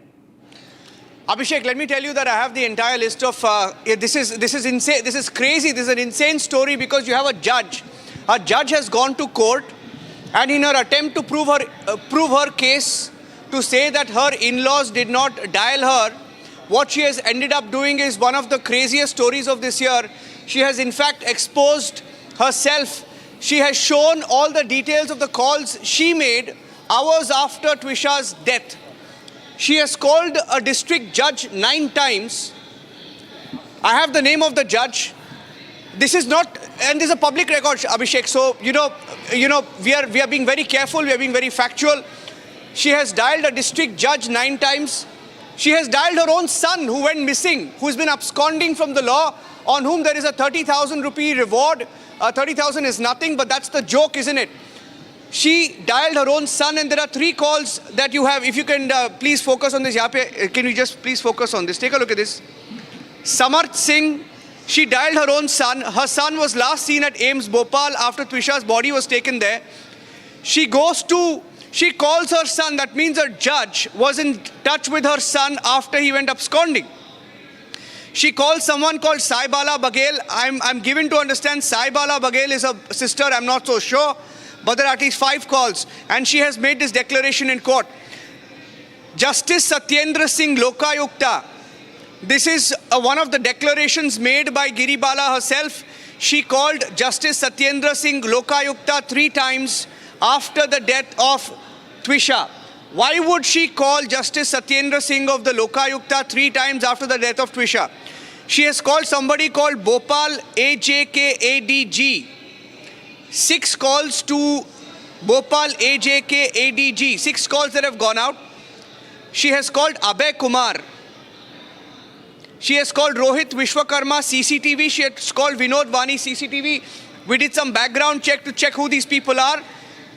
Speaker 15: Abhishek, let me tell you that I have the entire list of, this is insane, this is crazy, this is an insane story because you have a judge. A judge has gone to court and in her attempt to prove her case, to say that her in-laws did not dial her, what she has ended up doing is one of the craziest stories of this year. She has in fact exposed herself. She has shown all the details of the calls she made hours after Twisha's death. She has called a district judge 9 times. I have the name of the judge. This is not, and this is a public record, Abhishek. So, you know, we are being very careful, we are being very factual. She has dialed a district judge 9 times. She has dialed her own son who went missing, who's been absconding from the law, on whom there is a 30,000 rupee reward. 30,000 is nothing, but that's the joke, isn't it? She dialed her own son, and there are 3 calls that you have. If you can please focus on this. Can you just please focus on this? Take a look at this. Samarth Singh, she dialed her own son. Her son was last seen at AIIMS Bhopal after Twisha's body was taken there. She calls her son, that means her judge was in touch with her son after he went absconding. She calls someone called Saibala Baghel. I'm given to understand Saibala Baghel is a sister, I'm not so sure, but there are at least 5 calls. And she has made this declaration in court. Justice Satyendra Singh Lokayukta. This is one of the declarations made by Giribala herself. She called Justice Satyendra Singh Lokayukta 3 times after the death of Twisha. Why would she call Justice Satyendra Singh of the Lokayukta 3 times after the death of Twisha? She has called somebody called Bhopal AJK-ADG. 6 calls to Bhopal AJK-ADG. 6 calls that have gone out. She has called Abhay Kumar. She has called Rohit Vishwakarma CCTV. She has called Vinod Vani CCTV. We did some background check to check who these people are.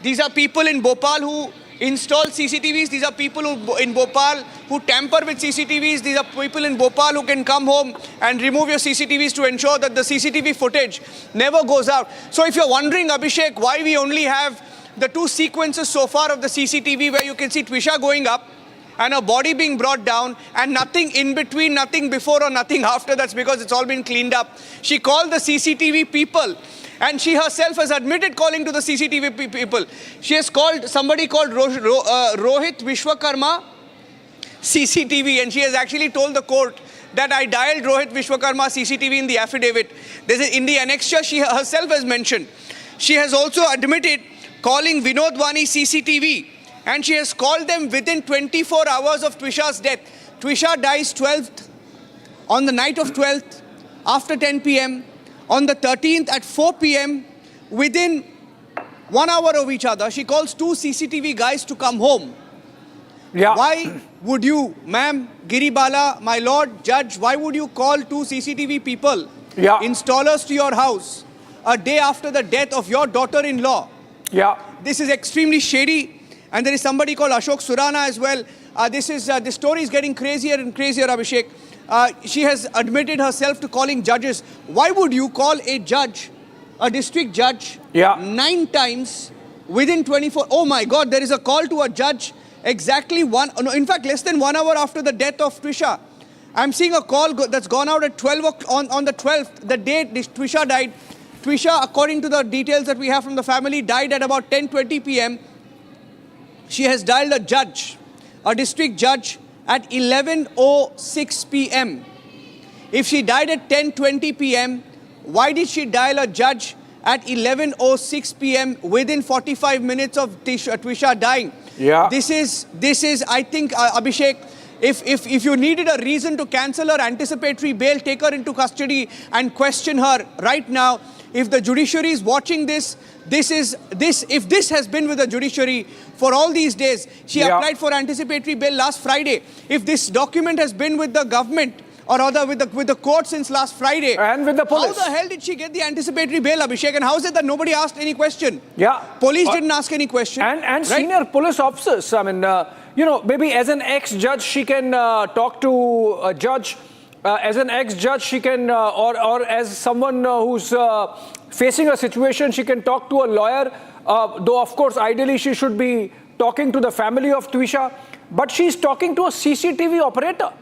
Speaker 15: These are people in Bhopal who install CCTVs. These are people in Bhopal who tamper with CCTVs. These are people in Bhopal who can come home and remove your CCTVs to ensure that the CCTV footage never goes out. So if you're wondering, Abhishek, why we only have the 2 sequences so far of the CCTV where you can see Twisha going up and her body being brought down and nothing in between, nothing before or nothing after, that's because it's all been cleaned up. She called the CCTV people. And she herself has admitted calling to the CCTV people. She has called somebody called Rohit Vishwakarma CCTV, and she has actually told the court that I dialed Rohit Vishwakarma CCTV in the affidavit. In the annexure, she herself has mentioned. She has also admitted calling Vinod Vani CCTV, and she has called them within 24 hours of Twisha's death. Twisha dies 12th, on the night of 12th, after 10 p.m., on the 13th at 4 p.m., within 1 hour of each other, she calls 2 CCTV guys to come home.
Speaker 17: Yeah.
Speaker 15: Why would you, ma'am, Giribala, my lord, judge, why would you call two CCTV people, installers to your house, a day after the death of your daughter-in-law?
Speaker 17: Yeah.
Speaker 15: This is extremely shady. And there is somebody called Ashok Surana as well. This story is getting crazier and crazier, Abhishek. She has admitted herself to calling judges. Why would you call a judge, a district judge, 9 times within 24? Oh my God, there is a call to a judge exactly less than 1 hour after the death of Twisha. I'm seeing a call that's gone out at 12 on the 12th, the day Twisha died. Twisha, according to the details that we have from the family, died at about 10:20 p.m. She has dialed a judge, a district judge, at 11:06 p.m. If she died at 10:20 p.m., why did she dial a judge at 11:06 p.m. within 45 minutes of Twisha dying?
Speaker 17: Yeah.
Speaker 15: This is, I think, Abhishek, if you needed a reason to cancel her anticipatory bail, take her into custody and question her right now. If the judiciary is watching if this has been with the judiciary for all these days, she applied for anticipatory bail last Friday. If this document has been with the government, or rather with the court since last Friday,
Speaker 17: and with the police,
Speaker 15: how the hell did she get the anticipatory bail, Abhishek? And how is it that nobody asked any question?
Speaker 17: Yeah.
Speaker 15: Police didn't ask any question.
Speaker 17: And
Speaker 15: right?
Speaker 17: Senior police officers, I mean, maybe as an ex-judge, she can talk to a judge. As an ex-judge, she can, or as someone who's facing a situation, she can talk to a lawyer. Though, of course, ideally, she should be talking to the family of Twisha. But she's talking to a CCTV operator.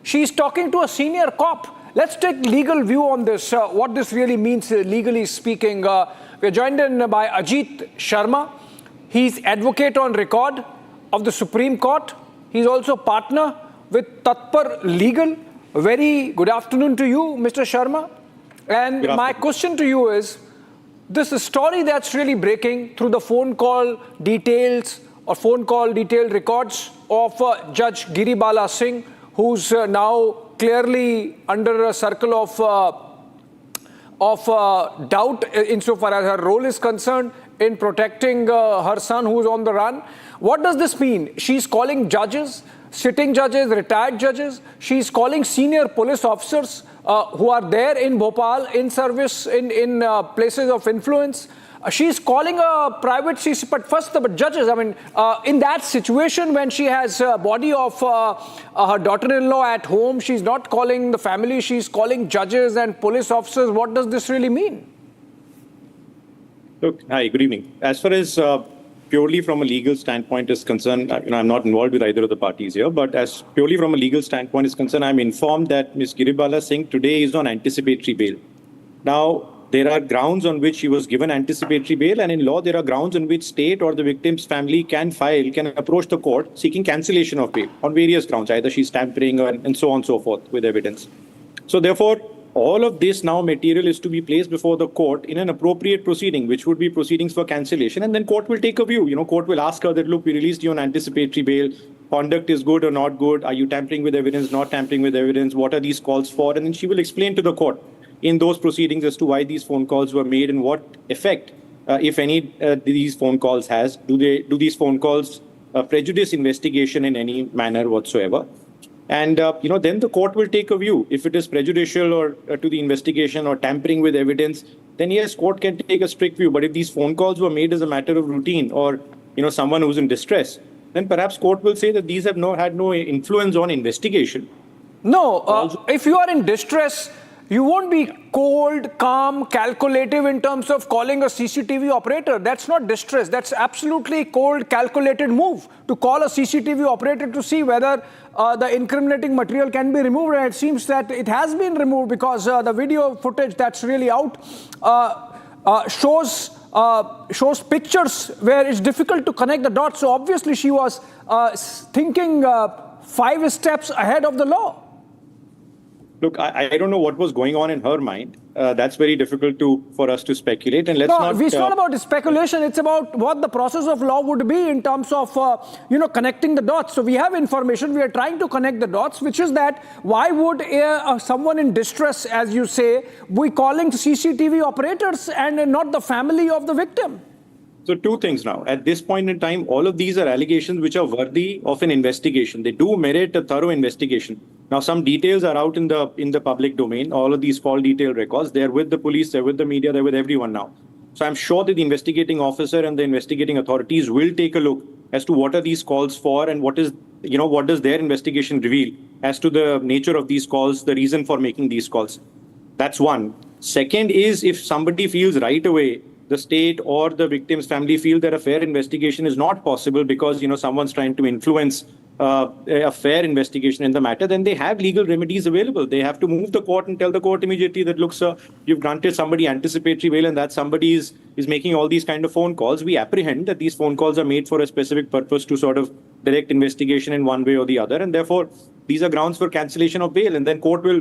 Speaker 17: She's talking to a senior cop. Let's take legal view on this, what this really means legally speaking. We're joined in by Ajit Sharma. He's advocate on record of the Supreme Court. He's also partner with Tatpar Legal. Very good afternoon to you, Mr. Sharma. And my question to you is, this is a story that's really breaking through the phone call details or phone call detailed records of Judge Giribala Singh, who's now clearly under a circle of doubt insofar as her role is concerned in protecting her son who's on the run. What does this mean? She's calling judges, sitting judges, retired judges. She's calling senior police officers who are there in Bhopal in service in places of influence. She's calling a private CC, but first the judges. I mean, in that situation when she has a body of her daughter-in-law at home, she's not calling the family, she's calling judges and police officers. What does this really mean?
Speaker 10: Look, hi, good evening. As far as purely from a legal standpoint is concerned, I'm not involved with either of the parties here, but as purely from a legal standpoint is concerned, I'm informed that Ms. Giribala Singh today is on anticipatory bail. Now, there are grounds on which she was given anticipatory bail, and in law, there are grounds on which state or the victim's family can approach the court seeking cancellation of bail on various grounds, either she's tampering and so on and so forth with evidence. So therefore, all of this now material is to be placed before the court in an appropriate proceeding, which would be proceedings for cancellation, and then court will take a view. Court will ask her that, look, we released you on anticipatory bail. Conduct is good or not good. Are you tampering with evidence, not tampering with evidence? What are these calls for? And then she will explain to the court in those proceedings as to why these phone calls were made and what effect, if any, these phone calls has. Do these phone calls prejudice investigation in any manner whatsoever? And, then the court will take a view. If it is prejudicial or to the investigation or tampering with evidence, then yes, court can take a strict view. But if these phone calls were made as a matter of routine or, someone who's in distress, then perhaps court will say that these have had no influence on investigation.
Speaker 17: No, if you are in distress, you won't be cold, calm, calculative in terms of calling a CCTV operator. That's not distress. That's absolutely cold, calculated move to call a CCTV operator to see whether the incriminating material can be removed. And it seems that it has been removed because the video footage that's really out shows pictures where it's difficult to connect the dots. So obviously she was thinking 5 steps ahead of the law.
Speaker 10: Look, I don't know what was going on in her mind. That's very difficult for us to speculate. And
Speaker 17: it's not about speculation. It's about what the process of law would be in terms of, connecting the dots. So we have information. We are trying to connect the dots, which is that why would someone in distress, as you say, be calling CCTV operators and not the family of the victim?
Speaker 10: So two things now. At this point in time, all of these are allegations which are worthy of an investigation. They do merit a thorough investigation. Now, some details are out in the public domain. All of these call detailed records. They're with the police, they're with the media, they're with everyone now. So I'm sure that the investigating officer and the investigating authorities will take a look as to what are these calls for and what does their investigation reveal as to the nature of these calls, the reason for making these calls. That's one. Second is, if somebody feels right away, the state or the victim's family feel that a fair investigation is not possible because someone's trying to influence a fair investigation in the matter, then they have legal remedies available. They have to move the court and tell the court immediately that, look, sir, you've granted somebody anticipatory bail and that somebody is making all these kind of phone calls. We apprehend that these phone calls are made for a specific purpose to sort of direct investigation in one way or the other, and therefore these are grounds for cancellation of bail. And then court will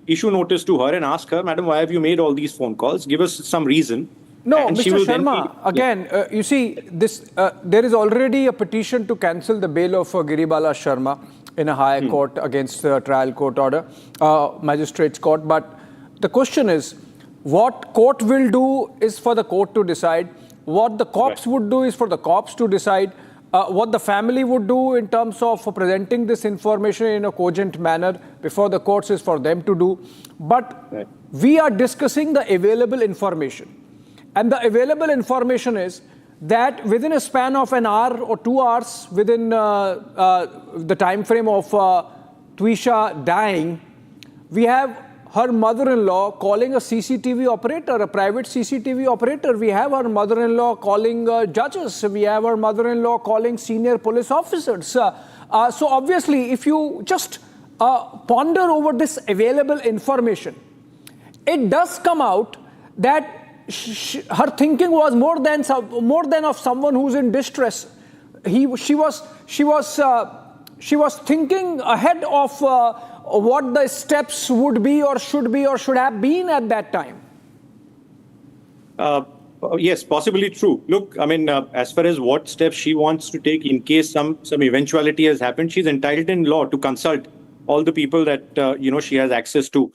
Speaker 10: issue notice to her and ask her, madam, why have you made all these phone calls? Give us some reason.
Speaker 17: No,
Speaker 10: and
Speaker 17: Mr. Sharma, again, you see, there is already a petition to cancel the bail of Giribala Sharma in a higher court against the trial court order, magistrate's court. But the question is, what court will do is for the court to decide. What the cops would do is for the cops to decide. What the family would do in terms of presenting this information in a cogent manner before the courts is for them to do. But we are discussing the available information. And the available information is that within a span of an hour or 2 hours, within the time frame of Twisha dying, we have her mother-in-law calling a CCTV operator, a private CCTV operator. We have her mother-in-law calling judges. We have her mother-in-law calling senior police officers. So obviously, if you just ponder over this available information, it does come out that her thinking was more than of someone who's in distress. She was thinking ahead of what the steps would be or should have been at that time.
Speaker 10: Yes, possibly true. Look, I mean, as far as what steps she wants to take in case some eventuality has happened, she's entitled in law to consult all the people that she has access to.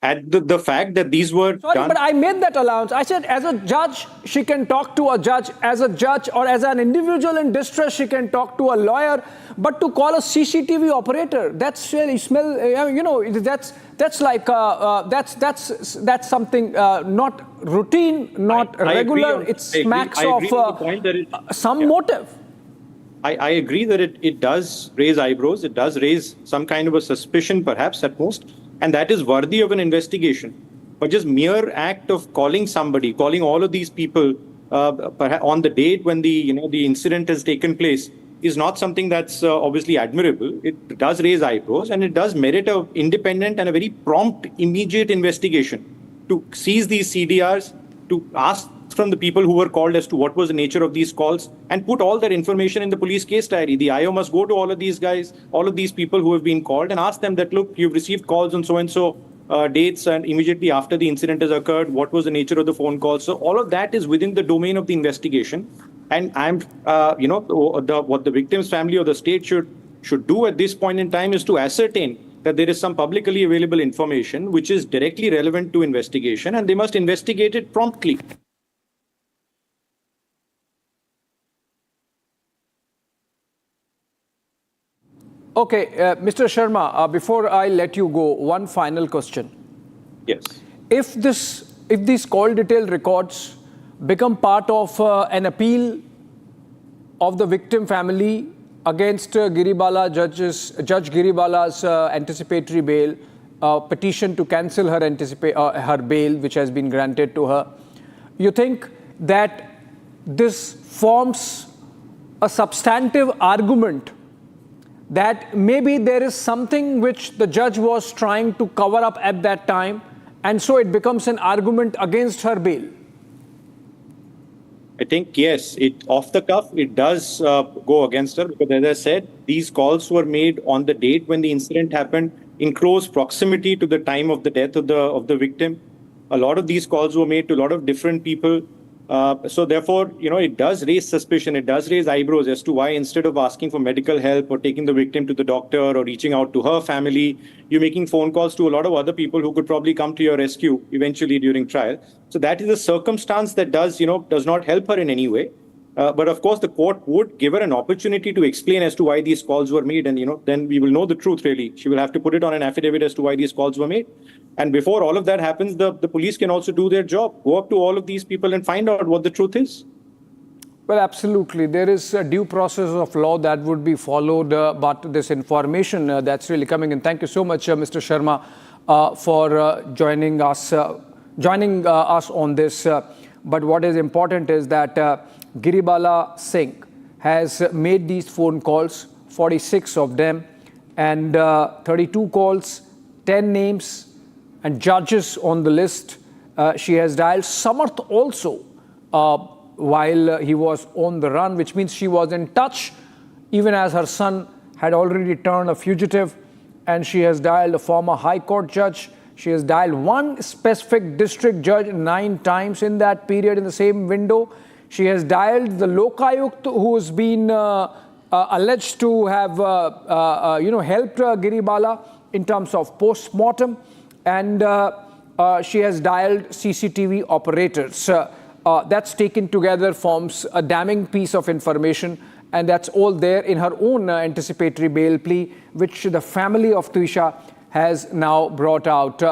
Speaker 10: And the fact that these were done...
Speaker 17: But I made that allowance. I said, as a judge, she can talk to a judge. As a judge or as an individual in distress, she can talk to a lawyer. But to call a CCTV operator, that's really that's something not routine, not regular. It smacks of some motive.
Speaker 10: I agree that it does raise eyebrows. It does raise some kind of a suspicion, perhaps at most. And that is worthy of an investigation. But just mere act of calling all of these people on the date when the incident has taken place is not something that's obviously admirable. It does raise eyebrows and it does merit an independent and a very prompt, immediate investigation to seize these CDRs, to ask from the people who were called as to what was the nature of these calls and put all that information in the police case diary. The IO must go to all of these guys, all of these people who have been called and ask them that, look, you've received calls on so-and-so dates and immediately after the incident has occurred, what was the nature of the phone call? So all of that is within the domain of the investigation. And what the victim's family or the state should do at this point in time is to ascertain that there is some publicly available information which is directly relevant to investigation and they must investigate it promptly.
Speaker 17: Okay, Mr. Sharma, before I let you go, one final question.
Speaker 10: Yes.
Speaker 17: If these call detail records become part of an appeal of the victim family against Judge Giribala's anticipatory bail, petition to cancel her bail, which has been granted to her, you think that this forms a substantive argument that maybe there is something which the judge was trying to cover up at that time, and so it becomes an argument against her bail?
Speaker 10: I think, yes, off the cuff, it does go against her because, as I said, these calls were made on the date when the incident happened in close proximity to the time of the death of the victim. A lot of these calls were made to a lot of different people. So therefore, it does raise suspicion. It does raise eyebrows as to why instead of asking for medical help or taking the victim to the doctor or reaching out to her family, you're making phone calls to a lot of other people who could probably come to your rescue eventually during trial. So that is a circumstance that does not help her in any way. But of course, the court would give her an opportunity to explain as to why these calls were made. And, then we will know the truth, really. She will have to put it on an affidavit as to why these calls were made. And before all of that happens, the police can also do their job. Go up to all of these people and find out what the truth is.
Speaker 17: Well, absolutely. There is a due process of law that would be followed, but this information that's really coming in. Thank you so much, Mr. Sharma, for joining us on this. But what is important is that Giribala Singh has made these phone calls, 46 of them, and 32 calls, 10 names, and judges on the list. She has dialed Samarth also while he was on the run, which means she was in touch even as her son had already turned a fugitive. And she has dialed a former High Court judge. She has dialed one specific district judge 9 times in that period in the same window. She has dialed the Lokayukt, who's been alleged to have helped Giribala in terms of post-mortem. And she has dialed CCTV operators. That's taken together forms a damning piece of information, and that's all there in her own anticipatory bail plea, which the family of Twisha has now brought out.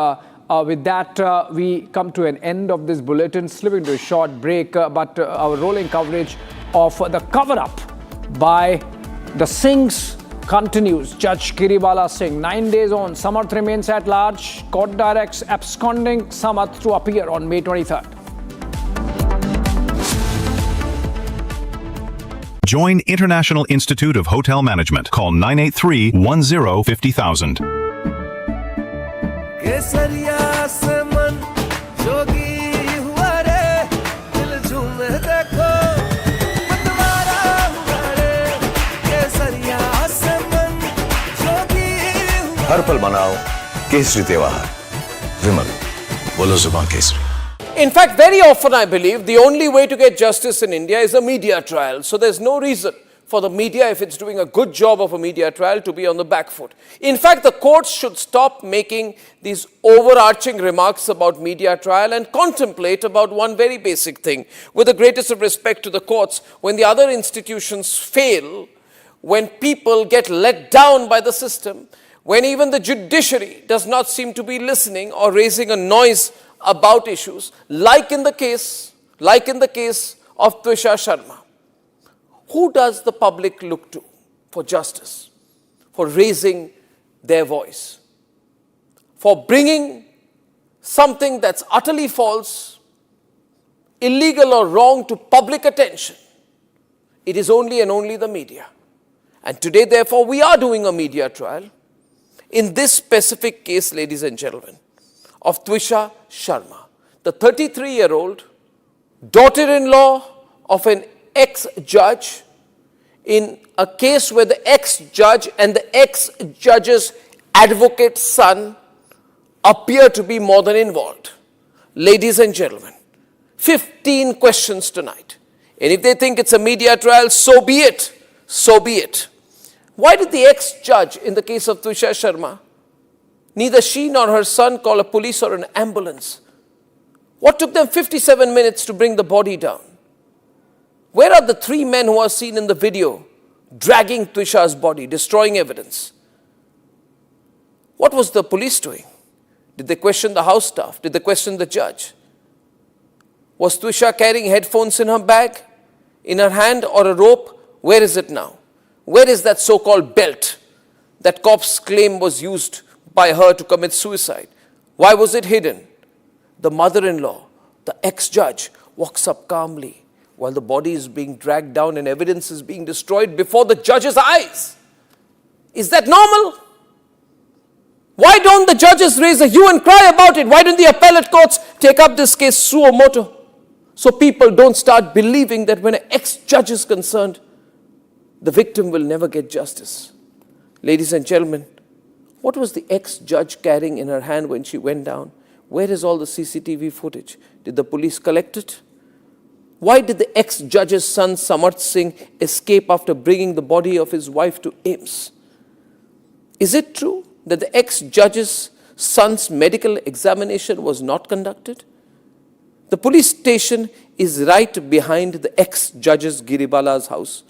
Speaker 17: With that, we come to an end of this bulletin, slipping to a short break, but our rolling coverage of the cover-up by the Singhs continues. Judge Giribala Singh, 9 days on, Samarth remains at large. Court directs absconding Samarth to appear on May 23rd.
Speaker 18: Join International Institute of Hotel Management. Call 983-10-50,000.
Speaker 23: हर पल मनाओ केसरी त्योहार विमल बोलो जुबान Kesari.
Speaker 8: In fact, very often I believe the only way to get justice in India is a media trial. So there's no reason for the media, if it's doing a good job of a media trial, to be on the back foot. In fact, the courts should stop making these overarching remarks about media trial and contemplate about one very basic thing. With the greatest of respect to the courts, when the other institutions fail, when people get let down by the system, when even the judiciary does not seem to be listening or raising a noise about issues, like in the case of Twisha Sharma. Who does the public look to for justice, for raising their voice, for bringing something that's utterly false, illegal or wrong to public attention? It is only and only the media. And today, therefore, we are doing a media trial in this specific case, ladies and gentlemen, of Twisha Sharma, the 33-year-old daughter-in-law of an ex-judge, in a case where the ex-judge and the ex-judge's advocate's son appear to be more than involved. Ladies and gentlemen, 15 questions tonight. And if they think it's a media trial, so be it. So be it. Why did the ex-judge in the case of Twisha Sharma, neither she nor her son call a police or an ambulance? What took them 57 minutes to bring the body down? Where are the 3 men who are seen in the video dragging Twisha's body, destroying evidence? What was the police doing? Did they question the house staff? Did they question the judge? Was Twisha carrying headphones in her bag, in her hand, or a rope? Where is it now? Where is that so-called belt that cops claim was used by her to commit suicide? Why was it hidden? The mother-in-law, the ex-judge, walks up calmly while the body is being dragged down and evidence is being destroyed before the judge's eyes. Is that normal? Why don't the judges raise a hue and cry about it? Why don't the appellate courts take up this case suo motu? So people don't start believing that when an ex-judge is concerned, the victim will never get justice. Ladies and gentlemen, what was the ex-judge carrying in her hand when she went down? Where is all the CCTV footage? Did the police collect it? Why did the ex-judge's son Samarth Singh escape after bringing the body of his wife to AIIMS? Is it true that the ex-judge's son's medical examination was not conducted? The police station is right behind the ex-judge's Giribala's house.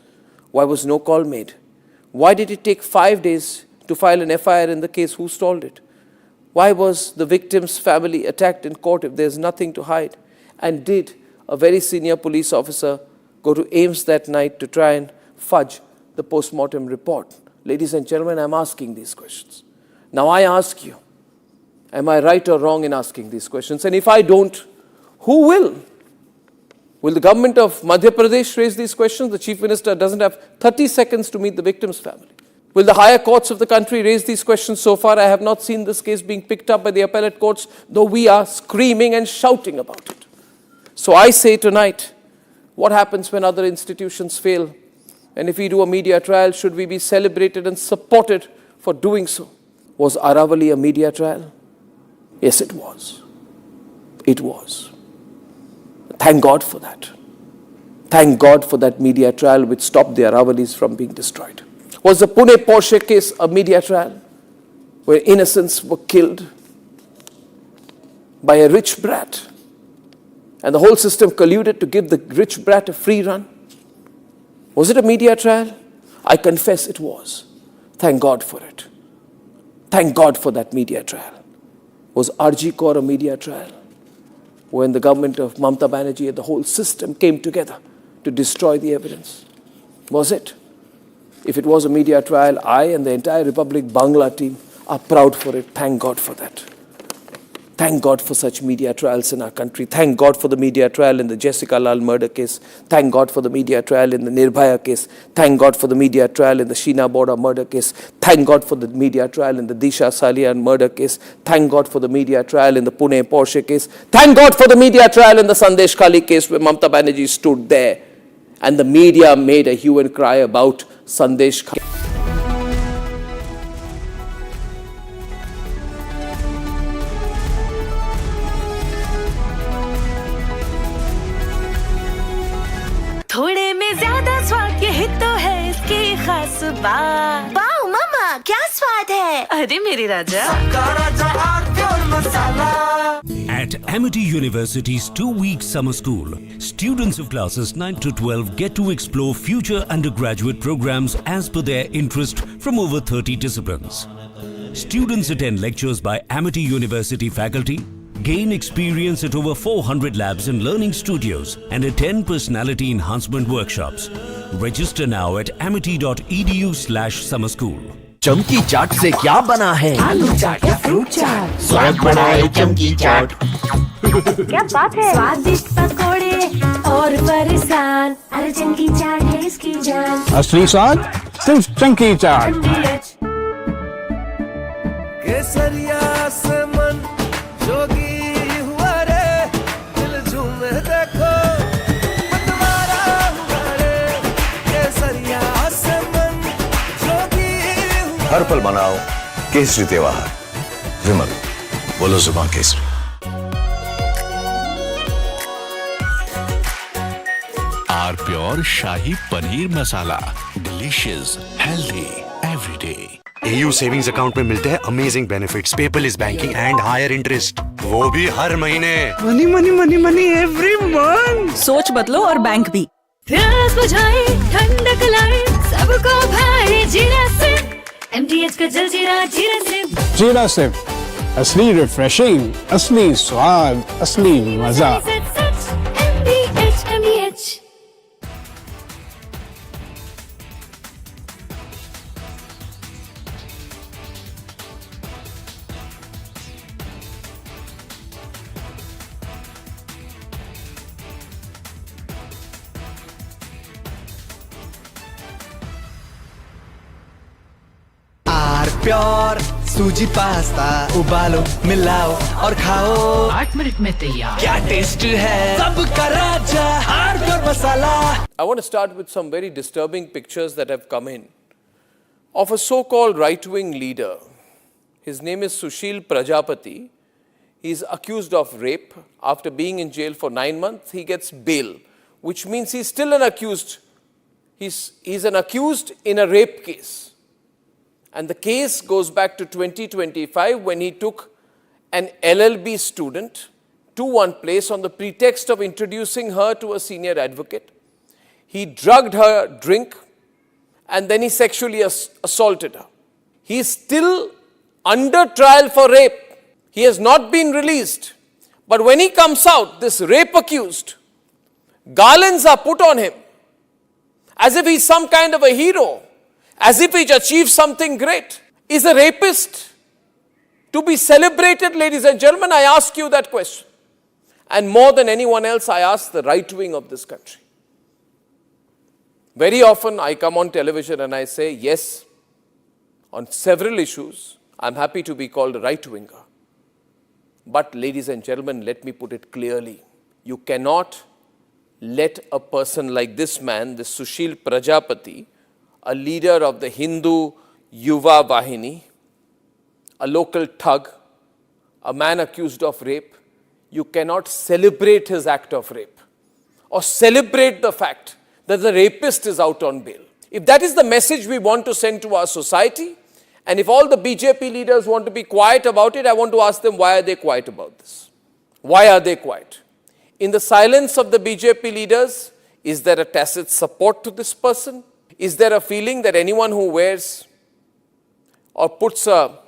Speaker 8: Why was no call made? Why did it take 5 days to file an FIR in the case? Who stalled it? Why was the victim's family attacked in court if there's nothing to hide? And did a very senior police officer go to AIMS that night to try and fudge the post-mortem report? Ladies and gentlemen, I'm asking these questions. Now I ask you, am I right or wrong in asking these questions? And if I don't, who will? Will the government of Madhya Pradesh raise these questions? The Chief Minister doesn't have 30 seconds to meet the victim's family. Will the higher courts of the country raise these questions? So far, I have not seen this case being picked up by the appellate courts, though we are screaming and shouting about it. So I say tonight, what happens when other institutions fail? And if we do a media trial, should we be celebrated and supported for doing so? Was Aravali a media trial? Yes, it was. It was. Thank God for that. Thank God for that media trial which stopped the Aravalis from being destroyed. Was the Pune Porsche case a media trial where innocents were killed by a rich brat and the whole system colluded to give the rich brat a free run? Was it a media trial? I confess it was. Thank God for it. Thank God for that media trial. Was RG Kaur a media trial when the government of Mamata Banerjee and the whole system came together to destroy the evidence? Was it? If it was a media trial, I and the entire Republic Bangla team are proud for it. Thank God for that. Thank God for such media trials in our country. Thank God for the media trial in the Jessica Lal murder case. Thank God for the media trial in the Nirbhaya case. Thank God for the media trial in the Sheena Bora murder case. Thank God for the media trial in the Disha Salian murder case. Thank God for the media trial in the Pune Porsche case. Thank God for the media trial in the Sandesh Kali case where Mamata Banerjee stood there and the media made a hue and cry about Sandesh Kali.
Speaker 24: थोड़े में ज्यादा स्वाद यही तो है इसकी खास बात। वाओ मामा क्या स्वाद है? अरे मेरे राजा।
Speaker 19: At Amity University's 2-week summer school, students of classes 9 to 12 get to explore future undergraduate programs as per their interest from over 30 disciplines. Students attend lectures by Amity University faculty, gain experience at over 400 labs and learning studios, and attend personality enhancement workshops. Register now at amity.edu/summer school.
Speaker 11: चमकी चाट से क्या बना है?
Speaker 24: आलू चाट या fruit चाट?
Speaker 11: स्वाद बढ़ाए चमकी चाट।
Speaker 24: क्या बात है? स्वादिष्ट पकोड़े और फरसान, अरे चमकी चाट है इसकी जान।
Speaker 14: असली स्वाद सिर्फ चमकी चाट।
Speaker 11: केसरिया से मन जोगी हुआ रे, दिल झूमे देखो मतवारा हुआ रे। केसरिया से मन जोगी हुआ। हर पल मनाओ केसरी त्योहार। विमल, बोलो जुबान केसरी।
Speaker 18: R pure shahi paneer masala, delicious, healthy every day.
Speaker 4: AU savings account में मिलते हैं amazing benefits, paperless banking and higher interest, वो भी हर महीने।
Speaker 24: Money money money money every month. सोच बदलो और बैंक भी। प्यास बुझाए, ठंडक लाए, सबको भाए जीरा से। MTH का जल जीरा, जीरा से।
Speaker 14: जीरा से असली रिफ्रेशिंग, असली स्वाद, असली मजा।
Speaker 24: MTH।
Speaker 11: प्योर सूजी पास्ता उबालो मिलाओ और खाओ
Speaker 24: 8 मिनट में तैयार।
Speaker 11: क्या टेस्ट है सबका राजा R pure masala.
Speaker 8: I want to start with some very disturbing pictures that have come in of a so-called right-wing leader. His name is Sushil Prajapati. He is accused of rape. After being in jail for 9 months, he gets bail, which means he's still an accused. He's an accused in a rape case. And the case goes back to 2025 when he took an LLB student, to one place on the pretext of introducing her to a senior advocate. He drugged her drink and then he sexually assaulted her. He is still under trial for rape. He has not been released. But when he comes out, this rape accused, garlands are put on him as if he's some kind of a hero, as if he's achieved something great. Is a rapist to be celebrated, ladies and gentlemen? I ask you that question. And more than anyone else, I ask the right wing of this country. Very often I come on television and I say, yes, on several issues, I'm happy to be called a right-winger. But ladies and gentlemen, let me put it clearly. You cannot let a person like this man, this Sushil Prajapati, a leader of the Hindu Yuva Vahini, a local thug, a man accused of rape, you cannot celebrate his act of rape or celebrate the fact that the rapist is out on bail. If that is the message we want to send to our society, and if all the BJP leaders want to be quiet about it, I want to ask them, why are they quiet about this? Why are they quiet? In the silence of the BJP leaders, is there a tacit support to this person? Is there a feeling that anyone who wears or puts a,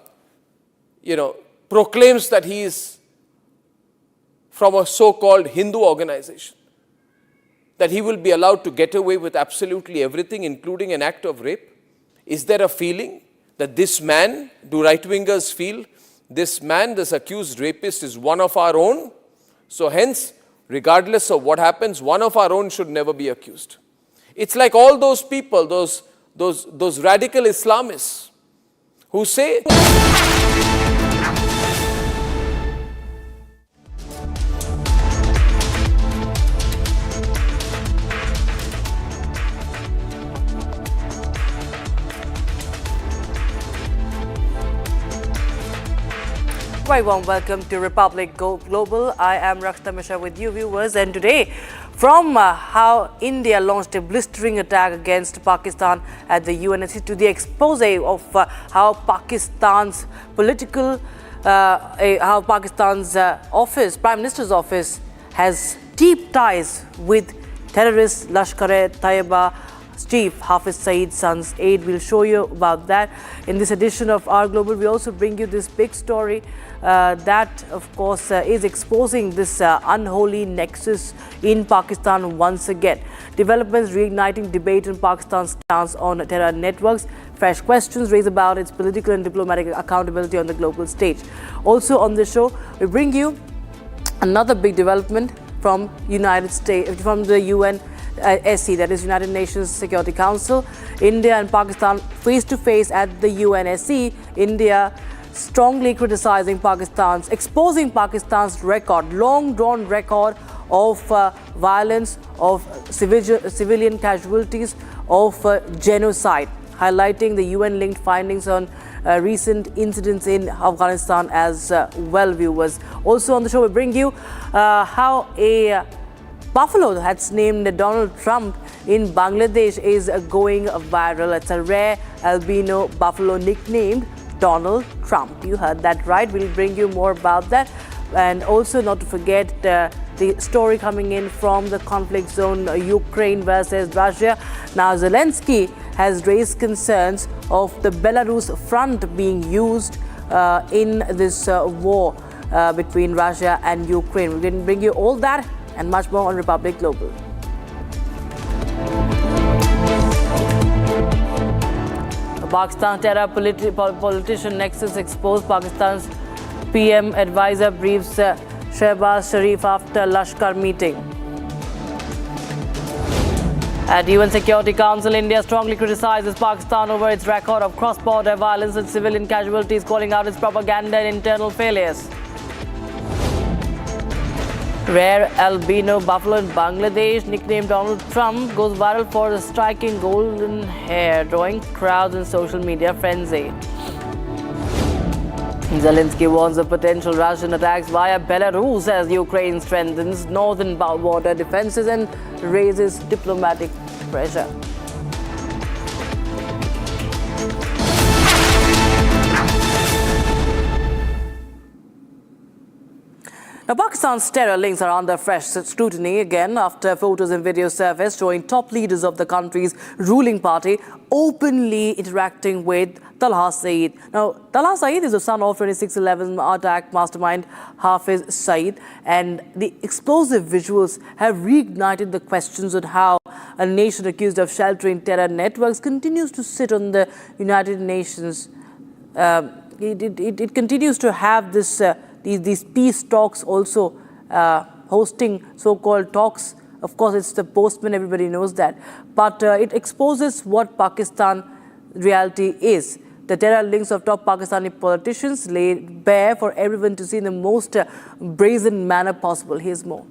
Speaker 8: proclaims that he is from a so-called Hindu organization, that he will be allowed to get away with absolutely everything, including an act of rape? Is there a feeling that this man, do right-wingers feel, this man, this accused rapist is one of our own? So hence, regardless of what happens, one of our own should never be accused. It's like all those people, those radical Islamists who say,
Speaker 16: Very warm welcome to Republic Global. I am Rakhta Mishra with you viewers, and today from how India launched a blistering attack against Pakistan at the UNSC to the expose of how Pakistan's office, Prime Minister's office, has deep ties with terrorist Lashkar-e-Taiba Chief Hafiz Saeed's son's aide. We'll show you about that in this edition of Our Global. We also bring you this big story that, of course, is exposing this unholy nexus in Pakistan once again. Developments reigniting debate in Pakistan's stance on terror networks. Fresh questions raised about its political and diplomatic accountability on the global stage. Also on the show, we bring you another big development from the UN. SC, that is United Nations Security Council. India and Pakistan face to face at the UNSC. India strongly criticizing exposing Pakistan's long drawn record of violence, of civilian casualties, of genocide, highlighting the UN linked findings on recent incidents in Afghanistan as well, viewers. Also on the show, we bring you how a buffalo that's named Donald Trump in Bangladesh is going viral. It's a rare albino buffalo nicknamed Donald Trump. You heard that right. We'll bring you more about that. And also not to forget the story coming in from the conflict zone, Ukraine versus Russia. Now Zelensky has raised concerns of the Belarus front being used in this war between Russia and Ukraine. We're going to bring you all that and much more on Republic Global. A Pakistan terror politician nexus exposed. Pakistan's PM advisor briefs Shehbaz Sharif after Lashkar meeting. At UN Security Council, India strongly criticizes Pakistan over its record of cross-border violence and civilian casualties, calling out its propaganda and internal failures. Rare albino buffalo in Bangladesh, nicknamed Donald Trump, goes viral for the striking golden hair, drawing crowds in social media frenzy. Zelensky warns of potential Russian attacks via Belarus as Ukraine strengthens northern border defenses and raises diplomatic pressure. Now, Pakistan's terror links are under fresh scrutiny again after photos and videos surfaced showing top leaders of the country's ruling party openly interacting with Talha Saeed. Now, Talha Saeed is the son of 26/11 attack mastermind Hafiz Saeed, and the explosive visuals have reignited the questions on how a nation accused of sheltering terror networks continues to sit on the United Nations. It continues to have this these peace talks, also hosting so-called talks. Of course, it's the postman, everybody knows that. But it exposes what Pakistan reality is. The terror links of top Pakistani politicians laid bare for everyone to see in the most brazen manner possible. Here's more.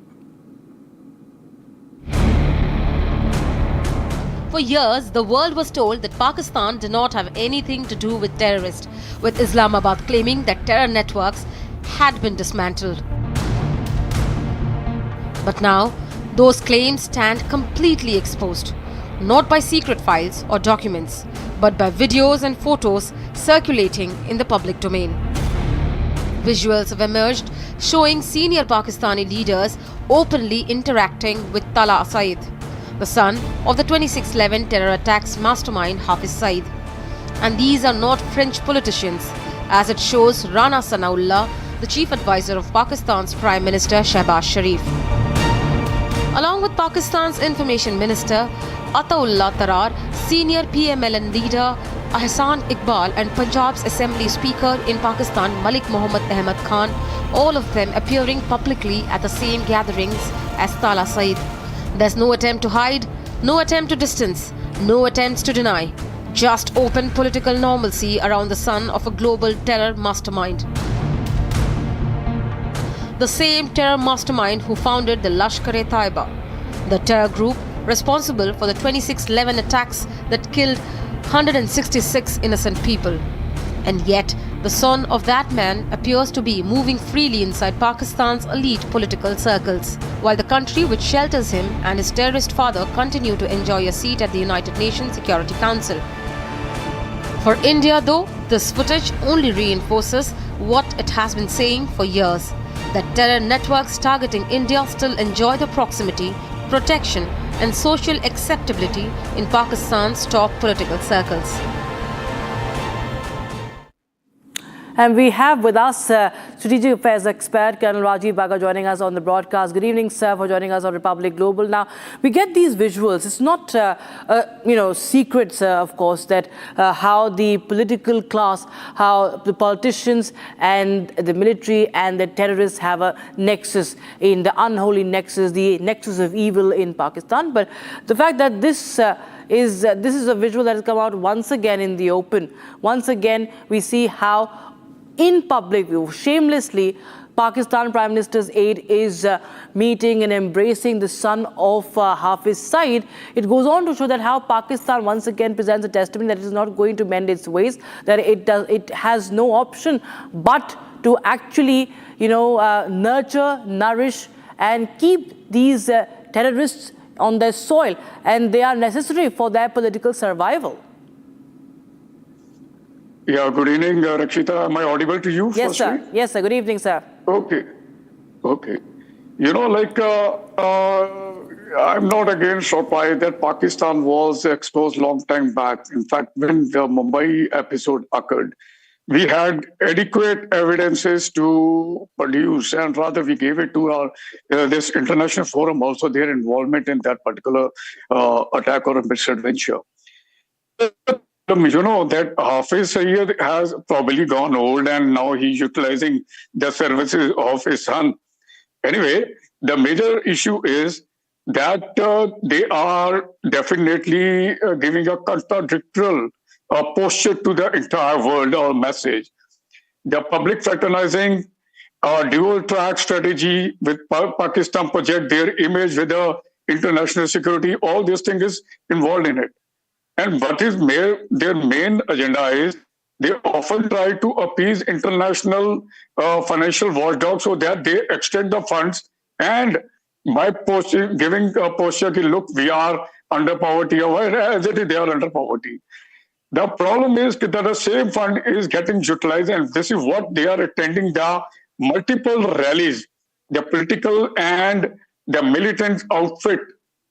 Speaker 5: For years, the world was told that Pakistan did not have anything to do with terrorists, with Islamabad claiming that terror networks had been dismantled. But now, those claims stand completely exposed, not by secret files or documents, but by videos and photos circulating in the public domain. Visuals have emerged showing senior Pakistani leaders openly interacting with Talha Saeed, the son of the 26/11 terror attacks mastermind Hafiz Saeed. And these are not French politicians, as it shows Rana Sanaullah, the chief advisor of Pakistan's Prime Minister Shehbaz Sharif. Along with Pakistan's Information Minister Ataullah Tarar, senior PMLN leader Ahsan Iqbal and Punjab's Assembly Speaker in Pakistan Malik Muhammad Ahmad Khan, all of them appearing publicly at the same gatherings as Talha Saeed. There's no attempt to hide, no attempt to distance, no attempts to deny. Just open political normalcy around the son of a global terror mastermind. The same terror mastermind who founded the Lashkar-e-Taiba, the terror group responsible for the 26/11 attacks that killed 166 innocent people. And yet, the son of that man appears to be moving freely inside Pakistan's elite political circles, while the country which shelters him and his terrorist father continue to enjoy a seat at the United Nations Security Council. For India, though, this footage only reinforces what it has been saying for years, that terror networks targeting India still enjoy the proximity, protection and social acceptability in Pakistan's top political circles.
Speaker 16: And we have with us Strategic Affairs expert Colonel Rajiv Baga joining us on the broadcast. Good evening, sir, for joining us on Republic Global. Now, we get these visuals. It's not, secrets, of course, that how the political class, how the politicians and the military and the terrorists have a nexus in the unholy nexus, the nexus of evil in Pakistan. But the fact that this is a visual that has come out once again in the open. Once again, we see how in public view, shamelessly, Pakistan Prime Minister's aide is meeting and embracing the son of Hafiz Saeed. It goes on to show that how Pakistan once again presents a testimony that it is not going to mend its ways, that it has no option but to actually, nurture, nourish, and keep these terrorists on their soil, and they are necessary for their political survival.
Speaker 20: Yeah, good evening, Rakshita. Am I audible to you?
Speaker 16: Yes, sir. Yes, sir. Good evening, sir.
Speaker 20: Okay. I'm not again surprised that Pakistan was exposed long time back. In fact, when the Mumbai episode occurred, we had adequate evidences to produce, and rather we gave it to our this international forum also, their involvement in that particular attack or misadventure. You know that Hafiz Saeed has probably gone old and now he's utilizing the services of his son. Anyway, the major issue is that they are definitely giving a contradictory posture to the entire world or message. The public fraternizing dual track strategy with Pakistan project their image with the international security, all these things is involved in it. And what is their main agenda is they often try to appease international financial watchdogs so that they extend the funds and by giving a posture, look, we are under poverty, or as it is, they are under poverty. The problem is that the same fund is getting utilized, and this is what they are attending the multiple rallies the political and the militant outfit,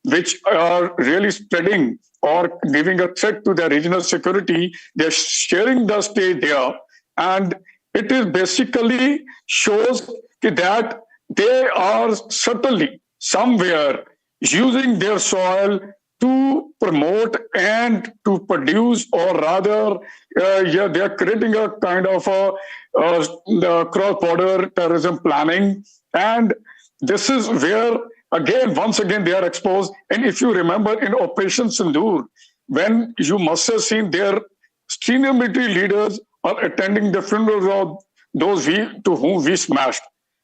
Speaker 20: which are really spreading or giving a threat to the regional security, they're sharing the stage there. And it is basically shows that they are certainly somewhere using their soil to promote and to produce, or rather, they are creating a kind of a cross-border terrorism planning. And this is where, once again, they are exposed. And if you remember in Operation Sindoor, when you must have seen their senior military leaders are attending the funerals of those to whom we smashed.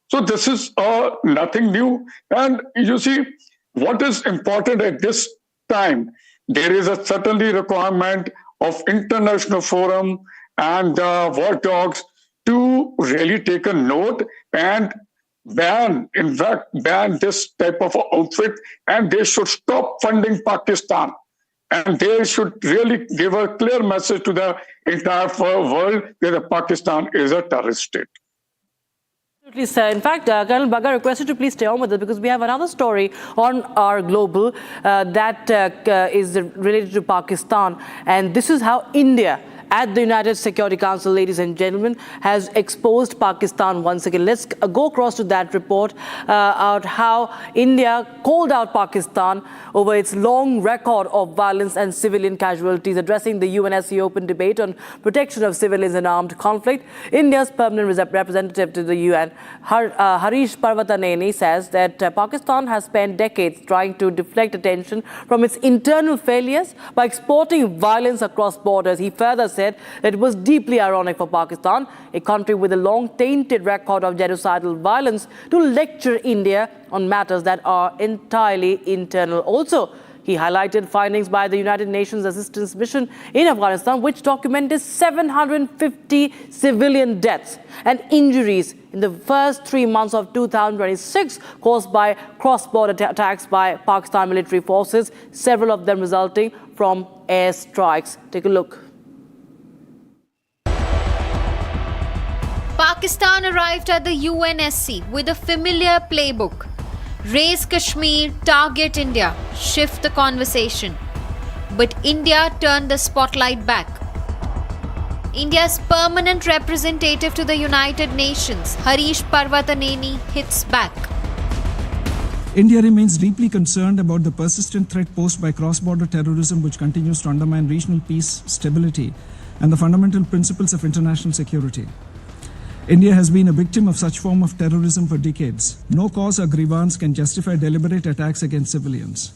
Speaker 20: So this is nothing new. And you see, what is important at this time, there is a certainly requirement of international forum and watchdogs to really take a note and ban this type of outfit, and they should stop funding Pakistan. And they should really give a clear message to the entire world that Pakistan is a terrorist state.
Speaker 16: Absolutely, sir. In fact, Colonel Bagga requested to please stay on with us because we have another story on our global that is related to Pakistan. And this is how India at the United Security Council, ladies and gentlemen, has exposed Pakistan once again. Let's go across to that report out how India called out Pakistan over its long record of violence and civilian casualties. Addressing the UNSC open debate on protection of civilians in armed conflict, India's permanent representative to the UN, Harish Parvataneni, says that Pakistan has spent decades trying to deflect attention from its internal failures by exporting violence across borders. He further said that it was deeply ironic for Pakistan, a country with a long tainted record of genocidal violence, to lecture India on matters that are entirely internal. Also, he highlighted findings by the United Nations Assistance Mission in Afghanistan, which documented 750 civilian deaths and injuries in the first 3 months of 2026 caused by cross-border attacks by Pakistan military forces, several of them resulting from airstrikes. Take a look.
Speaker 2: Pakistan arrived at the UNSC with a familiar playbook. Raise Kashmir, target India, shift the conversation. But India turned the spotlight back. India's permanent representative to the United Nations, Harish Parvataneni, hits back.
Speaker 7: India remains deeply concerned about the persistent threat posed by cross-border terrorism, which continues to undermine regional peace, stability, and the fundamental principles of international security. India has been a victim of such form of terrorism for decades. No cause or grievance can justify deliberate attacks against civilians.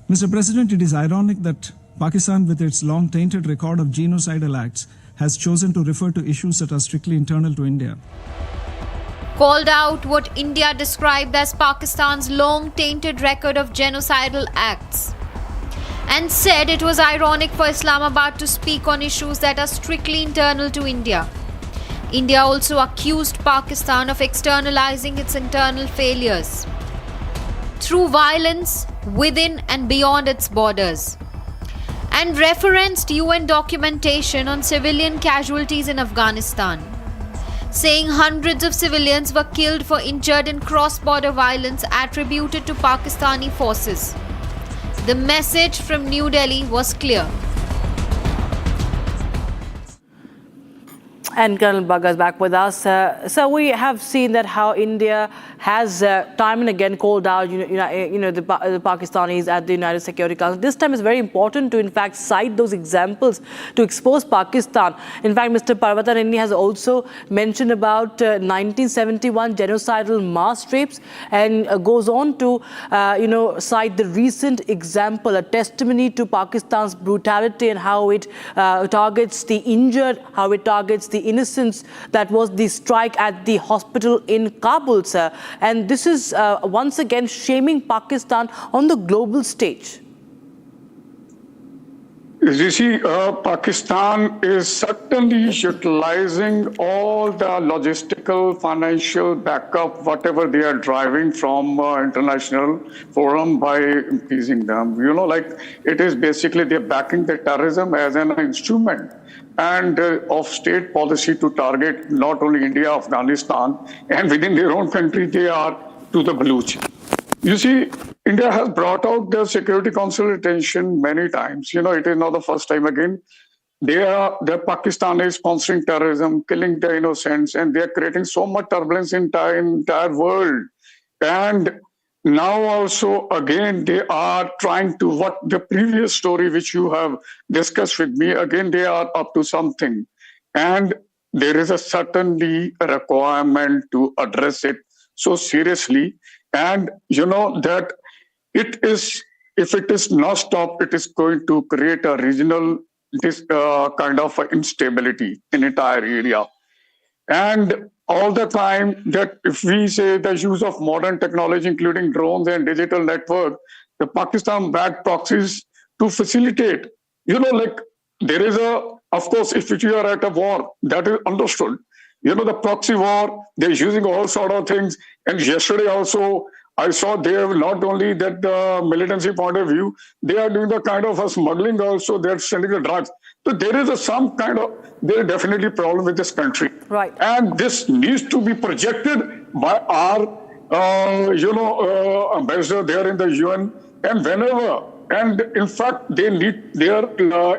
Speaker 7: Mr. President, it is ironic that Pakistan, with its long tainted record of genocidal acts, has chosen to refer to issues that are strictly internal to India.
Speaker 2: Called out what India described as Pakistan's long tainted record of genocidal acts, and said it was ironic for Islamabad to speak on issues that are strictly internal to India. India also accused Pakistan of externalizing its internal failures through violence within and beyond its borders, and referenced UN documentation on civilian casualties in Afghanistan, saying hundreds of civilians were killed or injured in cross-border violence attributed to Pakistani forces. The message from New Delhi was clear.
Speaker 16: And Colonel Bagga is back with us. So we have seen that how India has time and again called out, the Pakistanis at the United Security Council. This time it's very important to, in fact, cite those examples to expose Pakistan. In fact, Mr. Parvataneni has also mentioned about 1971 genocidal mass rapes, and goes on to, cite the recent example, a testimony to Pakistan's brutality and how it targets the injured, how it targets the innocents. That was the strike at the hospital in Kabul, sir. And this is once again shaming Pakistan on the global stage.
Speaker 20: You see, Pakistan is certainly utilizing all the logistical, financial backup, whatever they are driving from international forum by increasing them. Like it is basically they're backing the terrorism as an instrument and of state policy to target not only India, Afghanistan, and within their own country, they are to the Baluch. You see, India has brought out the Security Council attention many times. It is not the first time again. The Pakistan is sponsoring terrorism, killing the innocents, and they are creating so much turbulence in the entire world. And now also, again, they are trying to, what the previous story which you have discussed with me, again, they are up to something. And there is certainly a requirement to address it so seriously. And that it is, if it is not stopped, it is going to create a regional kind of instability in entire area. And all the time that if we say the use of modern technology, including drones and digital network, the Pakistan backed proxies to facilitate, like there is of course, if you are at a war, that is understood. The proxy war, they're using all sort of things. And yesterday also, I saw they have not only that the militancy point of view, they are doing the kind of smuggling also, they're sending the drugs. So there is there is definitely a problem with this country.
Speaker 16: Right.
Speaker 20: And this needs to be projected by our, ambassador there in the UN and whenever. And in fact, their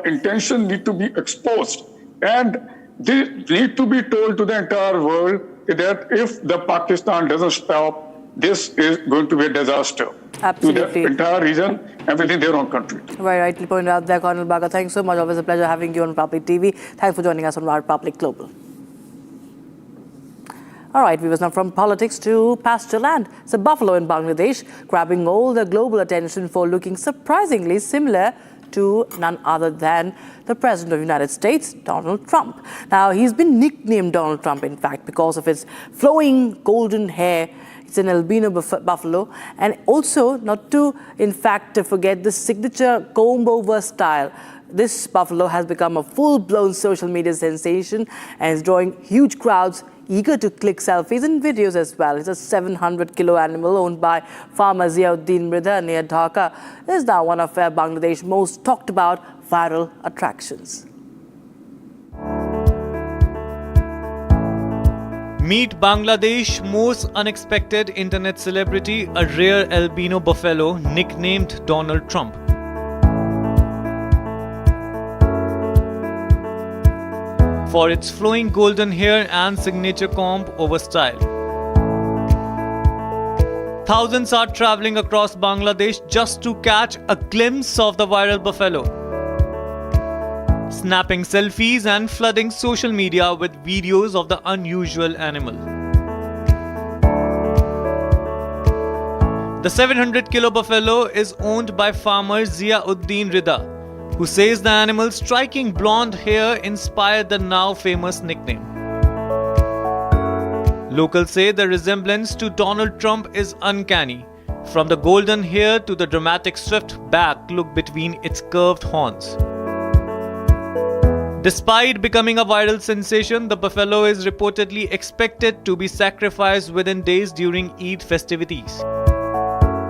Speaker 20: intention need to be exposed. And they need to be told to the entire world that if the Pakistan doesn't stop, this is going to be a disaster.
Speaker 16: Absolutely.
Speaker 20: To the entire region and within their own country.
Speaker 16: Very rightly pointed out there, Colonel Baga. Thanks so much. Always a pleasure having you on Republic TV. Thanks for joining us on Republic Global. All right, viewers, now from politics to pasture land. It's a buffalo in Bangladesh, grabbing all the global attention for looking surprisingly similar to none other than the President of the United States, Donald Trump. Now, he's been nicknamed Donald Trump, in fact, because of his flowing golden hair. It's an albino buffalo. And also, not to, in fact, forget the signature comb-over style. This buffalo has become a full-blown social media sensation and is drawing huge crowds eager to click selfies and videos as well. It's a 700-kilo animal owned by farmer Ziauddin Mridha near Dhaka. It is now one of Bangladesh's most talked about viral attractions.
Speaker 3: Meet Bangladesh's most unexpected internet celebrity, a rare albino buffalo nicknamed Donald Trump. For its flowing golden hair and signature comb-over style. Thousands are traveling across Bangladesh just to catch a glimpse of the viral buffalo, snapping selfies and flooding social media with videos of the unusual animal. The 700-kilo buffalo is owned by farmer Ziauddin Mridha, who says the animal's striking blonde hair inspired the now famous nickname. Locals say the resemblance to Donald Trump is uncanny, from the golden hair to the dramatic swift back look between its curved horns. Despite becoming a viral sensation, the buffalo is reportedly expected to be sacrificed within days during Eid festivities,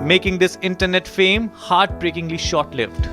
Speaker 3: making this internet fame heartbreakingly short-lived.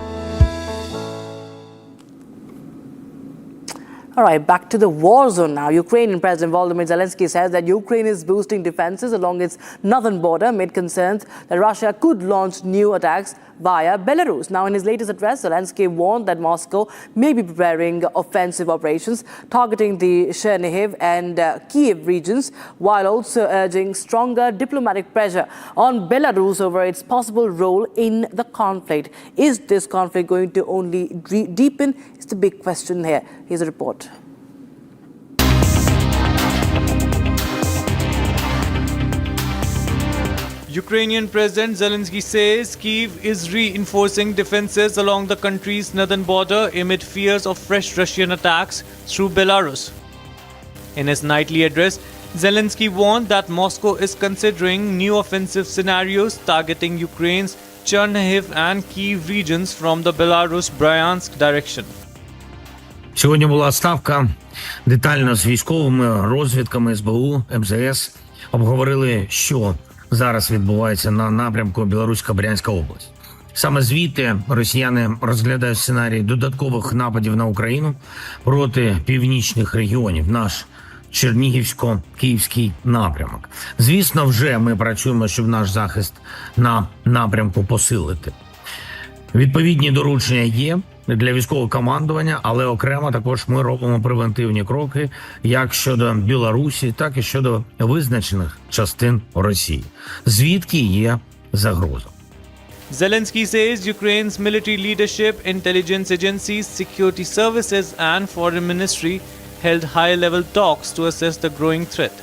Speaker 16: All right, back to the war zone now. Ukrainian President Volodymyr Zelensky says that Ukraine is boosting defenses along its northern border amid concerns that Russia could launch new attacks via Belarus. Now, in his latest address, Zelensky warned that Moscow may be preparing offensive operations targeting the Chernihiv and Kiev regions, while also urging stronger diplomatic pressure on Belarus over its possible role in the conflict. Is this conflict going to only deepen? It's the big question here. Here's a report.
Speaker 3: Ukrainian President Zelensky says Kyiv is reinforcing defenses along the country's northern border amid fears of fresh Russian attacks through Belarus. In his nightly address, Zelensky warned that Moscow is considering new offensive scenarios targeting Ukraine's Chernihiv and Kyiv regions from the Belarus-Bryansk direction.
Speaker 1: Сьогодні була ставка детально з військовими розвідками СБУ, МЗС. Обговорили, що зараз відбувається на напрямку Білоруська-Брянська область. Саме звідти росіяни розглядають сценарій додаткових нападів на Україну проти північних регіонів, наш Чернігівсько-Київський напрямок. Звісно, вже ми працюємо, щоб наш захист на напрямку посилити. Відповідні доручення є для військового командування, але окремо також ми робимо превентивні кроки як щодо Білорусі, так і щодо визначених частин Росії, звідки є загроза.
Speaker 3: Zelensky says Ukraine's military leadership, intelligence agencies, security services and foreign ministry held high-level talks to assess the growing threat.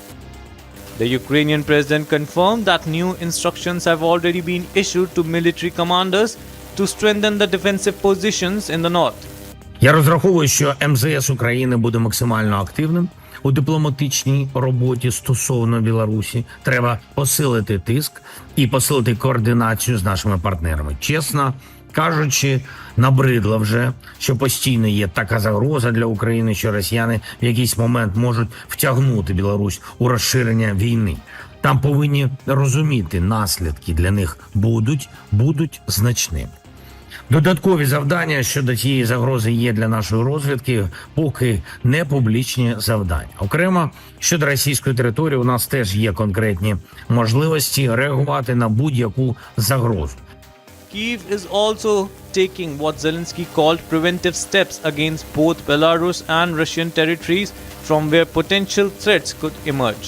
Speaker 3: The Ukrainian president confirmed that new instructions have already been issued to military commanders to strengthen the defensive positions in the north.
Speaker 1: Я розраховую, що МЗС України буде максимально активним у дипломатичній роботі стосовно Білорусі. Треба посилити тиск і посилити координацію з нашими партнерами. Чесно кажучи, набридло вже, що постійно є така загроза для України, що росіяни в якийсь момент можуть втягнути Білорусь у розширення війни. Там повинні розуміти, наслідки для них будуть значними. Додаткові завдання щодо цієї загрози є для нашої розвідки, поки не публічні завдання. Окремо, щодо російської території у нас теж є конкретні можливості реагувати на будь-яку загрозу.
Speaker 3: Kyiv is also taking what Zelensky called preventive steps against both Belarus and Russian territories from where potential threats could emerge.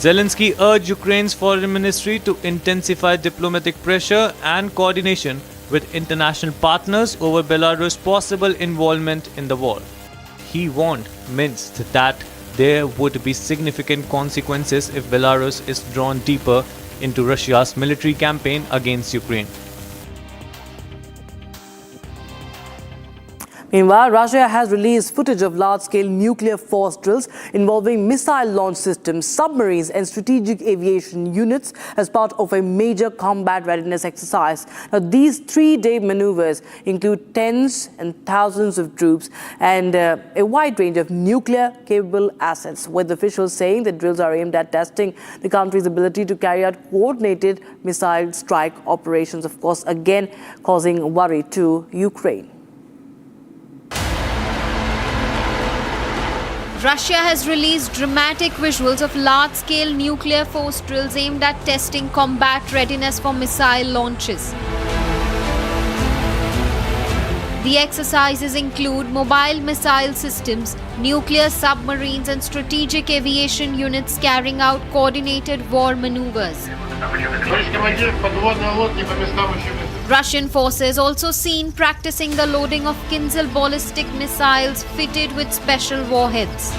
Speaker 3: Zelensky urged Ukraine's foreign ministry to intensify diplomatic pressure and coordination with international partners over Belarus' possible involvement in the war. He warned Minsk that there would be significant consequences if Belarus is drawn deeper into Russia's military campaign against Ukraine.
Speaker 16: Meanwhile, Russia has released footage of large-scale nuclear force drills involving missile launch systems, submarines and strategic aviation units as part of a major combat readiness exercise. Now, these three-day maneuvers include tens and thousands of troops and a wide range of nuclear-capable assets, with officials saying the drills are aimed at testing the country's ability to carry out coordinated missile strike operations, of course, again causing worry to Ukraine.
Speaker 2: Russia has released dramatic visuals of large-scale nuclear force drills aimed at testing combat readiness for missile launches. The exercises include mobile missile systems, nuclear submarines and strategic aviation units carrying out coordinated war maneuvers. Russian forces also seen practicing the loading of Kinzhal ballistic missiles fitted with special warheads.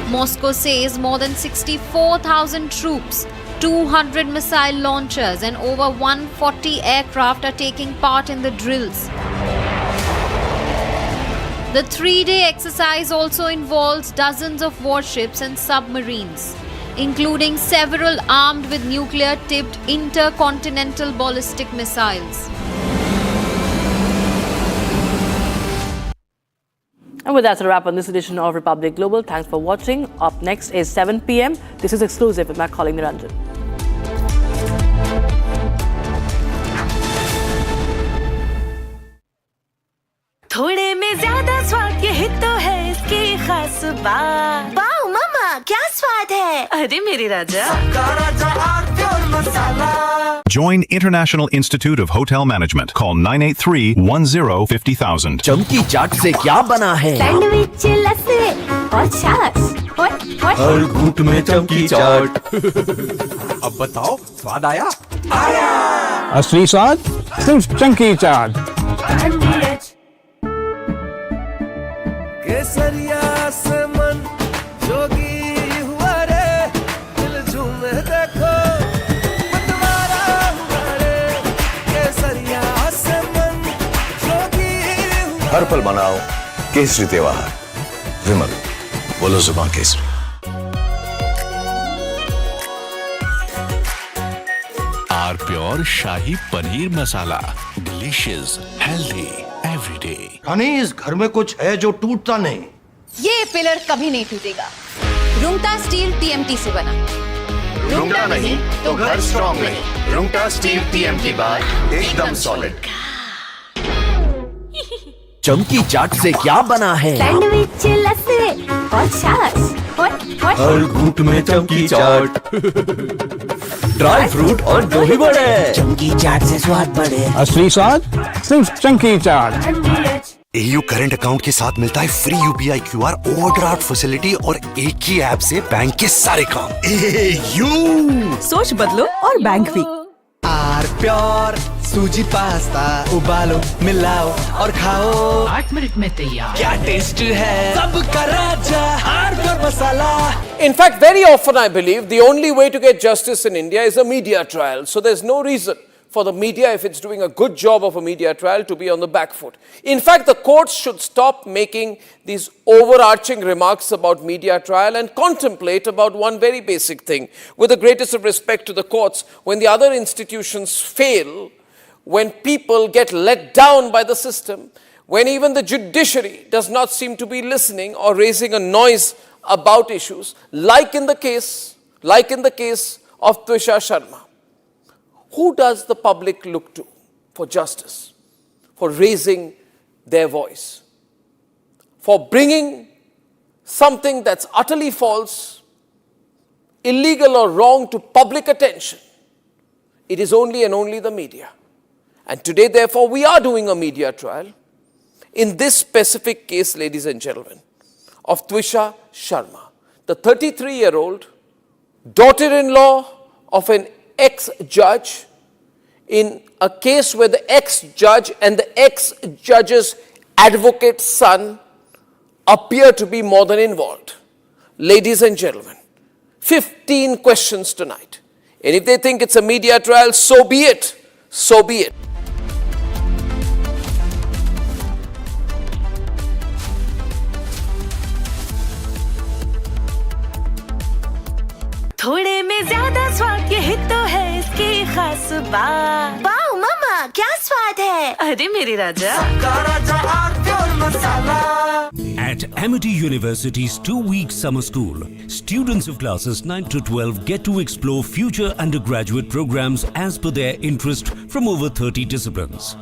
Speaker 2: Moscow says more than 64,000 troops, 200 missile launchers and over 140 aircraft are taking part in the drills. The three-day exercise also involves dozens of warships and submarines, including several armed with nuclear-tipped intercontinental ballistic missiles.
Speaker 16: And with that, a wrap on this edition of Republic Global. Thanks for watching. Up next is 7 p.m. This is exclusive with my colleague Niranjan.
Speaker 24: थोड़े में ज्यादा स्वाद यही तो है इसकी खास बात। वाओ मामा, क्या स्वाद है? अरे मेरे राजा।
Speaker 18: Join International Institute of Hotel Management. Call 983-10-50,000.
Speaker 11: चमकी चाट से क्या बना है?
Speaker 24: सैंडविच, लस्सी और छाछ।
Speaker 11: हर घूंट में चमकी चाट। अब बताओ, स्वाद आया? आया।
Speaker 14: असली स्वाद सिर्फ चमकी चाट।
Speaker 11: केसरिया से मन जोगी हुआ रे, दिल झूमे देखो मतवारा हुआ रे। केसरिया से मन जोगी हुआ। हर पल मनाओ केसरी त्योहार। विमल, बोलो जुबान Kesari.
Speaker 12: our pure Shahi Paneer Masala. Delicious, healthy, every day.
Speaker 13: रानी, इस घर में कुछ है जो टूटता नहीं।
Speaker 21: ये पिलर कभी नहीं टूटेगा। रुंगटा स्टील TMT से बना।
Speaker 23: रुंगटा नहीं तो घर स्ट्रॉन्ग नहीं। रुंगटा स्टील TMT बार एकदम सॉलिड।
Speaker 11: चमकी चाट से क्या बना है?
Speaker 24: सैंडविच, लस्सी और छाछ।
Speaker 11: हर घूंट में चमकी चाट। ड्राई फ्रूट और दही बड़े। चमकी चाट से स्वाद बढ़े।
Speaker 14: असली स्वाद सिर्फ चमकी चाट।
Speaker 4: AU करंट अकाउंट के साथ मिलता है free UPI QR overdraft facility और एक ही ऐप से बैंक के सारे काम। AU
Speaker 24: सोच बदलो और बैंक भी।
Speaker 11: आर प्योर सूजी पास्ता उबालो मिलाओ और खाओ 8 मिनट में तैयार। क्या टेस्ट है सबका राजा आर प्योर मसाला।
Speaker 8: In fact, very often I believe the only way to get justice in India is a media trial. So there's no reason for the media, if it's doing a good job of a media trial, to be on the back foot. In fact, the courts should stop making these overarching remarks about media trial and contemplate about one very basic thing. With the greatest of respect to the courts, when the other institutions fail, when people get let down by the system, when even the judiciary does not seem to be listening or raising a noise about issues, like in the case of Twisha Sharma, who does the public look to for justice, for raising their voice, for bringing something that's utterly false, illegal or wrong to public attention? It is only and only the media. And today, therefore, we are doing a media trial in this specific case, ladies and gentlemen, of Twisha Sharma, the 33-year-old daughter-in-law of an ex-judge, in a case where the ex-judge and the ex-judge's advocate's son appear to be more than involved. Ladies and gentlemen, 15 questions tonight. And if they think it's a media trial, so be it. So be it.
Speaker 24: थोड़े में ज्यादा स्वाद यही तो है इसकी खास बात। वाओ मामा, क्या स्वाद है? अरे मेरे राजा।
Speaker 19: At Amity University's 2-week summer school, students of classes 9 to 12 get to explore future undergraduate programs as per their interest from over 30 disciplines.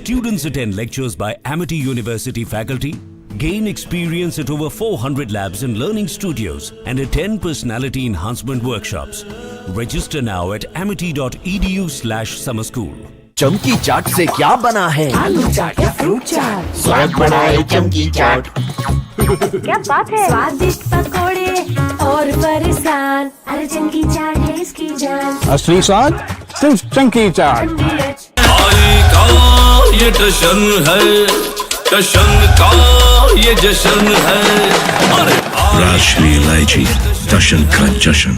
Speaker 19: Students attend lectures by Amity University faculty, gain experience at over 400 labs and learning studios, and attend personality enhancement workshops. Register now at amity.edu/summer school.
Speaker 11: चमकी चाट से क्या बना है?
Speaker 24: आलू चाट या fruit चाट।
Speaker 11: स्वाद बढ़ाए चमकी चाट।
Speaker 24: क्या बात है? स्वादिष्ट पकोड़े और फरसान। अरे चमकी चाट है इसकी जान।
Speaker 14: असली स्वाद सिर्फ चमकी चाट।
Speaker 22: ये टशन है, टशन का ये जश्न है। अरे राष्ट्रीय इलायची टशन का जश्न।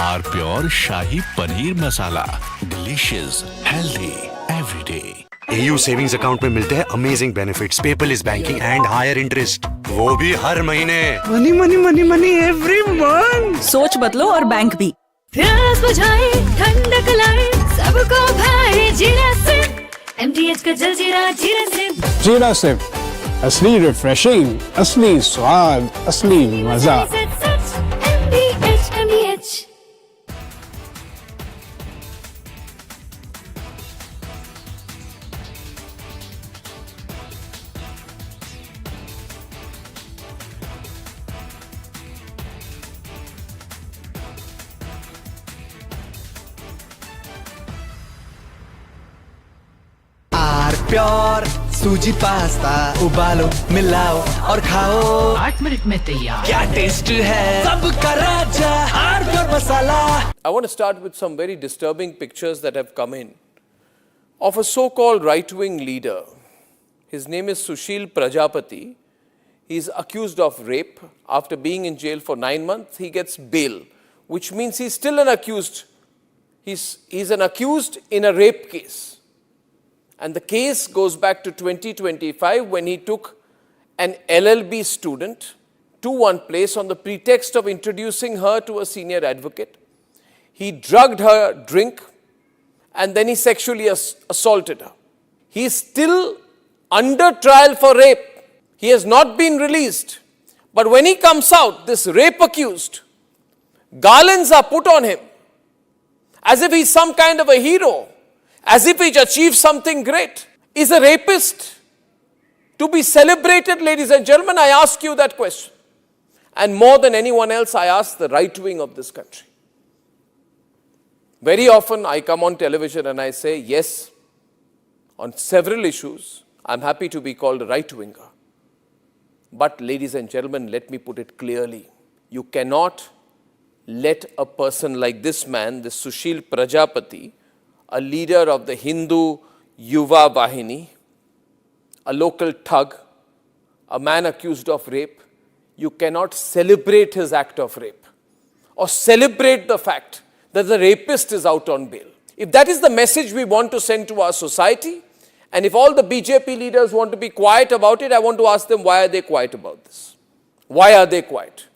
Speaker 12: Our pure Shahi Paneer Masala. Delicious, healthy, every day.
Speaker 4: AU savings account में मिलते हैं amazing benefits, paperless banking and higher interest, वो भी हर महीने।
Speaker 24: Money money money money every month. सोच बदलो और बैंक भी। प्यास बुझाए, ठंडक लाए, सबको भाए जीरा से। MTH का जलजीरा जीरा से।
Speaker 14: जीरा से असली रिफ्रेशिंग, असली स्वाद, असली मजा।
Speaker 24: MTH।
Speaker 11: प्योर सूजी पास्ता उबालो मिलाओ और खाओ 8 मिनट में तैयार। क्या टेस्ट है सबका राजा R pure masala.
Speaker 8: I want to start with some very disturbing pictures that have come in of a so-called right-wing leader. His name is Sushil Prajapati. He's accused of rape. After being in jail for 9 months, he gets bail, which means he's still an accused. He's an accused in a rape case. And the case goes back to 2025 when he took an LLB student to one place on the pretext of introducing her to a senior advocate. He drugged her drink and then he sexually assaulted her. He is still under trial for rape. He has not been released. But when he comes out, this rape accused, garlands are put on him as if he's some kind of a hero, as if he's achieved something great. Is a rapist to be celebrated, ladies and gentlemen? I ask you that question. And more than anyone else, I ask the right wing of this country. Very often I come on television and I say, yes, on several issues, I'm happy to be called a right-winger. But ladies and gentlemen, let me put it clearly. You cannot let a person like this man, this Sushil Prajapati, a leader of the Hindu Yuva Vahini, a local thug, a man accused of rape, you cannot celebrate his act of rape or celebrate the fact that the rapist is out on bail. If that is the message we want to send to our society, and if all the BJP leaders want to be quiet about it, I want to ask them, why are they quiet about this? Why are they quiet?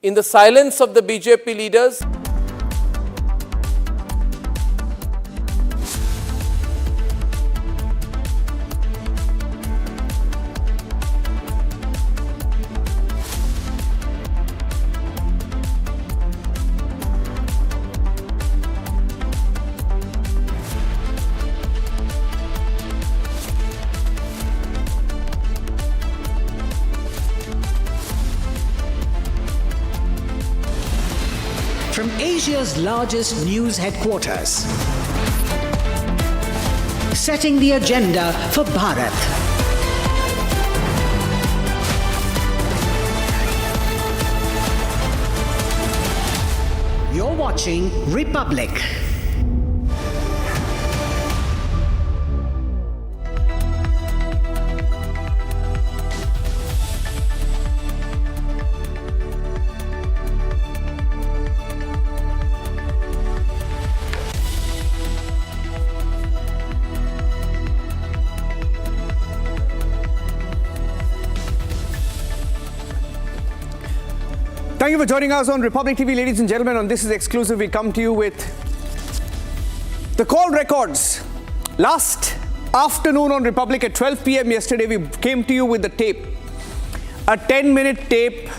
Speaker 8: In the silence of the BJP leaders,
Speaker 6: from Asia's largest news headquarters, setting the agenda for Bharat. You're watching Republic.
Speaker 9: Thank you for joining us on Republic TV, ladies and gentlemen. On This Is Exclusive, we come to you with the call records. Last afternoon on Republic at 12 p.m. yesterday, we came to you with the tape. A 10-minute tape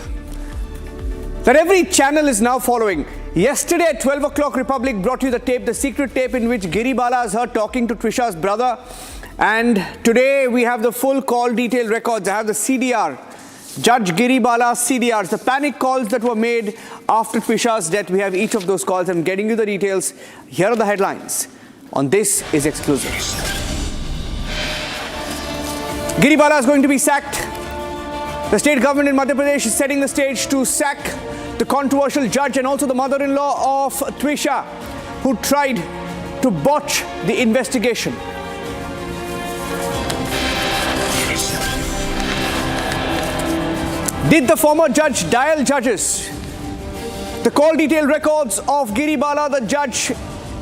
Speaker 9: that every channel is now following. Yesterday at 12 o'clock, Republic brought you the tape, the secret tape in which Giribala is heard talking to Twisha's brother. And today we have the full call detail records. I have the CDR. Judge Giribala's CDRs, the panic calls that were made after Twisha's death. We have each of those calls. I'm getting you the details. Here are the headlines on This Is Exclusive. Giribala is going to be sacked. The state government in Madhya Pradesh is setting the stage to sack the controversial judge and also the mother-in-law of Twisha, who tried to botch the investigation. Did the former judge dial judges? The call detail records of Giribala, the judge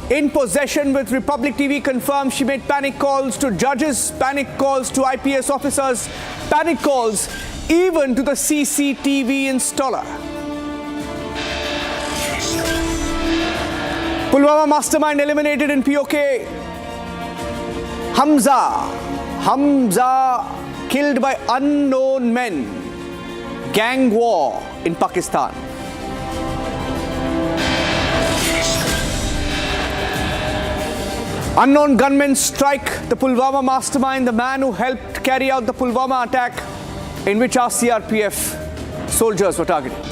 Speaker 9: in possession with Republic TV, confirms she made panic calls to judges, panic calls to IPS officers, panic calls even to the CCTV installer. Pulwama mastermind eliminated in POK. Hamza killed by unknown men. Gang war in Pakistan. Unknown gunmen strike the Pulwama mastermind, the man who helped carry out the Pulwama attack, in which our CRPF soldiers were targeted.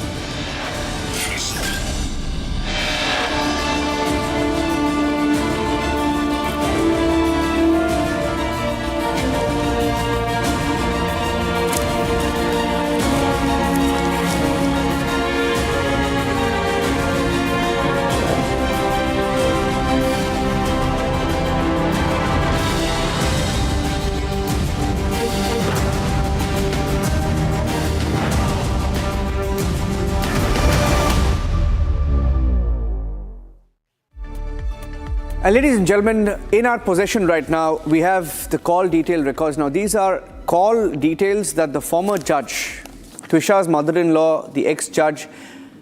Speaker 9: Ladies and gentlemen, in our possession right now, we have the call detail records. Now, these are call details that the former judge Twisha's mother-in-law, the ex-judge,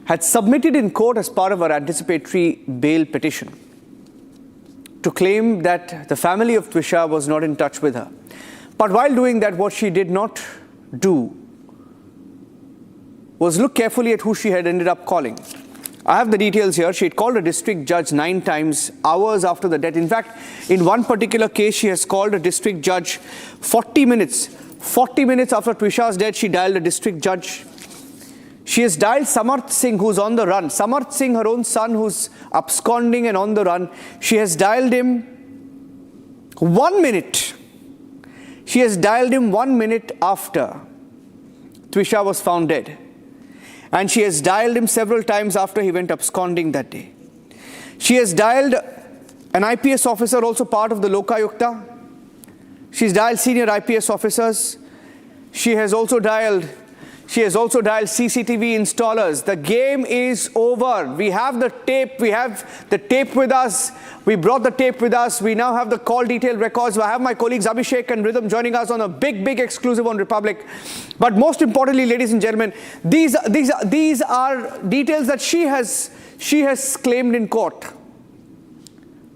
Speaker 9: had submitted in court as part of her anticipatory bail petition to claim that the family of Twisha was not in touch with her. But while doing that, what she did not do was look carefully at who she had ended up calling. I have the details here. She had called a district judge 9 times, hours after the death. In fact, in one particular case, she has called a district judge 40 minutes. 40 minutes after Twisha's death, she dialed a district judge. She has dialed Samarth Singh, who's on the run. Samarth Singh, her own son, who's absconding and on the run. She has dialed him 1 minute. She has dialed him 1 minute after Twisha was found dead. And she has dialed him several times after he went absconding that day. She has dialed an IPS officer, also part of the Lokayukta. She's dialed senior IPS officers. She has also dialed CCTV installers. The game is over. We have the tape. We have the tape with us. We brought the tape with us. We now have the call detail records. I have my colleagues Abhishek and Rhythm joining us on a big exclusive on Republic. But most importantly, ladies and gentlemen, these are details that she has claimed in court.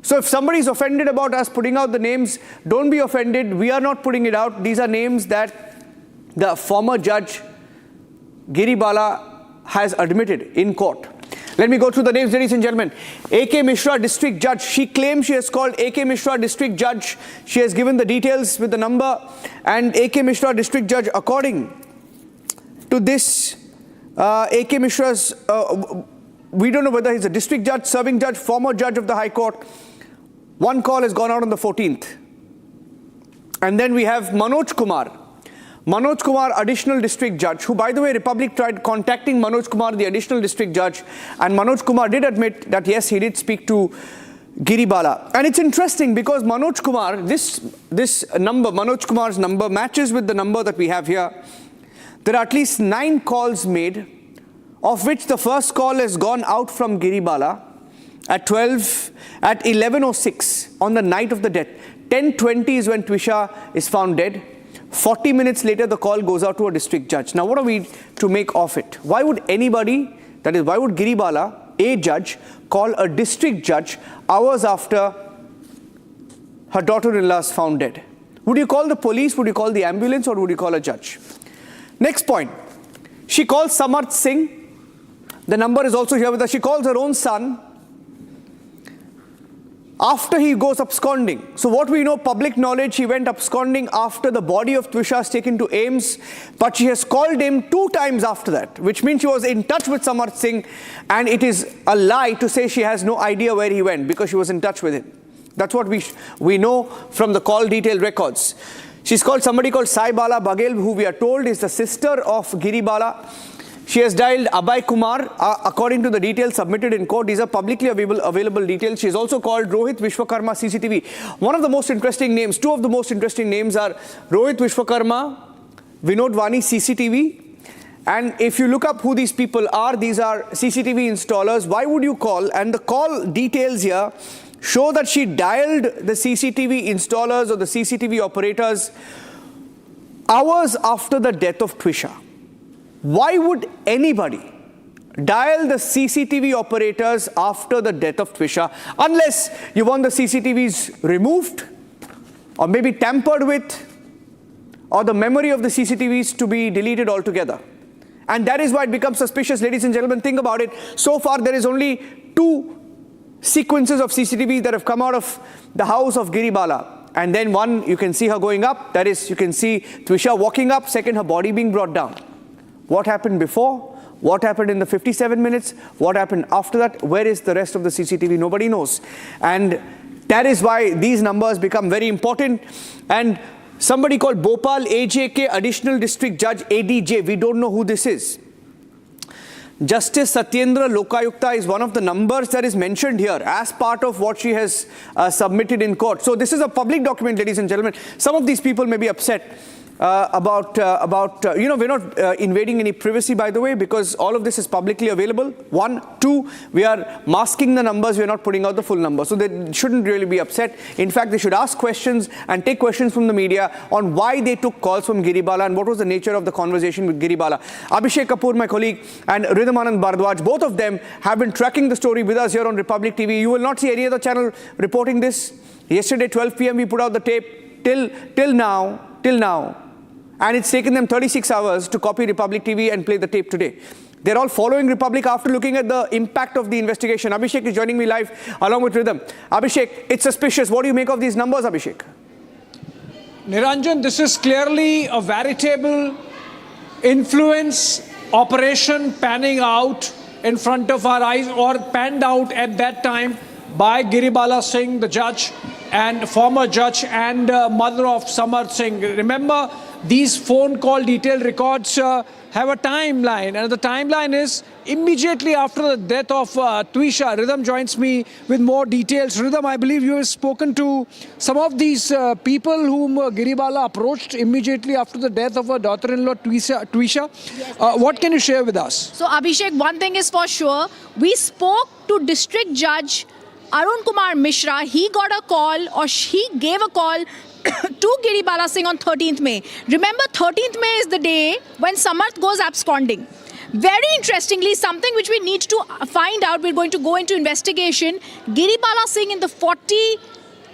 Speaker 9: So if somebody is offended about us putting out the names, don't be offended. We are not putting it out. These are names that the former judge Giribala has admitted in court. Let me go through the names, ladies and gentlemen. A.K. Mishra, district judge. She claims she has called A.K. Mishra, district judge. She has given the details with the number. And A.K. Mishra, district judge, according to this, A.K. Mishra's, we don't know whether he's a district judge, serving judge, former judge of the High Court. One call has gone out on the 14th. And then we have Manoj Kumar. Manoj Kumar, additional district judge, who, by the way, Republic tried contacting Manoj Kumar, the additional district judge, and Manoj Kumar did admit that, yes, he did speak to Giribala. And it's interesting because Manoj Kumar, this number, Manoj Kumar's number, matches with the number that we have here. There are at least 9 calls made, of which the first call has gone out from Giribala at 11:06 on the night of the death. 10:20 is when Twisha is found dead. 40 minutes later, the call goes out to a district judge. Now, what are we to make of it? Why would anybody, that is, why would Giribala, a judge, call a district judge hours after her daughter-in-law is found dead? Would you call the police, would you call the ambulance, or would you call a judge? Next point. She calls Samarth Singh. The number is also here with her. She calls her own son after he goes absconding. So what we know, public knowledge, he went absconding after the body of Twisha is taken to AIIMS, but she has called him 2 times after that, which means she was in touch with Samarth Singh, and it is a lie to say she has no idea where he went because she was in touch with him. That's what we know from the call detail records. She's called somebody called Sai Bala Baghel, who we are told is the sister of Giribala. She has dialed Abhay Kumar, according to the details submitted in court. These are publicly available details. She has also called Rohit Vishwakarma, CCTV. One of the most interesting names, 2 of the most interesting names are Rohit Vishwakarma, Vinod Vani, CCTV. And if you look up who these people are, these are CCTV installers. Why would you call? And the call details here show that she dialed the CCTV installers or the CCTV operators hours after the death of Twisha. Why would anybody dial the CCTV operators after the death of Twisha unless you want the CCTVs removed or maybe tampered with or the memory of the CCTVs to be deleted altogether? And that is why it becomes suspicious, ladies and gentlemen. Think about it. So far, there is only 2 sequences of CCTV that have come out of the house of Giribala. And then one, you can see her going up. That is, you can see Twisha walking up. Second, her body being brought down. What happened before? What happened in the 57 minutes? What happened after that? Where is the rest of the CCTV? Nobody knows. And that is why these numbers become very important. And somebody called Gopal, AJK, Additional District Judge, ADJ. We don't know who this is. Justice Satyendra Lokayukta is one of the numbers that is mentioned here as part of what she has submitted in court. So this is a public document, ladies and gentlemen. Some of these people may be upset. we're not invading any privacy, by the way, because all of this is publicly available. 1, 2, we are masking the numbers, we're not putting out the full number. So they shouldn't really be upset. In fact, they should ask questions and take questions from the media on why they took calls from Giribala and what was the nature of the conversation with Giribala. Abhishek Kapoor, my colleague, and Rhythm Anand Bharadwaj, both of them have been tracking the story with us here on Republic TV. You will not see any other channel reporting this. Yesterday, 12 p.m., we put out the tape. Till now. And it's taken them 36 hours to copy Republic TV and play the tape today. They're all following Republic after looking at the impact of the investigation. Abhishek is joining me live along with Rhythm. Abhishek, it's suspicious. What do you make of these numbers, Abhishek?
Speaker 5: Niranjan, this is clearly a veritable influence operation panning out in front of our eyes, or panned out at that time by Giribala Singh, the judge, and former judge and mother of Samarth Singh. Remember, these phone call detailed records have a timeline, and the timeline is immediately after the death of Twisha. Rhythm joins me with more details. Rhythm, I believe you have spoken to some of these people whom Giribala approached immediately after the death of her daughter-in-law Twisha.
Speaker 21: Yes.
Speaker 5: What can you share with us?
Speaker 21: So Abhishek, one thing is for sure, we spoke to District Judge Arun Kumar Mishra. He got a call, or he gave a call to Giribala Singh on 13th May. Remember, 13th May is the day when Samarth goes absconding. Very interestingly, something which we need to find out, we're going to go into investigation. Giribala Singh, in the 40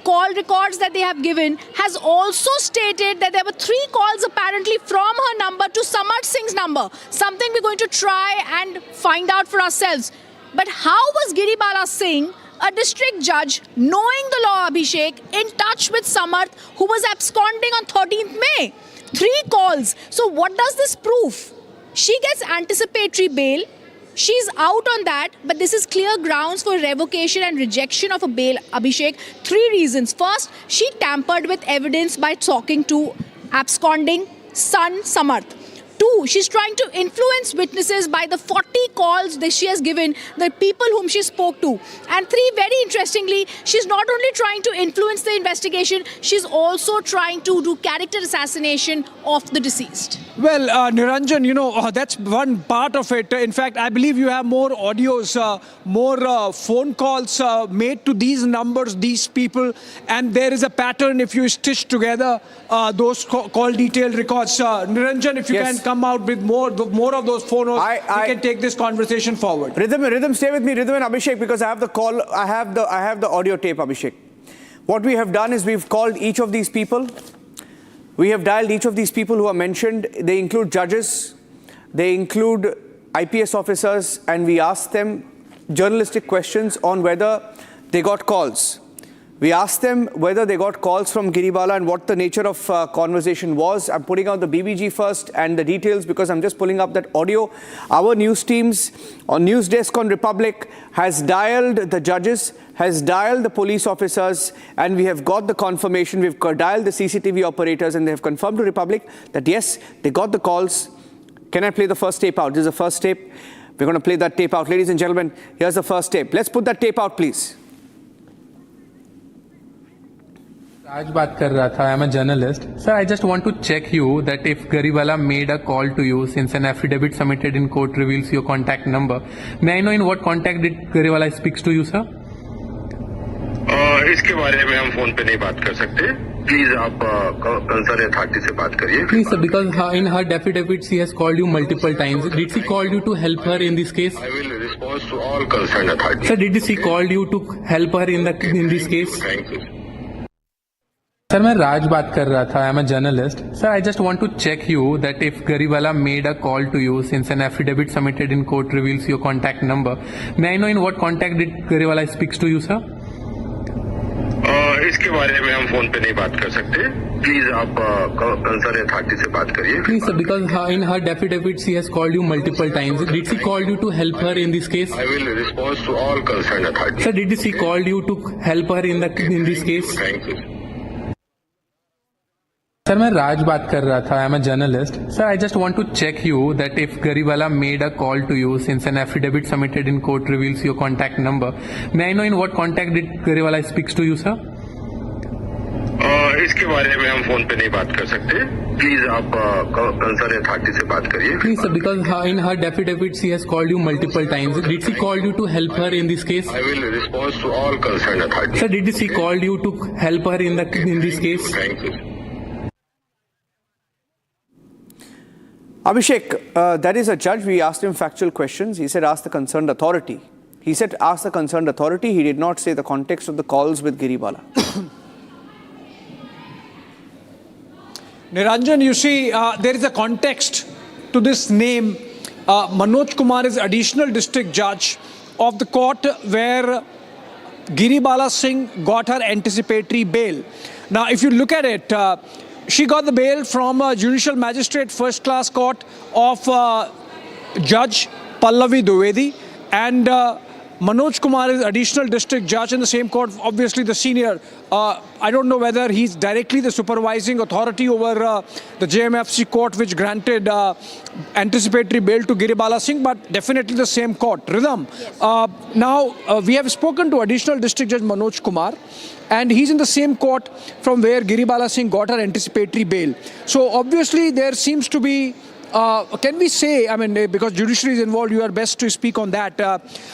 Speaker 21: call records that they have given, has also stated that there were 3 calls apparently from her number to Samarth Singh's number. Something we're going to try and find out for ourselves. But how was Giribala Singh, a district judge, knowing the law, Abhishek, in touch with Samarth, who was absconding on 13th May? 3 calls. So what does this prove? She gets anticipatory bail. She's out on that, but this is clear grounds for revocation and rejection of a bail, Abhishek. 3 reasons. First, she tampered with evidence by talking to absconding son Samarth. 2, she's trying to influence witnesses by the 40 calls that she has given, the people whom she spoke to. And 3, very interestingly, she's not only trying to influence the investigation, she's also trying to do character assassination of the deceased.
Speaker 5: Well, Niranjan, that's one part of it. In fact, I believe you have more audios, more phone calls made to these numbers, these people, and there is a pattern if you stitch together those call detailed records. Niranjan, if you can come out with more of those photos, we can take this conversation forward.
Speaker 9: Rhythm, stay with me, Rhythm and Abhishek, because I have the call, I have the audio tape, Abhishek. What we have done is we've called each of these people. We have dialed each of these people who are mentioned. They include judges, they include IPS officers, and we asked them journalistic questions on whether they got calls. We asked them whether they got calls from Giribala and what the nature of conversation was. I'm putting out the BBG first and the details because I'm just pulling up that audio. Our news teams on news desk on Republic has dialed the judges, has dialed the police officers, and we have got the confirmation. We've dialed the CCTV operators, and they have confirmed to Republic that yes, they got the calls. Can I play the first tape out? This is the first tape. We're going to play that tape out. Ladies and gentlemen, here's the first tape. Let's put that tape out, please.
Speaker 10: आज बात कर रहा था. I am a journalist. Sir, I just want to check you that if Giribala made a call to you, since an affidavit submitted in court reveals your contact number, may I know in what contact did Giribala speaks to you, sir?
Speaker 15: इसके बारे में हम phone पे नहीं बात कर सकते. Please आप कंसर्न अथॉरिटी से बात करिए.
Speaker 10: Please, sir, because in her affidavit she has called you multiple times. Did she call you to help her in this case?
Speaker 15: I will respond to all concerned authorities.
Speaker 10: Sir, did she call you to help her in this case?
Speaker 15: Thank you.
Speaker 10: Sir, मैं राज बात कर रहा था. I am a journalist. Sir, I just want to check you that if Giribala made a call to you, since an affidavit submitted in court reveals your contact number, may I know in what contact did Giribala speaks to you, sir?
Speaker 15: इसके बारे में हम phone पे नहीं बात कर सकते. Please आप कंसर्न अथॉरिटी से बात करिए.
Speaker 10: Please, sir, because in her affidavit she has called you multiple times. Did she call you to help her in this case?
Speaker 15: I will respond to all concerned authorities.
Speaker 10: Sir, did she call you to help her in this case?
Speaker 15: Thank you.
Speaker 10: Sir, मैं राज बात कर रहा था. I am a journalist. Sir, I just want to check you that if Giribala made a call to you, since an affidavit submitted in court reveals your contact number, may I know in what contact did Giribala speaks to you, sir?
Speaker 15: इसके बारे में हम phone पे नहीं बात कर सकते. Please आप कंसर्न अथॉरिटी से बात करिए.
Speaker 10: Please, sir, because in her affidavit she has called you multiple times. Did she call you to help her in this case?
Speaker 15: I will respond to all concerned authorities.
Speaker 10: Sir, did she call you to help her in this case?
Speaker 15: Thank you.
Speaker 9: Abhishek, that is a judge. We asked him factual questions. He said, ask the concerned authority. He said, ask the concerned authority. He did not say the context of the calls with Giribala.
Speaker 5: Niranjan, you see, there is a context to this name. Manoj Kumar is additional district judge of the court where Giribala Singh got her anticipatory bail. Now, if you look at it, she got the bail from a judicial magistrate first class court of Judge Pallavi Trivedi, and Manoj Kumar is additional district judge in the same court, obviously the senior. I don't know whether he's directly the supervising authority over the JMFC court which granted anticipatory bail to Giribala Singh, but definitely the same court. Rhythm. Now, we have spoken to additional district judge Manoj Kumar, and he's in the same court from where Giribala Singh got her anticipatory bail. So obviously there seems to be, can we say, I mean, because judiciary is involved, you are best to speak on that.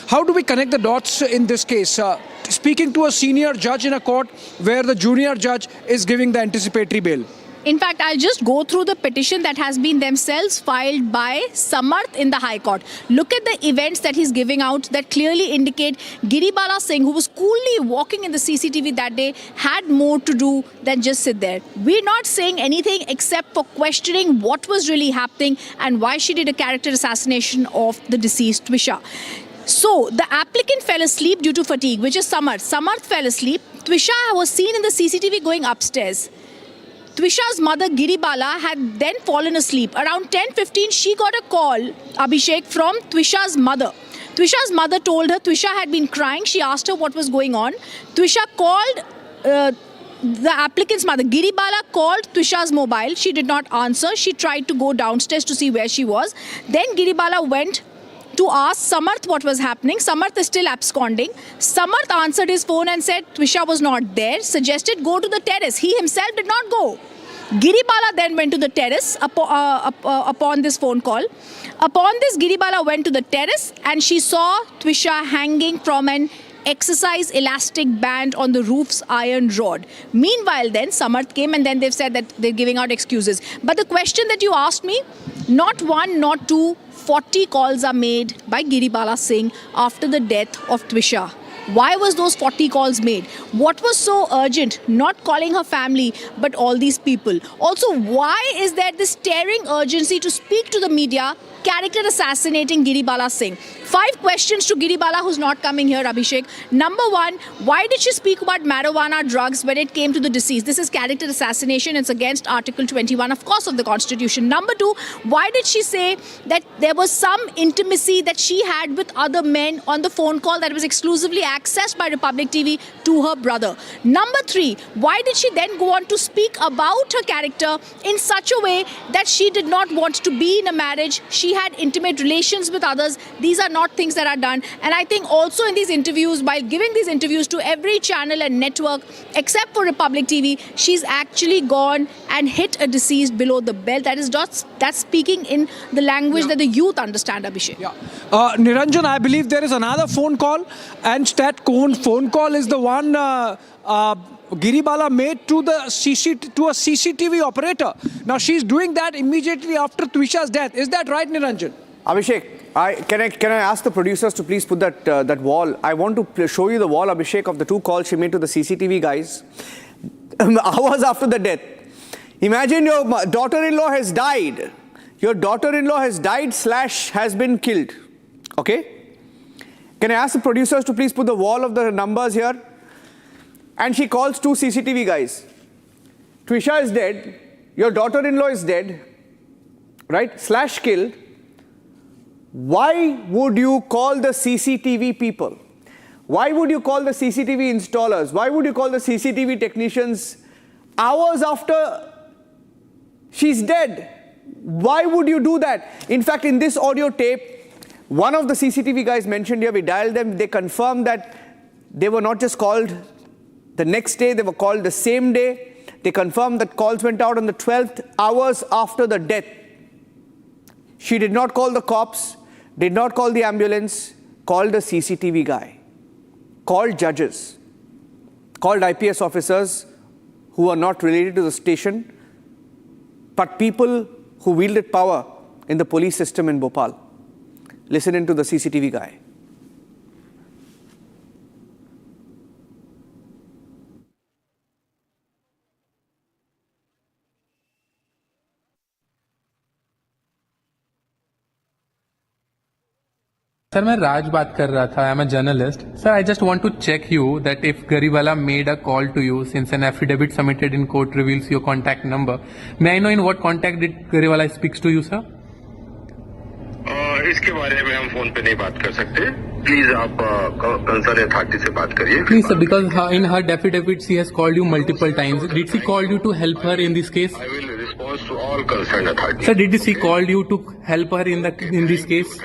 Speaker 5: How do we connect the dots in this case? Speaking to a senior judge in a court where the junior judge is giving the anticipatory bail.
Speaker 21: In fact, I'll just go through the petition that has been themselves filed by Samarth in the High Court. Look at the events that he's giving out that clearly indicate Giribala Singh, who was coolly walking in the CCTV that day, had more to do than just sit there. We're not saying anything except for questioning what was really happening and why she did a character assassination of the deceased Twisha. So, the applicant fell asleep due to fatigue, which is Samarth. Samarth fell asleep. Twisha was seen in the CCTV going upstairs. Twisha's mother, Giribala, had then fallen asleep. Around 10:15, she got a call, Abhishek, from Twisha's mother. Twisha's mother told her Twisha had been crying. She asked her what was going on. Twisha called the applicant's mother. Giribala called Twisha's mobile. She did not answer. She tried to go downstairs to see where she was. Then Giribala went to ask Samarth what was happening. Samarth is still absconding. Samarth answered his phone and said Twisha was not there, suggested go to the terrace. He himself did not go. Giribala then went to the terrace upon this phone call. Upon this, Giribala went to the terrace and she saw Twisha hanging from an exercise elastic band on the roof's iron rod. Meanwhile, then Samarth came and then they've said that they're giving out excuses. But the question that you asked me, not one, not two, 40 calls are made by Giribala Singh after the death of Twisha. Why was those 40 calls made? What was so urgent? Not calling her family, but all these people. Also, why is there this tearing urgency to speak to the media, character assassinating Giribala Singh? 5 questions to Giribala, who's not coming here, Abhishek. Number 1, why did she speak about marijuana drugs when it came to the deceased? This is character assassination. It's against Article 21, of course, of the Constitution. Number 2, why did she say that there was some intimacy that she had with other men on the phone call that was exclusively accessed by Republic TV to her brother? Number 3, why did she then go on to speak about her character in such a way that she did not want to be in a marriage? She had intimate relations with others. These are not things that are done. And I think also in these interviews, while giving these interviews to every channel and network except for Republic TV, she's actually gone and hit a deceased below the belt. That's speaking in the language that the youth understand, Abhishek.
Speaker 5: Yeah. Niranjan, I believe there is another phone call, and that phone call is the one Giribala made to a CCTV operator. Now she's doing that immediately after Twisha's death. Is that right, Niranjan?
Speaker 9: Abhishek, can I ask the producers to please put that wall? I want to show you the wall, Abhishek, of the 2 calls she made to the CCTV guys hours after the death. Imagine your daughter-in-law has died. Your daughter-in-law has died / has been killed. Okay? Can I ask the producers to please put the wall of the numbers here? And she calls 2 CCTV guys. Twisha is dead. Your daughter-in-law is dead. Right? / killed. Why would you call the CCTV people? Why would you call the CCTV installers? Why would you call the CCTV technicians hours after she's dead? Why would you do that? In fact, in this audio tape, one of the CCTV guys mentioned here, we dialed them, they confirmed that they were not just called the next day, they were called the same day. They confirmed that calls went out on the 12th, hours after the death. She did not call the cops, did not call the ambulance, called the CCTV guy, called judges, called IPS officers who are not related to the station, but people who wielded power in the police system in Bhopal. Listen into the CCTV guy.
Speaker 10: Sir मैं राज बात कर रहा था. I am a journalist. Sir I just want to check you that if गरिवाला made a call to you since an affidavit submitted in court reveals your contact number. May I know in what contact did गरिवाला speaks to you sir?
Speaker 15: इसके बारे में हम phone पे नहीं बात कर सकते. Please आप कंसर्न अथॉरिटी से बात करिए.
Speaker 10: Please sir, because in her affidavit she has called you multiple times. Did she call you to help her in this case?
Speaker 15: I will respond to all concern authority.
Speaker 10: Sir did she call you to help her in this case?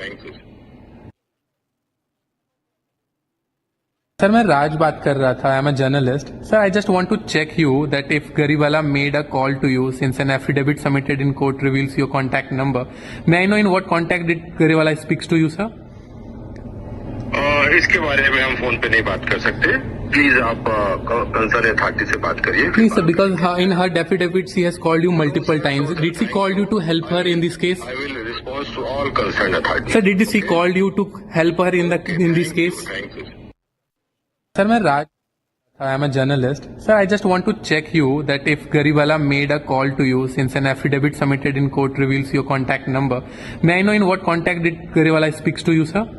Speaker 10: Sir मैं राज बात कर रहा था. I am a journalist. Sir I just want to check you that if गरिवाला made a call to you since an affidavit submitted in court reveals your contact number. May I know in what contact did गरिवाला speaks to you sir?
Speaker 15: इसके बारे में हम phone पे नहीं बात कर सकते. Please आप कंसर्न अथॉरिटी से बात करिए.
Speaker 10: Please sir, because in her affidavit she has called you multiple times. Did she call you to help her in this case?
Speaker 15: I will respond to all concern authority.
Speaker 10: Sir did she call you to help her in this case? Sir मैं Raj, I am a journalist. Sir I just want to check you that if गरिवाला made a call to you since an affidavit submitted in court reveals your contact number. May I know in what contact did गरिवाला speaks to you sir?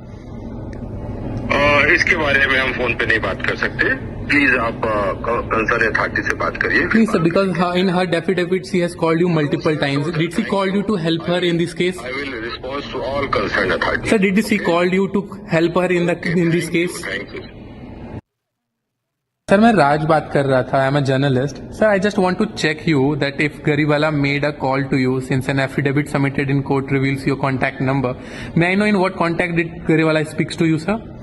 Speaker 15: इसके बारे में हम phone पे नहीं बात कर सकते. Please आप कंसर्न अथॉरिटी से बात करिए.
Speaker 10: Please sir, because in her affidavit she has called you multiple times. Did she call you to help her in this case?
Speaker 15: I will respond to all concern authority.
Speaker 10: Sir did she call you to help her in this case? Sir मैं राज बात कर रहा था. I am a journalist. Sir I just want to check you that if गरिवाला made a call to you since an affidavit submitted in court reveals your contact number. May I know in what contact did गरिवाला speaks to you sir?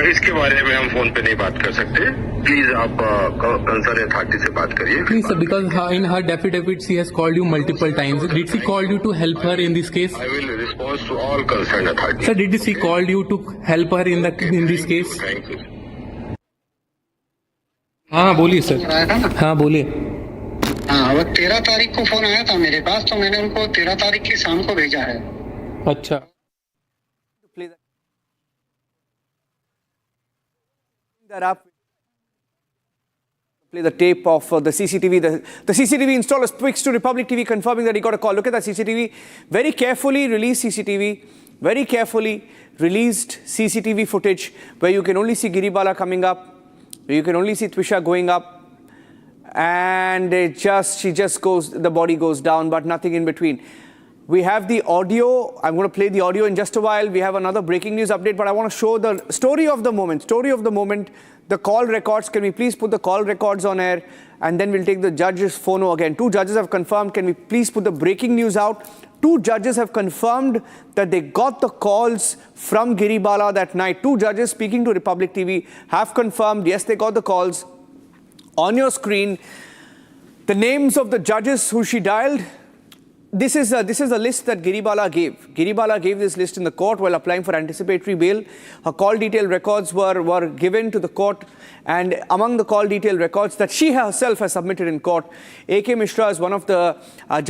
Speaker 15: इसके बारे में हम phone पे नहीं बात कर सकते. Please आप कंसर्न अथॉरिटी से बात करिए.
Speaker 10: Please sir, because in her affidavit she has called you multiple times. Did she call you to help her in this case?
Speaker 15: I will respond to all concern authority.
Speaker 10: Sir did she call you to help her in this case? हाँ बोलिए sir. हाँ बोलिए.
Speaker 1: हाँ, वो 13 तारीख को phone आया था मेरे पास, तो मैंने उनको 13 तारीख की शाम को भेजा है.
Speaker 10: अच्छा.
Speaker 9: That up. Play the tape of the CCTV. The CCTV installer speaks to Republic TV confirming that he got a call. Look at that CCTV. Very carefully released CCTV. Very carefully released CCTV footage where you can only see Giribala coming up. You can only see Twisha going up. And she just goes, the body goes down, but nothing in between. We have the audio. I'm going to play the audio in just a while. We have another breaking news update, but I want to show the story of the moment. Story of the moment. The call records. Can we please put the call records on air? And then we'll take the judge's phono again. 2 judges have confirmed. Can we please put the breaking news out? 2 judges have confirmed that they got the calls from Giribala that night. 2 judges speaking to Republic TV have confirmed, yes, they got the calls. On your screen, the names of the judges who she dialed. This is a list that Giribala gave. Giribala gave this list in the court while applying for anticipatory bail. Her call detail records were given to the court, and among the call detail records that she herself has submitted in court, A.K. Mishra is one of the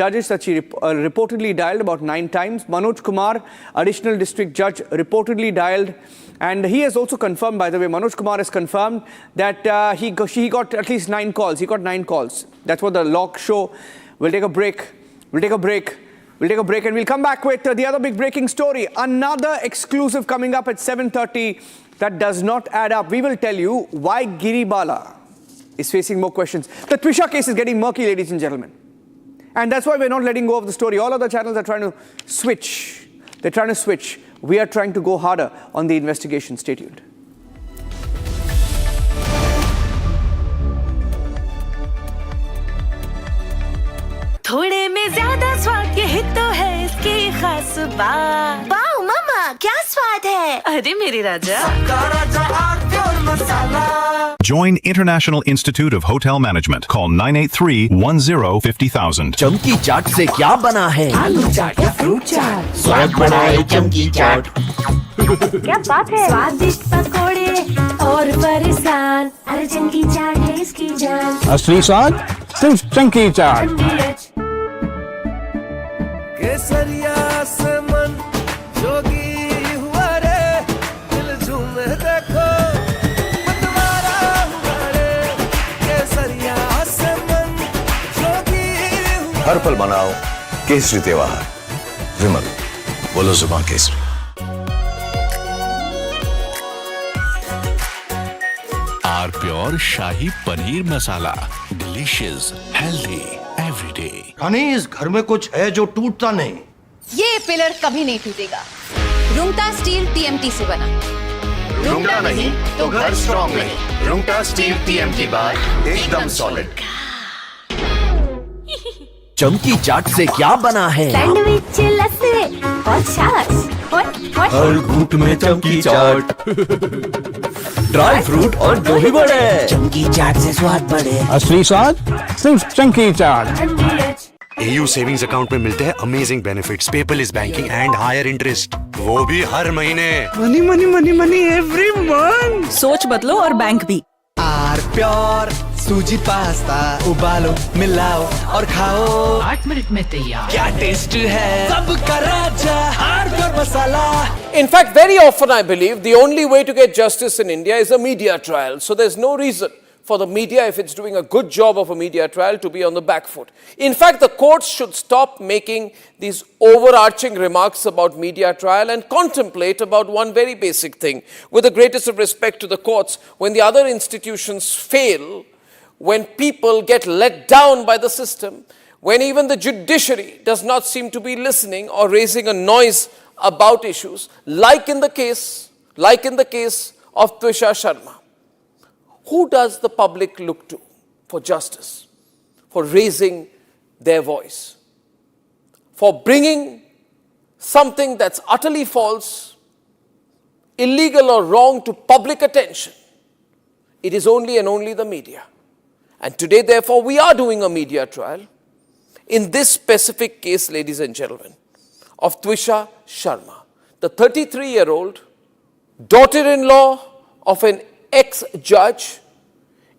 Speaker 9: judges that she reportedly dialed about 9 times. Manoj Kumar, additional district judge, reportedly dialed. And he has also confirmed, by the way, Manoj Kumar has confirmed that he got at least 9 calls. He got 9 calls. That's what the logs show. We'll take a break. We'll take a break and we'll come back with the other big breaking story. Another exclusive coming up at 7:30 that does not add up. We will tell you why Giribala is facing more questions. The Twisha case is getting murky, ladies and gentlemen. And that's why we're not letting go of the story. All other channels are trying to switch. They're trying to switch. We are trying to go harder on the investigation. Stay tuned.
Speaker 24: थोड़े में ज्यादा स्वाद, यही तो है इसकी खास बात. वाओ मम्मा, क्या स्वाद है. अरे मेरे राजा,
Speaker 11: सबका राजा आरती और
Speaker 18: Join International Institute of Hotel Management. Call 983-10-50,000.
Speaker 11: चमकी चाट से क्या बना है? आलू चाट या फ्रूट चाट, स्वाद बनाए चमकी चाट।
Speaker 24: क्या बात है? स्वादिष्ट पकोड़े और परेशान, अरे चमकी चाट है इसकी जान।
Speaker 14: असली स्वाद सिर्फ चंकी चाट।
Speaker 11: केसरिया से मन जोगी हुआ रे, दिल झूमे देखो मतवारा हुआ रे। केसरिया से मन जोगी हुआ।
Speaker 23: हर पल मनाओ केसरी त्योहार, विमल बोलो जुबान केसरी।
Speaker 12: R pure shahi paneer masala, delicious, healthy everyday.
Speaker 13: Rani, इस घर में कुछ है जो टूटता नहीं।
Speaker 3: ये पिलर कभी नहीं टूटेगा। रुंगटा स्टील टीएमटी से बना।
Speaker 23: रुंगटा नहीं तो घर स्ट्रॉन्ग नहीं। रुंगटा स्टील टीएमटी बार एकदम सॉलिड।
Speaker 11: चमकी चाट से क्या बना है?
Speaker 24: सैंडविच, लस्सी और छाछ।
Speaker 11: हर घूंट में चमकी चाट, ड्राई फ्रूट और दही बड़े। चमकी चाट से स्वाद बढ़े।
Speaker 14: असली स्वाद सिर्फ chunky chaat.
Speaker 4: AU savings account में मिलते हैं amazing benefits, paperless banking and higher interest, वो भी हर महीने।
Speaker 6: Money money money money every month.
Speaker 24: सोच बदलो और बैंक भी।
Speaker 11: आर प्योर सूजी पास्ता, उबालो मिलाओ और खाओ,
Speaker 24: 8 मिनट में तैयार।
Speaker 11: क्या टेस्ट है, सबका राजा आर प्योर मसाला।
Speaker 8: In fact, very often I believe the only way to get justice in India is a media trial. So there's no reason for the media, if it's doing a good job of a media trial, to be on the back foot. In fact, the courts should stop making these overarching remarks about media trial and contemplate about one very basic thing. With the greatest of respect to the courts, when the other institutions fail, when people get let down by the system, when even the judiciary does not seem to be listening or raising a noise about issues, like in the case of Twisha Sharma. Who does the public look to for justice, for raising their voice, for bringing something that's utterly false, illegal or wrong to public attention? It is only and only the media. And today, therefore, we are doing a media trial in this specific case, ladies and gentlemen, of Twisha Sharma, the 33-year-old daughter-in-law of an ex-judge,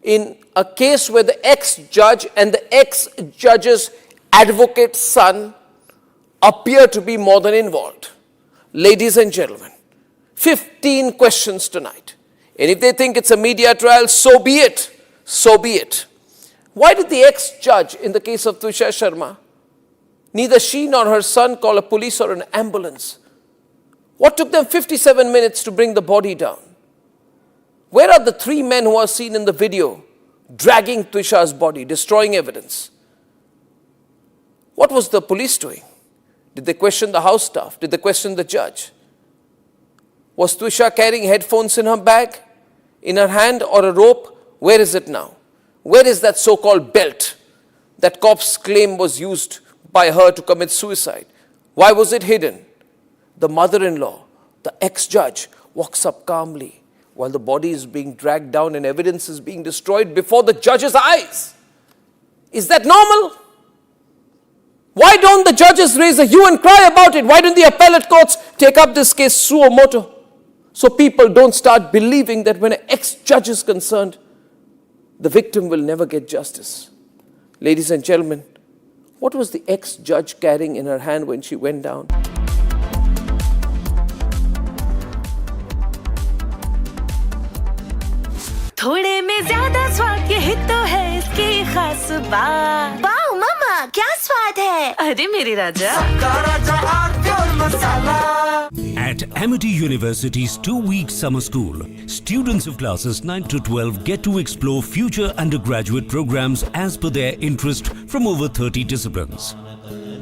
Speaker 8: in a case where the ex-judge and the ex-judge's advocate's son appear to be more than involved. Ladies and gentlemen, 15 questions tonight. And if they think it's a media trial, so be it. So be it. Why did the ex-judge in the case of Twisha Sharma, neither she nor her son call a police or an ambulance? What took them 57 minutes to bring the body down? Where are the 3 men who are seen in the video dragging Twisha's body, destroying evidence? What was the police doing? Did they question the house staff? Did they question the judge? Was Twisha carrying headphones in her bag, in her hand, or a rope? Where is it now? Where is that so-called belt that cops claim was used by her to commit suicide? Why was it hidden? The mother-in-law, the ex-judge, walks up calmly while the body is being dragged down and evidence is being destroyed before the judge's eyes. Is that normal? Why don't the judges raise a hue and cry about it? Why don't the appellate courts take up this case suo motu? So people don't start believing that when an ex-judge is concerned, the victim will never get justice. Ladies and gentlemen, what was the ex-judge carrying in her hand when she went down?
Speaker 24: थोड़े में ज्यादा स्वाद यही तो है इसकी खास बात। वाओ मामा, क्या स्वाद है? अरे मेरे राजा।
Speaker 19: At Amity University's 2-week summer school, students of classes 9 to 12 get to explore future undergraduate programs as per their interest from over 30 disciplines.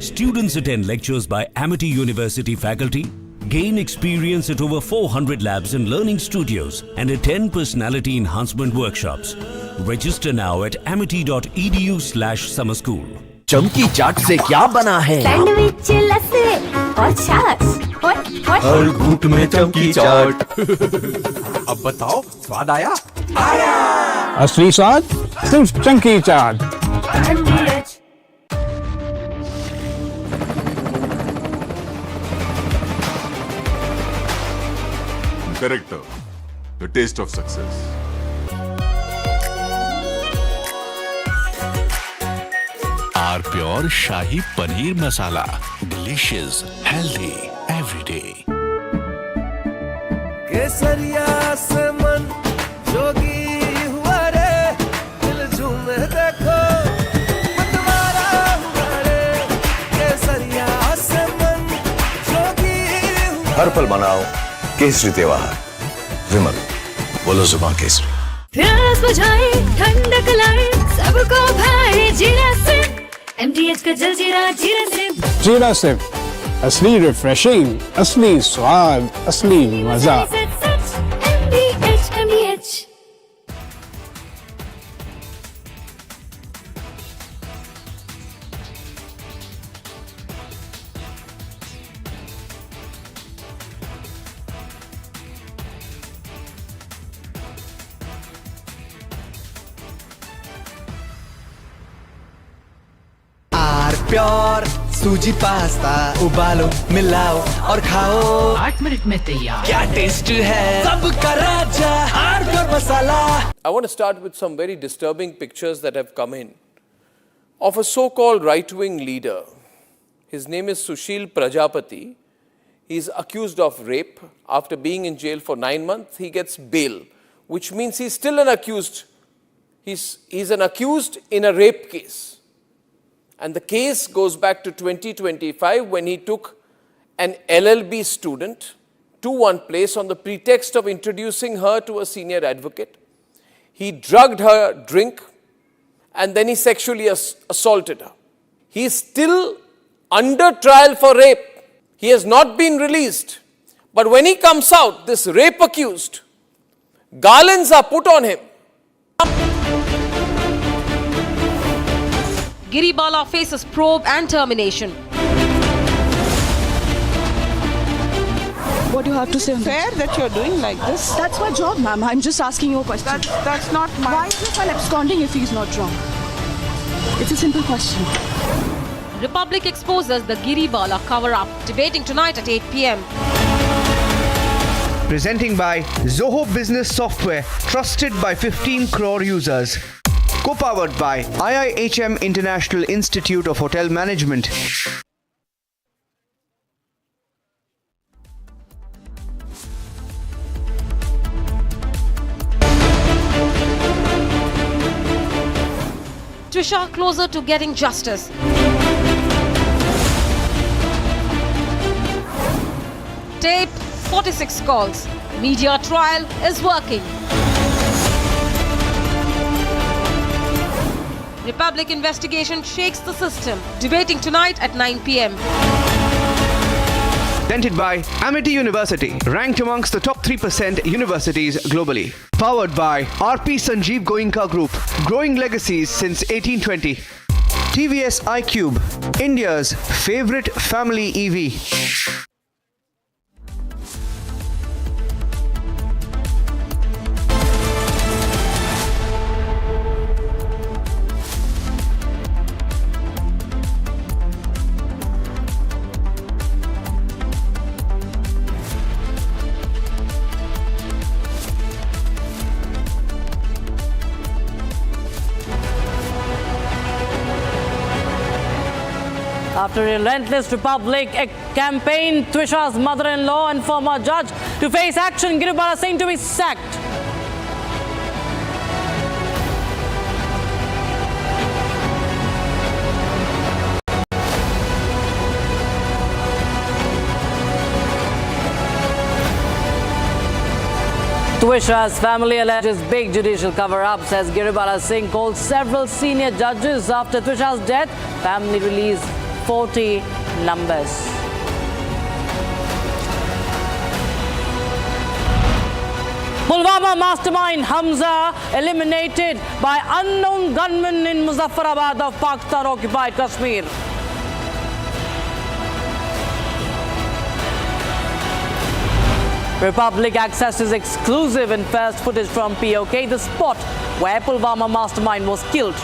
Speaker 19: Students attend lectures by Amity University faculty, gain experience at over 400 labs and learning studios, and attend personality enhancement workshops. Register now at amity.edu/summer school.
Speaker 11: चमकी चाट से क्या बना है?
Speaker 24: Sandwich, लस्सी और छाछ।
Speaker 11: हर घूंट में चमकी चाट।
Speaker 4: अब बताओ स्वाद आया?
Speaker 14: असली स्वाद सिर्फ chunky chaat.
Speaker 2: Character, the taste of success.
Speaker 12: R pure shahi paneer masala, delicious, healthy everyday.
Speaker 11: केसरिया से मन जोगी हुआ रे, दिल झूमे देखो मतवारा हुआ रे। केसरिया से मन जोगी हुआ।
Speaker 23: हर पल मनाओ केसरी त्योहार, विमल बोलो जुबान केसरी।
Speaker 24: प्यास बुझाए ठंडक लाए सबको भाए जीरा से MTH का जलजीरा जीरा से।
Speaker 14: जीरा से असली रिफ्रेशिंग, असली स्वाद, असली मजा।
Speaker 24: MTH।
Speaker 11: प्योर सूजी पास्ता उबालो मिलाओ और खाओ 8 मिनट में तैयार। क्या टेस्ट है सबका राजा R pure masala.
Speaker 8: I want to start with some very disturbing pictures that have come in of a so-called right-wing leader. His name is Sushil Prajapati. He is accused of rape. After being in jail for 9 months, he gets bail, which means he's still an accused. He's an accused in a rape case. And the case goes back to 2025 when he took an LLB student to one place on the pretext of introducing her to a senior advocate. He drugged her drink and then he sexually assaulted her. He is still under trial for rape. He has not been released. But when he comes out, this rape accused, garlands are put on him.
Speaker 7: Giribala faces probe and termination.
Speaker 6: What do you have to say on
Speaker 17: Fair that you're doing like this.
Speaker 6: That's my job, ma'am. I'm just asking you a question.
Speaker 17: That's not my...
Speaker 6: Why is this man absconding if he's not wrong? It's a simple question.
Speaker 7: Republic exposes the Giribala cover-up. Debating tonight at 8 p.m.
Speaker 9: Presenting by Zoho Business Software, trusted by 15 crore users. Co-powered by IIHM International Institute of Hotel Management.
Speaker 7: Twisha closer to getting justice. Tape 46 calls. Media trial is working. Republic investigation shakes the system. Debating tonight at 9 p.m.
Speaker 9: Presented by Amity University, ranked amongst the top 3% universities globally. Powered by RP Sanjeev Goenka Group, growing legacies since 1820. TVS iQube, India's favorite family EV.
Speaker 16: After a relentless Republic campaign, Twisha's mother-in-law and former judge to face action, Giribala Singh to be sacked. Twisha's family alleges big judicial cover-ups as Giribala Singh called several senior judges after Twisha's death. Family released 40 numbers. Pulwama Mastermind Hamza eliminated by unknown gunmen in Muzaffarabad of Pakistan-occupied Kashmir. Republic accesses exclusive and first footage from POK, the spot where Pulwama Mastermind was killed.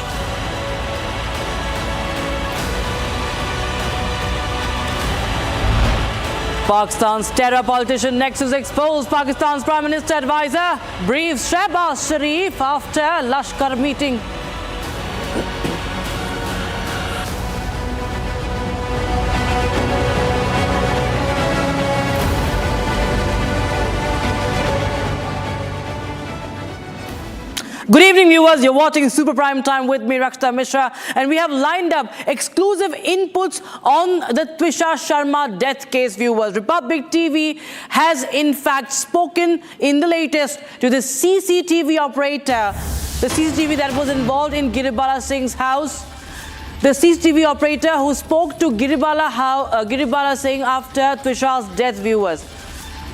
Speaker 16: Pakistan's terror politician nexus exposed. Pakistan's Prime Minister advisor briefs Shehbaz Sharif after Lashkar meeting. Good evening, viewers. You're watching Super Prime Time with me, Rakshita Mishra, and we have lined up exclusive inputs on the Twisha Sharma death case, viewers. Republic TV has in fact spoken in the latest to the CCTV operator, the CCTV that was involved in Giribala Singh's house. The CCTV operator who spoke to Giribala Singh after Twisha's death, viewers.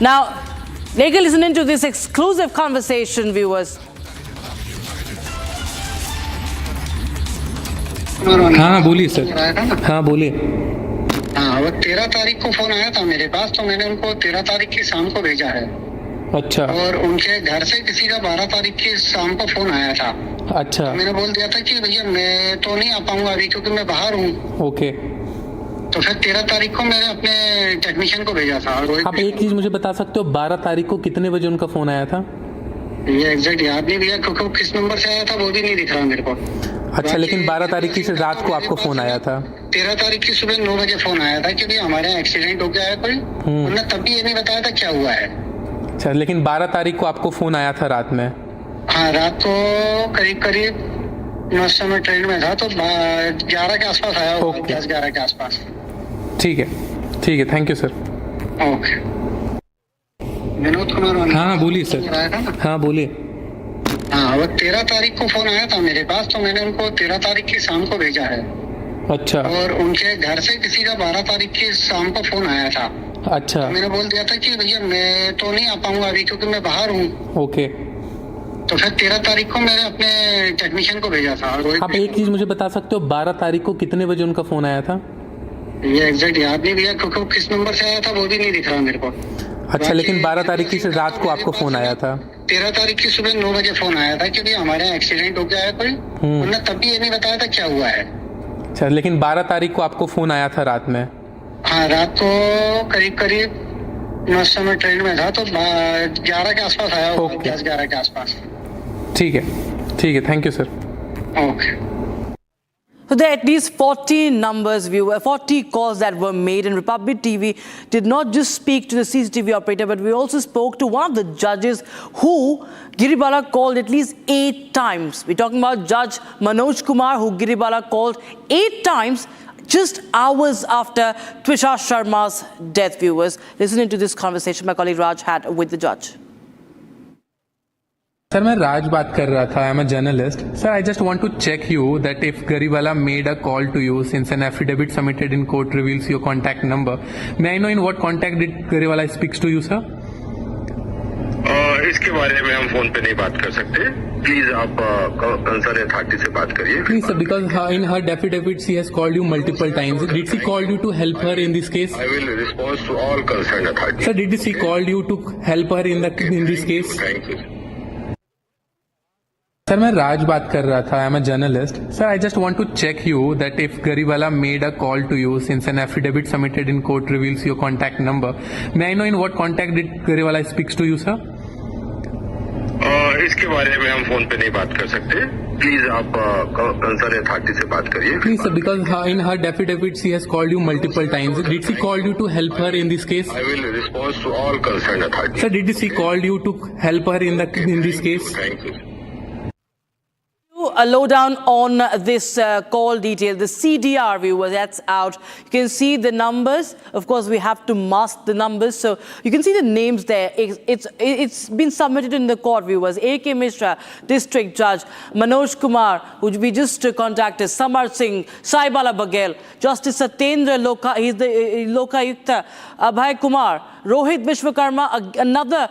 Speaker 16: Now, take a listen into this exclusive conversation, viewers.
Speaker 10: हाँ बोलिए sir, हाँ बोलिए।
Speaker 1: हाँ, वो 13 तारीख को phone आया था मेरे पास, तो मैंने उनको 13 तारीख की शाम को भेजा है।
Speaker 10: अच्छा।
Speaker 1: और उनके घर से किसी का 12 तारीख की शाम को फोन आया था।
Speaker 10: अच्छा।
Speaker 1: तो मैंने बोल दिया था कि भैया मैं तो नहीं आ पाऊंगा अभी, क्योंकि मैं बाहर हूँ।
Speaker 10: ओके।
Speaker 1: तो फिर 13 तारीख को मैंने अपने टेक्नीशियन को भेजा था।
Speaker 10: आप एक चीज मुझे बता सकते हो, 12 तारीख को कितने बजे उनका फोन आया था?
Speaker 1: ये एग्जैक्ट याद नहीं भैया, क्योंकि किस नंबर से आया था वो भी नहीं दिख रहा मेरे को।
Speaker 10: अच्छा, लेकिन 12 तारीख की रात को आपको फोन आया था?
Speaker 1: 13 तारीख की सुबह 9 बजे फोन आया था कि भाई हमारे यहाँ एक्सीडेंट हो गया है कोई। उन्होंने तब भी ये नहीं बताया था क्या हुआ है।
Speaker 10: अच्छा, लेकिन 12 तारीख को आपको फोन आया था रात में?
Speaker 1: हाँ, रात को करीब 9 समय ट्रेन में था, तो 11 के आसपास आया होगा, 10-11 के आसपास।
Speaker 10: ठीक है, thank you sir.
Speaker 1: Okay. Vinod Kumar.
Speaker 10: हाँ बोलिए सर, हाँ बोलिए।
Speaker 1: हाँ, वो 13 तारीख को फोन आया था मेरे पास, तो मैंने उनको 13 तारीख की शाम को भेजा है।
Speaker 10: अच्छा।
Speaker 1: और उनके घर से किसी का 12 तारीख की शाम को फोन आया था।
Speaker 10: अच्छा।
Speaker 1: तो मैंने बोल दिया था कि भैया मैं तो नहीं आ पाऊंगा अभी, क्योंकि मैं बाहर हूँ।
Speaker 10: ओके।
Speaker 1: तो फिर 13 तारीख को मैंने अपने टेक्नीशियन को भेजा था।
Speaker 10: आप एक चीज मुझे बता सकते हो, 12 तारीख को कितने बजे उनका फोन आया था?
Speaker 1: ये एग्जैक्ट याद नहीं भैया, क्योंकि किस नंबर से आया था वो भी नहीं दिख रहा मेरे को।
Speaker 10: अच्छा, लेकिन 12 तारीख की रात को आपको फोन आया था?
Speaker 1: 13 तारीख की सुबह 9 बजे फोन आया था कि भाई हमारे यहाँ एक्सीडेंट हो गया है कोई। उन्होंने तब भी ये नहीं बताया था क्या हुआ है।
Speaker 10: अच्छा, लेकिन 12 तारीख को आपको फोन आया था रात में?
Speaker 1: हाँ, रात को करीब 9 समय ट्रेन में था, तो 11 के आसपास आया होगा, 10-11 के आसपास।
Speaker 10: ठीक है, thank you sir.
Speaker 1: Okay.
Speaker 16: So there are at least 40 numbers, 40 calls that were made, and Republic TV did not just speak to the CCTV operator, but we also spoke to one of the judges who Giribala called at least 8 times. We're talking about Judge Manoj Kumar, who Giribala called 8 times just hours after Twisha Sharma's death, viewers. Listening to this conversation my colleague Raj had with the judge.
Speaker 10: Sir, मैं राज बात कर रहा था, I am a journalist. Sir, I just want to check you that if गरिवाला made a call to you since an affidavit submitted in court reveals your contact number. May I know in what contact did गरिवाला speaks to you sir?
Speaker 15: इसके बारे में हम phone पे नहीं बात कर सकते. Please आप कंसर्न अथॉरिटी से बात करिए.
Speaker 10: Please sir, because in her affidavit she has called you multiple times. Did she call you to help her in this case?
Speaker 15: I will respond to all concern authority.
Speaker 10: Sir, did she call you to help her in this case?
Speaker 15: Thank you.
Speaker 10: Sir, मैं राज बात कर रहा था, I am a journalist. Sir, I just want to check you that if गरिवाला made a call to you since an affidavit submitted in court reveals your contact number. May I know in what contact did गरिवाला speaks to you sir?
Speaker 15: इसके बारे में हम phone पे नहीं बात कर सकते. Please आप कंसर्न अथॉरिटी से बात करिए.
Speaker 10: Please sir, because in her affidavit she has called you multiple times. Did she call you to help her in this case?
Speaker 15: I will respond to all concern authority.
Speaker 10: Sir, did she call you to help her in this case?
Speaker 15: Thank you.
Speaker 16: A lowdown on this call detail, the CDR, viewers, that's out. You can see the numbers. Of course, we have to mask the numbers, so you can see the names there. It's been submitted in the court, viewers. A.K. Mishra, District Judge, Manoj Kumar, who we just contacted, Samar Singh, Saibala Baghel, Justice Satyendra Loka, he's the Lokayukta, Abhay Kumar, Rohit Vishwakarma, another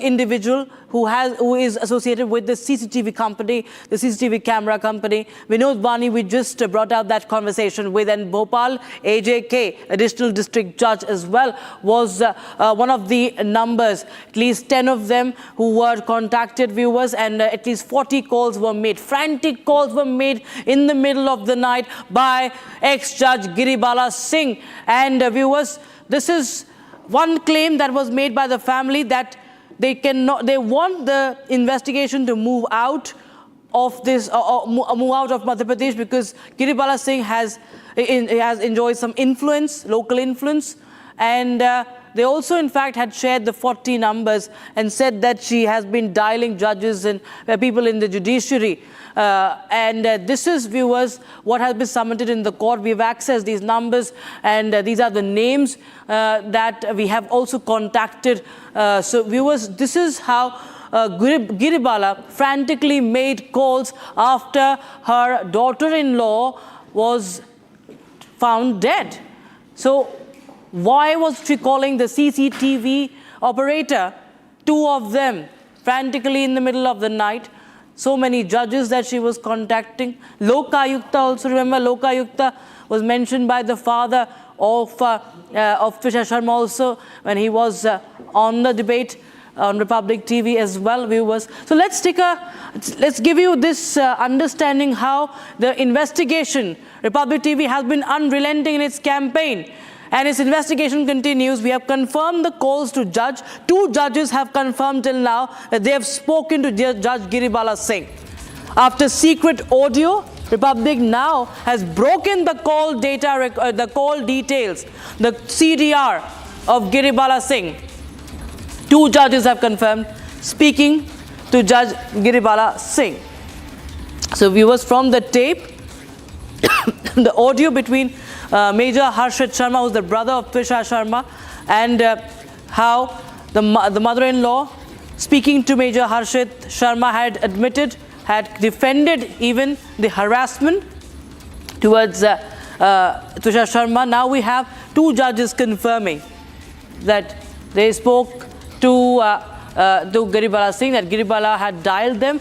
Speaker 16: individual who is associated with the CCTV company, the CCTV camera company. Vinod Bani, we just brought out that conversation with, and Gopal, AJK, additional district judge as well, was one of the numbers. At least 10 of them who were contacted, viewers, and at least 40 calls were made. Frantic calls were made in the middle of the night by ex-judge Giribala Singh. And viewers, this is one claim that was made by the family, that they want the investigation to move out of this, move out of Madhya Pradesh, because Giribala Singh has enjoyed some influence, local influence, and they also, in fact, had shared the 40 numbers and said that she has been dialing judges and people in the judiciary. This is, viewers, what has been submitted in the court. We've accessed these numbers, and these are the names that we have also contacted. So, viewers, this is how Giribala frantically made calls after her daughter-in-law was found dead. So, why was she calling the CCTV operator, two of them, frantically in the middle of the night? So many judges that she was contacting. Lokayukta also, remember, Lokayukta was mentioned by the father of Twisha Sharma also when he was on the debate on Republic TV as well, viewers. So let's give you this understanding how the investigation, Republic TV has been unrelenting in its campaign. And its investigation continues. We have confirmed the calls to judge. 2 judges have confirmed till now that they have spoken to Judge Giribala Singh. After secret audio, Republic now has broken the call data, the call details, the CDR of Giribala Singh. 2 judges have confirmed speaking to Judge Giribala Singh. So, viewers, from the tape, the audio between Major Harshit Sharma, who's the brother of Twisha Sharma, and how the mother-in-law, speaking to Major Harshit Sharma, had defended even the harassment towards Twisha Sharma. Now we have 2 judges confirming that they spoke to Giribala Singh, that Giribala had dialed them.